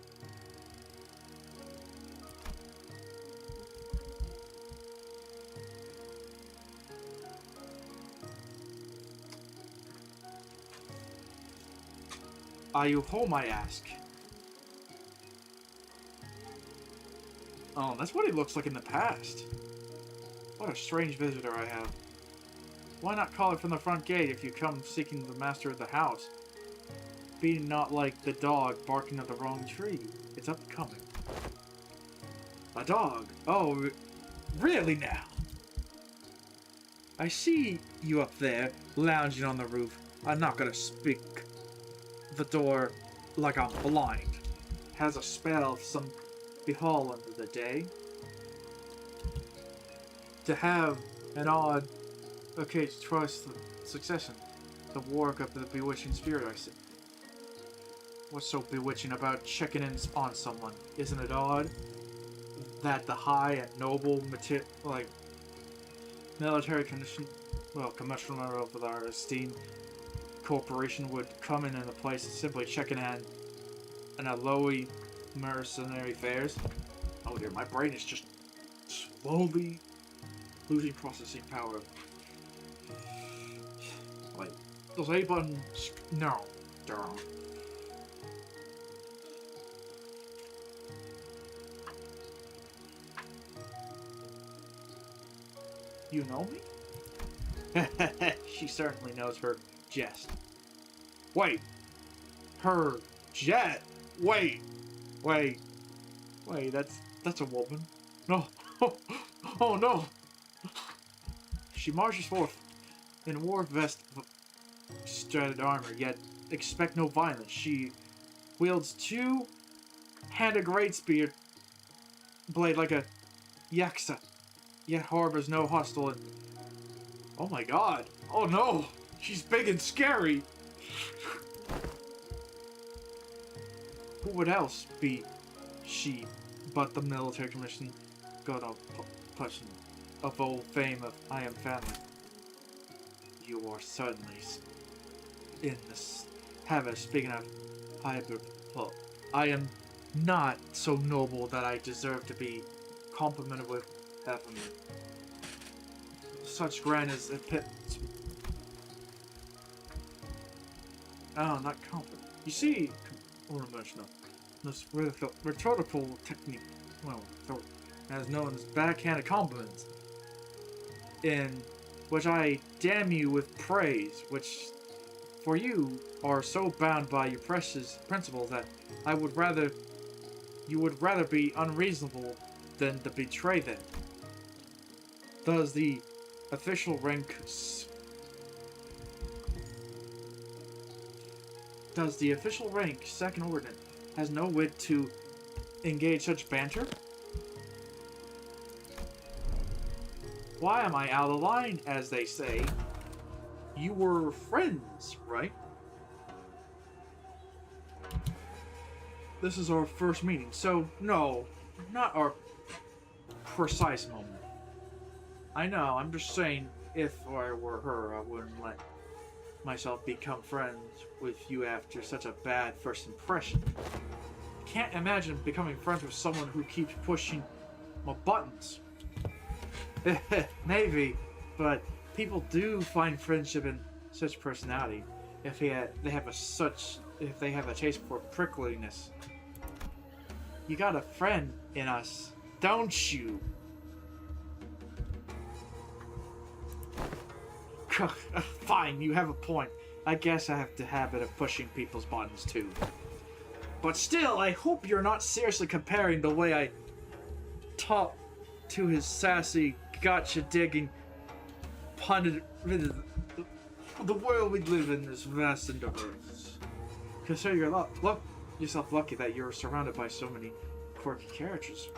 Are you home, I ask? Oh, that's what he looks like in the past. What a strange visitor I have. Why not call it from the front gate if you come seeking the master of the house? Be not like the dog barking at the wrong tree. It's upcoming. A dog? Oh, really now? I see you up there, lounging on the roof. I'm not gonna speak the door like I'm blind. Has a spell of some behall under the day. To have an odd occasion trust the succession, the work of the bewitching spirit I see. What's so bewitching about checking in on someone? Isn't it odd that the high and noble military commissioner of our esteemed corporation would come in a place and simply checking in a lowy mercenary fares? Oh dear, my brain is just slowly losing processing power. Wait, does A button? No, darn. You know me? She certainly knows her jest. Wait, her jet? Wait, that's a woman. No, oh no. She marches forth in war vest, studded armor, yet expect no violence. She wields two-handed great spear blade like a yaksa, yet harbors no hostile. Oh my god! Oh no! She's big and scary. Who would else be she but the military commission god of person of old fame of I am family? You are certainly in this habit of speaking of hybrid. I am not so noble that I deserve to be complimented with heaven. Such grand as a pit. Oh, not compliment. You see, this rhetorical technique, well, as known as backhanded compliments. in which I damn you with praise, which for you are so bound by your precious principles that you would rather be unreasonable than to betray them. Does the official rank second ordinance has no wit to engage such banter? Why am I out of line, as they say? You were friends, right? This is our first meeting, so no, not our precise moment. I know, I'm just saying, if I were her, I wouldn't let myself become friends with you after such a bad first impression. Can't imagine becoming friends with someone who keeps pushing my buttons. Maybe, but people do find friendship in such personality if they have a taste for prickliness. You got a friend in us, don't you? Fine, you have a point. I guess I have the habit of pushing people's buttons too. But still, I hope you're not seriously comparing the way I talk to his sassy, gotcha-digging, pundit. The world we live in is vast and diverse. Consider yourself lucky that you're surrounded by so many quirky characters.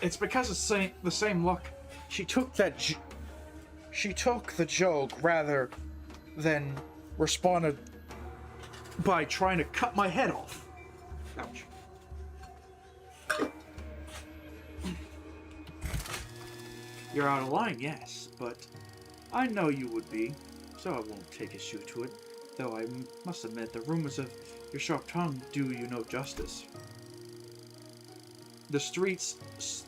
It's because of the same luck. She took the joke rather than responded by trying to cut my head off. Ouch. You're out of line, yes, but I know you would be, so I won't take issue to it. Though I must admit, the rumors of your sharp tongue do you no justice. The streets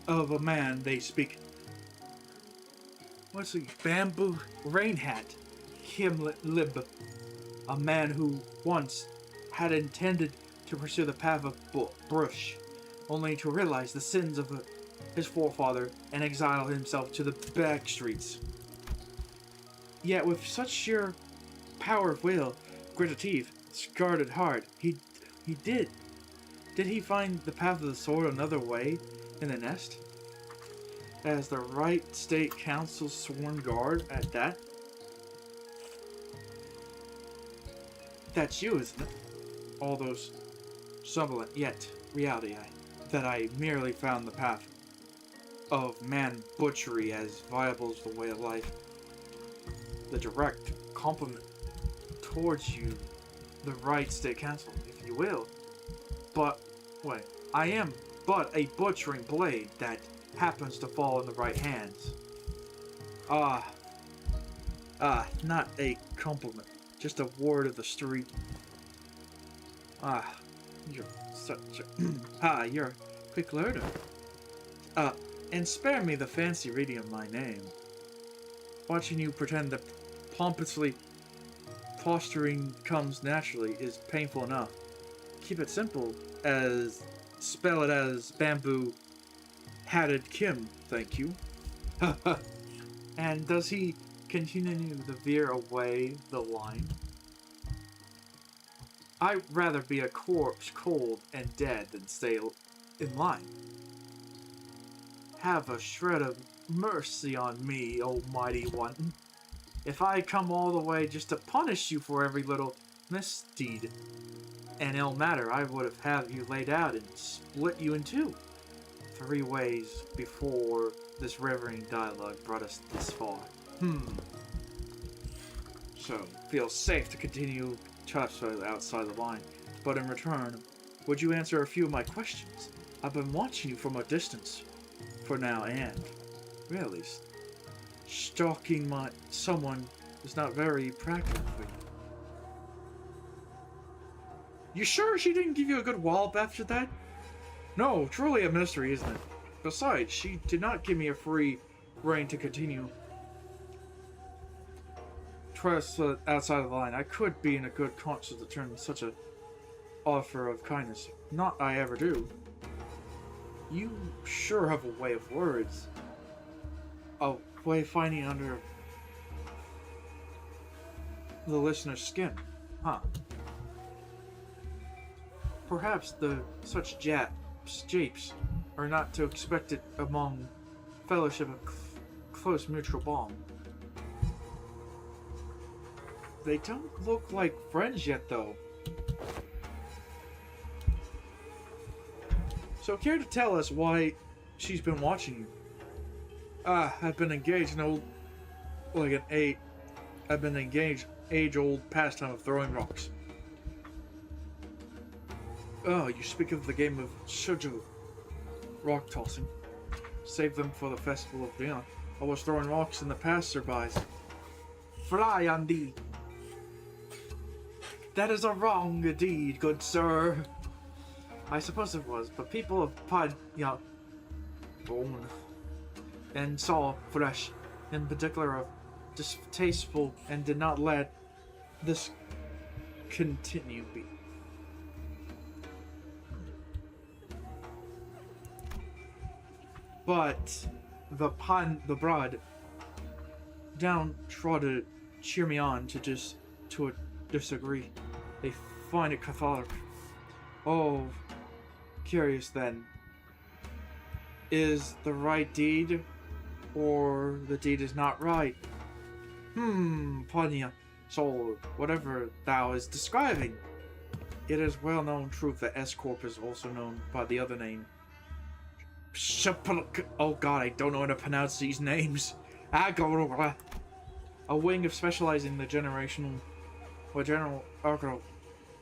of a man, they speak. What's he? Bamboo Rain Hat. Him Lib. A man who once had intended to pursue the path of Brush, only to realize the sins of his forefather and exile himself to the back streets. Yet with such sheer power of will, grit of teeth, scarred heart, he did. Did he find the path of the sword another way in the nest? As the right state council's sworn guard at that? That's you, isn't it? All those semblant yet reality that I merely found the path of man butchery as viable as the way of life. The direct compliment towards you, the right state council, if you will. But, wait, I am but a butchering blade that happens to fall in the right hands. Not a compliment, just a word of the street. You're such a... you're a quick learner. And spare me the fancy reading of my name. Watching you pretend that pompously posturing comes naturally is painful enough. Keep it simple, spell it as Bamboo Hatted Kim, thank you. And does he continue to veer away the line? I'd rather be a corpse cold and dead than stay in line. Have a shred of mercy on me, almighty one. If I come all the way just to punish you for every little misdeed and ill matter, I would have you laid out and split you in two. 3 ways before this reverend dialogue brought us this far. So, feels safe to continue touching outside the line, but in return, would you answer a few of my questions? I've been watching you from a distance for now, and really, stalking someone is not very practical for you. You sure she didn't give you a good wallop after that? No, truly a mystery, isn't it? Besides, she did not give me a free rein to continue outside of the line. I could be in a good conscience to turn such a offer of kindness. Not I ever do. You sure have a way of words. A way of finding under the listener's skin, huh? Perhaps such japes are not to expect it among fellowship of close mutual bond. They don't look like friends yet, though. So care to tell us why she's been watching you? I've been engaged in age-old pastime of throwing rocks. Oh, you speak of the game of shoujo, rock tossing. Save them for the festival of Dion. I was throwing rocks in the passerbys. Fly on thee! That is a wrong deed, good sir. I suppose it was, but people of bone and saw flesh, in particular, of distasteful, and did not let this continue be. But the broad downtrodden cheer me on to a disagree. They find it Catholic. Oh, curious then. Is the right deed, or the deed is not right? Panya, soul, whatever thou is describing. It is well-known truth that S-Corp is also known by the other name. Oh god, I don't know how to pronounce these names. A wing of specializing in the general agro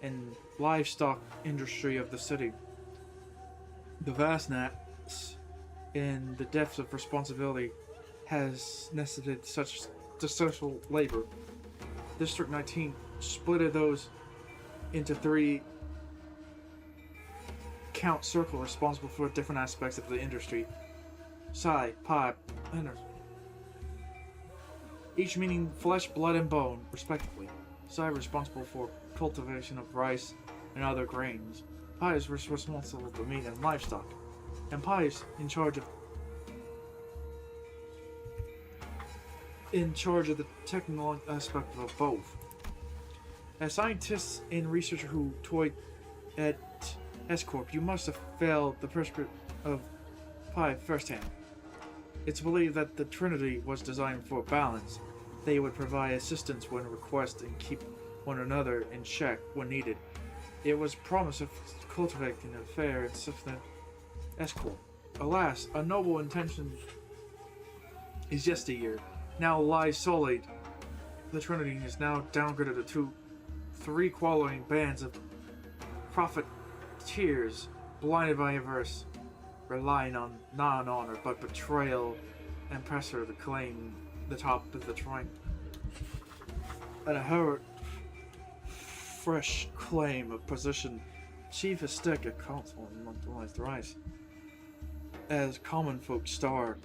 and livestock industry of the city. The vastness in the depths of responsibility has necessitated such social labor. District 19 splitted those into 3 count circle responsible for different aspects of the industry. Psi, pipe, energy. Each meaning flesh, blood, and bone, respectively. Psi responsible for cultivation of rice and other grains. Pi is responsible for meat and livestock. And Pi is in charge of the technical aspect of both. As scientists and researchers who toyed at S-Corp, you must have felt the prescription of Pi firsthand. It's believed that the Trinity was designed for balance. They would provide assistance when requested and keep one another in check when needed. It was promised of cultivating a fair and sufficient S-Corp. Alas, a noble intention is yesteryear. Now lies sullied. The Trinity is now downgraded to 3 quarreling bands of profiteers, blinded by avarice, relying on not on honor but betrayal and pressure to claim the top of the rank. And a hard, fresh claim of position, chief of stick at council and monopolized rise. As common folk star,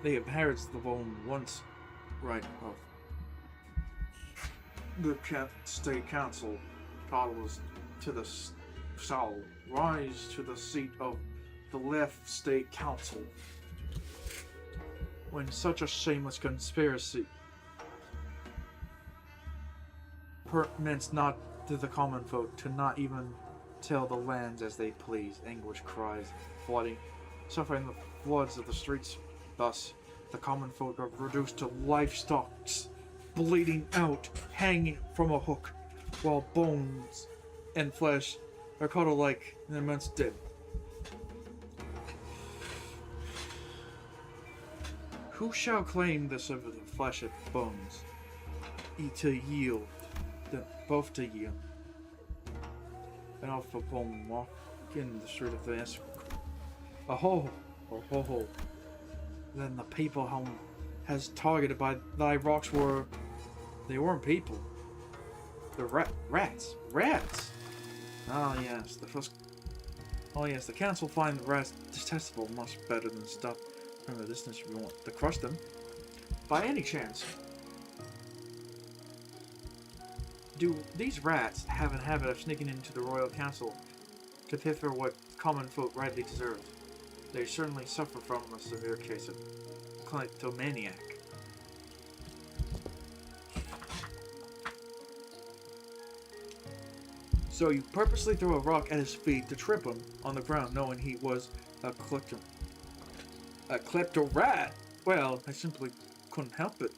they inherit the bone once right of the state council titles to the shall rise to the seat of the left state council. When such a shameless conspiracy permits not to the common folk to not even till the lands as they please, anguish cries, flooding, suffering the floods of the streets. Thus, the common folk are reduced to livestocks, bleeding out, hanging from a hook, while bones and flesh are cuddled like an immense dead. Who shall claim this over the flesh and bones? To yield, both to yield. And off a bone walk in the street of the S. Ho. Then the people home has targeted by thy rocks they weren't people. The rats. Ah yes, the council find the rats detestable much better than stop from the distance if you want to crush them. By any chance, Do these rats have a habit of sneaking into the royal council to pilfer what common folk rightly deserve? They certainly suffer from a severe case of kleptomaniac. So you purposely throw a rock at his feet to trip him on the ground, knowing he was a klepto rat? Well, I simply couldn't help it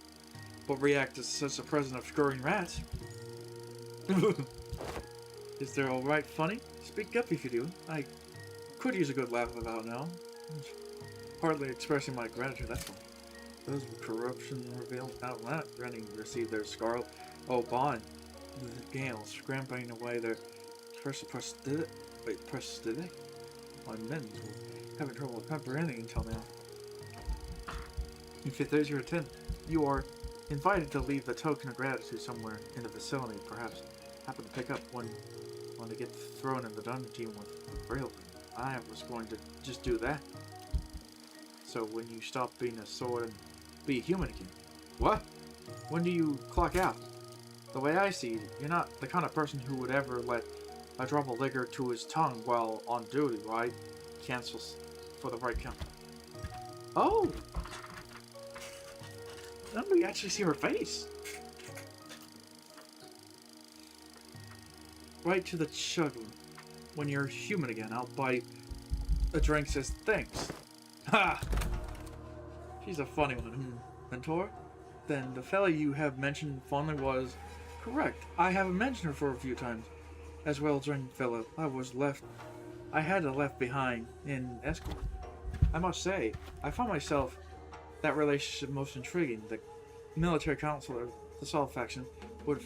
but react to such a present of scurrying rats. Is there alright funny? Speak up if you do. I could use a good laugh about now. Hardly expressing my gratitude, that's all. Those with corruption revealed out loud, running to receive their scarlet. Oh, bond. The gales scrambling away their prosthetic. Wait, prosthetic? My men were having trouble comprehending until now. If there's your intent, you are invited to leave the token of gratitude somewhere in the vicinity. Perhaps happen to pick up one to get thrown in the dungeon with the rail. I was going to just do that. So when you stop being a sword and be a human again. What? When do you clock out? The way I see it, you're not the kind of person who would ever let a drop of liquor to his tongue while on duty, right? Cancels for the right count. Oh! Now we actually see her face. Right to the jugular. When you're human again, I'll buy a drink says thanks. Ha! She's a funny one, Mentor? Then the fella you have mentioned fondly was correct. I haven't mentioned her for a few times. As well, drinking fellow, I had to left behind in escort. I must say, I found myself that relationship most intriguing. The military counselor, the Salt faction, would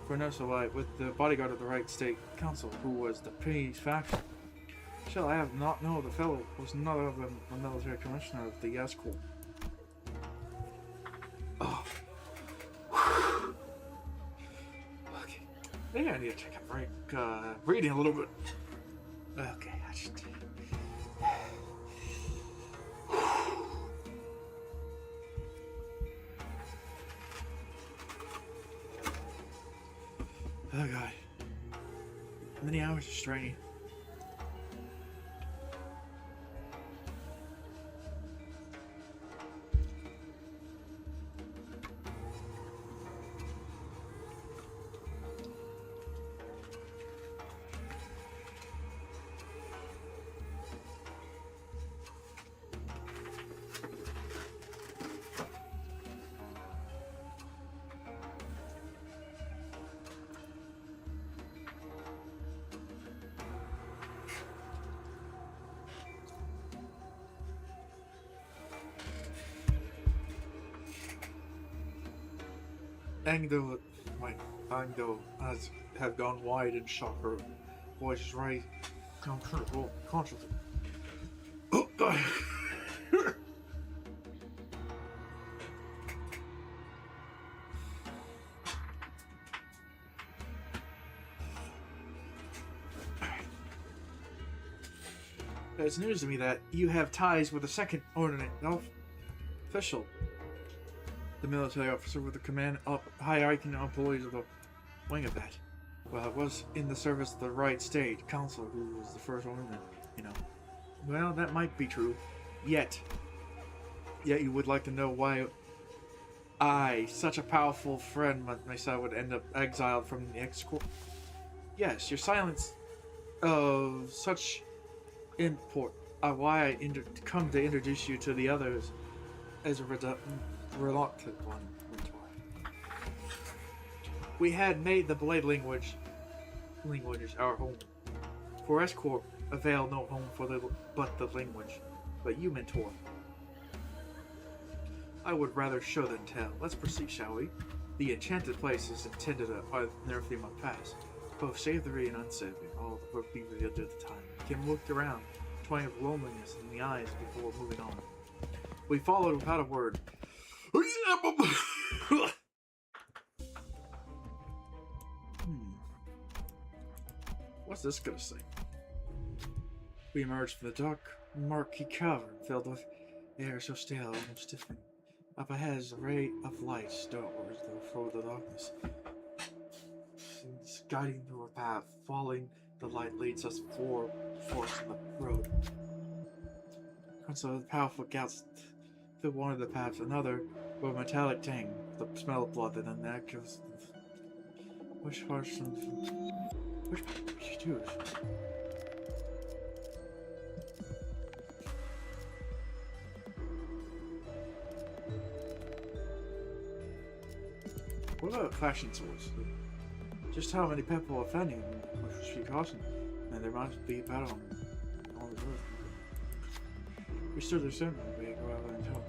Vernosa with the bodyguard of the right state council, who was the Peace faction. Shall I have not known the fellow was none other than the military commissioner of the escort. Oh. Okay. Maybe I need to take a break, reading a little bit. Okay, I should... Oh god. Many hours of straining. Angdo has have gone wide and shock her voice is right. Comfortable, conscious. Oh, God. It's news to me that you have ties with the second ordinate official. The military officer with the command of high-ranking employees of the wing of that. Well, it was in the service of the right state council who was the first ornament, you know. Well, that might be true. Yet you would like to know why I, such a powerful friend myself, would end up exiled from the escort. Yes, your silence of such import. Why I come to introduce you to the others as a reluctant one. We had made the blade languages our home. For escort, avail no home but the language. But you, Mentor, I would rather show than tell. Let's proceed, shall we? The enchanted place is intended to unearthly my past, both savory and unsavory. All the work be revealed at the time. Kim looked around, twang of loneliness in the eyes before moving on. We followed without a word. What's this gonna say? We emerged from the dark, murky cavern filled with air so stale, almost stiffening. Up ahead is a ray of light, dark through the darkness. is guiding through a path. Following the light leads us forward in the road. And so the powerful gets through one of the paths, another with a metallic tang, the smell of blood, and then that gives. Which part should we choose? What about fashion swords? Just how many people are offending and which should be cautioned, and there must be a battle on the earth. We stood there soon when we go out and tell.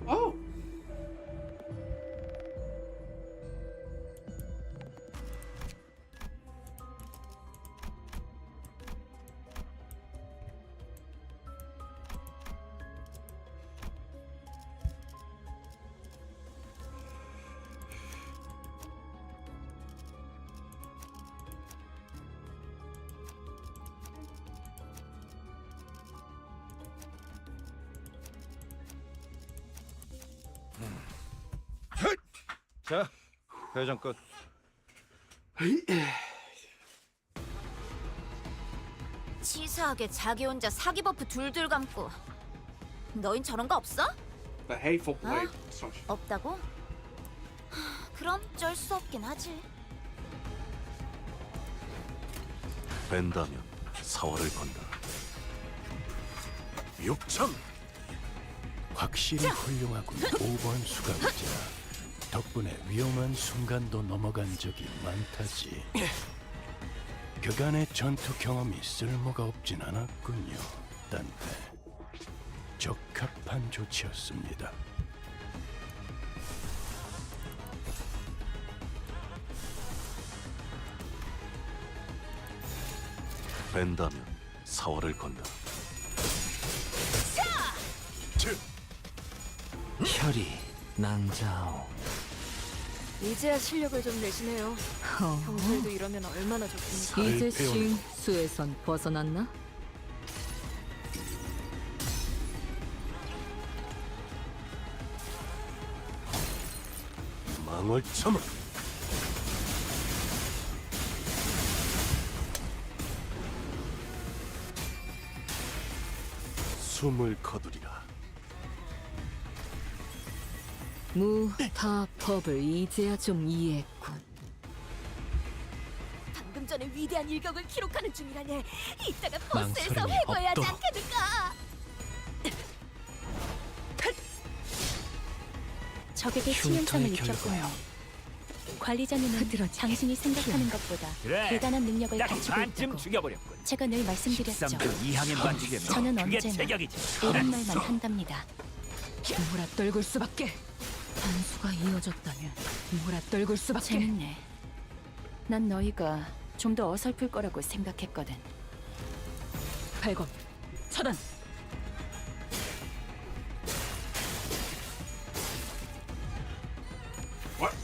Oh! 자, 회전 끝. 치사하게 자기 혼자 사기 버프 둘둘 감고. 너흰 저런 거 없어? The hateful blade. Such. 없다고? 그럼 쩔 수 없긴 하지. 뺀다면 사활을 건다. 6천! 확실히 훌륭하군. 5번 수감자. 덕분에 위험한 순간도 넘어간 적이 많다지. 그간의 전투 경험이 쓸모가 없진 않았군요. 딴데 적합한 조치였습니다. 뺀다면 사활을 건다. 혈이 낭자오. 이제야 실력을 좀 내시네요. 평소에도 이러면 얼마나 좋습니까? 이제 싱수에선 벗어났나? 망을 참아. 숨을 거두리라. 무타법을 이제야 좀 이해했군. 방금 전에 위대한 일격을 기록하는 중이라네. 이따가 버스에서 망설임이 회고해야 하지 없도록. 않겠는가? 적에게 치명상을 흉터의 입혔군요. 관리자님은 당신이 생각하는 것보다 그래. 대단한 능력을 딱 가지고 반쯤 있다고 죽여버렸군. 제가 늘 말씀드렸죠. 13도 이항에만 죽이면 저는 그게 언제나 제격이지. 옳은 말만 한답니다. 몰아떨굴 수밖에. 단수가 이어졌다면 몰아떨굴 수밖에. 재밌네. 난 너희가 좀 더 어설플 거라고 생각했거든. 발검 차단. What?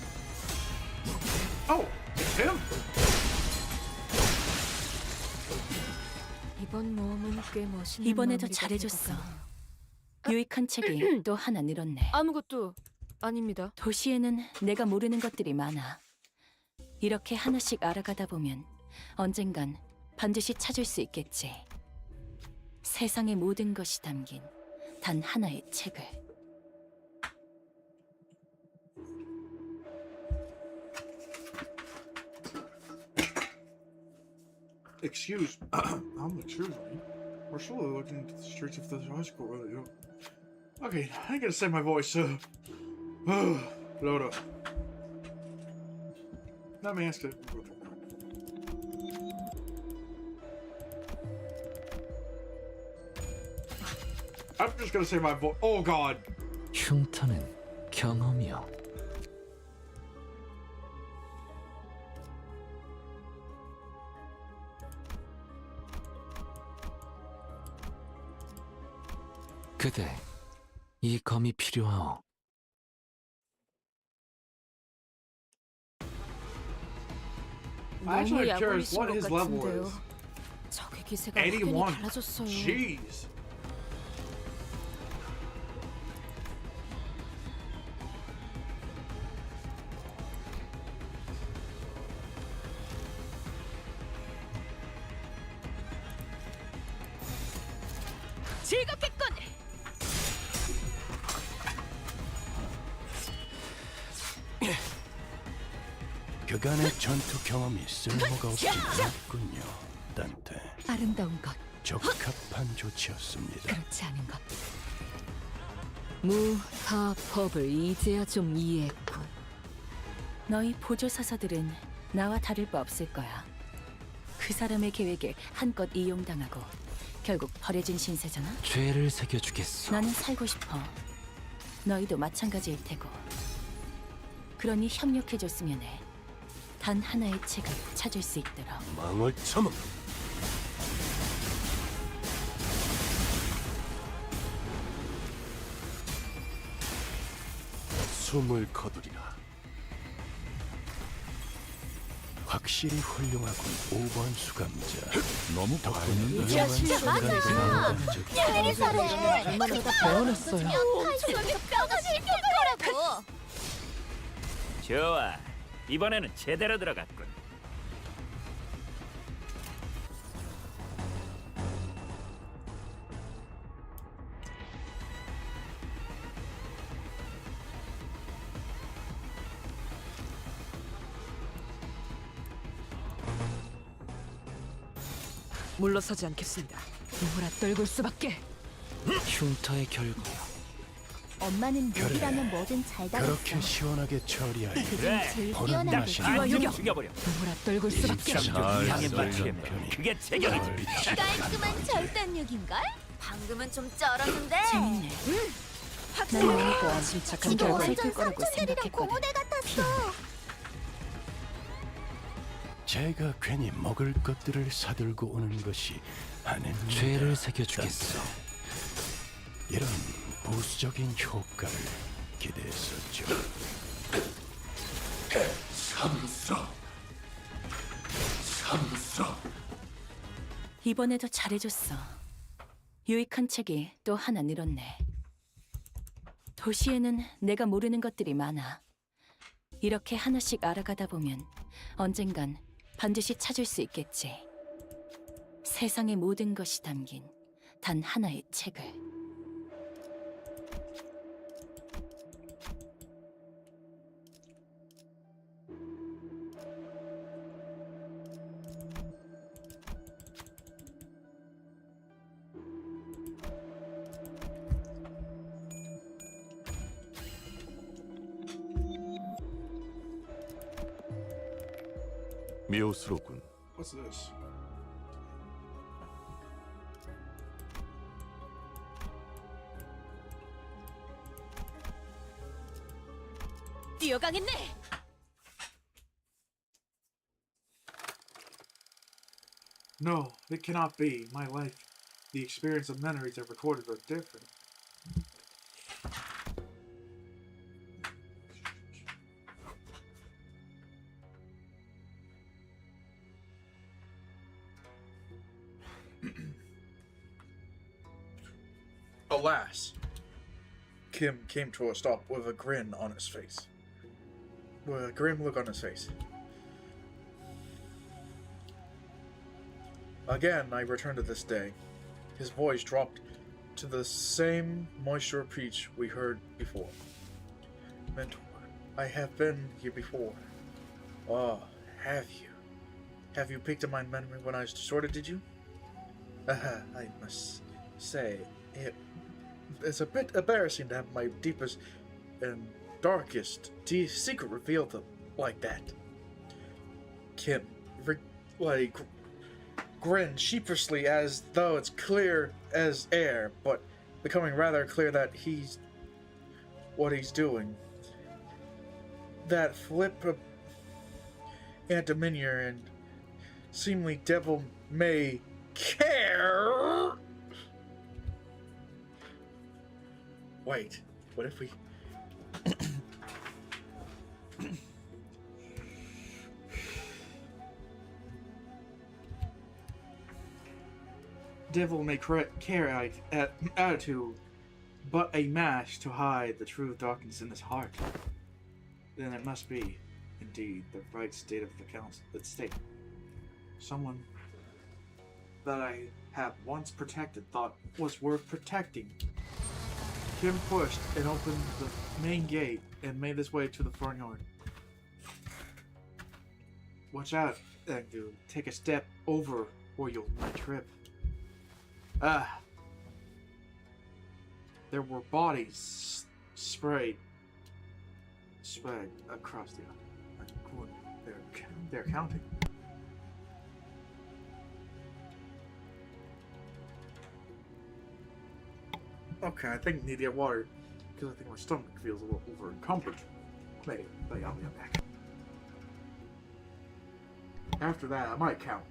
Oh, it's him. 이번 모험은 꽤 멋있는 이번에도 마무리가 잘해줬어. 될 것 같네요. 유익한 책이 또 하나 늘었네. 아무것도 아닙니다. 도시에는 내가 모르는 것들이 많아. 이렇게 하나씩 알아가다 보면 언젠간 반드시 찾을 수 있겠지. 세상의 모든 것이 담긴 단 하나의 책을. Excuse me. We're slowly looking into the streets of the high school earlier. Okay, I ain't gonna say my voice, load up. Let me ask it. I'm just gonna say my voice. Oh god. 흉터는 경험이요. 그대, 이 검이 필요하오. I'm actually 너무 curious 야구이신 what 것 his level 같은데요. is. 적의 기세가 확연히 81. 달라졌어요. Jeez. 즐겁겠군. 그간의 전투 경험이 쓸모가 없지 않았군요. 딴테 아름다운 것, 적합한 조치였습니다. 그렇지 않은 것. 무, 타, 법을 이제야 좀 이해했군. 너희 보조사서들은 나와 다를 바 없을 거야. 그 사람의 계획에 한껏 이용당하고 결국 버려진 신세잖아. 죄를 새겨주겠소. 나는 살고 싶어. 너희도 마찬가지일 테고. 그러니 협력해줬으면 해. 단 하나의 책을 찾을 수 있도록. 망을 처먹. 숨을 거두리라. 확실히 훌륭하군. 5번 수감자. 너무 덕분에 위험한 순간을 왜 저래? 얼마나 배워냈어요. 엄청나게 뼈가 질 거라고. 좋아. 이번에는 제대로 들어갔군. 물러서지 않겠습니다. 누구라 떨굴 수밖에. 흉터의 결과요. 엄마는 그래. 무기라면 뭐든 잘 다뤘어. 그렇게 시원하게 처리하여 그중 그래. 제일 보는 뛰어난 맛이 게 반드시 죽여버려. 누구라 떨굴 수밖에. 이상의 맞추겠네. 그게 체격이지. 깔끔한 절단력인걸? 방금은 좀 쩔었는데. 재밌네. 난 너희가 침착한 이거 결과를 완전 들 거라고 삼촌들이랑 생각했거든. 고무대 같았어. 제가 괜히 먹을 것들을 사들고 오는 것이 아닙니다. 죄를 새겨주겠소. 이런 보수적인 효과를 기대했었죠. 이번에도 잘해줬어. 유익한 책이 또 하나 늘었네. 도시에는 내가 모르는 것들이 많아. 이렇게 하나씩 알아가다 보면 언젠간 반드시 찾을 수 있겠지. 세상의 모든 것이 담긴 단 하나의 책을. 묘스로군. What's this? 뛰어가겠네. No, it cannot be. My life, the experience of memories I've recorded are different. Alas, Kim came to a stop with a grin on his face. With a grim look on his face. Again, I return to this day. His voice dropped to the same moisture pitch we heard before. Mentor, I have been here before. Oh, have you? Have you picked up my memory when I was distorted, did you? I must say, it's a bit embarrassing to have my deepest and darkest secret revealed like that. Kim, grinned sheepishly as though it's clear as air, but becoming rather clear that what he's doing. That flip of Antiminor and seemingly devil may care. Wait, what if we... Devil may care at attitude, but a mask to hide the true darkness in his heart. Then it must be, indeed, the right state of the council. The state. Someone that I had once protected thought was worth protecting. Kim pushed and opened the main gate and made his way to the front yard. Watch out, Engdu. Take a step over or you'll trip. Ah. There were bodies spread across the island. They're counting. Okay, I think I need to get water because I think my stomach feels a little over encumbered. Maybe I'll be back. After that, I might count.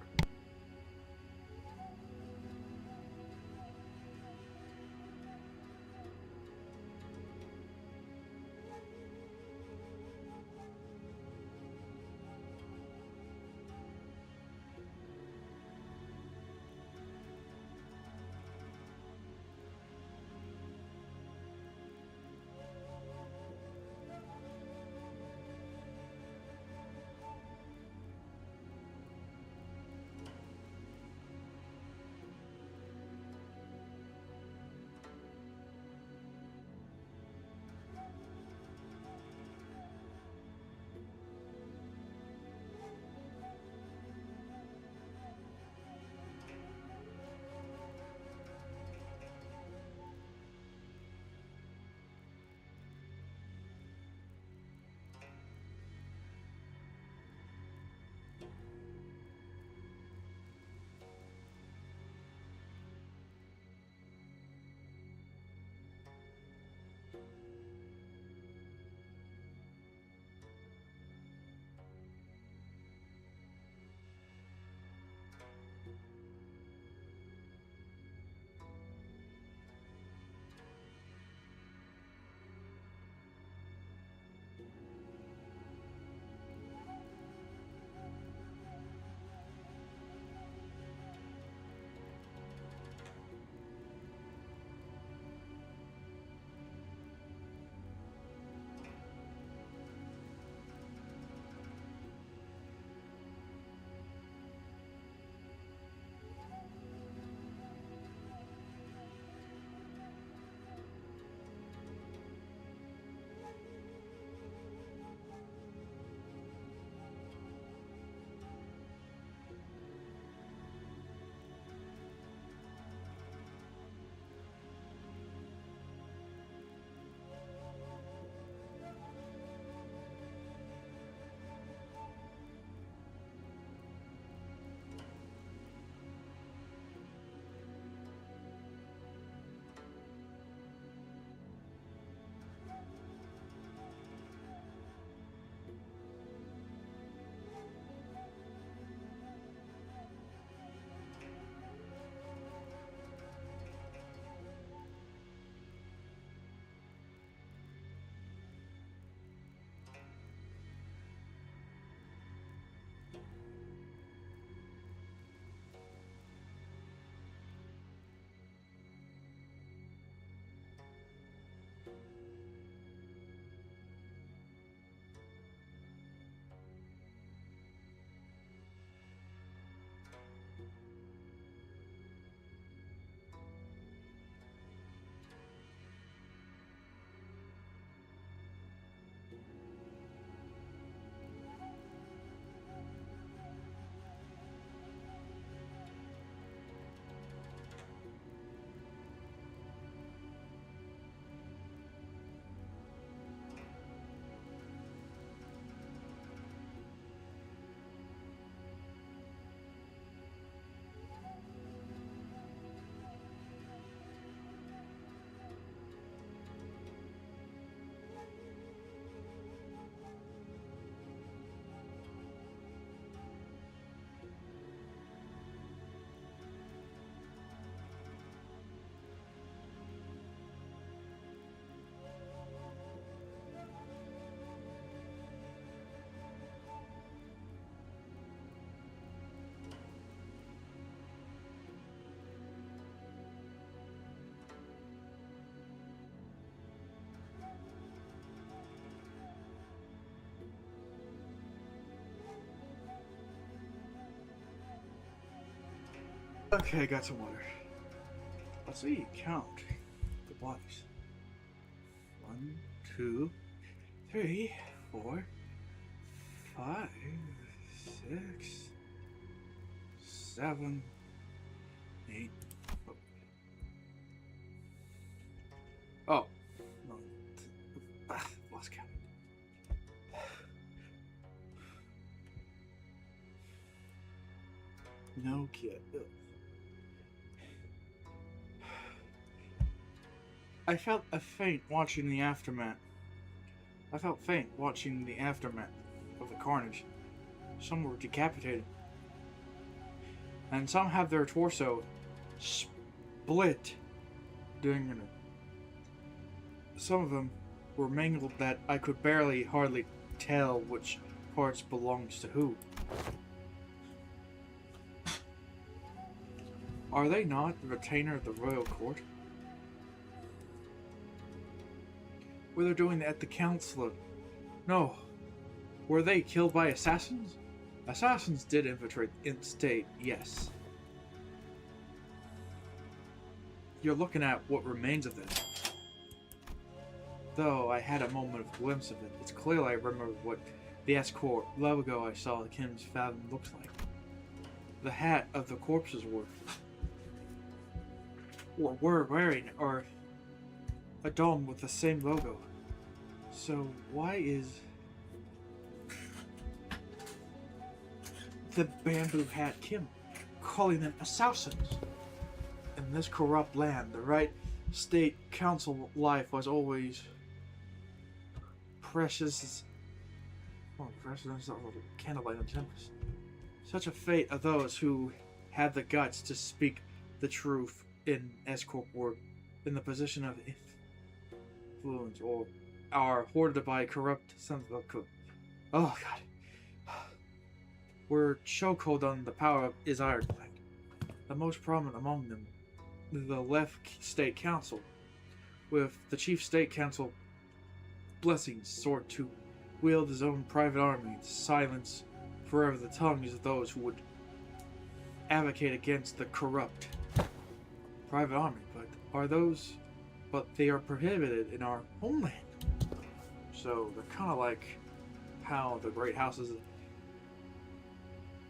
Okay, got some water. Let's see, count the bodies. 1, 2, 3, 4, 5, 6, 7, 8. Oh, no, lost count. No kid. I felt a faint watching the aftermath. I felt faint watching the aftermath of the carnage. Some were decapitated, and some have their torso split during it. Some of them were mangled that I could hardly tell which parts belongs to who. Are they not the retainer of the royal court? Were they doing that at the council? No. Were they killed by assassins? Assassins did infiltrate in state, yes. You're looking at what remains of them. Though I had a moment of glimpse of it, it's clear I remember what the escort logo I saw at Kim's Fathom looks like. The hat of the corpses were wearing are adorned with the same logo. So why is the bamboo hat Kim calling them assassins? In this corrupt land, the right state council life was always precious. Oh, precious candlelight and tempest. Such a fate of those who had the guts to speak the truth in escort work, in the position of influence, or are hoarded by corrupt sons of oh god. We're chokehold on the power of is Ireland. The most prominent among them, the left state council, with the chief state council blessings sought to wield his own private army to silence forever the tongues of those who would advocate against the corrupt private army, but they are prohibited in our homeland. So they're kind of like how the great houses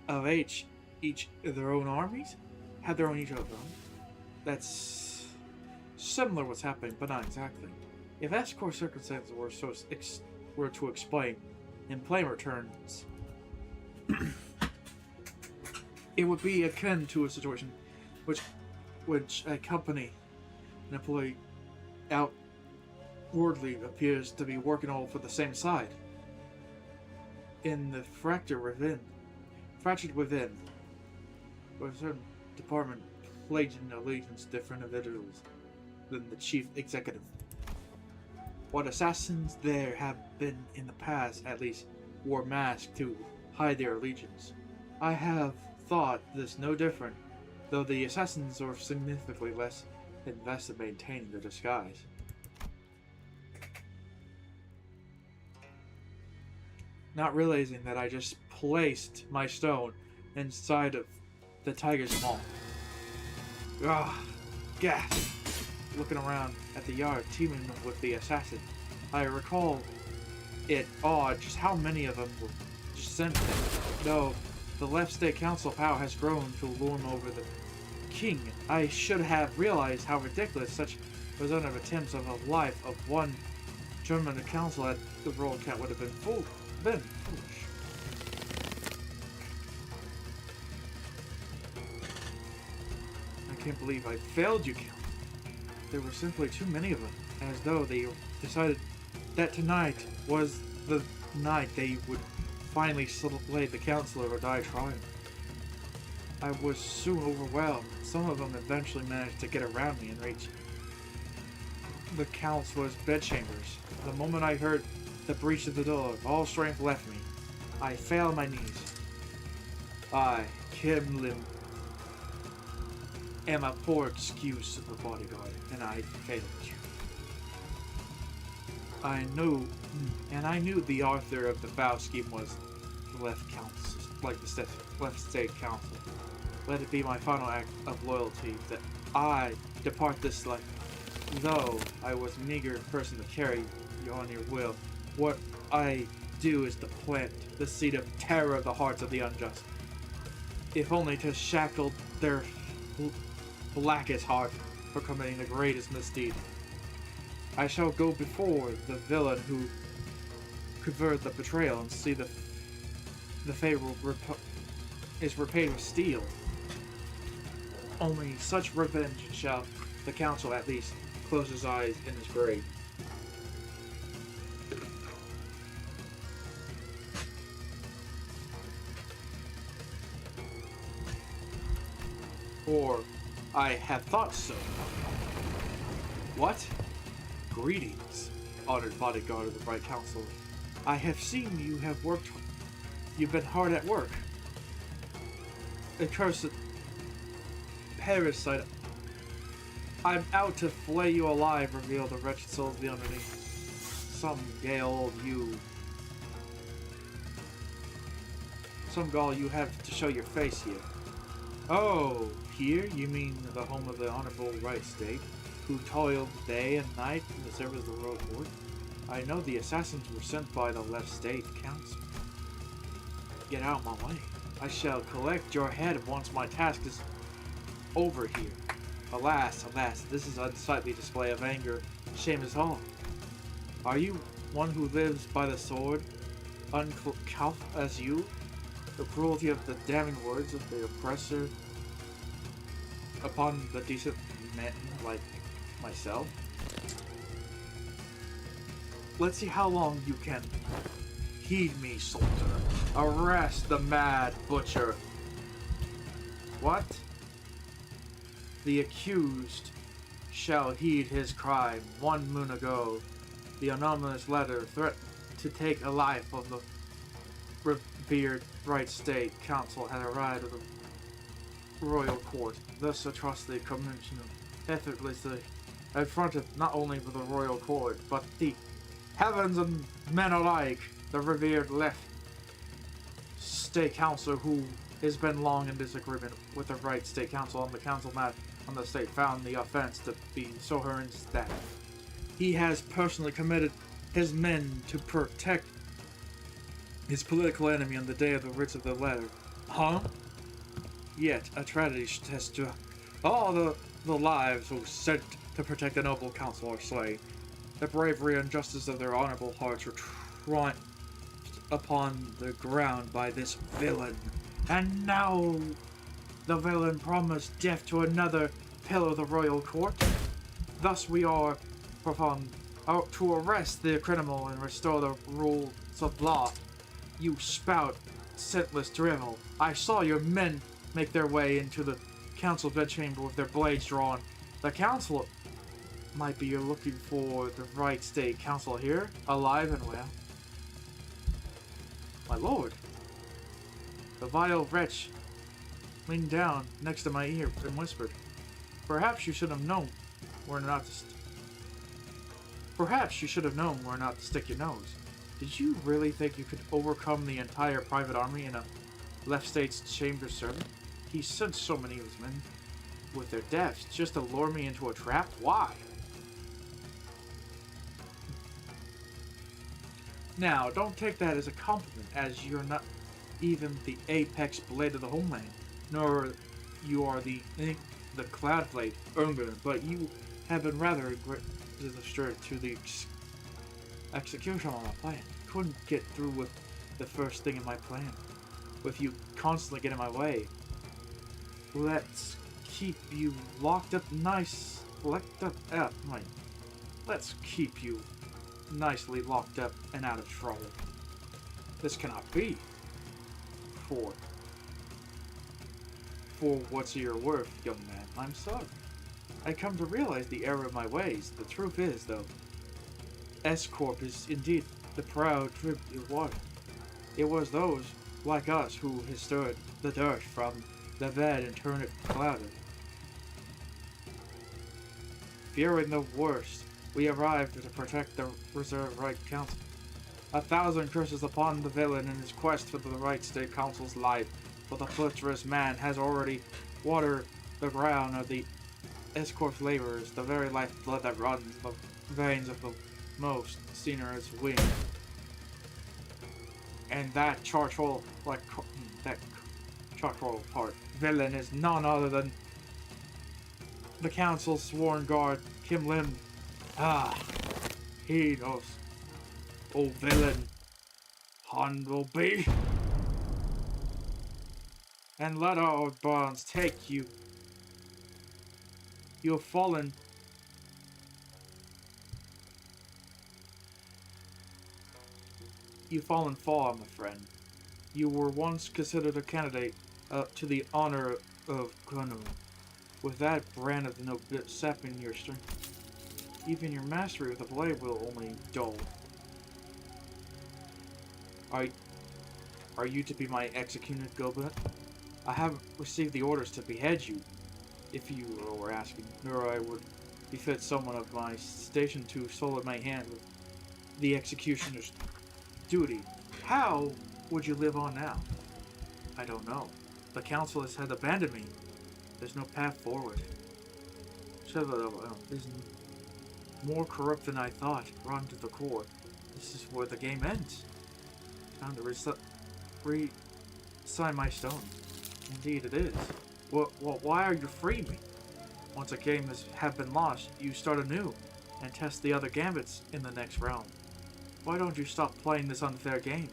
of each their own armies had their own each of them. That's similar what's happening, but not exactly. If escort circumstances were to explain in plain terms, it would be akin to a situation which a company, an employee, outwardly appears to be working all for the same side. In the fractured within, with a certain department pledging allegiance to different individuals than the chief executive. What assassins there have been in the past, at least, wore masks to hide their allegiance. I have thought this no different, though the assassins are significantly less invested in maintaining their disguise. Not realizing that I just placed my stone inside of the tiger's maw. Ah, gasp! Looking around at the yard teeming with the assassin, I recall it odd just how many of them were just sent there. Though the left state council power has grown to lord over the king, I should have realized how ridiculous such representative attempts of a life of one German council at the Royal Cat would have been foolish. I can't believe I failed you, Count. There were simply too many of them, as though they decided that tonight was the night they would finally slay the counselor or die trying. I was soon overwhelmed. Some of them eventually managed to get around me and reach the counselor's bedchambers. The moment I heard the breach of the door, all strength left me. I fell on my knees. I, Kim Lim, am a poor excuse of a bodyguard, and I failed you. I knew the author of the foul scheme was the left council, like the left state council. let it be my final act of loyalty that I depart this life. Though I was a meager person to carry you on your will, what I do is to plant the seed of terror of the hearts of the unjust, if only to shackle their blackest heart for committing the greatest misdeed. I shall go before the villain who converted the betrayal and see the favor is repaid with steel. Only such revenge shall the council at least close his eyes in his grave. Or I have thought so. What? Greetings, honored bodyguard of the Bright Council. I have seen you have worked. You've been hard at work. Accursed parasite. I'm out to flay you alive, reveal the wretched souls of the underneath. Some gall you have to show your face here. Oh, here? You mean the home of the Honorable Right State, who toiled day and night in the service of the Royal Court? I know the assassins were sent by the Left State Council. Get out of my way. I shall collect your head once my task is over here. Alas, alas, this is an unsightly display of anger. Shame is all. Are you one who lives by the sword, uncouth as you? The cruelty of the damning words of the oppressor upon the decent men like myself? Let's see how long you can heed me, soldier. Arrest the mad butcher. What? The accused shall heed his crime. 1 moon ago, the anonymous letter threatened to take a life of the revered Right State Council had arrived at the royal court. This atrocity commission effortlessly affronted not only the royal court, but the heavens and men alike. The revered Left State Council, who has been long in disagreement with the Right State Council on the council mat on the state, found the offense to be so horrendous that he has personally committed his men to protect his political enemy on the day of the writs of the letter. Huh? Yet a tragedy has struck. All the lives who sent to protect the noble council are slain. The bravery and justice of their honorable hearts were triumphed upon the ground by this villain. And now the villain promised death to another pillar of the royal court. Thus we are profound to arrest the criminal and restore the rules of law. You spout scentless drivel. I saw your men make their way into the council bedchamber with their blades drawn. The council might be you're looking for the Right State Council here, alive and well. My lord. The vile wretch leaned down next to my ear and whispered, "Perhaps you should have known where not to Perhaps you should have known where not to stick your nose. Did you really think you could overcome the entire private army in a Left State's chamber servant? He sent so many of his men with their deaths just to lure me into a trap? Why?" Now, don't take that as a compliment, as you're not even the apex blade of the homeland, nor you are the cloud blade, Ungern, but you have been rather distraught to the execution of my plan. Couldn't get through with the first thing in my plan, with you constantly getting in my way. Let's keep you locked up Let's keep you nicely locked up and out of trouble. This cannot be. For what's your worth, young man, I'm sorry. I come to realize the error of my ways. The truth is, though, S-Corp is indeed the proud tribute you wanted. It was those like us who has stirred the dirt from the bed and turned it clouded. Fearing the worst, we arrived to protect the Reserve Right Council. 1,000 curses upon the villain in his quest for the Right State Council's life. but the butcherous man has already watered the ground of the escort laborers, the very lifeblood that runs the veins of the most sinuous wing. And that charcoal part villain is none other than the council's sworn guard, Kim Lim. Ah, he knows. Oh, villain, Han will be. And let our bonds take you. You have fallen. You've fallen far, my friend. You were once considered a candidate to the honor of Gunu. With that brand of no sapping your strength, even your mastery with the blade will only dull. Are you to be my executed Goblet? I haven't received the orders to behead you, if you were asking, nor I would befit someone of my station to soil my hand with the executioner's duty. How would you live on now? I don't know. The council has had abandoned me. There's no path forward. Chevrolet is more corrupt than I thought, rotten to the core. This is where the game ends. Time to re-sign my stone. Indeed it is. Well, why are you freeing me? Once a game has been lost, you start anew and test the other gambits in the next round. Why don't you stop playing this unfair game,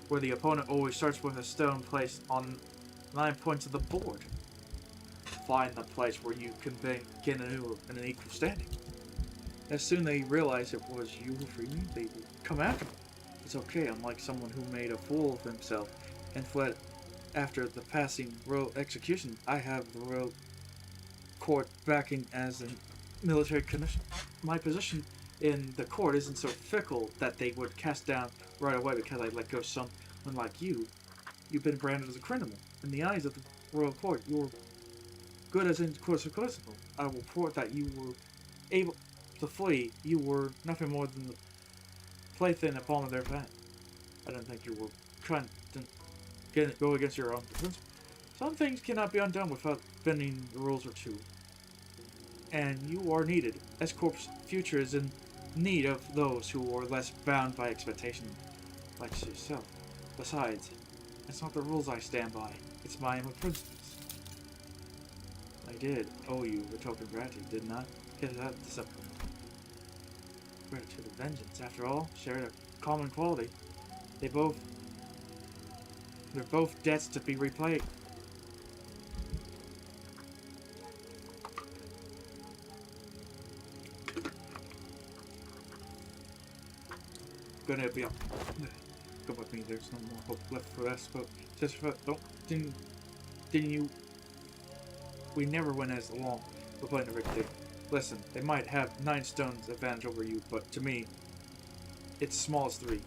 where the opponent always starts with a stone placed on 9 points of the board? Find the place where you can begin anew in an equal standing. As soon as they realize it was you who freed me, they will come after me. It's okay, unlike someone who made a fool of himself and fled after the passing royal execution. I have the royal court backing as a military commission. My position in the court isn't so fickle that they would cast down right away because I let go someone like you. You've been branded as a criminal. In the eyes of the royal court, you're good as in course of criminal. I will report that you were able to flee. You were nothing more than the plaything at palm of their hand. I don't think you were trying to go against your own principles. Some things cannot be undone without bending the rules or two. And you are needed. S-Corp's future is in need of those who are less bound by expectation, like yourself. Besides, it's not the rules I stand by. It's my own principles. I did owe you a token of gratitude, didn't I? Get that discipline. Gratitude and vengeance, after all, shared a common quality. They're both debts to be repaid. Gonna be up. Come with me. There's no more hope left for us. But just for didn't you? We never went as long. We're playing the rigged game. Listen, they might have 9 stones advantage over you, but to me, it's small as 3.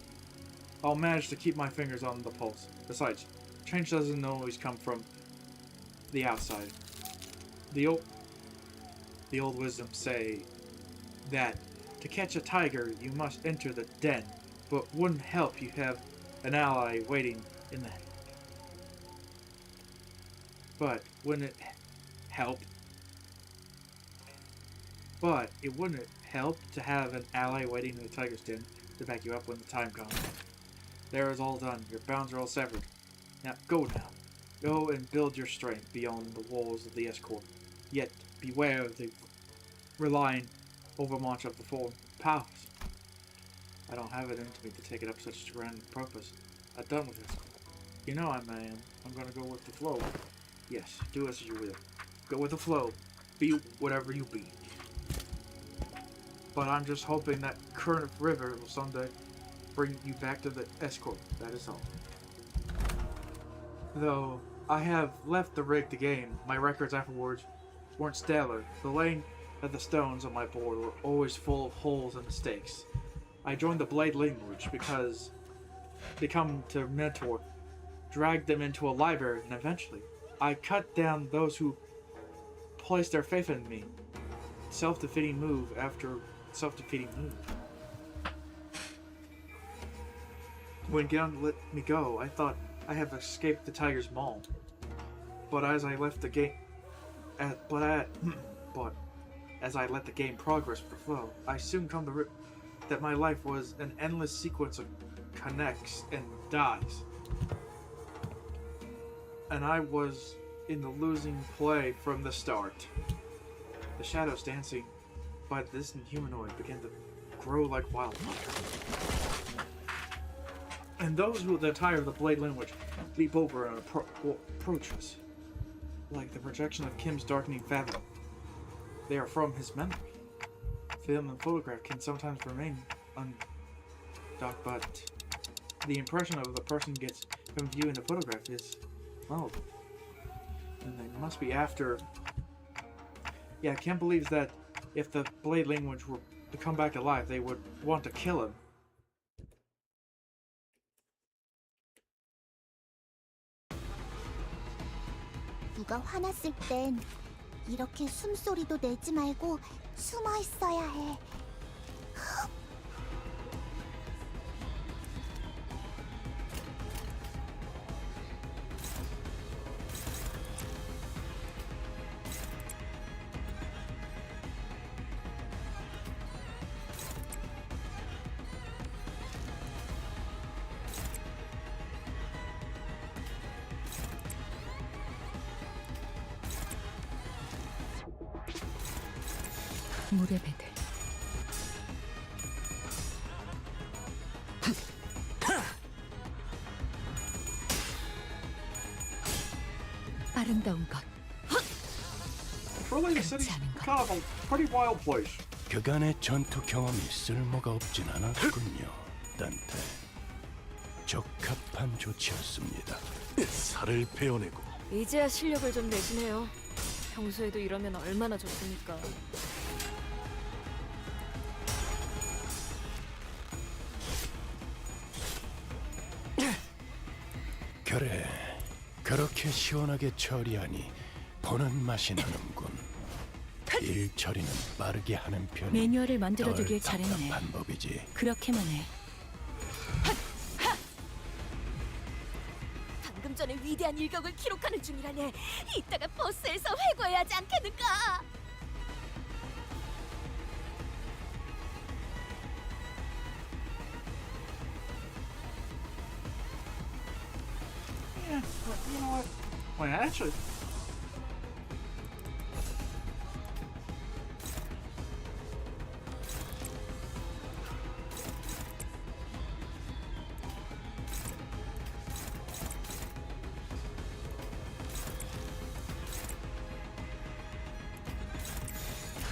I'll manage to keep my fingers on the pulse. Besides, change doesn't always come from the outside. The old wisdom say that to catch a tiger, you must enter the den, but wouldn't help you have an ally waiting in the... But wouldn't it help? But it wouldn't help to have an ally waiting in the tiger's den to back you up when the time comes. There is all done. Your bounds are all severed. Now, go now. Go and build your strength beyond the walls of the escort. Yet, beware of the relying overmuch of the foreign powers. I don't have it into me to take it up such a grand purpose. I'm done with this. You know I'm gonna go with the flow. Yes, do as you will. Go with the flow. Be whatever you be. But I'm just hoping that current river will someday bring you back to the escort. That is all. Though I have left the rigged game, my records afterwards weren't stellar. The laying of the stones on my board were always full of holes and mistakes. I joined the Blade language because they come to mentor, dragged them into a library, and eventually I cut down those who placed their faith in me. Self-defeating move after self-defeating move. When Gyeong let me go, I thought I have escaped the tiger's maw. but as I left the game, but as I let the game progress flow, I soon come to that my life was an endless sequence of connects and dies, and I was in the losing play from the start. The shadows dancing by the distant humanoid began to grow like wildfire, and those who are tired of the blade language leap over and approach us, like the projection of Kim's darkening fathom. They are from his memory. Film and photograph can sometimes remain undocked, but the impression of the person gets from viewing the photograph is, well, and they must be after. Yeah, I can't believe that if the blade language were to come back alive, they would want to kill him. 누가 화났을 땐 이렇게 숨소리도 내지 말고 숨어 있어야 해. 물의 배들. 아름다운 것. Truly, the city's kind of a pretty wild place. 그간의 전투 경험이 쓸모가 없진 않았군요, 단테. 적합한 조치였습니다. 살을 베어내고 이제야 실력을 좀 내시네요. 평소에도 이러면 얼마나 좋습니까? 그래, 그렇게 시원하게 처리하니 보는 맛이 나는군. 일 처리는 빠르게 하는 편이 매뉴얼을 만들어두길 덜 잘했네. 답답한 법이지. 그렇게만 해. 방금 전에 위대한 일격을 기록하는 중이라네. 이따가 버스에서 회고해야 하지 않겠는가? Yeah, but you know what? Wait, actually.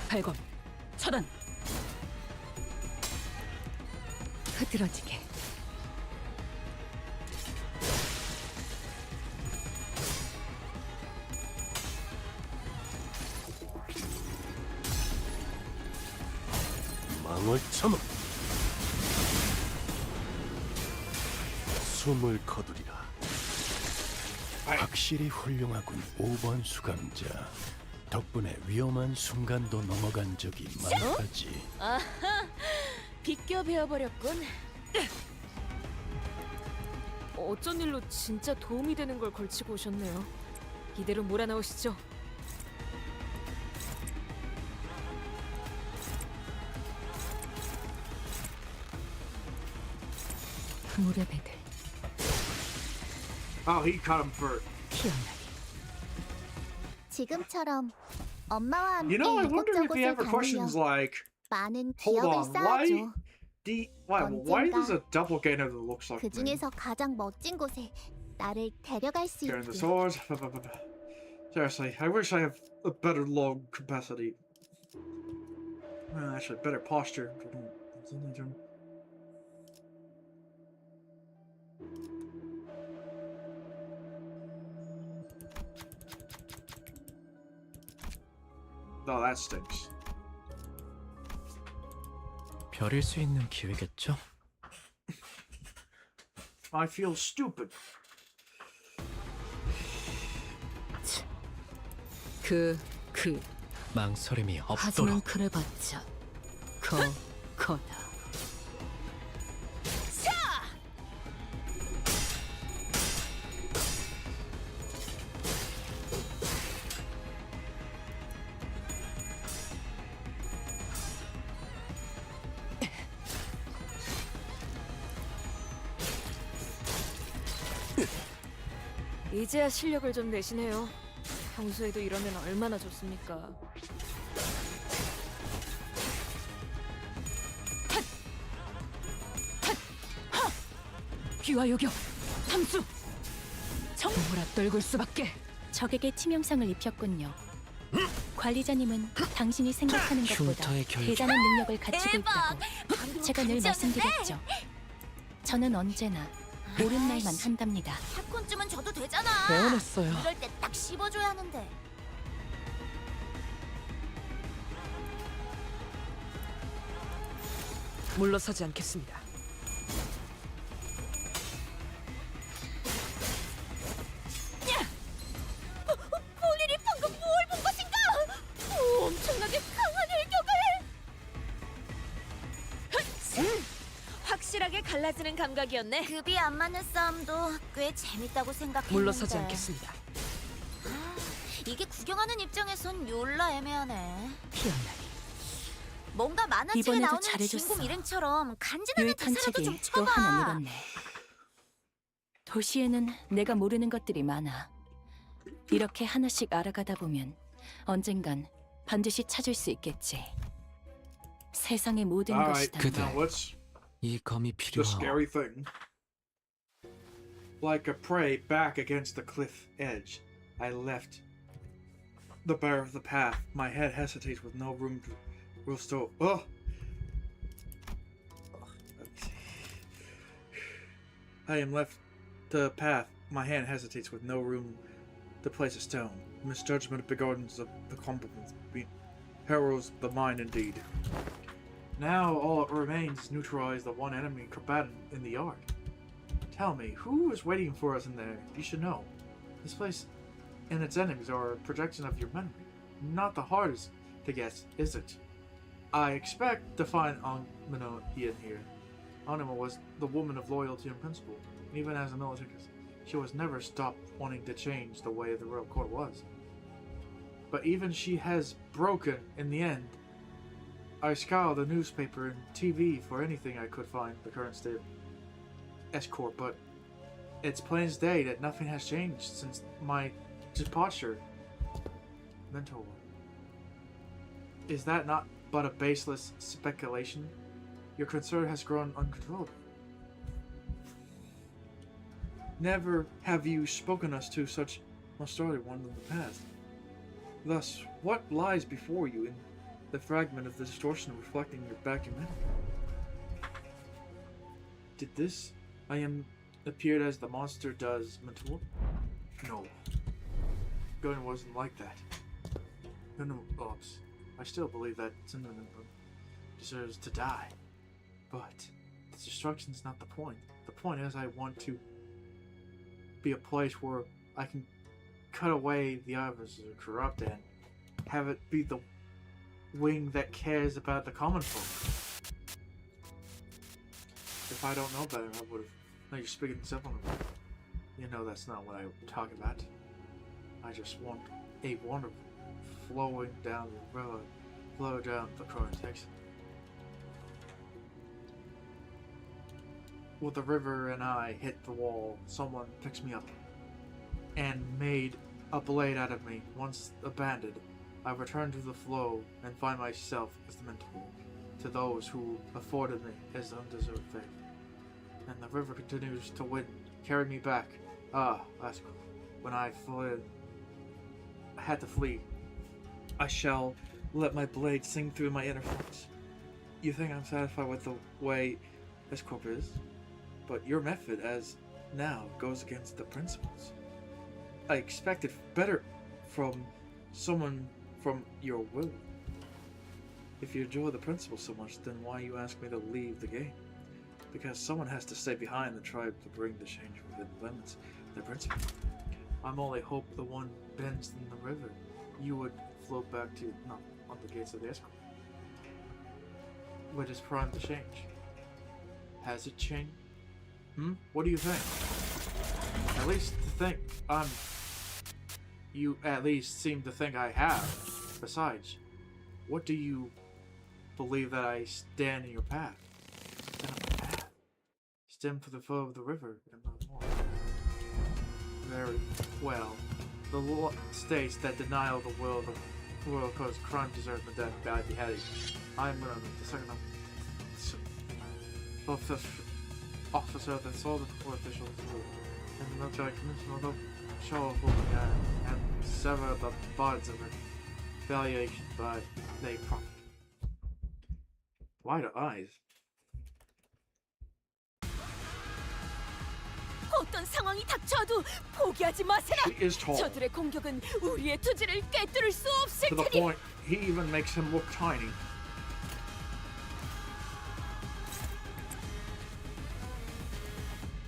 발검, 차단. 흐드러지게. 망을 참아. 숨을 거두리라. 확실히 훌륭하군, 5번 수감자. 덕분에 위험한 순간도 넘어간 적이 많다지. 아하, 비껴 베어버렸군. 어쩐 일로 진짜 도움이 되는 걸 걸치고 오셨네요. 이대로 몰아넣으시죠. 물의 배들. Oh, he cut him for. 희한하게. 지금처럼 엄마와 함께 You know, I wonder if he 이곳저곳을 ever questions 다니며 like, 많은 hold 기억을 on, why 쌓아줘. why there's a doppelganger that looks like 그 me? 중에서 가장 멋진 곳에 나를 데려갈 수 Carrying the 있게. swords. Seriously, I wish I have a better lung capacity. Actually, better posture. No, that stinks. 별일 수 있는 기회겠죠? I feel stupid. 그 망설임이 하지만 없도록. 그래봤자 거다. 이제야 실력을 좀 내시네요. 평소에도 이러면 얼마나 좋습니까? 귀와 요격 삼수 정물 앞떨굴 수밖에. 적에게 치명상을 입혔군요. 관리자님은 당신이 생각하는 것보다 흉터의 결 대단한 능력을 가지고 대박! 있다고 제가 늘 말씀드렸죠. 저는 언제나 옳은 말만 한답니다. 팝콘쯤은 줘도 되잖아. 배워냈어요. 이럴 때 딱 씹어줘야 하는데. 물러서지 않겠습니다. 본인이 방금 뭘 본 것인가? 엄청나게 강한 일격을. 확실하게 갈라지는 감각이었네. 급이 안 맞는 싸움도 꽤 재밌다고 생각했는데. 물러서지 않겠습니다. 이게 구경하는 입장에선 졸라 애매하네. 피어나니. 뭔가 만화책에 이번에도 나오는 잘해줬어. 주인공 이름처럼 간지나는 유익한 대사라도 좀 책이 또 쳐봐. 하나 늘었네. 도시에는 내가 모르는 것들이 많아. 이렇게 하나씩 알아가다 보면 언젠간 반드시 찾을 수 있겠지. 세상의 모든 Alright, 것이다. now what's 이 검이 the 필요하오. scary thing? Like a prey back against the cliff edge, I left the bar of the path. My head hesitates with no room to restore. Oh! I am left the path. My hand hesitates with no room to place a stone. Misjudgment begardens the compliments. Harrows the mind indeed. Now all that remains is neutralize the one enemy combatant in the yard. Tell me, who is waiting for us in there? You should know. This place and its enemies are a projection of your memory. Not the hardest to guess, is it? I expect to find Anima in here. Anima was the woman of loyalty and principle. Even as a militarist, she was never stopped wanting to change the way the royal court was. But even she has broken in the end. I scoured the newspaper and TV for anything I could find the current state of Escort, but it's plain as day that nothing has changed since my departure. Mentor. Is that not but a baseless speculation? Your concern has grown uncontrollable. Never have you spoken us to such authority one in the past. Thus, what lies before you in the fragment of the distortion reflecting your documentary? Did this I am appeared as the monster does Mentor? No. Gun wasn't like that. No, oops. I still believe that Cinnamon deserves to die. But the destruction's not the point. The point is I want to be a place where I can cut away the others that are corrupt and have it be the wing that cares about the common folk. If I don't know better, I would have. No, you're speaking simple. You know that's not what I'm talking about. I just want a wonderful flowing down the river, flow down the current Texas. With the river and I hit the wall, someone picks me up and made a blade out of me. Once abandoned, I return to the flow and find myself as the mentor to those who afforded me as undeserved fate. And the river continues to win, carry me back. Last when I fled, I had to flee. I shall let my blade sing through my inner thoughts. You think I'm satisfied with the way this corp is? But your method, as now, goes against the principles. I expected better from someone from your will. If you enjoy the principles so much, then why you ask me to leave the game? Because someone has to stay behind the tribe to bring the change within the limits of the principle. I'm only hope the one bends in the river. You would float back to not on the gates of the escort. Which is primed to change. Has it changed? What do you think? At least to think you at least seem to think I have. Besides, what do you believe that I stand in your path? Stand on the path. Stand for the flow of the river and not more. very well. The law states that denial of the will cause crime deserves the death by beheading. I am Miranda, the second officer that saw the court officials and the military commission, although show of and sever the bonds of retaliation by they profit. Wide eyes. 어떤 상황이 닥쳐도 포기하지 마세라. She is tall. 저들의 공격은 우리의 투지를 꿰뚫을 수 없을 To the 테니. point, he even makes him look tiny.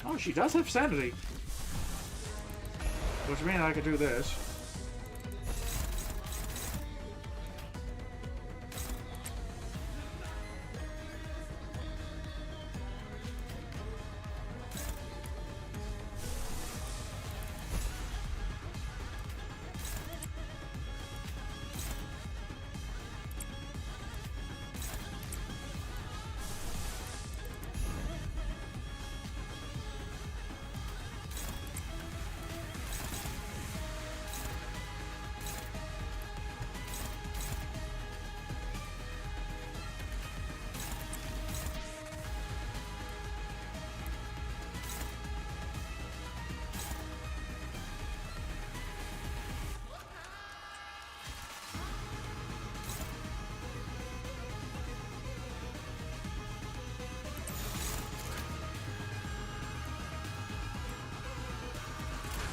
Oh, she does have sanity. Which means I could do this.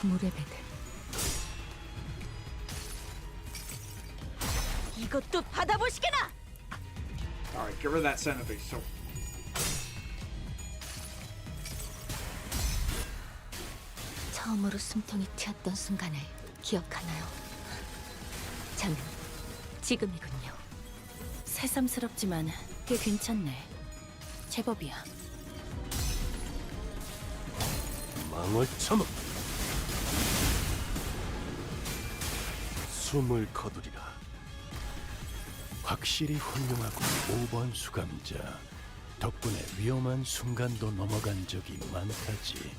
물의 배들. 이것도 받아보시게나. Alright, give her that sanity. So. 처음으로 숨통이 트였던 순간을 기억하나요? 저는 지금이군요. 새삼스럽지만 꽤 괜찮네. 제법이야. 망을 쳐먹. 숨을 거두리라. 확실히 훌륭하고 5번 수감자. 덕분에 위험한 순간도 넘어간 적이 많다지.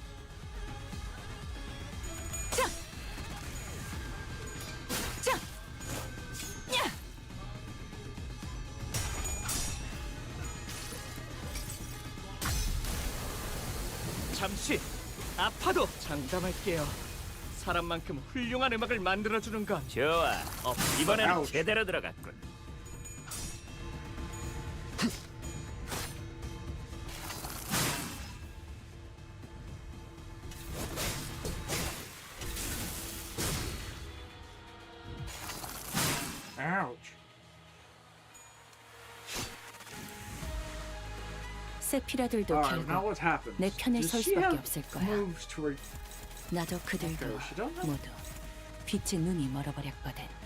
잠시 아파도 장담할게요. 사람만큼 훌륭한 음악을 만들어주는 건 좋아. 이번에는 아우치. 제대로 들어갔군. Ouch. 세피라들도 Alright, now 결국 what happens? 내 편에 Does 설 she 수밖에 have 없을 거야. moves to her? 나도 그들도 Okay, she don't have. 모두 빛의 눈이 멀어버렸거든.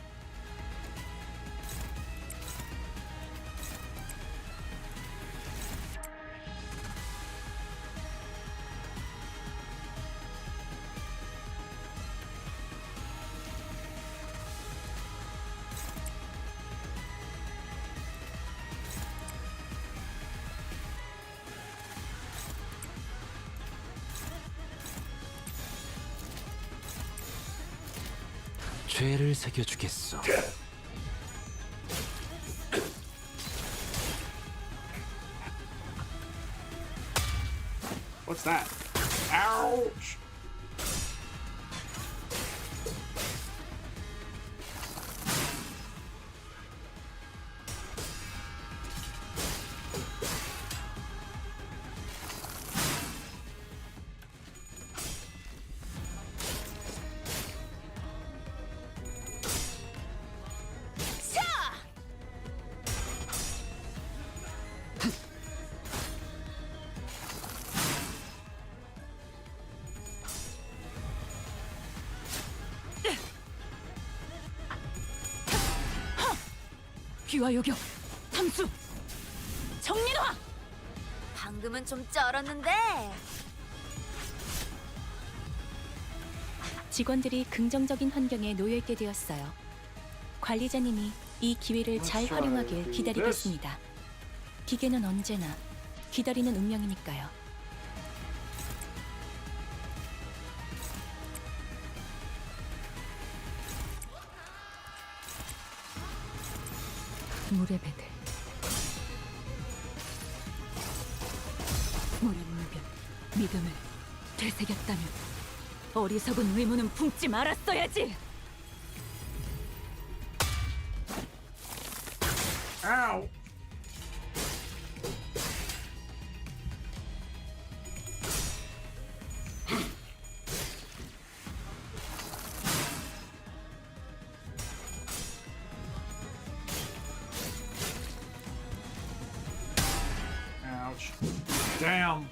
죄를 새겨주겠어. What's that? Ouch! 귀와 요격, 탐수, 정리노화. 방금은 좀 쩔었는데. 직원들이 긍정적인 환경에 놓여 있게 되었어요. 관리자님이 이 기회를 잘 Let's 활용하길 try to do 기다리겠습니다. 기계는 언제나 기다리는 운명이니까요. 물의 배들. 모략무변 믿음을 되새겼다면 어리석은 의무는 품지 말았어야지. Ow! Ouch. Damn.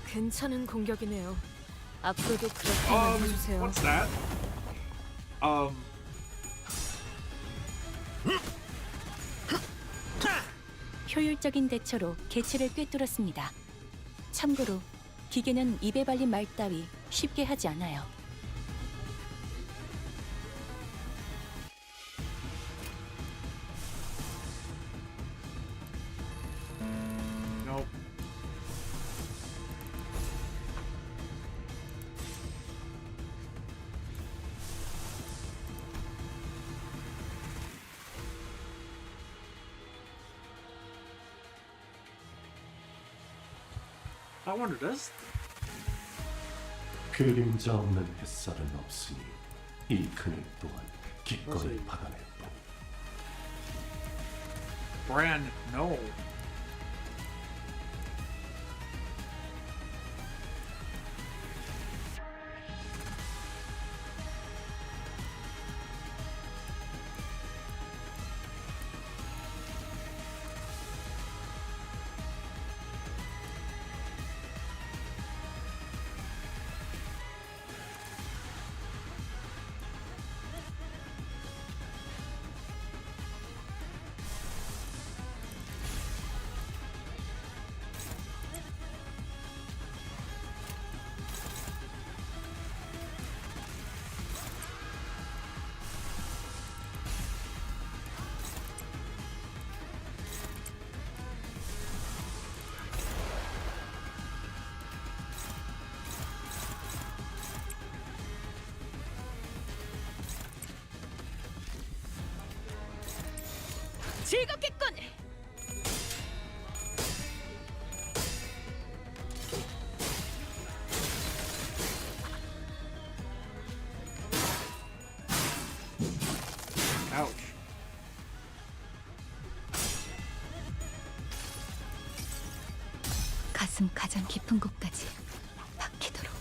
괜찮은 공격이네요. 앞으로도 그렇게만 해주세요. What's that? 효율적인 대처로 개체를 꿰뚫었습니다. 참고로 기계는 입에 발린 말 따위 쉽게 하지 않아요. Nope. I wonder, does 그림자 없는 햇살은 없으니 이 그늘 또한 기꺼이 맞아요. 받아낼 뿐. Brand no? 즐겁겠군. Ouch. 가슴 가장 깊은 곳까지 박히도록.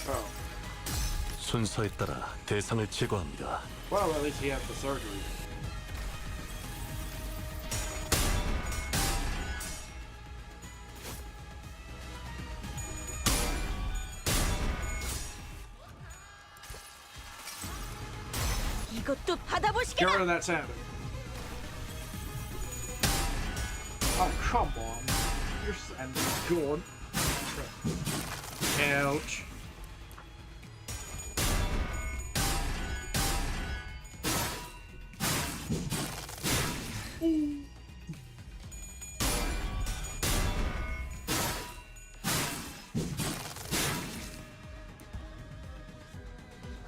Oh. 순서에 따라 대상을 제거합니다. Well, at least he had the surgery. 이것도 Get 받아보시게나. rid of that sound. Oh, come on. Your sound is good. Ouch.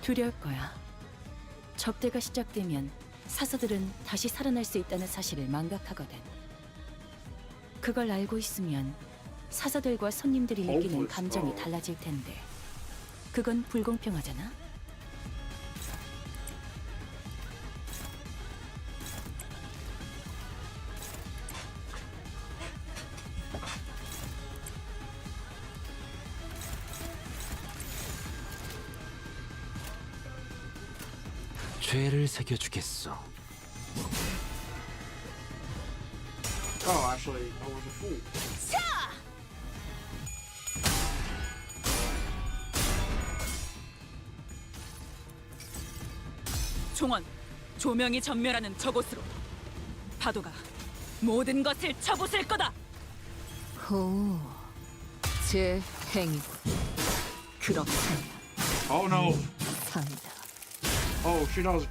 두려울 거야. 접대가 시작되면 사서들은 다시 살아날 수 있다는 사실을 망각하거든. 그걸 알고 있으면 사서들과 손님들이 느끼는 감정이 달라질 텐데 그건 불공평하잖아. 죄를 새겨주겠어. Oh, actually, I was a fool. 종원, 조명이 전멸하는 저곳으로. 파도가 모든 것을 쳐부술 거다. 호, 제 행위군. 그렇다면 Oh no. 산다. Oh, she does.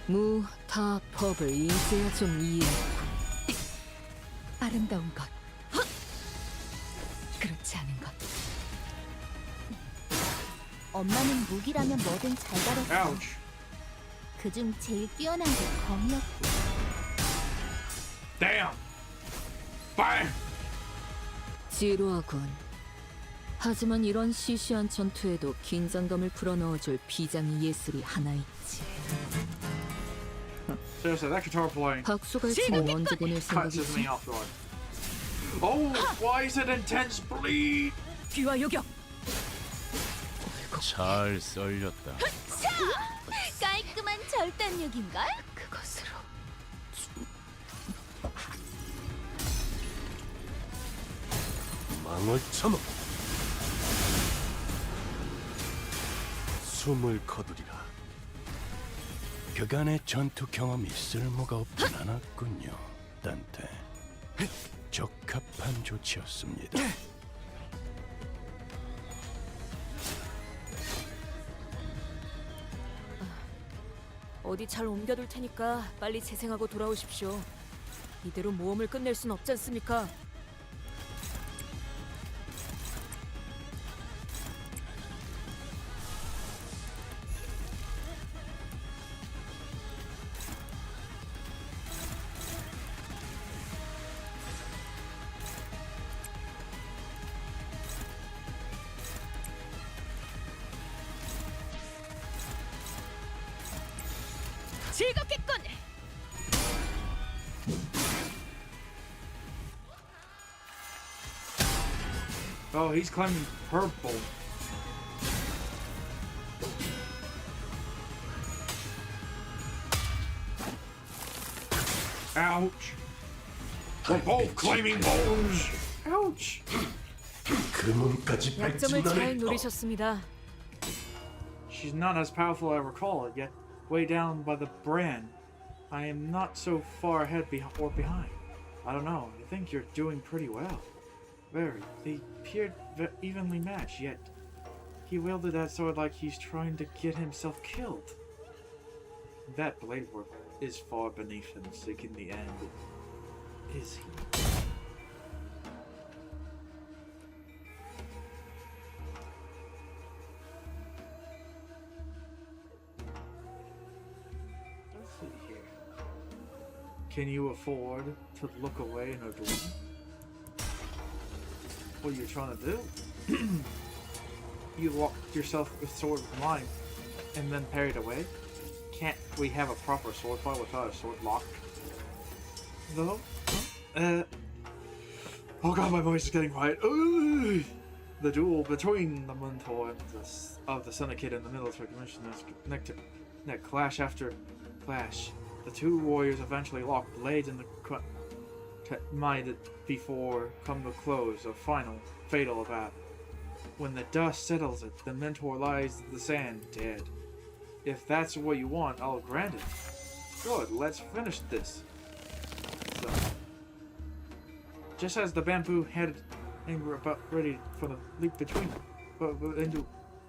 무, 타, 법을 이제야 좀 이해했군. 아름다운 것. 그렇지 않은 것. 엄마는 무기라면 뭐든 잘 다뤘어. Ouch. 그중 제일 뛰어난 게 검이었고. Damn. Bang. 지루하군. 하지만 이런 시시한 전투에도 긴장감을 불어넣어줄 비장의 예술이 하나 있지. Seriously, that guitar playing 박수가 있으면 언제 보낼 cuts me 생각이지? off guard. Oh, why is it intense bleed? 귀와 요격. 잘 썰렸다. 깔끔한 절단력인걸? 그것으로 망을 참아. 숨을 거두리라. 그간의 전투 경험이 쓸모가 없진 않았군요, 단테. 적합한 조치였습니다. 어디 잘 옮겨둘 테니까 빨리 재생하고 돌아오십시오. 이대로 모험을 끝낼 순 없지 않습니까? 즐겁겠군. Oh, he's climbing purple. Ouch. We're both claiming bones. Ouch. 그 문까지 약점을 잘 발진하네. 노리셨습니다. She's not as powerful as I recall it, yet way down by the brand. I am not so far ahead or behind. I don't know. I think you're doing pretty well. Very. They appeared evenly matched, yet he wielded that sword like he's trying to get himself killed. That blade work is far beneath him, seeking the end. Is he? Let's see here. Can you afford to look away in a dream? What are you trying to do? You locked yourself with sword of mine and then parried away? Can't we have a proper sword fight without a sword lock? Though? Oh god, my voice is getting quiet. Ooh! The duel between the Mentor of the Syndicate and the military commissioners neck clash after clash. The two warriors eventually locked blades in the might before come to close a final fatal battle. When the dust settles it, the Mentor lies in the sand, dead. If that's what you want, I'll grant it. Good, let's finish this. So, just as the bamboo headed and were about ready for the leap between them, but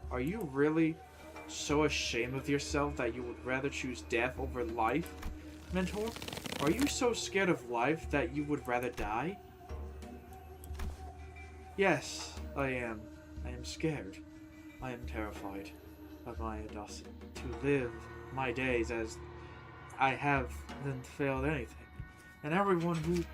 are you really so ashamed of yourself that you would rather choose death over life, Mentor? Are you so scared of life that you would rather die? Yes, I am. I am scared. I am terrified of my audacity to live my days as I haven't failed anything. And everyone who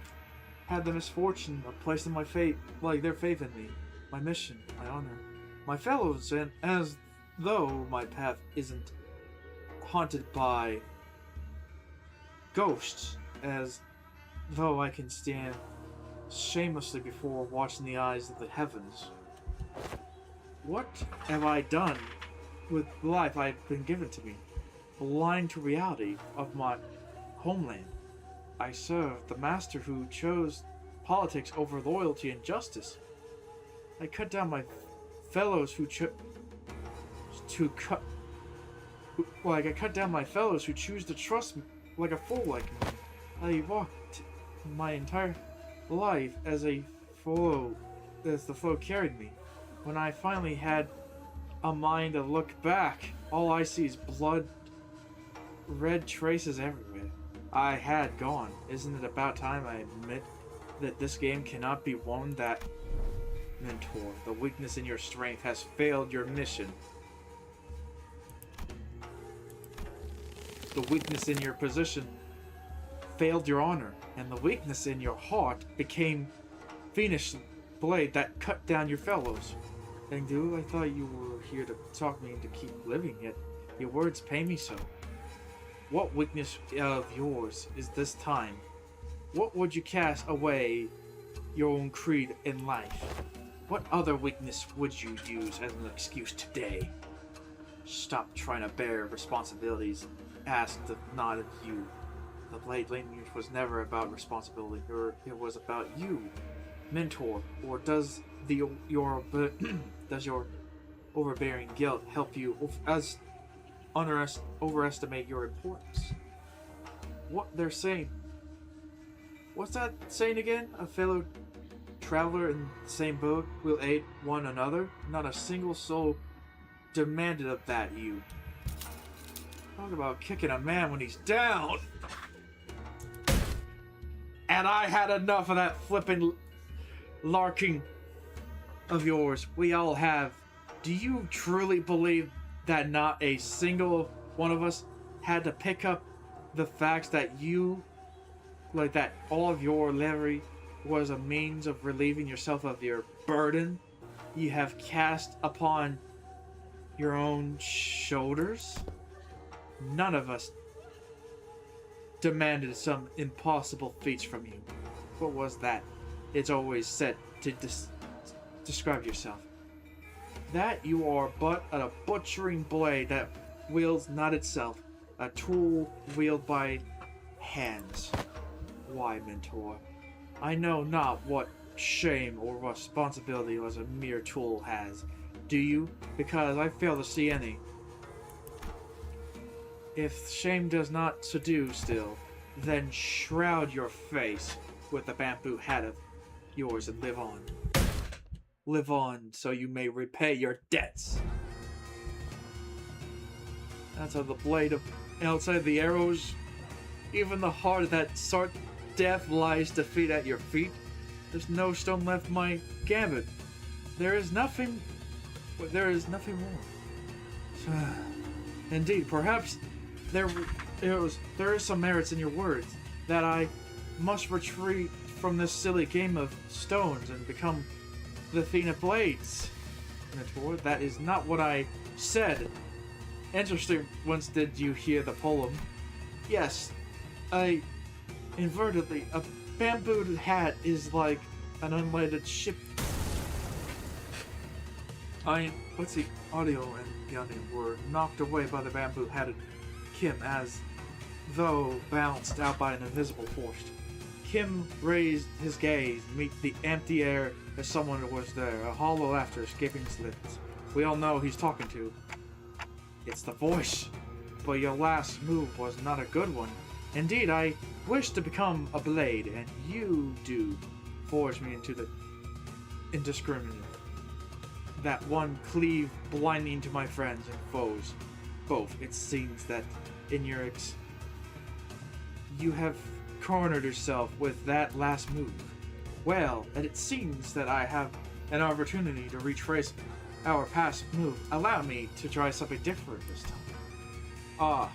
had the misfortune of placing my fate, like their faith in me, my mission, my honor, my fellows, and as though my path isn't haunted by ghosts, as though I can stand shamelessly before watching the eyes of the heavens. What have I done with the life I've been given to me, blind to reality of my homeland? I served the master who chose politics over loyalty and justice. I cut down my fellows who I cut down my fellows who choose to trust me like a fool like me. I walked my entire life as the flow carried me. When I finally had a mind to look back, all I see is blood red traces everywhere. I had gone. Isn't it about time I admit that this game cannot be won? That mentor, the weakness in your strength has failed your mission. The weakness in your position failed your honor, and the weakness in your heart became fiendish blade that cut down your fellows. And dude, I thought you were here to talk me into keep living, yet your words pain me so. What weakness of yours is this time? What would you cast away your own creed in life? What other weakness would you use as an excuse today? Stop trying to bear responsibilities. Asked not of you. The blade lineage was never about responsibility, or it was about you, mentor. Or does your overbearing guilt help you overestimate your importance? What they're saying? What's that saying again? A fellow traveler in the same boat will aid one another. Not a single soul demanded of that you. Talk about kicking a man when he's down. And I had enough of that flippin' larking of yours. We all have. Do you truly believe that not a single one of us had to pick up the facts that you, like that all of your levery was a means of relieving yourself of your burden you have cast upon your own shoulders? None of us demanded some impossible feats from you. What was that? It's always said to describe yourself. That you are but a butchering blade that wields not itself, a tool wielded by hands. Why, mentor? I know not what shame or responsibility as a mere tool has. Do you? Because I fail to see any. If shame does not subdue still, then shroud your face with the bamboo hat of yours and live on. Live on so you may repay your debts. That's how the blade of outside the arrows, even the heart of that sort death lies defeat at your feet. There's no stone left in my gambit. There is nothing more. Indeed, perhaps there is some merits in your words, that I must retreat from this silly game of stones and become the Athena Blades. Mentor, that is not what I said. Interesting, once did you hear the poem? Yes, invertedly, a bamboo hat is like an unlighted ship. Let's see, audio and Gunny were knocked away by the bamboo-hatted Kim as though bounced out by an invisible force. Kim raised his gaze to meet the empty air as someone was there, a hollow laughter escaping his lips. We all know he's talking to. It's the voice. But your last move was not a good one. Indeed, I wish to become a blade, and you do forge me into the indiscriminate. That one cleave blinding to my friends and foes. Both. It seems that in your you have cornered yourself with that last move. Well, and it seems that I have an opportunity to retrace our past move. Allow me to try something different this time.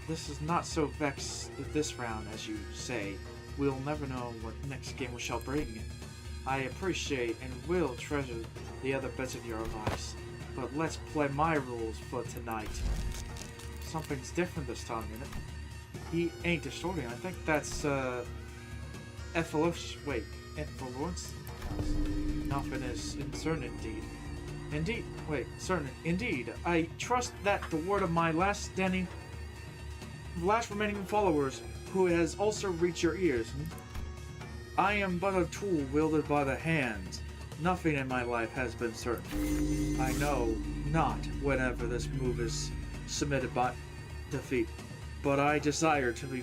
This is not so vexed this round, as you say. We'll never know what next game we shall bring. I appreciate and will treasure the other bits of your advice, but let's play my rules for tonight. Something's different this time, isn't it? He ain't distorting. I think that's effluence. Nothing is uncertain indeed. Indeed. I trust that the word of my last remaining followers, who has also reached your ears. I am but a tool wielded by the hands. Nothing in my life has been certain. I know not whenever this move is submitted by defeat, but I desire to be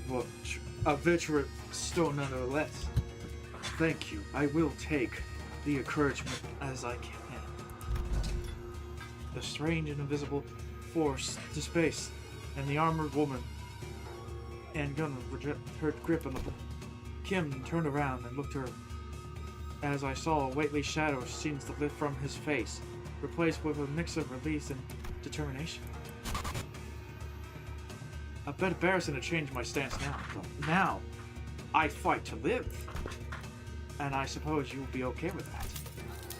a virtuous stone nonetheless. Thank you. I will take the encouragement as I can. The strange and invisible force to space and the armored woman and gunner her grip on the bolt. Kim turned around and looked her as I saw a weightless shadow seemed to lift from his face, replaced with a mix of release and determination. A bit embarrassing to change my stance now, but now I fight to live. And I suppose you'll be okay with that.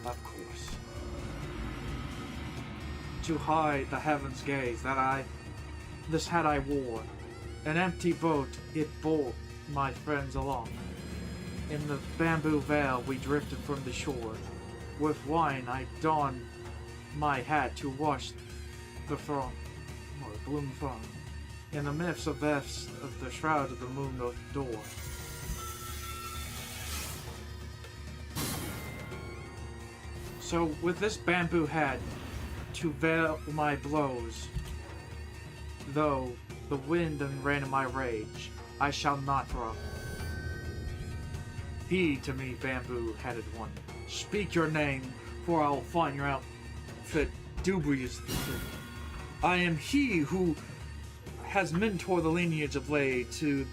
Of course. To hide the heaven's gaze this hat I wore. An empty boat, it bore my friends along. In the bamboo veil we drifted from the shore. With wine I donned my hat to wash the throng, or gloom throng. In the midst of the shroud of the moon door. So with this bamboo hat to veil my blows, though the wind and rain of my rage, I shall not drop. He to me, bamboo-headed one, speak your name, for I'll find your outfit dubious. I am he who has mentored the lineage of Lay to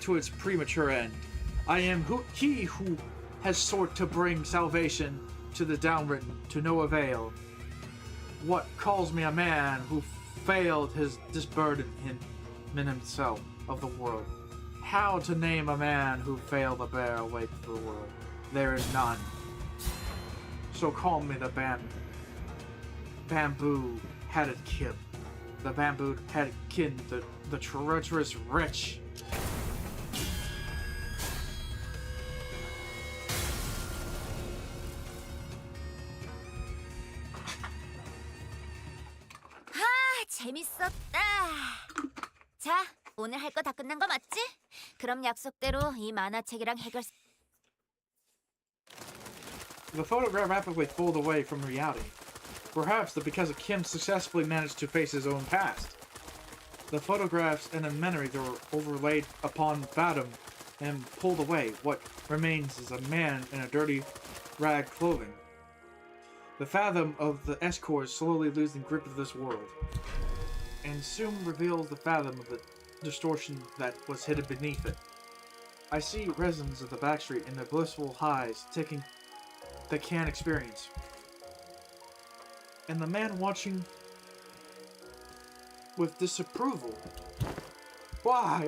its premature end. I am he who has sought to bring salvation to the downridden to no avail. What calls me a man who failed his disburden in himself of the world? How to name a man who failed to bear a weight for the world? There is none. So call me the bamboo-headed Kim. The bamboo-headed Kim, the treacherous wretch. 재밌었다. 자, 오늘 할 거 다 끝난 거 맞지? 그럼 약속대로 이 만화책이랑 해결사... The photograph rapidly pulled away from reality. Perhaps because Kim successfully managed to face his own past. The photographs and the memories were overlaid upon Fathom and pulled away. What remains is a man in a dirty rag clothing. The Fathom of the escort slowly losing grip of this world, and soon reveals the fathom of the distortion that was hidden beneath it. I see residents of the backstreet in their blissful highs taking the can experience. And the man watching with disapproval. Why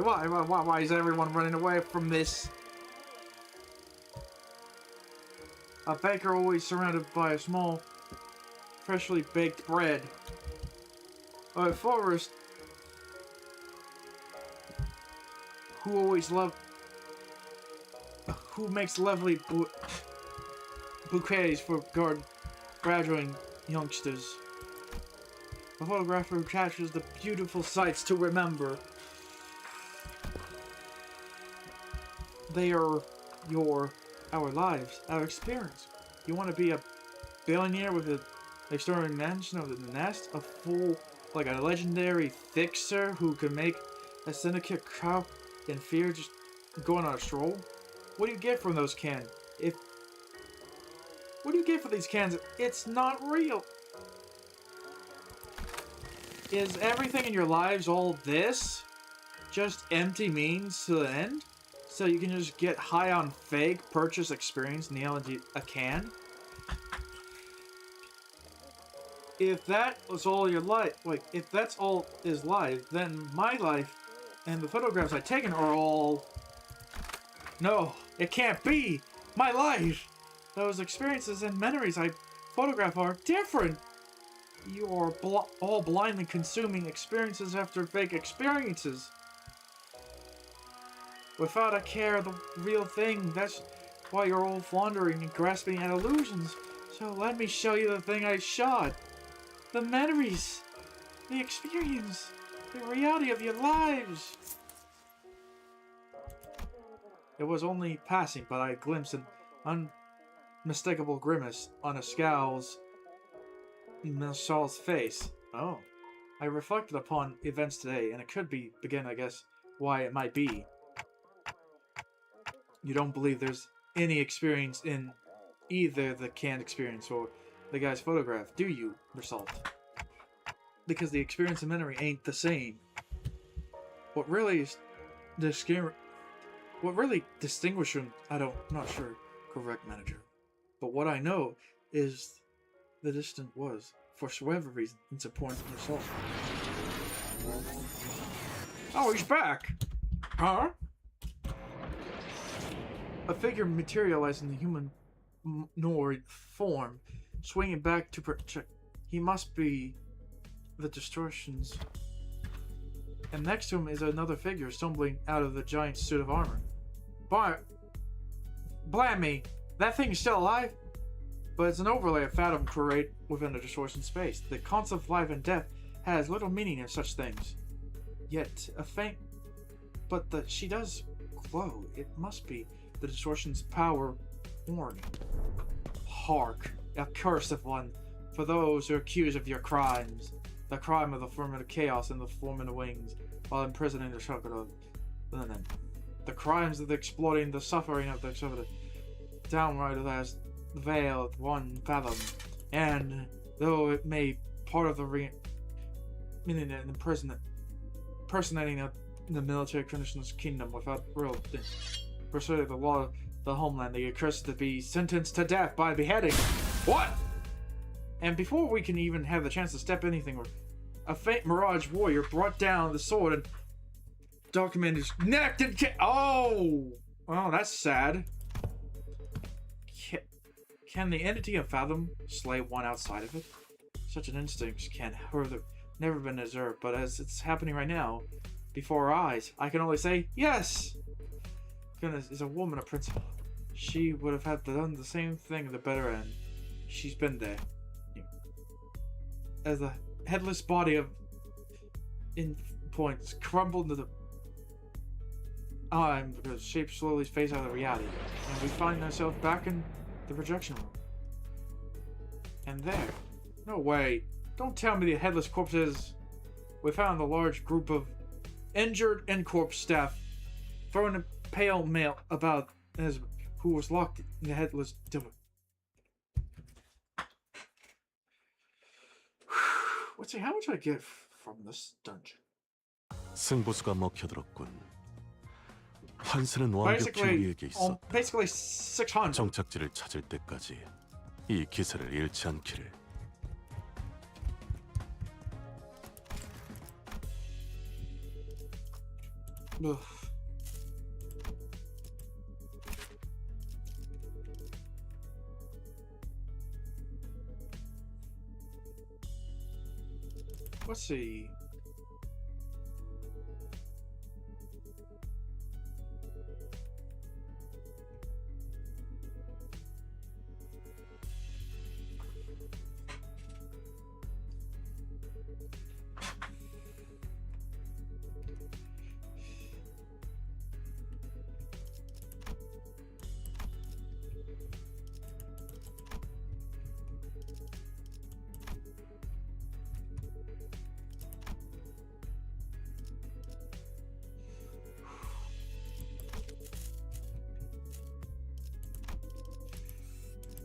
is everyone running away from this? A baker always surrounded by a small, freshly baked bread. A florist who makes lovely bouquets for graduating youngsters. A photographer who captures the beautiful sights to remember. They are our lives, our experience. You want to be a billionaire with an extraordinary mansion of the nest, a full, like a legendary fixer who can make a syndicate cop in fear just going on a stroll? What do you get from those cans? What do you get for these cans? It's not real. Is everything in your lives all this? Just empty means to the end? So you can just get high on fake purchase experience nailing a can? If that was all your life, like, if that's all is life, then my life and the photographs I've taken are all... No, it can't be! My life! Those experiences and memories I photograph are different! You are all blindly consuming experiences after fake experiences. Without a care of the real thing, that's why you're all floundering and grasping at illusions. So let me show you the thing I shot. The memories, the experience, the reality of your lives. It was only passing, but I glimpsed an unmistakable grimace on a Scout's face. Oh. I reflected upon events today, and it could begin, I guess, why it might be. You don't believe there's any experience in either the canned experience or the guy's photograph, do you, Result? because the experience and memory ain't the same. What really is what really distinguishes them, I'm not sure, correct manager. But what I know is the distant was, for whatever reason, it's important to the soul. Oh, he's back! Huh? A figure materialized in the humanoid form, swinging back to project. He must be the distortions. And next to him is another figure stumbling out of the giant suit of armor. Blammy! That thing is still alive? But it's an overlay of Fathom created within the distortion space. The concept of life and death has little meaning in such things. Yet, a faint... But she does glow. It must be the distortion's power warning. Hark, accursed one, for those who are accused of your crimes. The crime of the form of chaos and the form of the wings, while imprisoning the chocolate of linen. The crimes of exploiting the suffering of the chocolate, downright as veiled one fathom, and though it may part of the meaning and impersonating the military traditionalist kingdom without real pursuing the law of the homeland, the accursed to be sentenced to death by beheading. What? And before we can even have the chance to step anything, a faint mirage warrior brought down the sword and documented his neck and oh, well, that's sad. Can the entity of Fathom slay one outside of it? Such an instinct can never been observed, but as it's happening right now, before our eyes, I can only say, yes! Goodness, is a woman a principal? She would have had done the same thing at the better end. She's been there. As the headless body of in points crumbled into the because shape slowly fades out of reality, and we find ourselves back in the projection room. And there, no way, don't tell me the headless corpses. We found a large group of injured and corpse staff throwing a pale male about as who was locked in the headless door. Let's see, how much I get from this dungeon? 승부수가 먹혀들었군. 환승은 완벽히 우리에게 있어. Basically 600. 정착지를 찾을 때까지 이 기세를 잃지 않기를. Ugh. Let's see.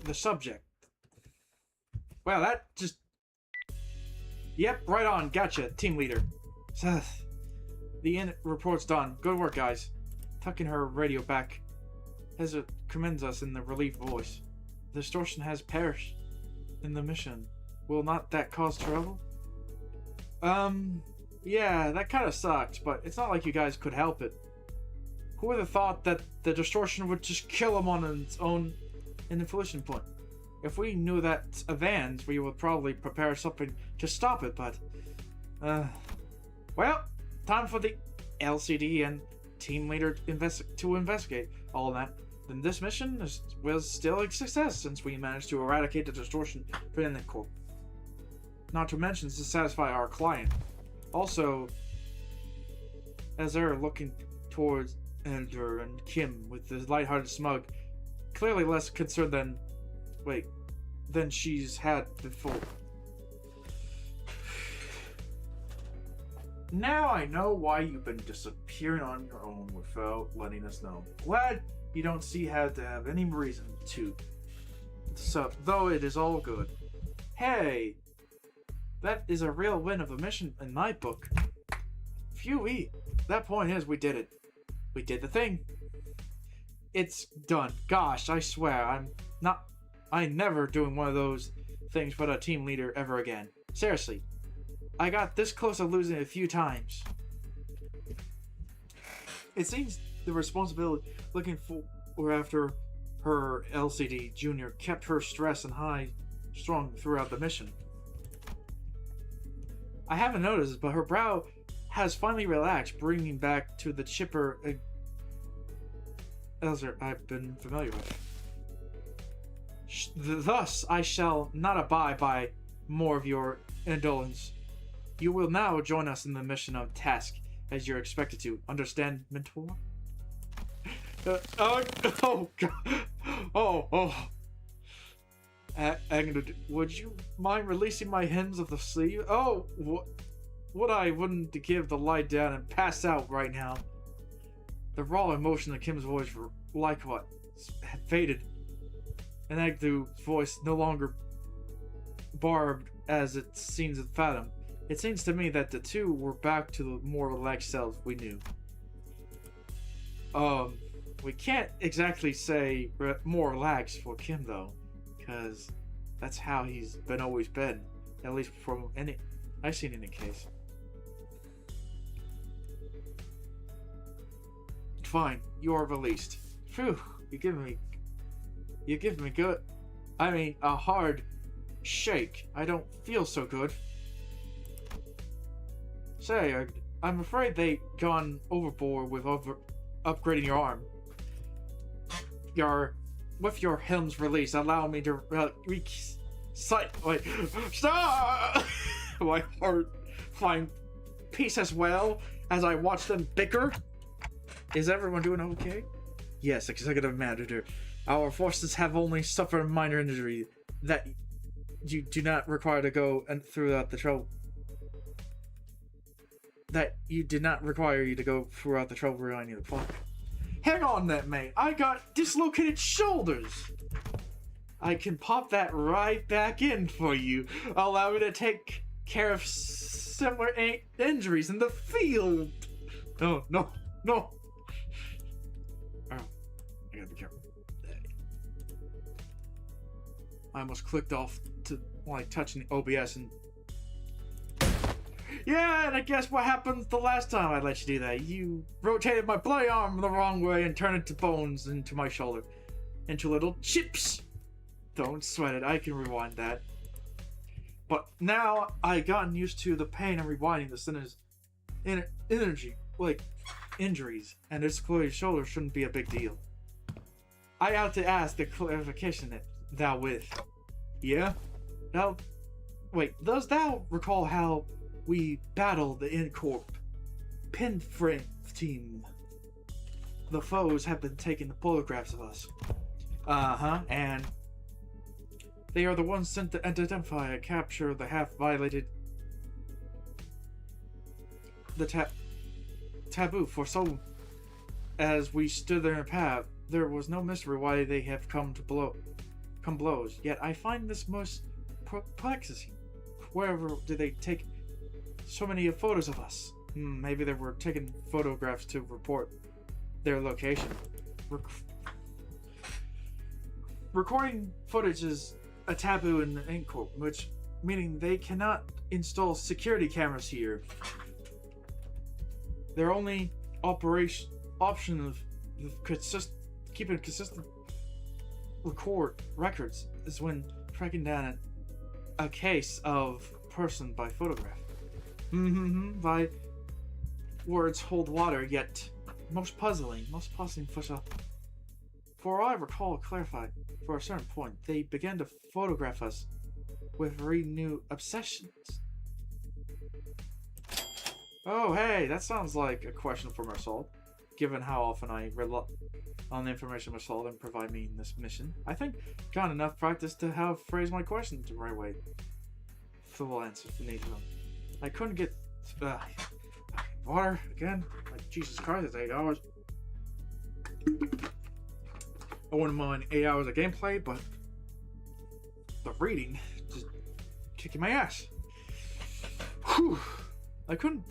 The subject. Well, that just... Yep, right on. Gotcha, team leader. Seth. The report's done. Good work, guys. Tucking her radio back. Heza commends us in the relieved voice. The distortion has perished in the mission. Will not that cause trouble? Yeah, that kind of sucks, but it's not like you guys could help it. Who would have thought that the distortion would just kill him on its own in the collision point? If we knew that advance, we would probably prepare something to stop it, but... well, time for the LCD and team leader to investigate all that. Then this mission was still a success since we managed to eradicate the distortion within the corp. Not to mention to satisfy our client. Also, as they're looking towards Elder and Kim with this lighthearted smug, clearly less concerned than she's had before. Now I know why you've been disappearing on your own without letting us know. Glad you don't see how to have any reason to. So, though it is all good. Hey, That is a real win of a mission in my book. Phew-wee. That point is, we did it. We did the thing. It's done. Gosh, I swear, I'm never doing one of those things with a team leader ever again. Seriously. I got this close to losing a few times. It seems the responsibility looking for after her LCD Jr. kept her stress and strong throughout the mission. I haven't noticed, but her brow has finally relaxed, bringing back to the chipper Elzer I've been familiar with. Thus, I shall not abide by more of your indolence. You will now join us in the mission of task, as you're expected to. Understand, Mentor? Oh God! Oh. Would you mind releasing my hymns of the sleeve? Oh, what I wouldn't give to lie down and pass out right now. The raw emotion of Kim's voice, like what, had faded. And Agdu's voice no longer barbed as it seems at Fathom. It seems to me that the two were back to the more relaxed selves we knew. We can't exactly say more relaxed for Kim though, because that's how he's always been, at least from any I've seen in the case. Fine, you are released. Phew, you give me good. I mean, a hard shake. I don't feel so good. Say, I'm afraid they gone overboard with upgrading your arm. With your hymns release, allow me to stop! My heart find peace as well as I watch them bicker. Is everyone doing okay? Yes, Executive Manager. Our forces have only suffered a minor injury that you do not require to go throughout the trouble. That you did not require you to go throughout the trouble reminding the fuck. Hang on that, mate. I got dislocated shoulders. I can pop that right back in for you. Allow me to take care of similar injuries in the field. Oh, no. Oh, I gotta be careful. I almost clicked off to like touching the OBS and yeah, and I guess what happened the last time I let you do that? You rotated my bloody arm the wrong way and turned it to bones into my shoulder. Into little chips. Don't sweat it, I can rewind that. But now I gotten used to the pain and rewinding the sinner's energy, like injuries, and dislocated shoulder shouldn't be a big deal. I have to ask the clarification that thou with. Yeah? Now, wait, does thou recall how we battled the Incorp pinframe team? The foes have been taking the photographs of us. And they are the ones sent to identify and capture the half-violated taboo for so as we stood there in path. There was no mystery why they have come blows. Yet I find this most perplexing. Wherever did they take so many photos of us? Maybe they were taking photographs to report their location. Recording footage is a taboo in Incorp, which meaning they cannot install security cameras here. Their only option of keeping consistent records is when tracking down a case of person by photograph. By words hold water, yet most puzzling for all I recall clarified, for a certain point, they began to photograph us with renewed obsessions. Oh, hey, that sounds like a question for Marsault. Given how often I rely on the information Marsault and provide me in this mission, I think got enough practice to have phrased my questions the right way. Full answer for neither of them. I couldn't get water again. Like Jesus Christ, it's 8 hours. I wouldn't mind 8 hours of gameplay, but the reading just kicking my ass. Whew. I couldn't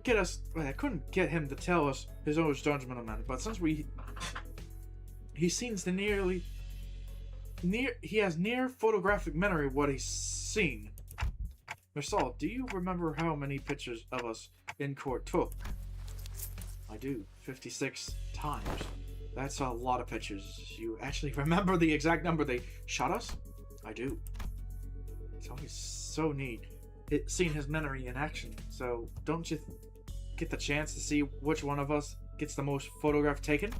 get him to tell us his own judgment on it, but since he seems to he has near photographic memory of what he's seen. Mersal, do you remember how many pictures of us in court took? I do. 56 times. That's a lot of pictures. You actually remember the exact number they shot us? I do. It's always so neat seeing his memory in action. So don't you get the chance to see which one of us gets the most photographs taken?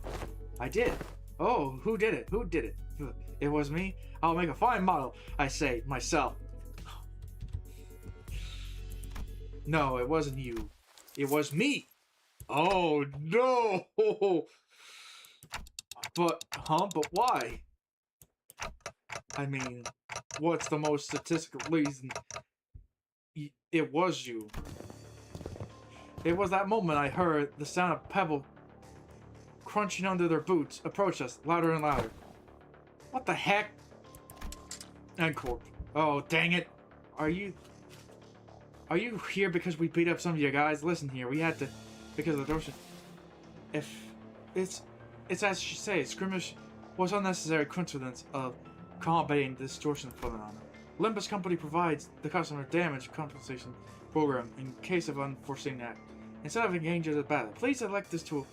I did. Oh, who did it? Who did it? It was me. I'll make a fine model, I say, myself. No, it wasn't you. It was me. Oh, no. But why? I mean, what's the most statistical reason? It was you. It was that moment I heard the sound of pebble crunching under their boots approach us louder and louder. What the heck? Encore. Oh, dang it. Are you here because we beat up some of you guys? Listen here, we had to, because of the distortion. If it's as you say, skirmish was unnecessary coincidence of combating the distortion phenomenon. Limbus company provides the customer damage compensation program in case of unforeseen act. Instead of engaging the battle, please elect this to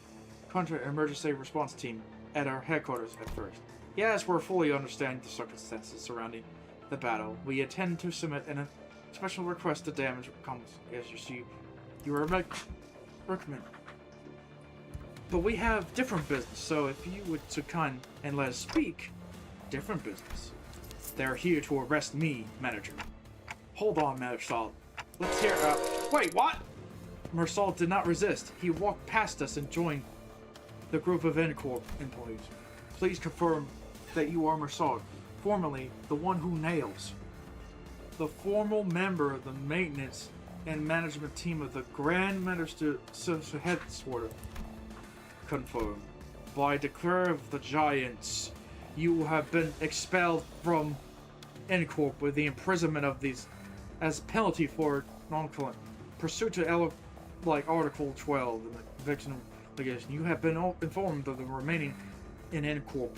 contract emergency response team at our headquarters at first. Yes, we're fully understanding the circumstances surrounding the battle. We intend to submit a special request to damage compensation. As you see, you are recommend. But we have different business, so if you would to kind and let us speak, different business. They're here to arrest me, manager. Hold on, Mersal. Let's hear. Wait, what? Mersal did not resist. He walked past us and joined the group of Encore employees. Please confirm that you are Mersal, formerly the one who nails. The formal member of the maintenance and management team of the Grand Minister Headquarters. Confirmed. By declare of the Giants, you have been expelled from Encore with the imprisonment of these as penalty for non-compliance. Pursuant to Article 12 in the conviction litigation, you have been informed of the remaining in Encore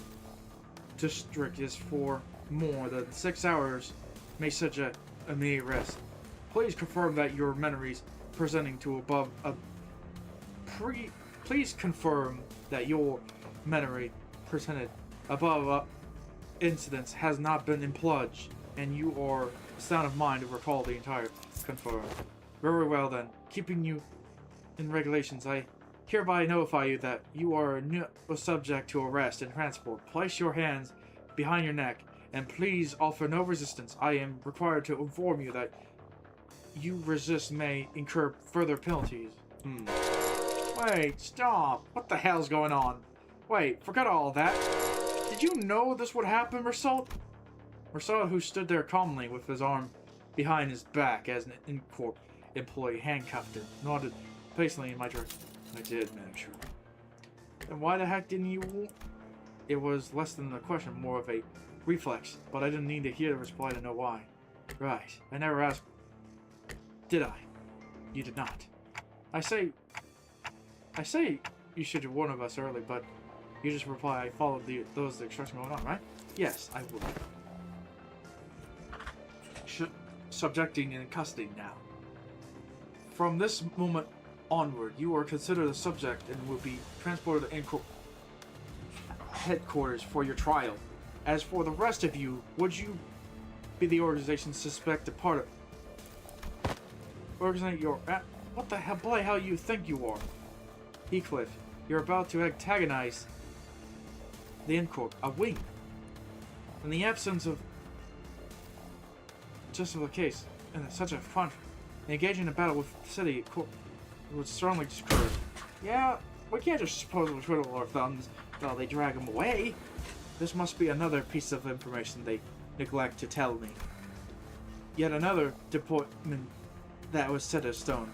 district is for more than 6 hours may such a immediate rest. Please confirm that your memories presenting to above please confirm that your memory presented above incidents has not been impluged and you are sound of mind to recall the entire confirm. Very well then, keeping you in regulations, I hereby notify you that you are subject to arrest and transport. Place your hands behind your neck and please offer no resistance. I am required to inform you that you resist may incur further penalties. Wait, stop. What the hell's going on? Wait, forget all that. Did you know this would happen, Mersal? Mersal, who stood there calmly with his arm behind his back as an Encore employee handcuffed him, nodded patiently in my direction. I did, manager. And why the heck didn't you? It was less than a question, more of a reflex, but I didn't need to hear the reply to know why. Right, I never asked. Did I? You did not. I say you should have warned of us early, but you just reply, I followed those instructions going on, right? Yes, I would. Subjecting and custody now. From this moment onward, you are considered a subject and will be transported to headquarters for your trial. As for the rest of you, would you be the organization's suspected part of organizing your what the hell bloody hell you think you are? Heathcliff, you're about to antagonize the Encore, a wing. In the absence of justification in such a front, engaging in a battle with the city would strongly discourage. Yeah, we can't just supposedly twiddle our thumbs while they drag him away. This must be another piece of information they neglect to tell me. Yet another deportment that was set as stone.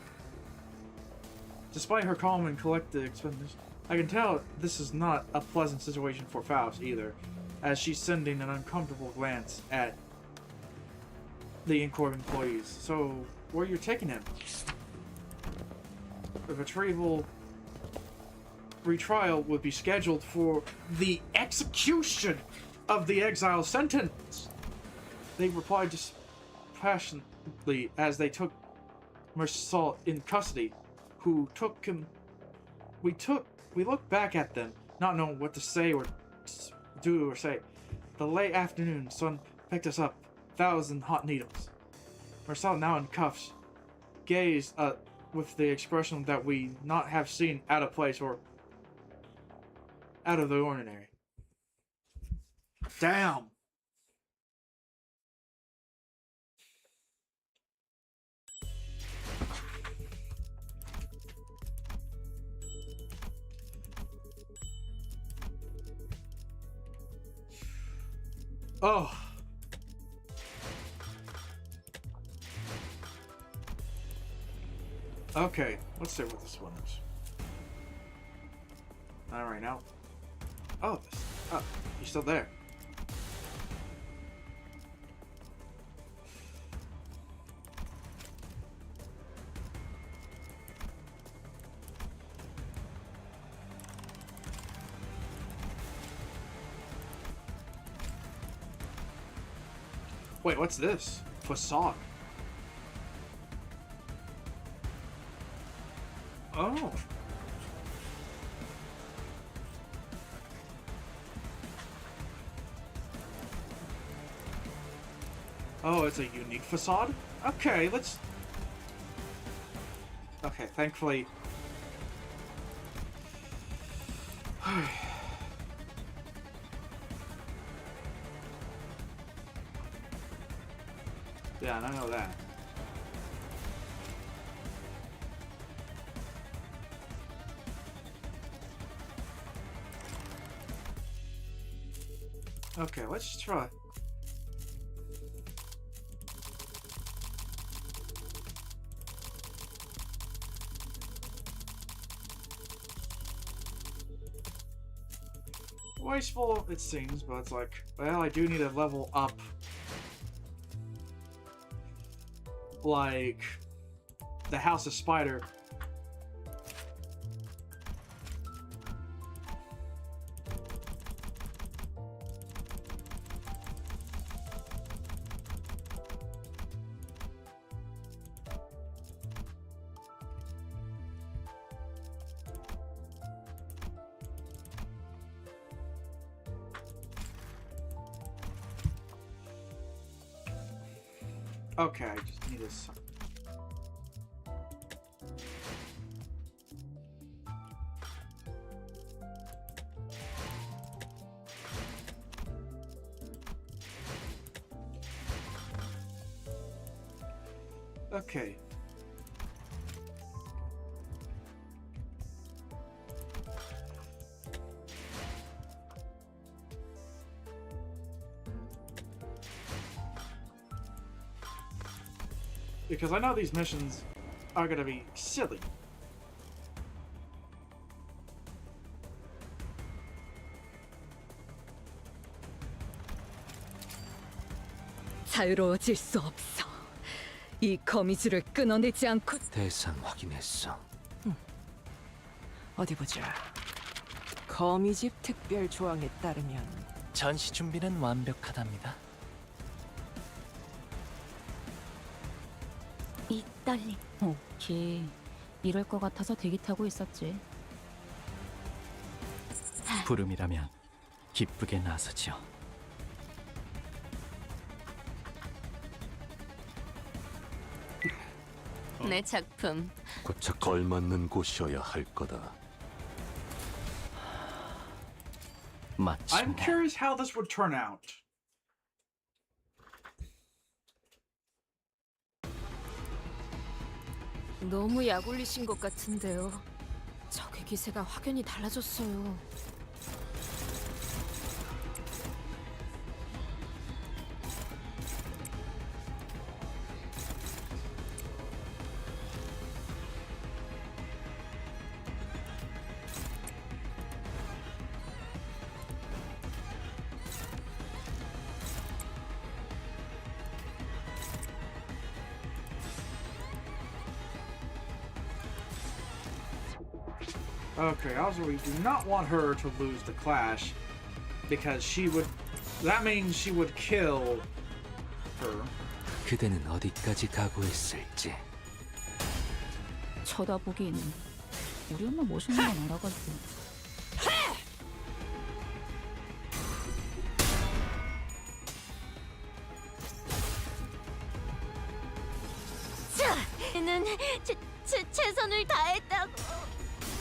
Despite her calm and collected expression, I can tell this is not a pleasant situation for Faust either, as she's sending an uncomfortable glance at the Encore employees. So, where you're taking him. The retrial would be scheduled for the execution of the exile sentence. They replied dispassionately as they took Mersault in custody, who took him. We looked back at them, not knowing what to say or do or say. The late afternoon sun picked us up, 1,000 hot needles. Mersault, now in cuffs, gazed with the expression that we not have seen out of place or out of the ordinary. Damn. Oh. Okay, let's see what this one is. All right now. Oh, he's still there. Wait, what's this? Facade. Oh. Oh, it's a unique facade? Okay, let's... Okay, thankfully... Yeah, I know that. Okay, let's try. Wasteful, it seems, but it's like, well, I do need to level up. Like, the House of Spider. Okay, I just need this. Okay. Because I know these missions are gonna be silly. 자유로워질 수 없어. 이 거미줄을 끊어내지 않고. 대상 확인했어. 어디 보자. 거미집 특별 조항에 따르면 전시 준비는 완벽하답니다. 이 떨림. 오케이. 이럴 것 같아서 대기 타고 있었지. 부름이라면 기쁘게 나서죠. 내 작품. 고작 걸맞는 곳이어야 할 거다. I'm curious how this would turn out. 너무 약 올리신 것 같은데요. 적의 기세가 확연히 달라졌어요. Okay, also we do not want her to lose the clash because she would. That means she would kill her. 그대는 어디까지 각오했을지. 쳐다보기에는 우리 엄마 멋있는 건 알아가지고. 자, 는 최선을 다했다고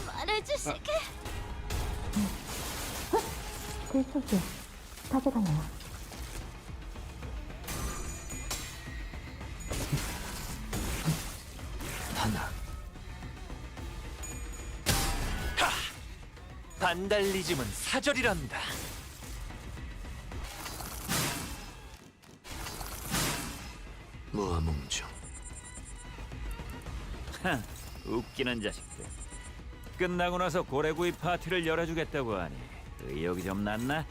말해주시게. 그쪽이요. 가져가요. 하나. 반달리즘은 사절이란다. 무아몽중. 하, 웃기는 자식들. 끝나고 나서 고래구이 파티를 열어주겠다고 하니 의욕이 좀 났나?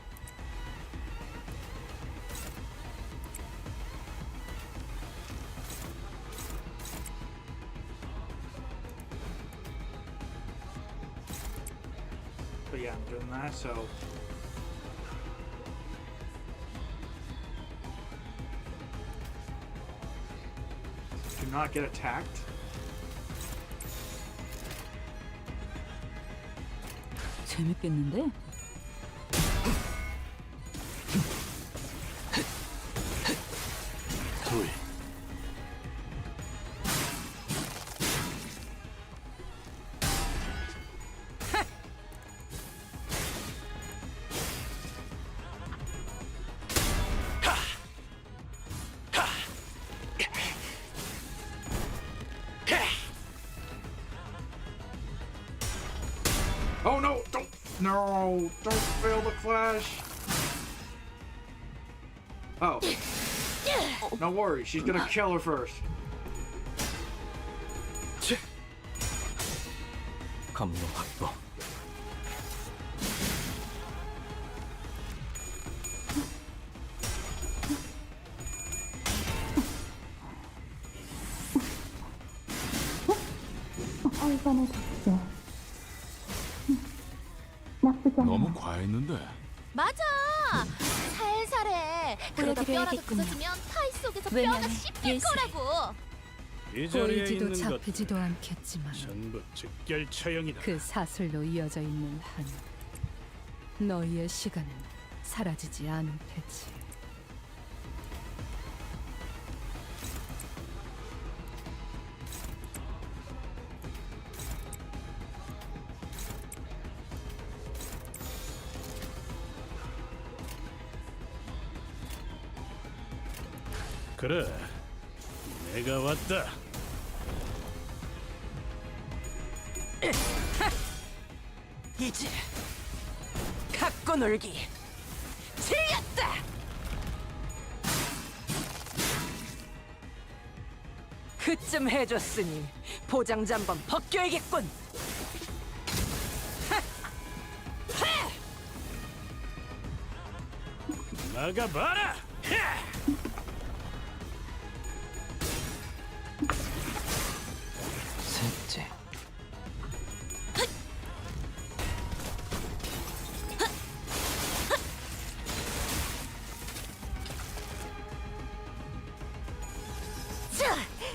But yeah, I'm doing that, so. Do not get attacked. 재밌겠는데? 둘. Oh no! Don't fail the clash. Oh. No worries, she's gonna kill her first. 검로 확보. 이번에 덕죠. 나쁘지 않아. 너무 과했는데. 맞아. 살살해. 그러다 뼈라도 보여드려야겠군요. 부서지면 타이 속에서 왜냐면 뼈가 씹힐 예술. 거라고. 이 자리에 보이지도 있는 것 잡히지도 않겠지만 전부 즉결 처형이다. 그 사슬로 이어져 있는 한 너희의 시간은 사라지지 않을 테지. 그래, 내가 왔다. 이제 갖고 놀기 즐겼다. 그쯤 해줬으니 보장자 한번 벗겨야겠군. 나가봐라. 셋째.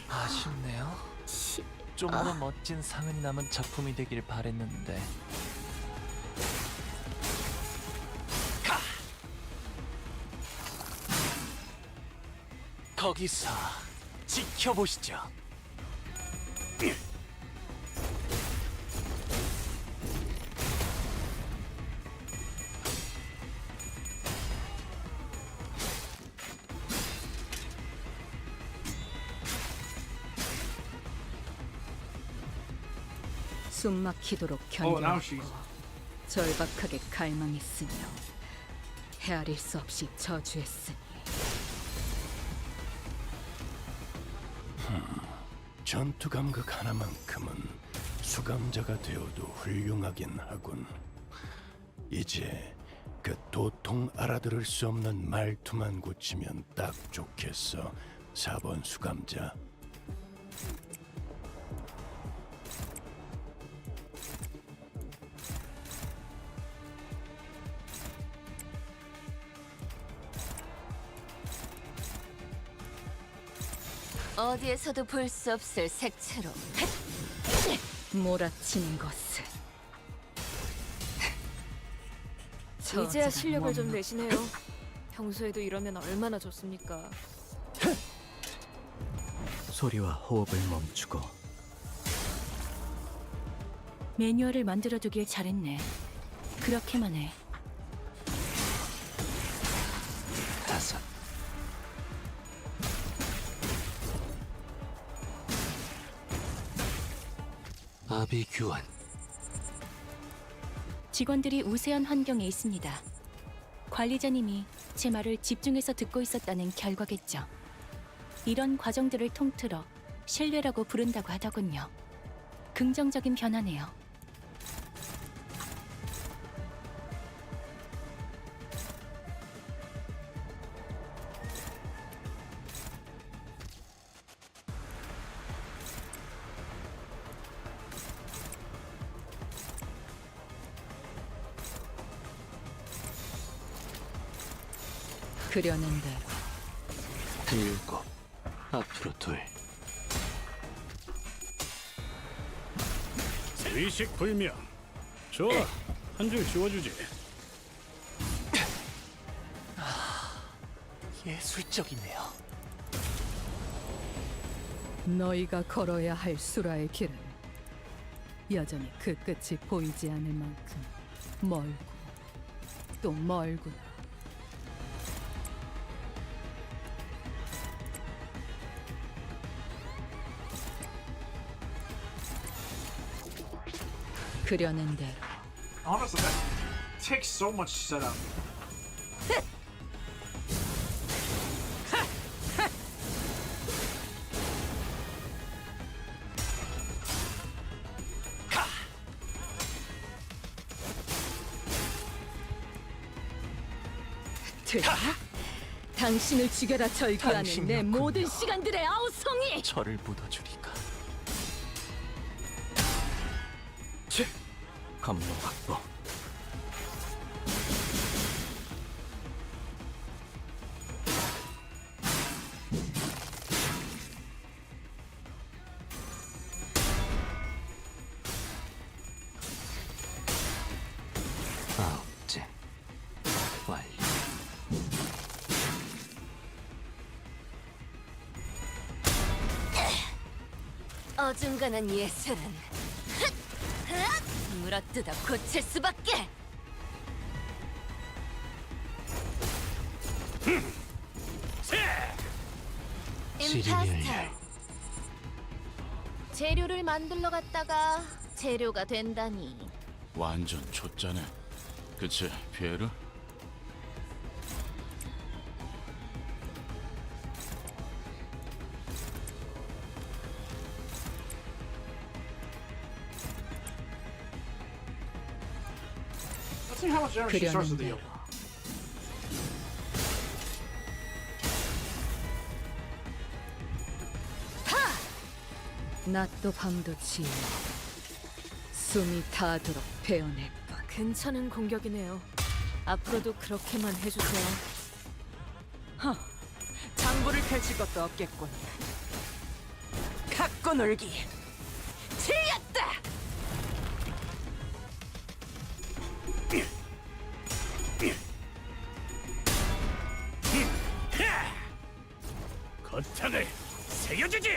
아쉽네요. 좀 더 멋진 상흔이 남은 작품이 되길 바랬는데. 거기서 지켜보시죠. 숨막히도록 Oh, now 견디고 she's. 절박하게 갈망했으며 헤아릴 수 없이 저주했으니 전투 감각 하나만큼은 수감자가 되어도 훌륭하긴 하군. 이제 그 도통 알아들을 수 없는 말투만 고치면 딱 좋겠어. 4번 수감자. 어디에서도 볼 수 없을 색채로 몰아치는 것을. 이제야 실력을 좀 내시네요. 평소에도 이러면 얼마나 좋습니까? 소리와 호흡을 멈추고 매뉴얼을 만들어두길 잘했네. 그렇게만 해. 5. 아비규환. 직원들이 우세한 환경에 있습니다. 관리자님이 제 말을 집중해서 듣고 있었다는 결과겠죠. 이런 과정들을 통틀어 신뢰라고 부른다고 하더군요. 긍정적인 변화네요. 그려낸 대로 7. 앞으로 2. 의식 불명. 좋아, 한 줄 지워주지. 예술적이네요. 너희가 걸어야 할 수라의 길은 여전히 그 끝이 보이지 않을 만큼 멀고 또 멀구나. 그려낸 대로 Honestly, that takes so much setup. 들어? 당신을 죽여라 절규하는 내 당신이었군요. 모든 시간들의 아우성이! 저를 묻어주리까. 검로 확보. 아홉째 완료. 어중간한 예술은 물어뜯어 고칠 수밖에. 시리멸렬. 재료를 만들러 갔다가 재료가 된다니. 완전 초짜네. 그치, 피에르? Let's see how much damage she starts to deal. 낮도 밤도 지어 숨이 닿도록 베어낼 것. 괜찮은 공격이네요. 앞으로도 그렇게만 해주세요. 장부를 펼칠 것도 없겠군. 갖고 놀기. 틀렸다. 거탕을 새겨주지.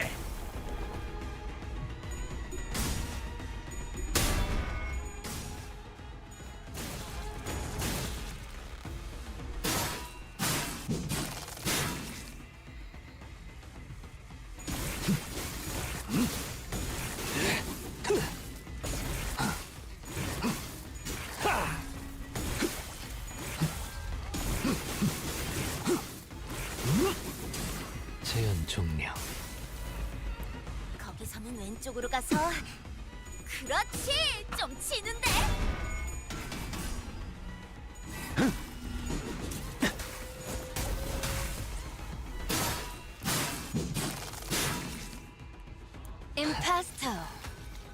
재현 종료. 거기서는 왼쪽으로 가서 그렇지! 좀 치는데? 임파스터.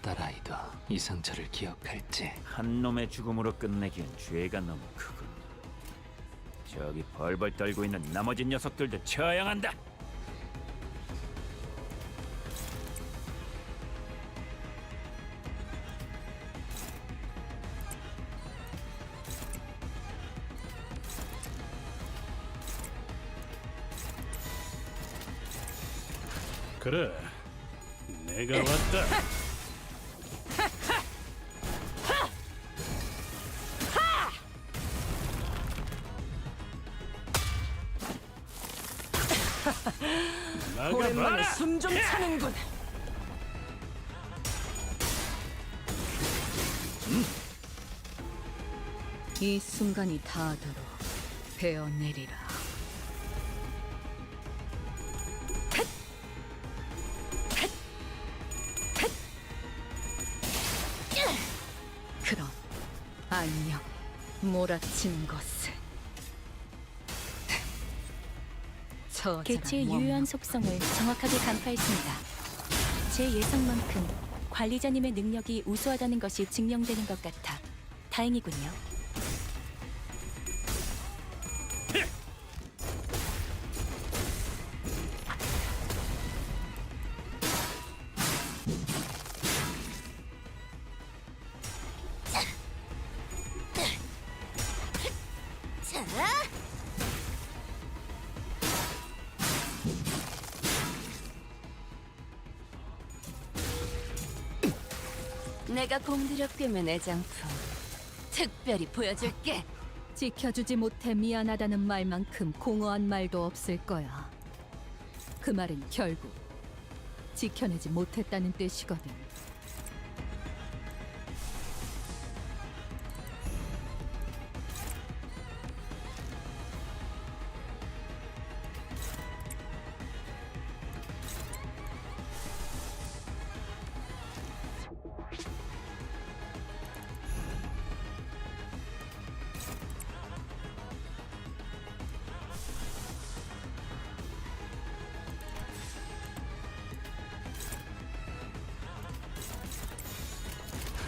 딸아이도 이 상처를 기억할지. 한 놈의 죽음으로 끝내기엔 죄가 너무 크군. 저기 벌벌 떨고 있는 나머지 녀석들도 처형한다. 그래, 내가 왔다. 오랜만에 나가봐라. 숨 좀 차는군. 이 순간이 닿도록 베어내리라. 그럼 안녕, 몰아치는 것을. 개체의 유효한 속성을 정확하게 간파했습니다. 제 예상만큼 관리자님의 능력이 우수하다는 것이 증명되는 것 같아 다행이군요. 내가 공들여 꿰맨 애장품 특별히 보여줄게. 지켜주지 못해 미안하다는 말만큼 공허한 말도 없을 거야. 그 말은 결국 지켜내지 못했다는 뜻이거든.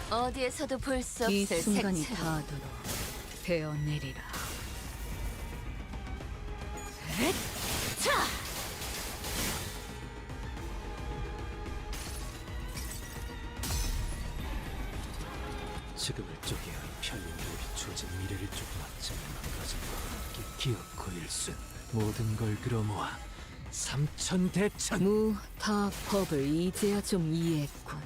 어디에서도 볼 수 이 없을 순간이 색채로. 닿도록 베어내리라. 자! 지금을 쪼개어 편린들에 비추어진 미래를 쫓고 마침내 망가진 것 기억고 일순 모든 걸 끌어모아 삼천대천. 다 법을 이제야 좀 이해했군.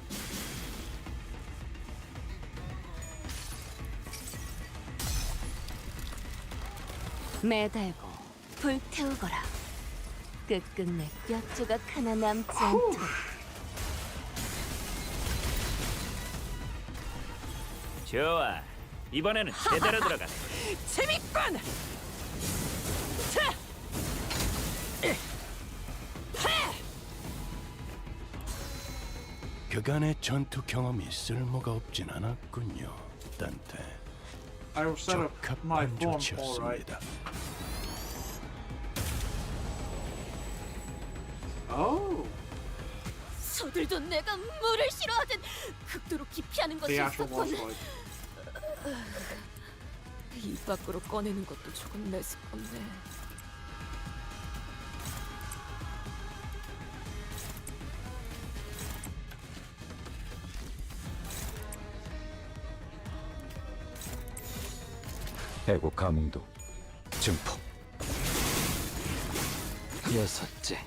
매달고 불태우거라. 끝끝내 뼈 조각 하나 남지 않도록. 좋아, 이번에는 제대로 들어가. 재밌군. 자! 그간의 전투 경험이 쓸모가 없진 않았군요, 딴테. I will set up my 적합한 form all right. 조치였습니다. Oh, 소들도 내가 물을 싫어하든 극도로 기피하는 것이 the actual boss 있었군. fight. 입 밖으로 꺼내는 것도 조금 매스껍네. 애국 가뭄도 증폭. 여섯째.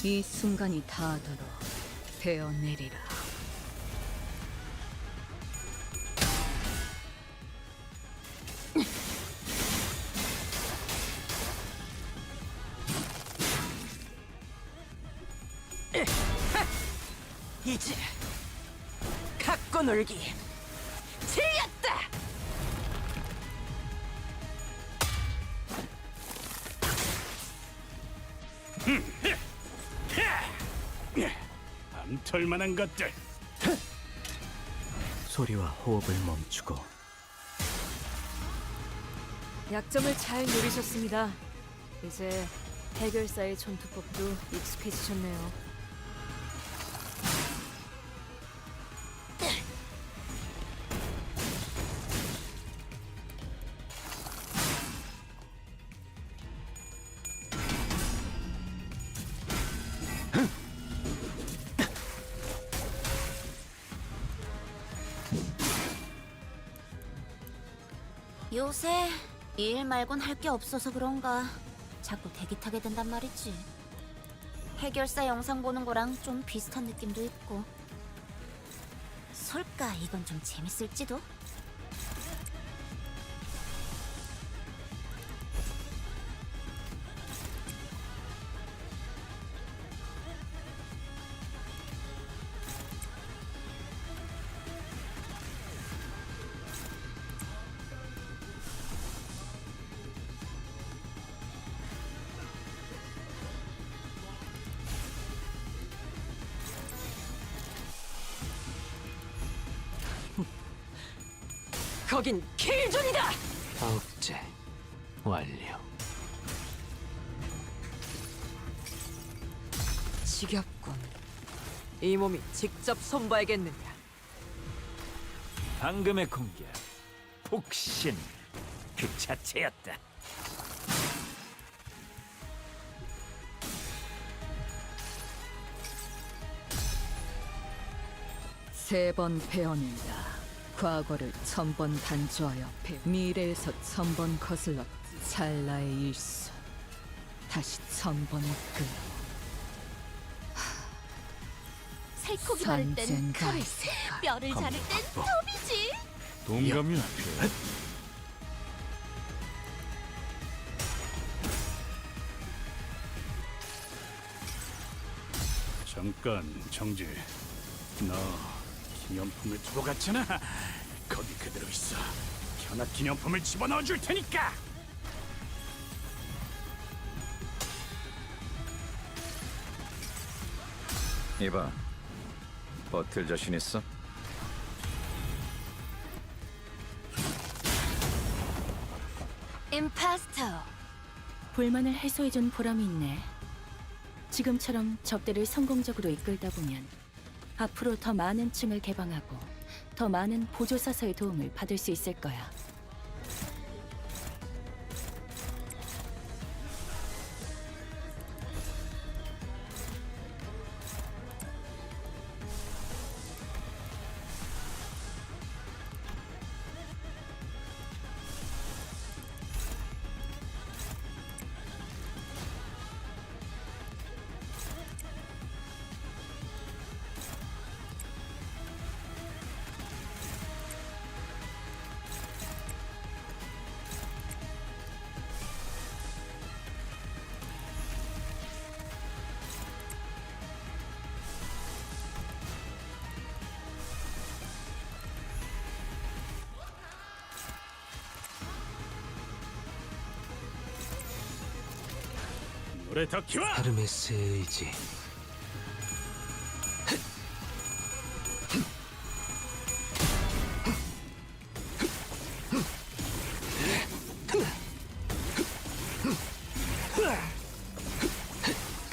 이 순간이 닿도록 베어내리라. 이제 갖고 놀기 틀렸다. 암털만한 것들. 소리와 호흡을 멈추고 약점을 잘 노리셨습니다. 이제 해결사의 전투법도 익숙해지셨네요. 요새 일 말곤 할 게 없어서 그런가 자꾸 대기 타게 된단 말이지. 해결사 영상 보는 거랑 좀 비슷한 느낌도 있고. 설까 이건 좀 재밌을지도? 거긴 킬존이다. 억제 완료. 지겹군. 이 몸이 직접 손봐야겠느냐. 방금의 공격, 폭신 그 자체였다. 세 번 베어낸다. 과거를 1000번 단조하여 미래에서 1000번 거슬러 찰나의 일수. 다시 1000번의 끈. 살코기 바를 땐 선젠가 칼을, 뼈를 자를 땐 톱이지. 동감이야. 잠깐 정지. 너 기념품을 두고 갔잖아. 거기 그대로 있어. 현악 기념품을 집어넣어 줄 테니까. 이봐, 버틸 자신 있어? 임파스터. 불만을 해소해준 보람이 있네. 지금처럼 접대를 성공적으로 이끌다 보면 앞으로 더 많은 층을 개방하고 더 많은 보조사서의 도움을 받을 수 있을 거야. 노래 더 키워. 헤르메스의 의지.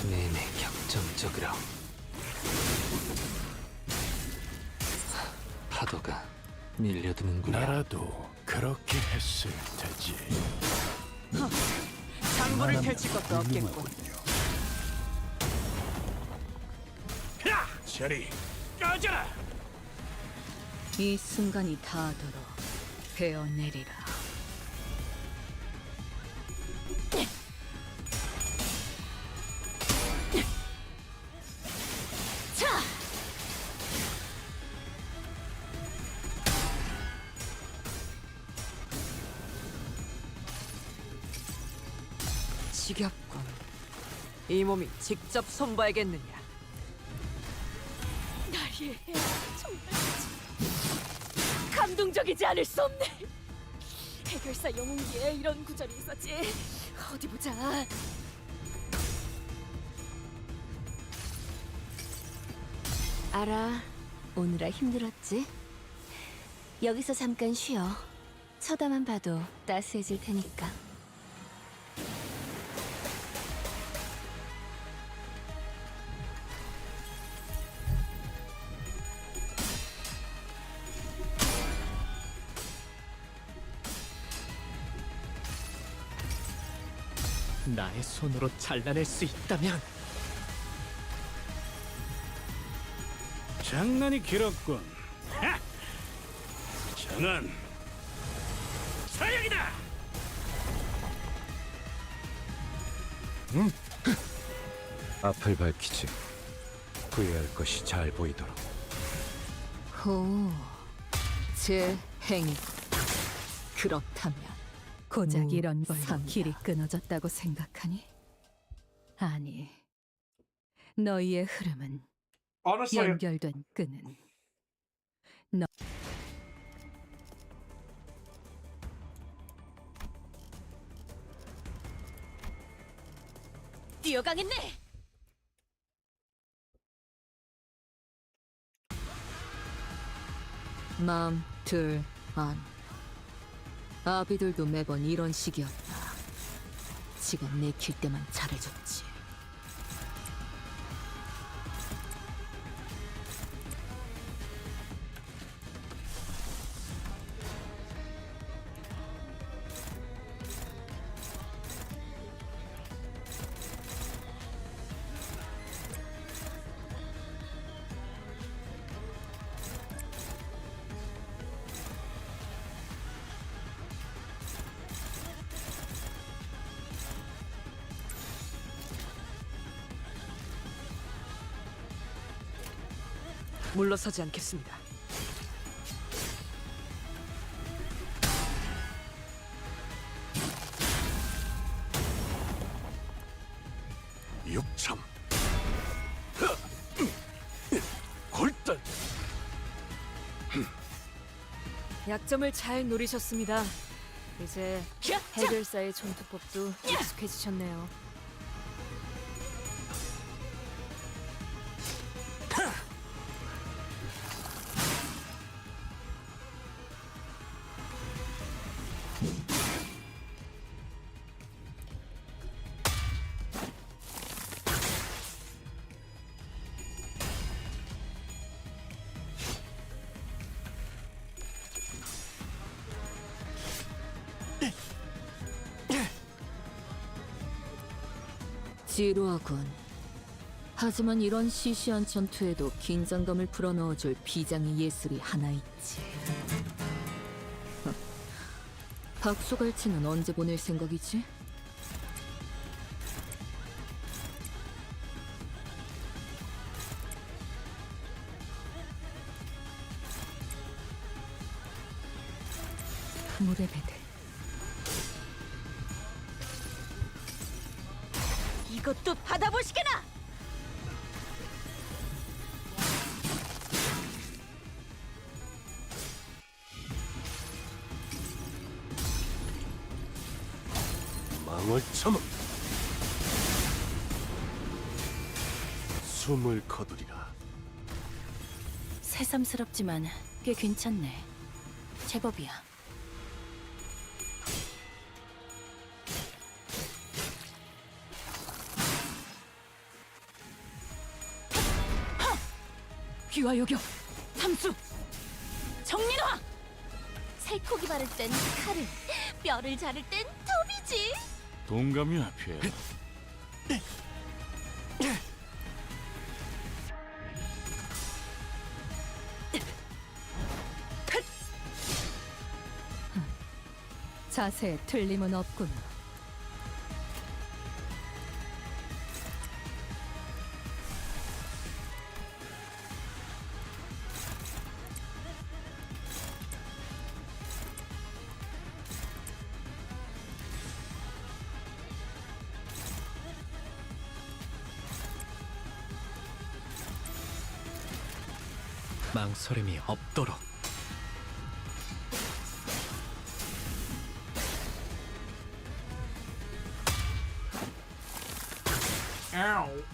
내내 격정적으로. 파도가 밀려드는구나. 나라도 그렇게 했을 테지. 장부를 펼칠 것도 없겠군. 야, 저리 꺼져라. 이 순간이 닿도록 베어내리라. 자, 지겹군. 이 몸이 직접 손봐야겠느냐. 나리의 정말 감동적이지 않을 수 없네. 해결사 영웅기에 이런 구절이 있었지. 어디 보자. 알아. 오느라 힘들었지? 여기서 잠깐 쉬어. 쳐다만 봐도 따스해질 테니까. 나의 손으로 잘라낼 수 있다면. 장난이 길었군. 하! 정은 사약이다. 앞을 밝히지. 후회할 것이 잘 보이도록. 호, 제 행위. 그렇다면 고작 이런 걸로 무상이다. 길이 끊어졌다고 생각하니? 아니, 너희의 흐름은 Honestly, 연결된 끈은 너 뛰어가겠네. 마음 들 안. 아비들도 매번 이런 식이었다. 지가 내킬 때만 잘해줬지. 물러서지 않겠습니다. 육참. 골단. 약점을 잘 노리셨습니다. 이제 해결사의 전투법도 익숙해지셨네요. 지루하군. 하지만 이런 시시한 전투에도 긴장감을 불어넣어줄 비장의 예술이 하나 있지. 박수갈치는 언제 보낼 생각이지? 물의 배들 이것도 받아보시게나. 망을 참음. 숨을 거두리라. 새삼스럽지만 꽤 괜찮네. 제법이야. 귀와 요격, 삼수, 정린화. 살코기 바를 땐 칼을, 뼈를 자를 땐 톱이지. 동감이야, 피해. 자세에 틀림은 없군. 망설임이 없도록. Ow.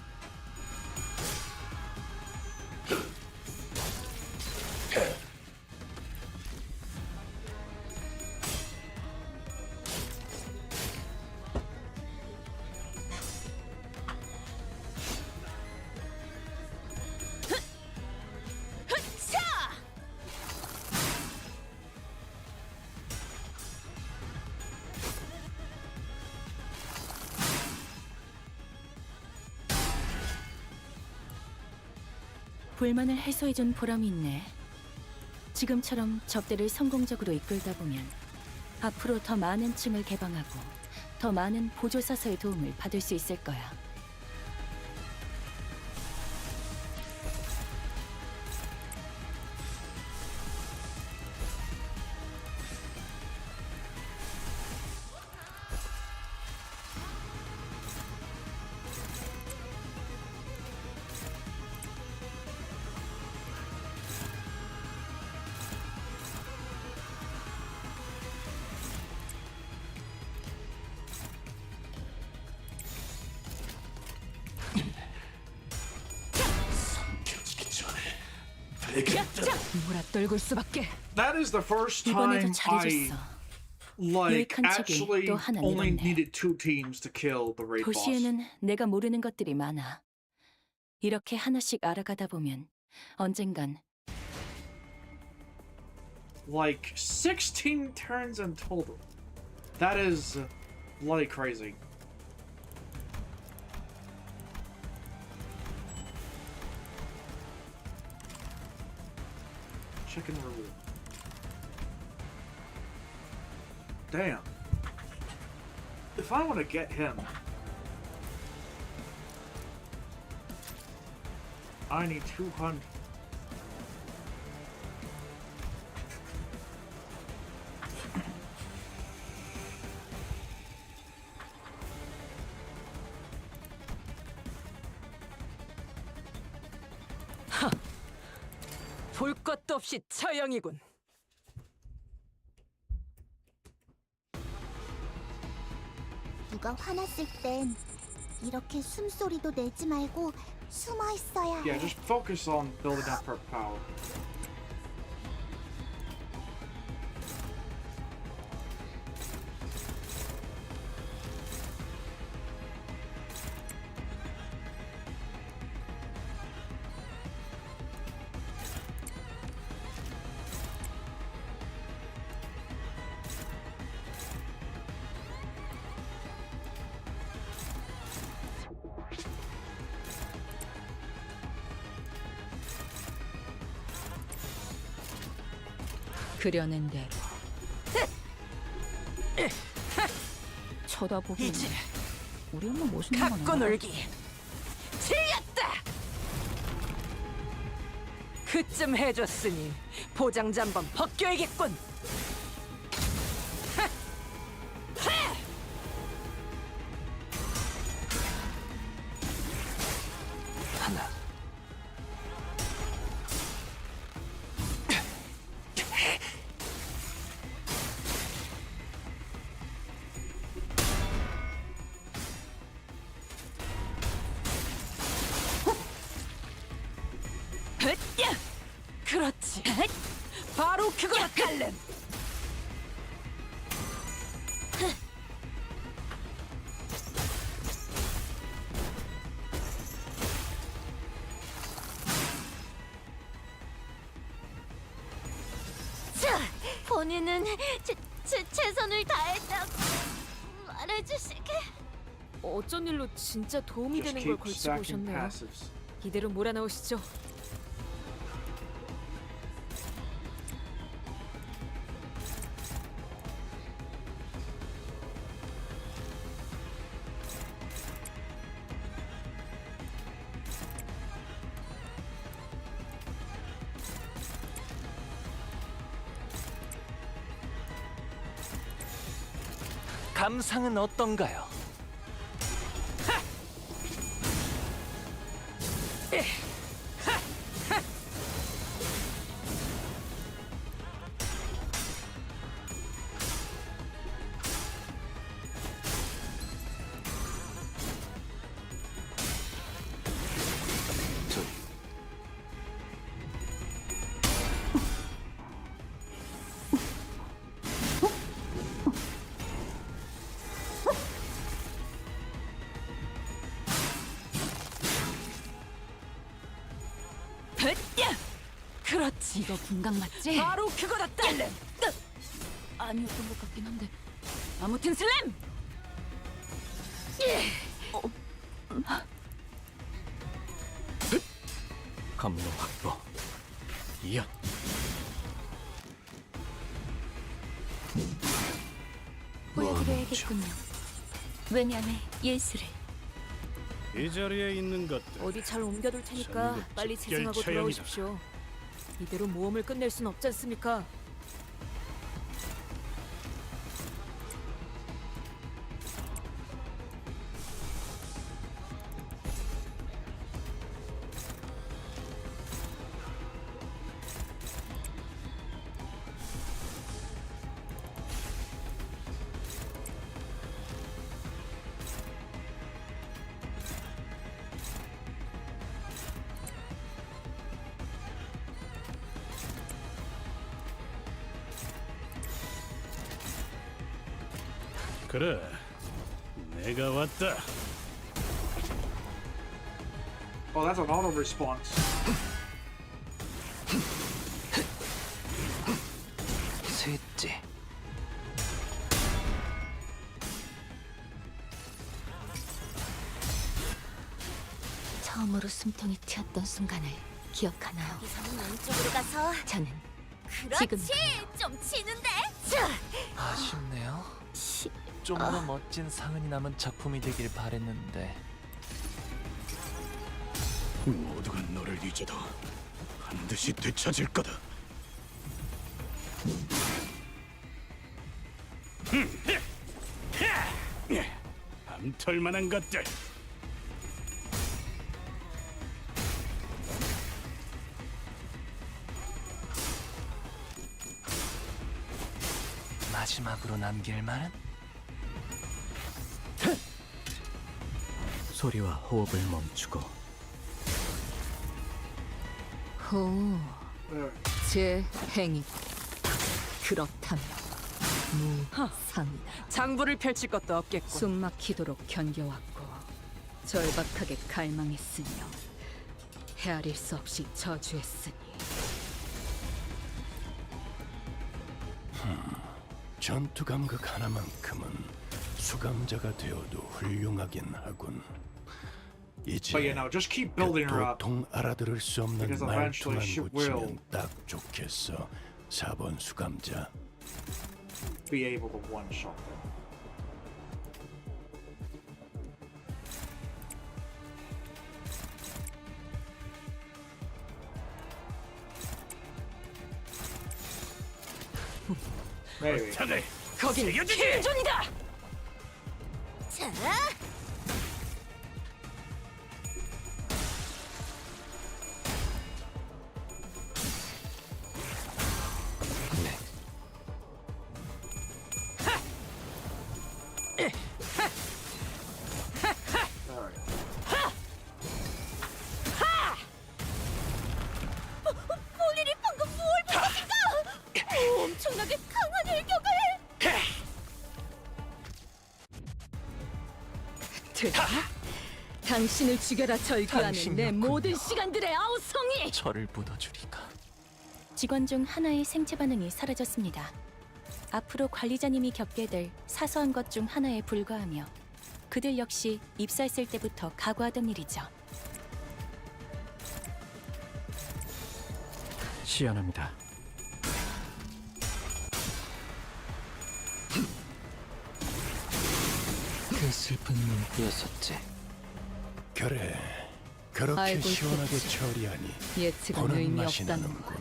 불만을 해소해준 보람이 있네. 지금처럼 접대를 성공적으로 이끌다 보면 앞으로 더 많은 층을 개방하고 더 많은 보조사서의 도움을 받을 수 있을 거야. 몰아떨굴 수밖에. That is the first 이번에도 time I 잘해줬어. like 유익한 책이 actually 또 하나 only 늘었네. needed 2 teams to kill the raid boss. 도시에는 내가 모르는 것들이 많아. 이렇게 하나씩 알아가다 보면 언젠간 Like 16 turns in total. That is bloody crazy. Chicken reward. Damn. If I want to get him, I need 200. 볼 것도 없이 처형이군. 누가 화났을 땐 이렇게 숨소리도 내지 말고 숨어 있어야 해. Yeah, just focus on building up her power. 그려낸 대로. 쳐다보기. 우리 엄마 멋있는 거 갖고 놀기. 틀렸다. 그쯤 해줬으니 보장자 한번 벗겨야겠군. 하나. 그렇지. 바로 그거야, 칼렘. 자, 본인은 최선을 다했다고 말해주시게. 어쩐 일로 진짜 도움이 Just 되는 걸 keep 걸치고 stacking 오셨네요. passives. 이대로 몰아넣으시죠. 감상은 어떤가요? 그렇지. 이거 분각 맞지? 바로 그거다, 딸렘. 아니었던 것 같긴 한데. 아무튼 슬램. 검로 확보. 이연. 보여드려야겠군요. 왜냐면 예술을. 이 자리에 있는 것들 어디 잘 옮겨둘 테니까 전부 빨리 집결 재생하고 처형이다. 돌아오십시오. 이대로 모험을 끝낼 순 없지 않습니까? 그래, 내가 왔다. Oh, that's an auto response. 셋째. 처음으로 숨통이 튀었던 순간을 기억하나요? 여기서는 왼쪽으로 가서 저는 그렇지! 좀 치는데? 아쉽네요. 좀 더 멋진 상흔이 남은 작품이 되길 바랬는데. 모두가 너를 잊어도 반드시 되찾을 거다. 암털만한 것들. 마지막으로 남길 말은? 소리와 호흡을 멈추고 호, 제 행위. 그렇다면 무상이다. 장부를 펼칠 것도 없겠고. 숨막히도록 견뎌왔고 절박하게 갈망했으며 헤아릴 수 없이 저주했으니 전투 감각 하나만큼은 수감자가 되어도 훌륭하긴 하군. 이제 But you know, just keep building her up. 도통 알아들을 수 없는 Because eventually 말투만 she 고치면 will 딱 좋겠어. 4번 수감자. Be able to one shot them. Maybe. 자네, 거긴 킬존이다. 자, 본인이 방금 뭘 본 것인가? 엄청나게 강한 일격을! 되라. 당신을 죽여라 절규하는 내 당신이었군요. 모든 시간들의 아우성이. 저를 묻어주리까. 직원 중 하나의 생체 반응이 사라졌습니다. 앞으로 관리자님이 겪게 될 사소한 것 중 하나에 불과하며 그들 역시 입사했을 때부터 각오하던 일이죠. 시연합니다. 그 슬픈 문구였었지. 그래, 그렇게 알고 시원하게 있겠지. 처리하니 예측은 보는 의미 맛이 없다는 나는군.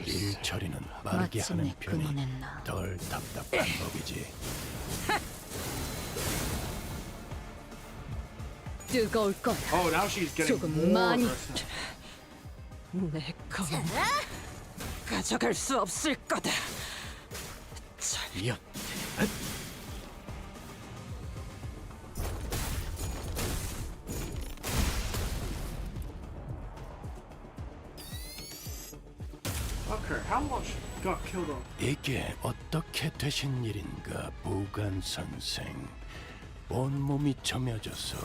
일 처리는 빠르게 마침내 하는 편이 끊어냈나. 덜 답답한 법이지. 뜨거울 거야. Oh, now she's getting 조금 more 많이. aggressive. 내 검은 가져갈 수 없을 거다. 연. Okay, how much got killed on? 이게 어떻게 되신 일인가, 보관 선생. 온몸이 점여져서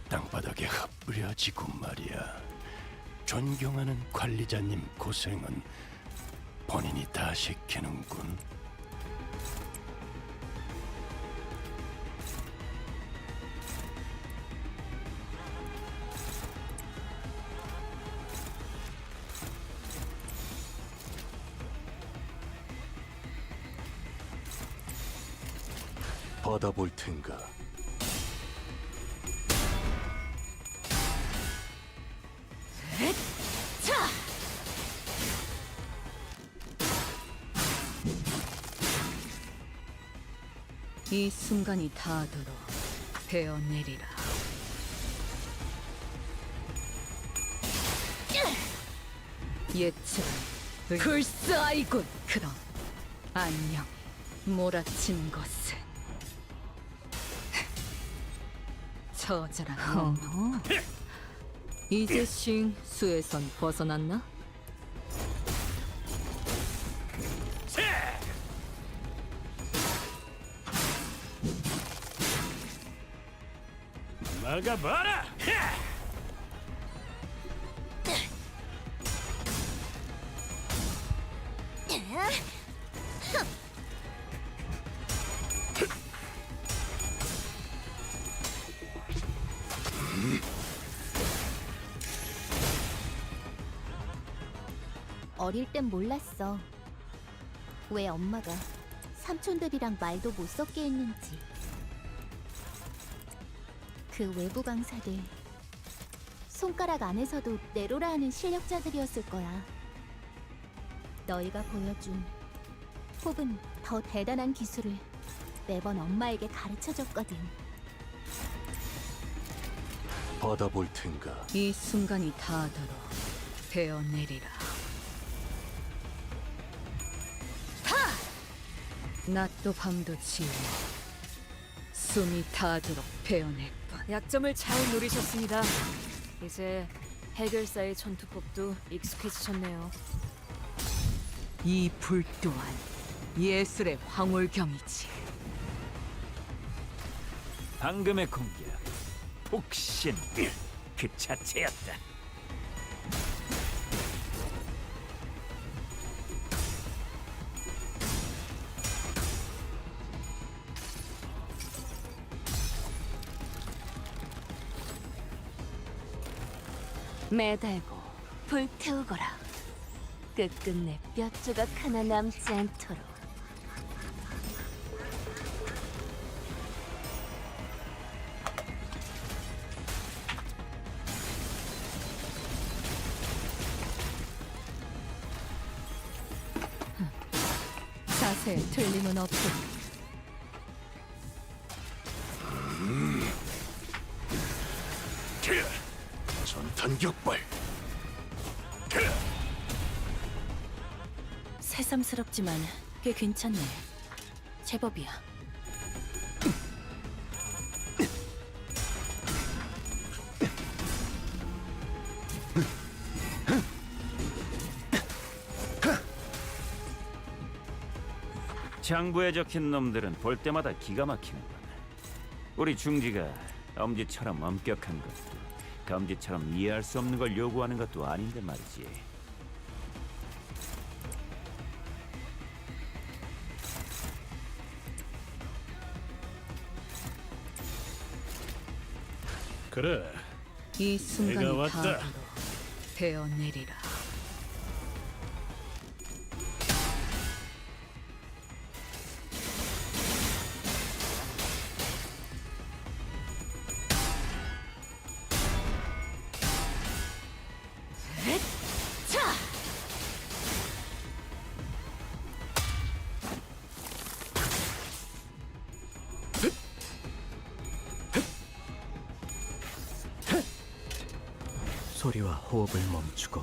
땅바닥에 흩뿌려지고 말이야. 존경하는 관리자님 고생은 본인이 다 시키는군. 받아볼 텐가. 이 순간이 닿도록 베어내리라. 예측은 글쓰아이군. 그럼 안녕. 몰아친 것은 처절한 놈. 이제 싱 수에선 벗어났나? 막아봐라. 어릴 땐 몰랐어. 왜 엄마가 삼촌들이랑 말도 못 섞게 했는지. 그 외부 강사들 손가락 안에서도 내로라 하는 실력자들이었을 거야. 너희가 보여준 혹은 더 대단한 기술을 매번 엄마에게 가르쳐줬거든. 받아볼 텐가. 이 순간이 닿도록 베어내리라. 낮도 밤도 지워 숨이 닿도록 베어낼 뿐. 약점을 잘 노리셨습니다. 이제 해결사의 전투법도 익숙해지셨네요. 이 불 또한 예술의 황홀경이지. 방금의 공격 혹신 그 자체였다. 매달고 불태우거라. 끝끝내 뼈 조각 하나 남지 않도록. 자세에 틀림은 없고. 전탄격발. 새삼스럽지만 꽤 괜찮네. 제법이야. 장부에 적힌 놈들은 볼 때마다 기가 막히는군. 우리 중지가 엄지처럼 엄격한 것도 검지처럼 이해할 수 없는 걸 요구하는 것도 아닌데 말이지. 그래, 이 내가 순간이 왔다. 닿도록 베어내리라. 소리와 호흡을 멈추고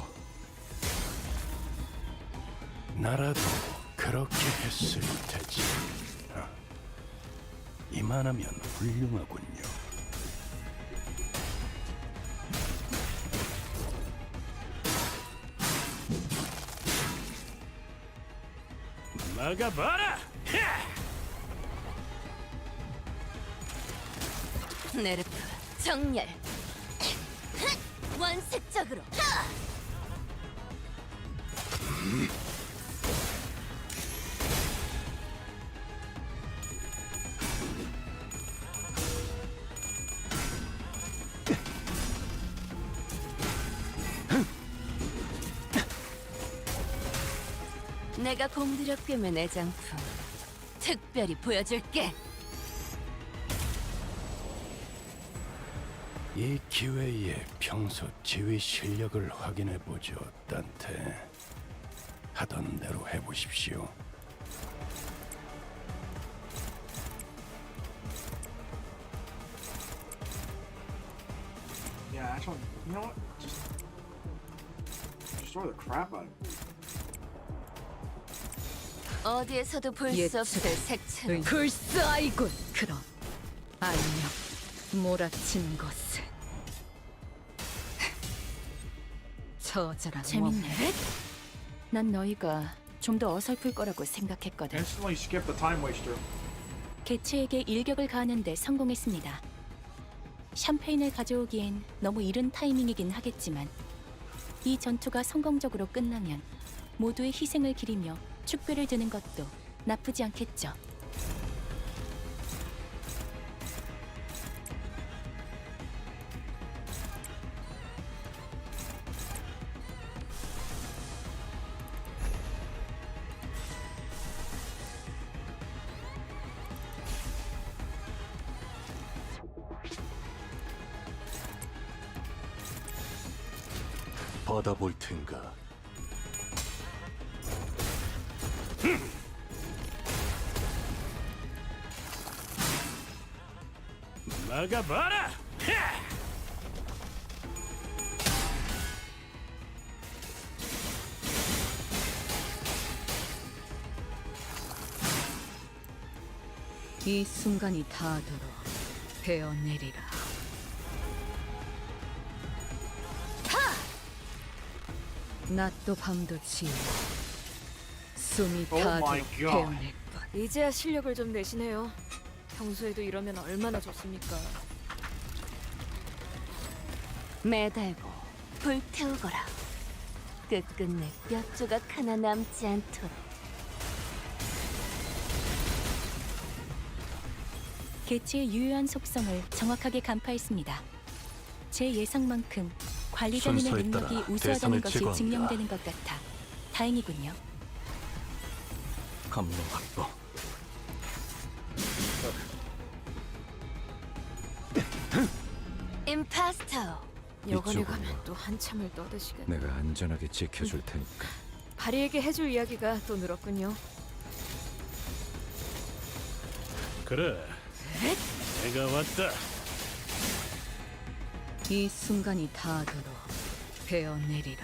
나라도 그렇게 했을 테지. 이만하면 훌륭하군요. 막아봐라. 네르프 정렬. 원색적으로. 내가 공들여 꿰맨 애장품 특별히 보여줄게. 이 기회에 평소 지휘 실력을 확인해 보죠, 딴테. 하던 대로 해보십시오. Yeah, actually, you know what? Just destroy the crap out of it. 어디에서도 볼 수 없을 색채로. 글쎄아이군. 그럼 안녕. 몰아치는 것은 처절한 재밌네. 난 너희가 좀 더 어설플 거라고 생각했거든. Instantly skip the time waster. 개체에게 일격을 가하는데 성공했습니다. 샴페인을 가져오기엔 너무 이른 타이밍이긴 하겠지만 이 전투가 성공적으로 끝나면 모두의 희생을 기리며 축배를 드는 것도 나쁘지 않겠죠. 받아볼 텐가. 막아봐라! 이 순간이 닿도록 베어내리라. 낮도 밤도 지워 숨이 Oh 닿도록 my God. 베어낼 것. 이제야 실력을 좀 내시네요. 평소에도 이러면 얼마나 좋습니까? 매달고 불태우거라. 끝끝내 뼈 조각 하나 남지 않도록. 개체의 유효한 속성을 정확하게 간파했습니다. 제 예상만큼 관리자님의 순서에 능력이 따라 우수하다는 대상을 것이 제거합니다. 증명되는 것 같아 다행이군요. 감로 확보. 임파스터. 여관에 이쪽으로 가면 또 한참을 떠드시겠네. 내가 안전하게 지켜줄 테니까. 바리에게 해줄 이야기가 또 늘었군요. 그래, 내가 왔다. 이 순간이 닿도록 베어내리라.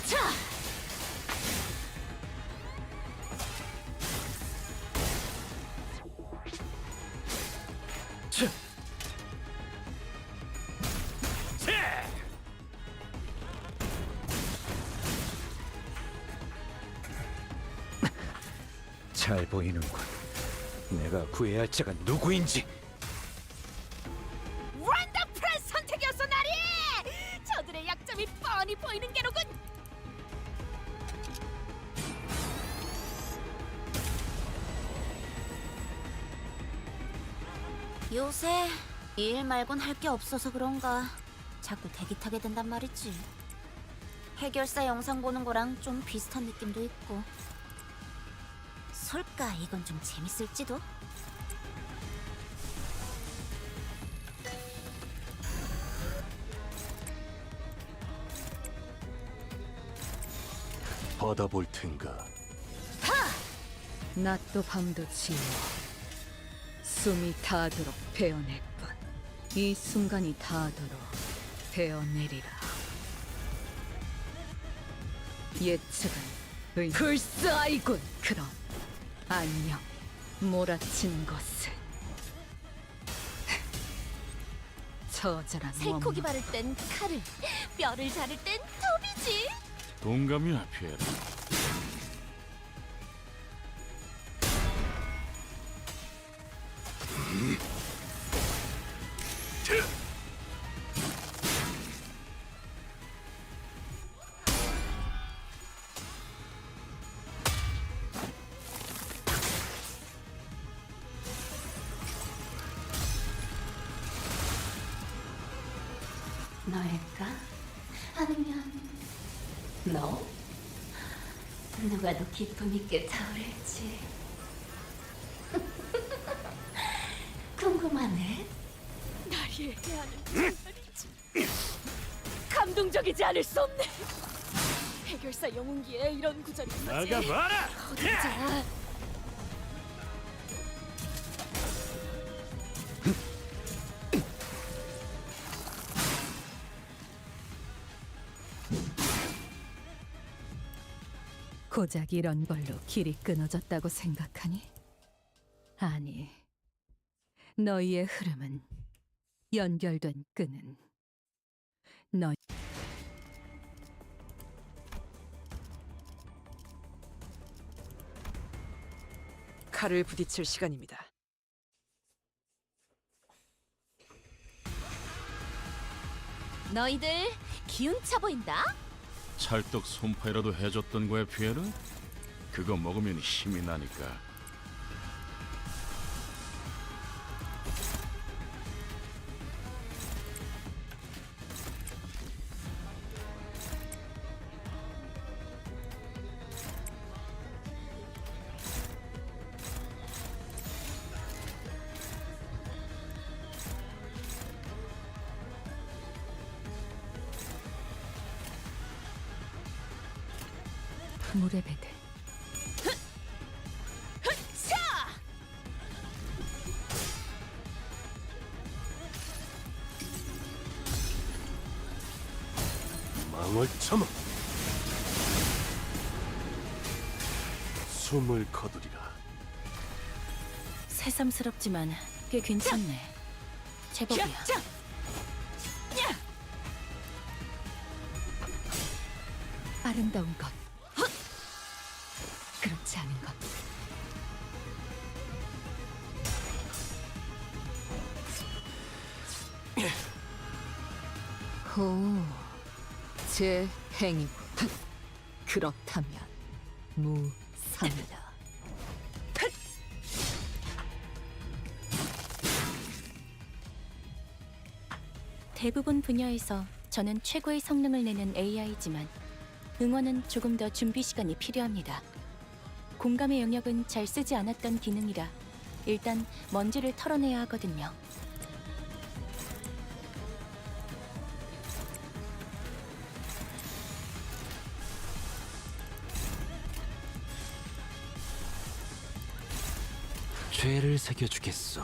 자! 잘 보이는군. 내가 구해야 할 자가 누구인지. 원더풀한 선택이었어, 나리! 저들의 약점이 뻔히 보이는 게로군. 요새 일 말곤 할 게 없어서 그런가 자꾸 대기 타게 된단 말이지. 해결사 영상 보는 거랑 좀 비슷한 느낌도 있고. 설까 이건 좀 재밌을지도? 받아볼 텐가. 낮도 밤도 지워 숨이 닿도록 베어낼 것. 이 순간이 닿도록 베어내리라. 예측은 불사이군. 그럼 안녕. 몰아치는 것은 처절한 살코기 바를 땐 칼을, 뼈를 자를 땐 톱이지. 동감이야, 피에라. 너일까? 아니면 너? 누가 더 기쁨 있게 타오를지 궁금하네. 나리에게 하는 말이지. 감동적이지 않을 수 없네. 해결사 영웅기에 이런 구절이 있었지. 나가봐라! 어디자? 고작 이런 걸로 길이 끊어졌다고 생각하니? 아니, 너희의 흐름은 연결된 끈은 너. 칼을 부딪힐 시간입니다. 너희들 기운 차 보인다. 찰떡 손파이라도 해줬던 거야, 피에르? 그거 먹으면 힘이 나니까. 물의 배들. 망을 참아. 숨을 거두리라. 새삼스럽지만 꽤 괜찮네. 제법이야. 아름다운 것. 그렇지 않은 것. 오, 제 행위군. 그렇다면 무상이다. 대부분 분야에서 저는 최고의 성능을 내는 AI지만 응원은 조금 더 준비 시간이 필요합니다. 공감의 영역은 잘 쓰지 않았던 기능이라 일단 먼지를 털어내야 하거든요. 죄를 새겨주겠소.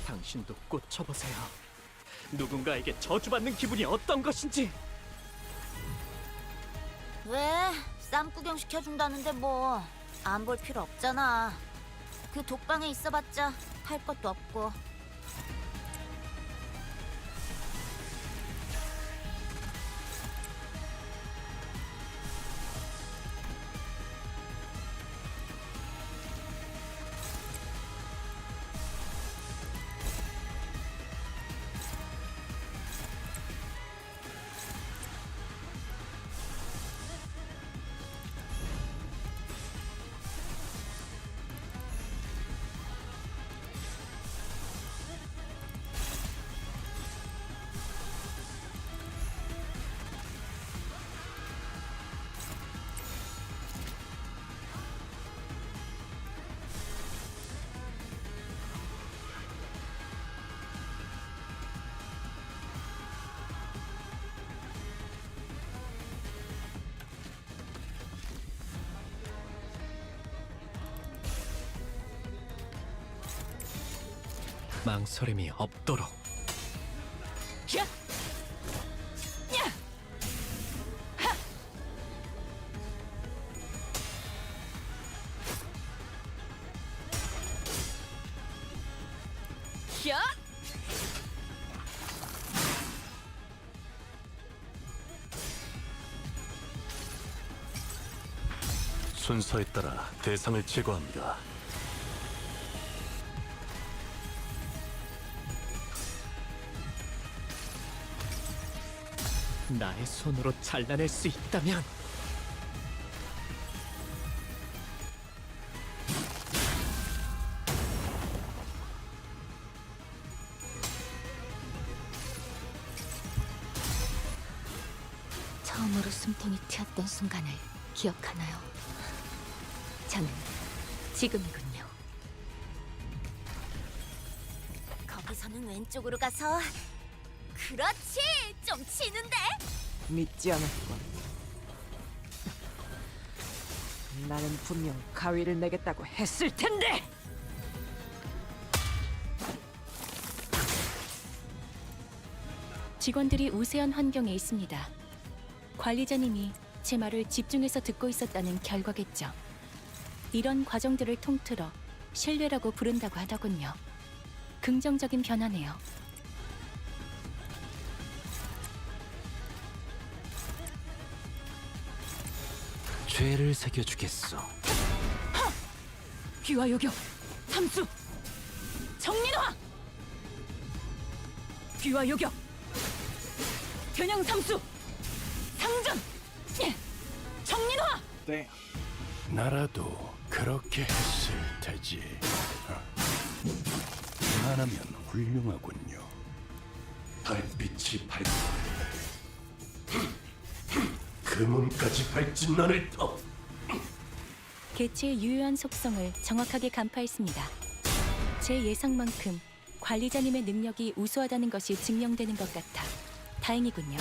당신도 꽂혀보세요. 누군가에게 저주받는 기분이 어떤 것인지. 왜? 쌈 구경 시켜준다는데 뭐 안 볼 필요 없잖아. 그 독방에 있어봤자 할 것도 없고. 망설임이 없도록. 순서에 따라 대상을 제거합니다. 나의 손으로 잘라낼 수 있다면. 처음으로 숨통이 튀었던 순간을 기억하나요? 저는 지금이군요. 거기서는 왼쪽으로 가서. 그렇지! 좀 치는데? 믿지 않았군. 나는 분명 가위를 내겠다고 했을 텐데. 직원들이 우세한 환경에 있습니다. 관리자님이 제 말을 집중해서 듣고 있었다는 결과겠죠. 이런 과정들을 통틀어 신뢰라고 부른다고 하더군요. 긍정적인 변화네요. 죄를 새겨주겠어. 귀와 요격, 삼수, 정민화. 귀와 요격, 겨냥 삼수, 상전, 정민화. 네. 나라도 그렇게 했을 테지. 나라면 훌륭하군요. 달빛이 밝고 그 문까지 밝힌 너를 더. 개체의 유효한 속성을 정확하게 간파했습니다. 제 예상만큼 관리자님의 능력이 우수하다는 것이 증명되는 것 같아 다행이군요.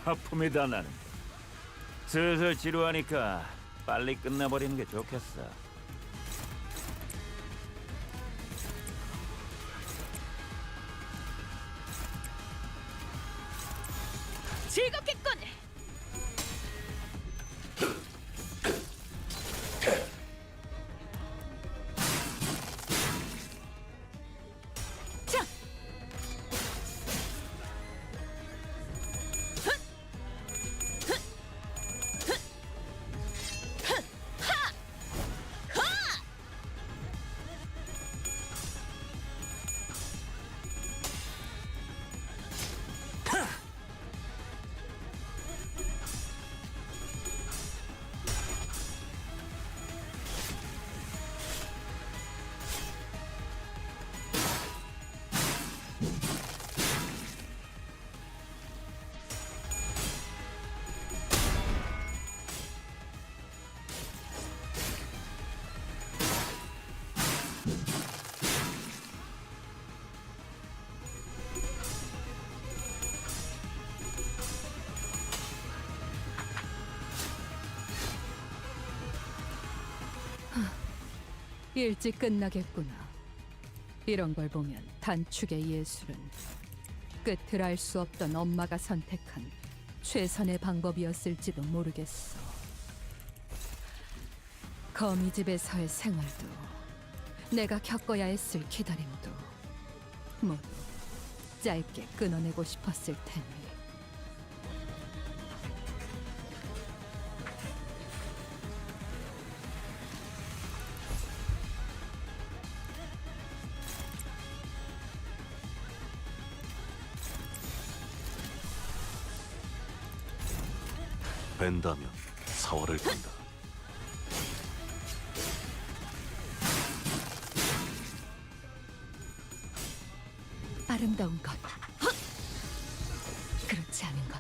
하품이다 나는. 슬슬 지루하니까 빨리 끝내버리는 게 좋겠어. 즐겁겠군. 자, 일찍 끝나겠구나. 이런 걸 보면 단축의 예술은 끝을 알 수 없던 엄마가 선택한 최선의 방법이었을지도 모르겠어. 거미집에서의 생활도 내가 겪어야 했을 기다림도 모두 짧게 끊어내고 싶었을 테니. 벤다면 사활을 건다. 아름다운 것, 그렇지 않은 것.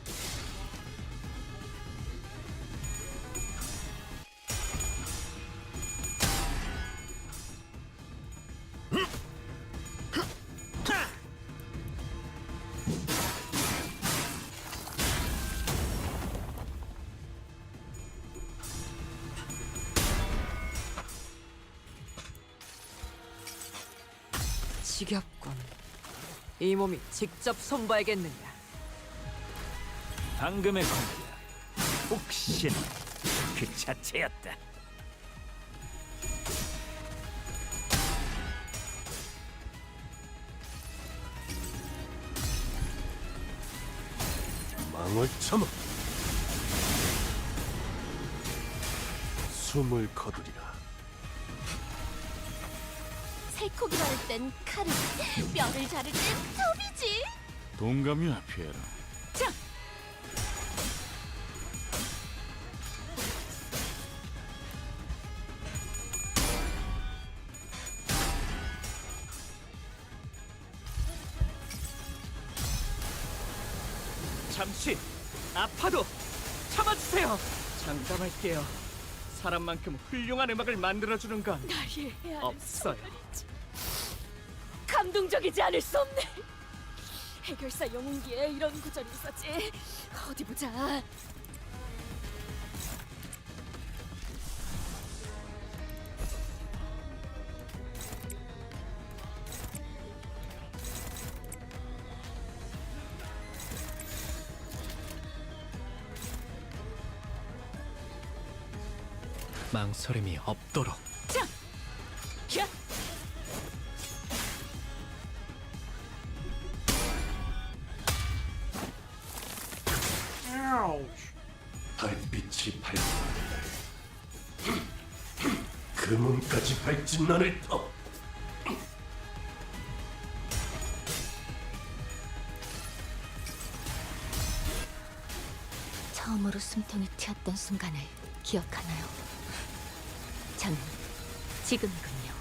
지겹군. 이 몸이 직접 손봐야겠느냐. 방금의 공격, 혹신 그 자체였다. 망을 참아. 숨을 거두리라. 살코기 바를 땐 칼을, 뼈를 자를 땐 톱이지. 동감이야, 피에라. 자, 잠시 아파도 참아주세요. 장담할게요. 사람만큼 훌륭한 음악을 만들어주는 건 나리의 해안은 없어요. 소멸이지. 감동적이지 않을 수 없네. 해결사 영웅기에 이런 구절이 있었지. 어디 보자. 망설임이 없도록. 자, 야, Ouch. 달빛이 밝다. 그 문까지 밝힌 너를 더. 처음으로 숨통이 튀었던 순간을 기억하나요? 저는 지금이군요.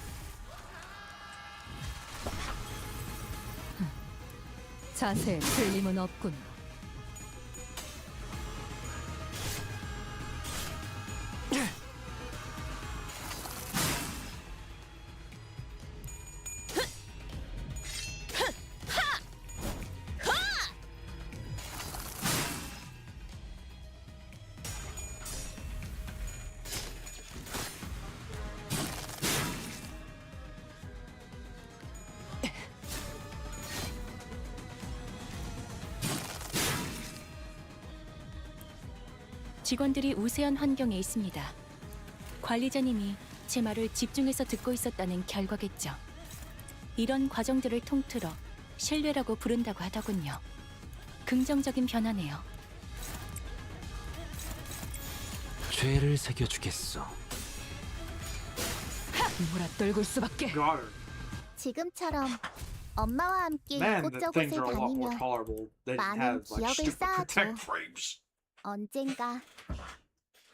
자세에 틀림은 없군. 직원들이 우세한 환경에 있습니다. 관리자님이 제 말을 집중해서 듣고 있었다는 결과겠죠. 이런 과정들을 통틀어 신뢰라고 부른다고 하더군요. 긍정적인 변화네요. 죄를 새겨주겠어. 몰아떨굴 수밖에. Got her. 지금처럼 엄마와 함께 Man, that 이곳저곳을 things are a lot more 다니며 tolerable. They didn't 많은 have like 기억을 stupid 쌓아줘. protect frames. 언젠가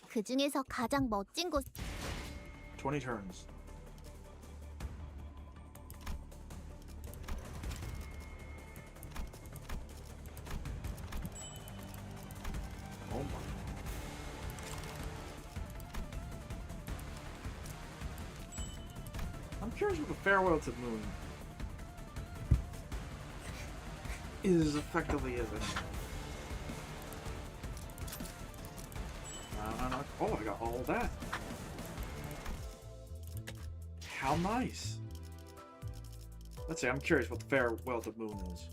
그 중에서 가장 멋진 곳 20 turns. Oh my. I'm curious what the farewell to the moon is effectively is anyway. Oh, I got all that. How nice. Let's see, I'm curious what the farewell to the moon is.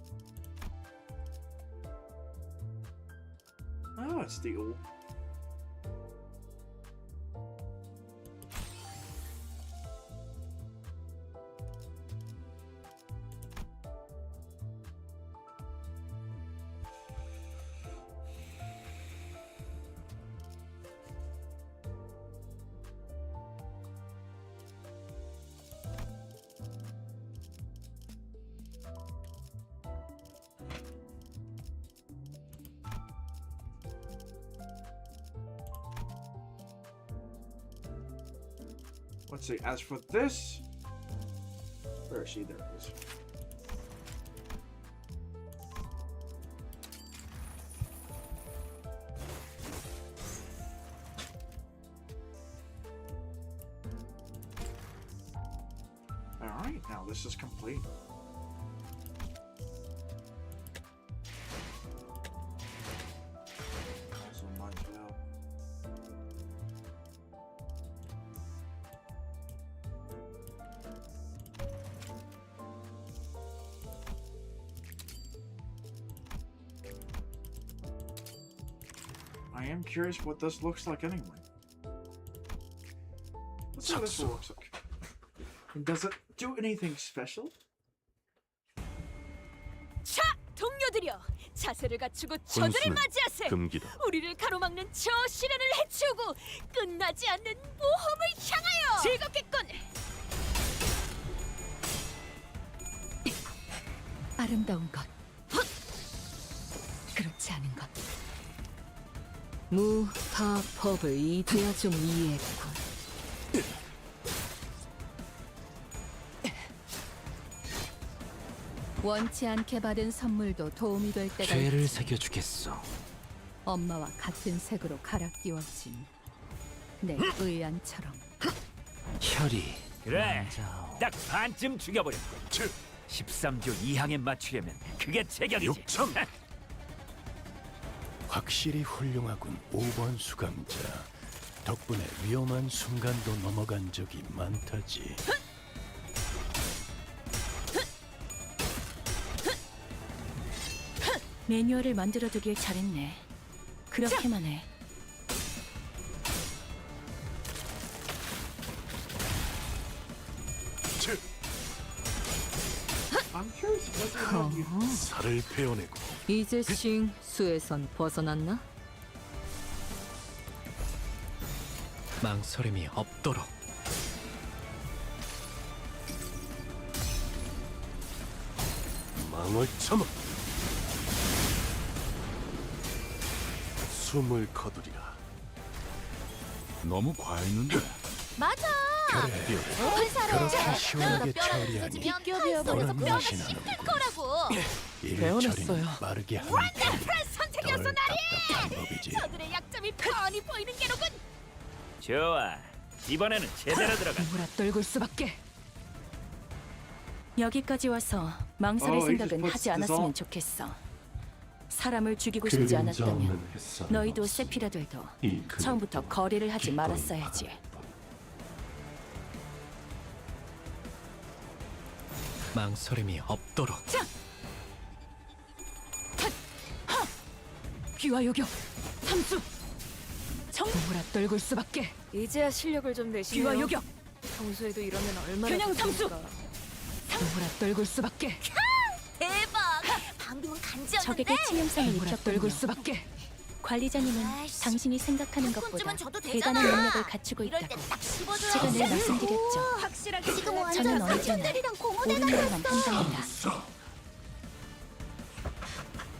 Oh, it's the old. Let's see, as for this, where is she? There it is. Alright, now this is complete. Also might as well. I am curious what this looks like anyway. Let's see what this looks like. And does it do anything special? 자, 동료들이여, 자세를 갖추고 저들을 혼수는 맞이하세. 금기다. 우리를 가로막는 저 시련을 해치우고 끝나지 않는 모험을 향하여 즐겁겠군. 아름다운 것, 그렇지 않은 것. 무, 타, 법을 이제야 좀 이해했군. 원치 않게 받은 선물도 도움이 될 때가 죄를 있지. 새겨주겠어. 엄마와 같은 색으로 갈아 끼워진 내 의안처럼. 혈이 그래, 딱 반쯤 죽여버렸군. 13조 2항에 맞추려면 그게 제격이지. 확실히 훌륭하군. 5번 수감자. 덕분에 위험한 순간도 넘어간 적이 많다지. 매뉴얼을 만들어두길 잘했네. 그렇게만 해. 살을 베어내고 이제 싱 수에선 벗어났나? 망설임이 없도록. 망을 참아. 숨을 거두리라. 너무 과했는데. 맞아. 그래, 그렇게 시원하게 처리하니 보는 맛이 나는군. 거라고. 일처리는 빠르게 하는 원더풀한 선택이었어, 덜 나리. 답답한 법이지. 저들의 약점이 뻔히 보이는 게로군. 좋아, 이번에는 제대로 들어가. 몰아떨굴 수밖에. 여기까지 와서 망설일 생각은 하지 않았으면 좋겠어. 사람을 죽이고 싶지 않았다면 너희도 세피라들도 처음부터 거래를 하지 말았어야지. 망설임이 없도록. 귀와 요격, 삼수. 몰아떨굴 수밖에. 이제야 실력을 좀 내시네요. 귀와 요격. 평소에도 이러면 얼마나 겨냥 삼수. 좋을까. 몰아떨굴 수밖에. 대박! 방금은 간지였는데. 적에게 치명상을 몰아떨굴 입혔군요. 수밖에. 관리자님은 아이씨, 당신이 생각하는 한 것보다 푼쯤은 줘도 대단한 되잖아. 능력을 갖추고 이럴 있다고 땐딱 씹어줘요. 제가 늘 말씀드렸죠. 확실하게 지금 저는 완전 언제나 삼촌들이랑 공원에 옳은 말만 다녔어. 한답니다.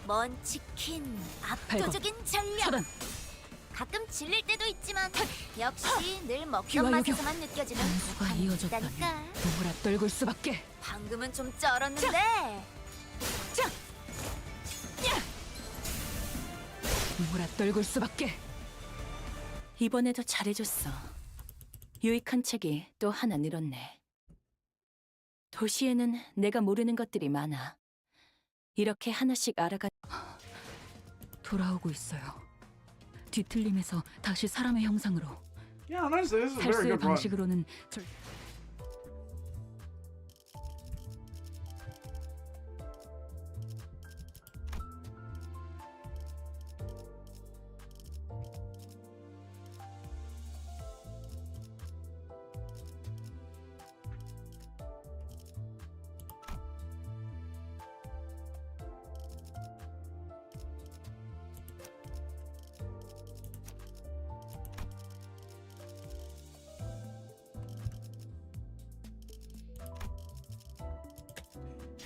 먼 치킨, 압도적인 전략. 차단. 가끔 질릴 때도 있지만 역시 늘 귀와 먹던 요격. 맛에서만 느껴지는 단수가 무한이 이어졌다니. 있다니까. 몰아떨굴 수밖에. 방금은 좀 쩔었는데. 몰아떨굴 수밖에. 이번에도 잘해줬어. 유익한 책이 또 하나 늘었네. 도시에는 내가 모르는 것들이 많아. 이렇게 하나씩 알아가. 돌아오고 있어요. 뒤틀림에서 다시 사람의 형상으로. Yeah, honestly, this is a very 탈수의 good run. 방식으로는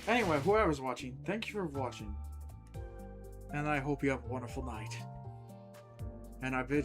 Anyway, whoever's watching, thank you for watching. And I hope you have a wonderful night. And I bid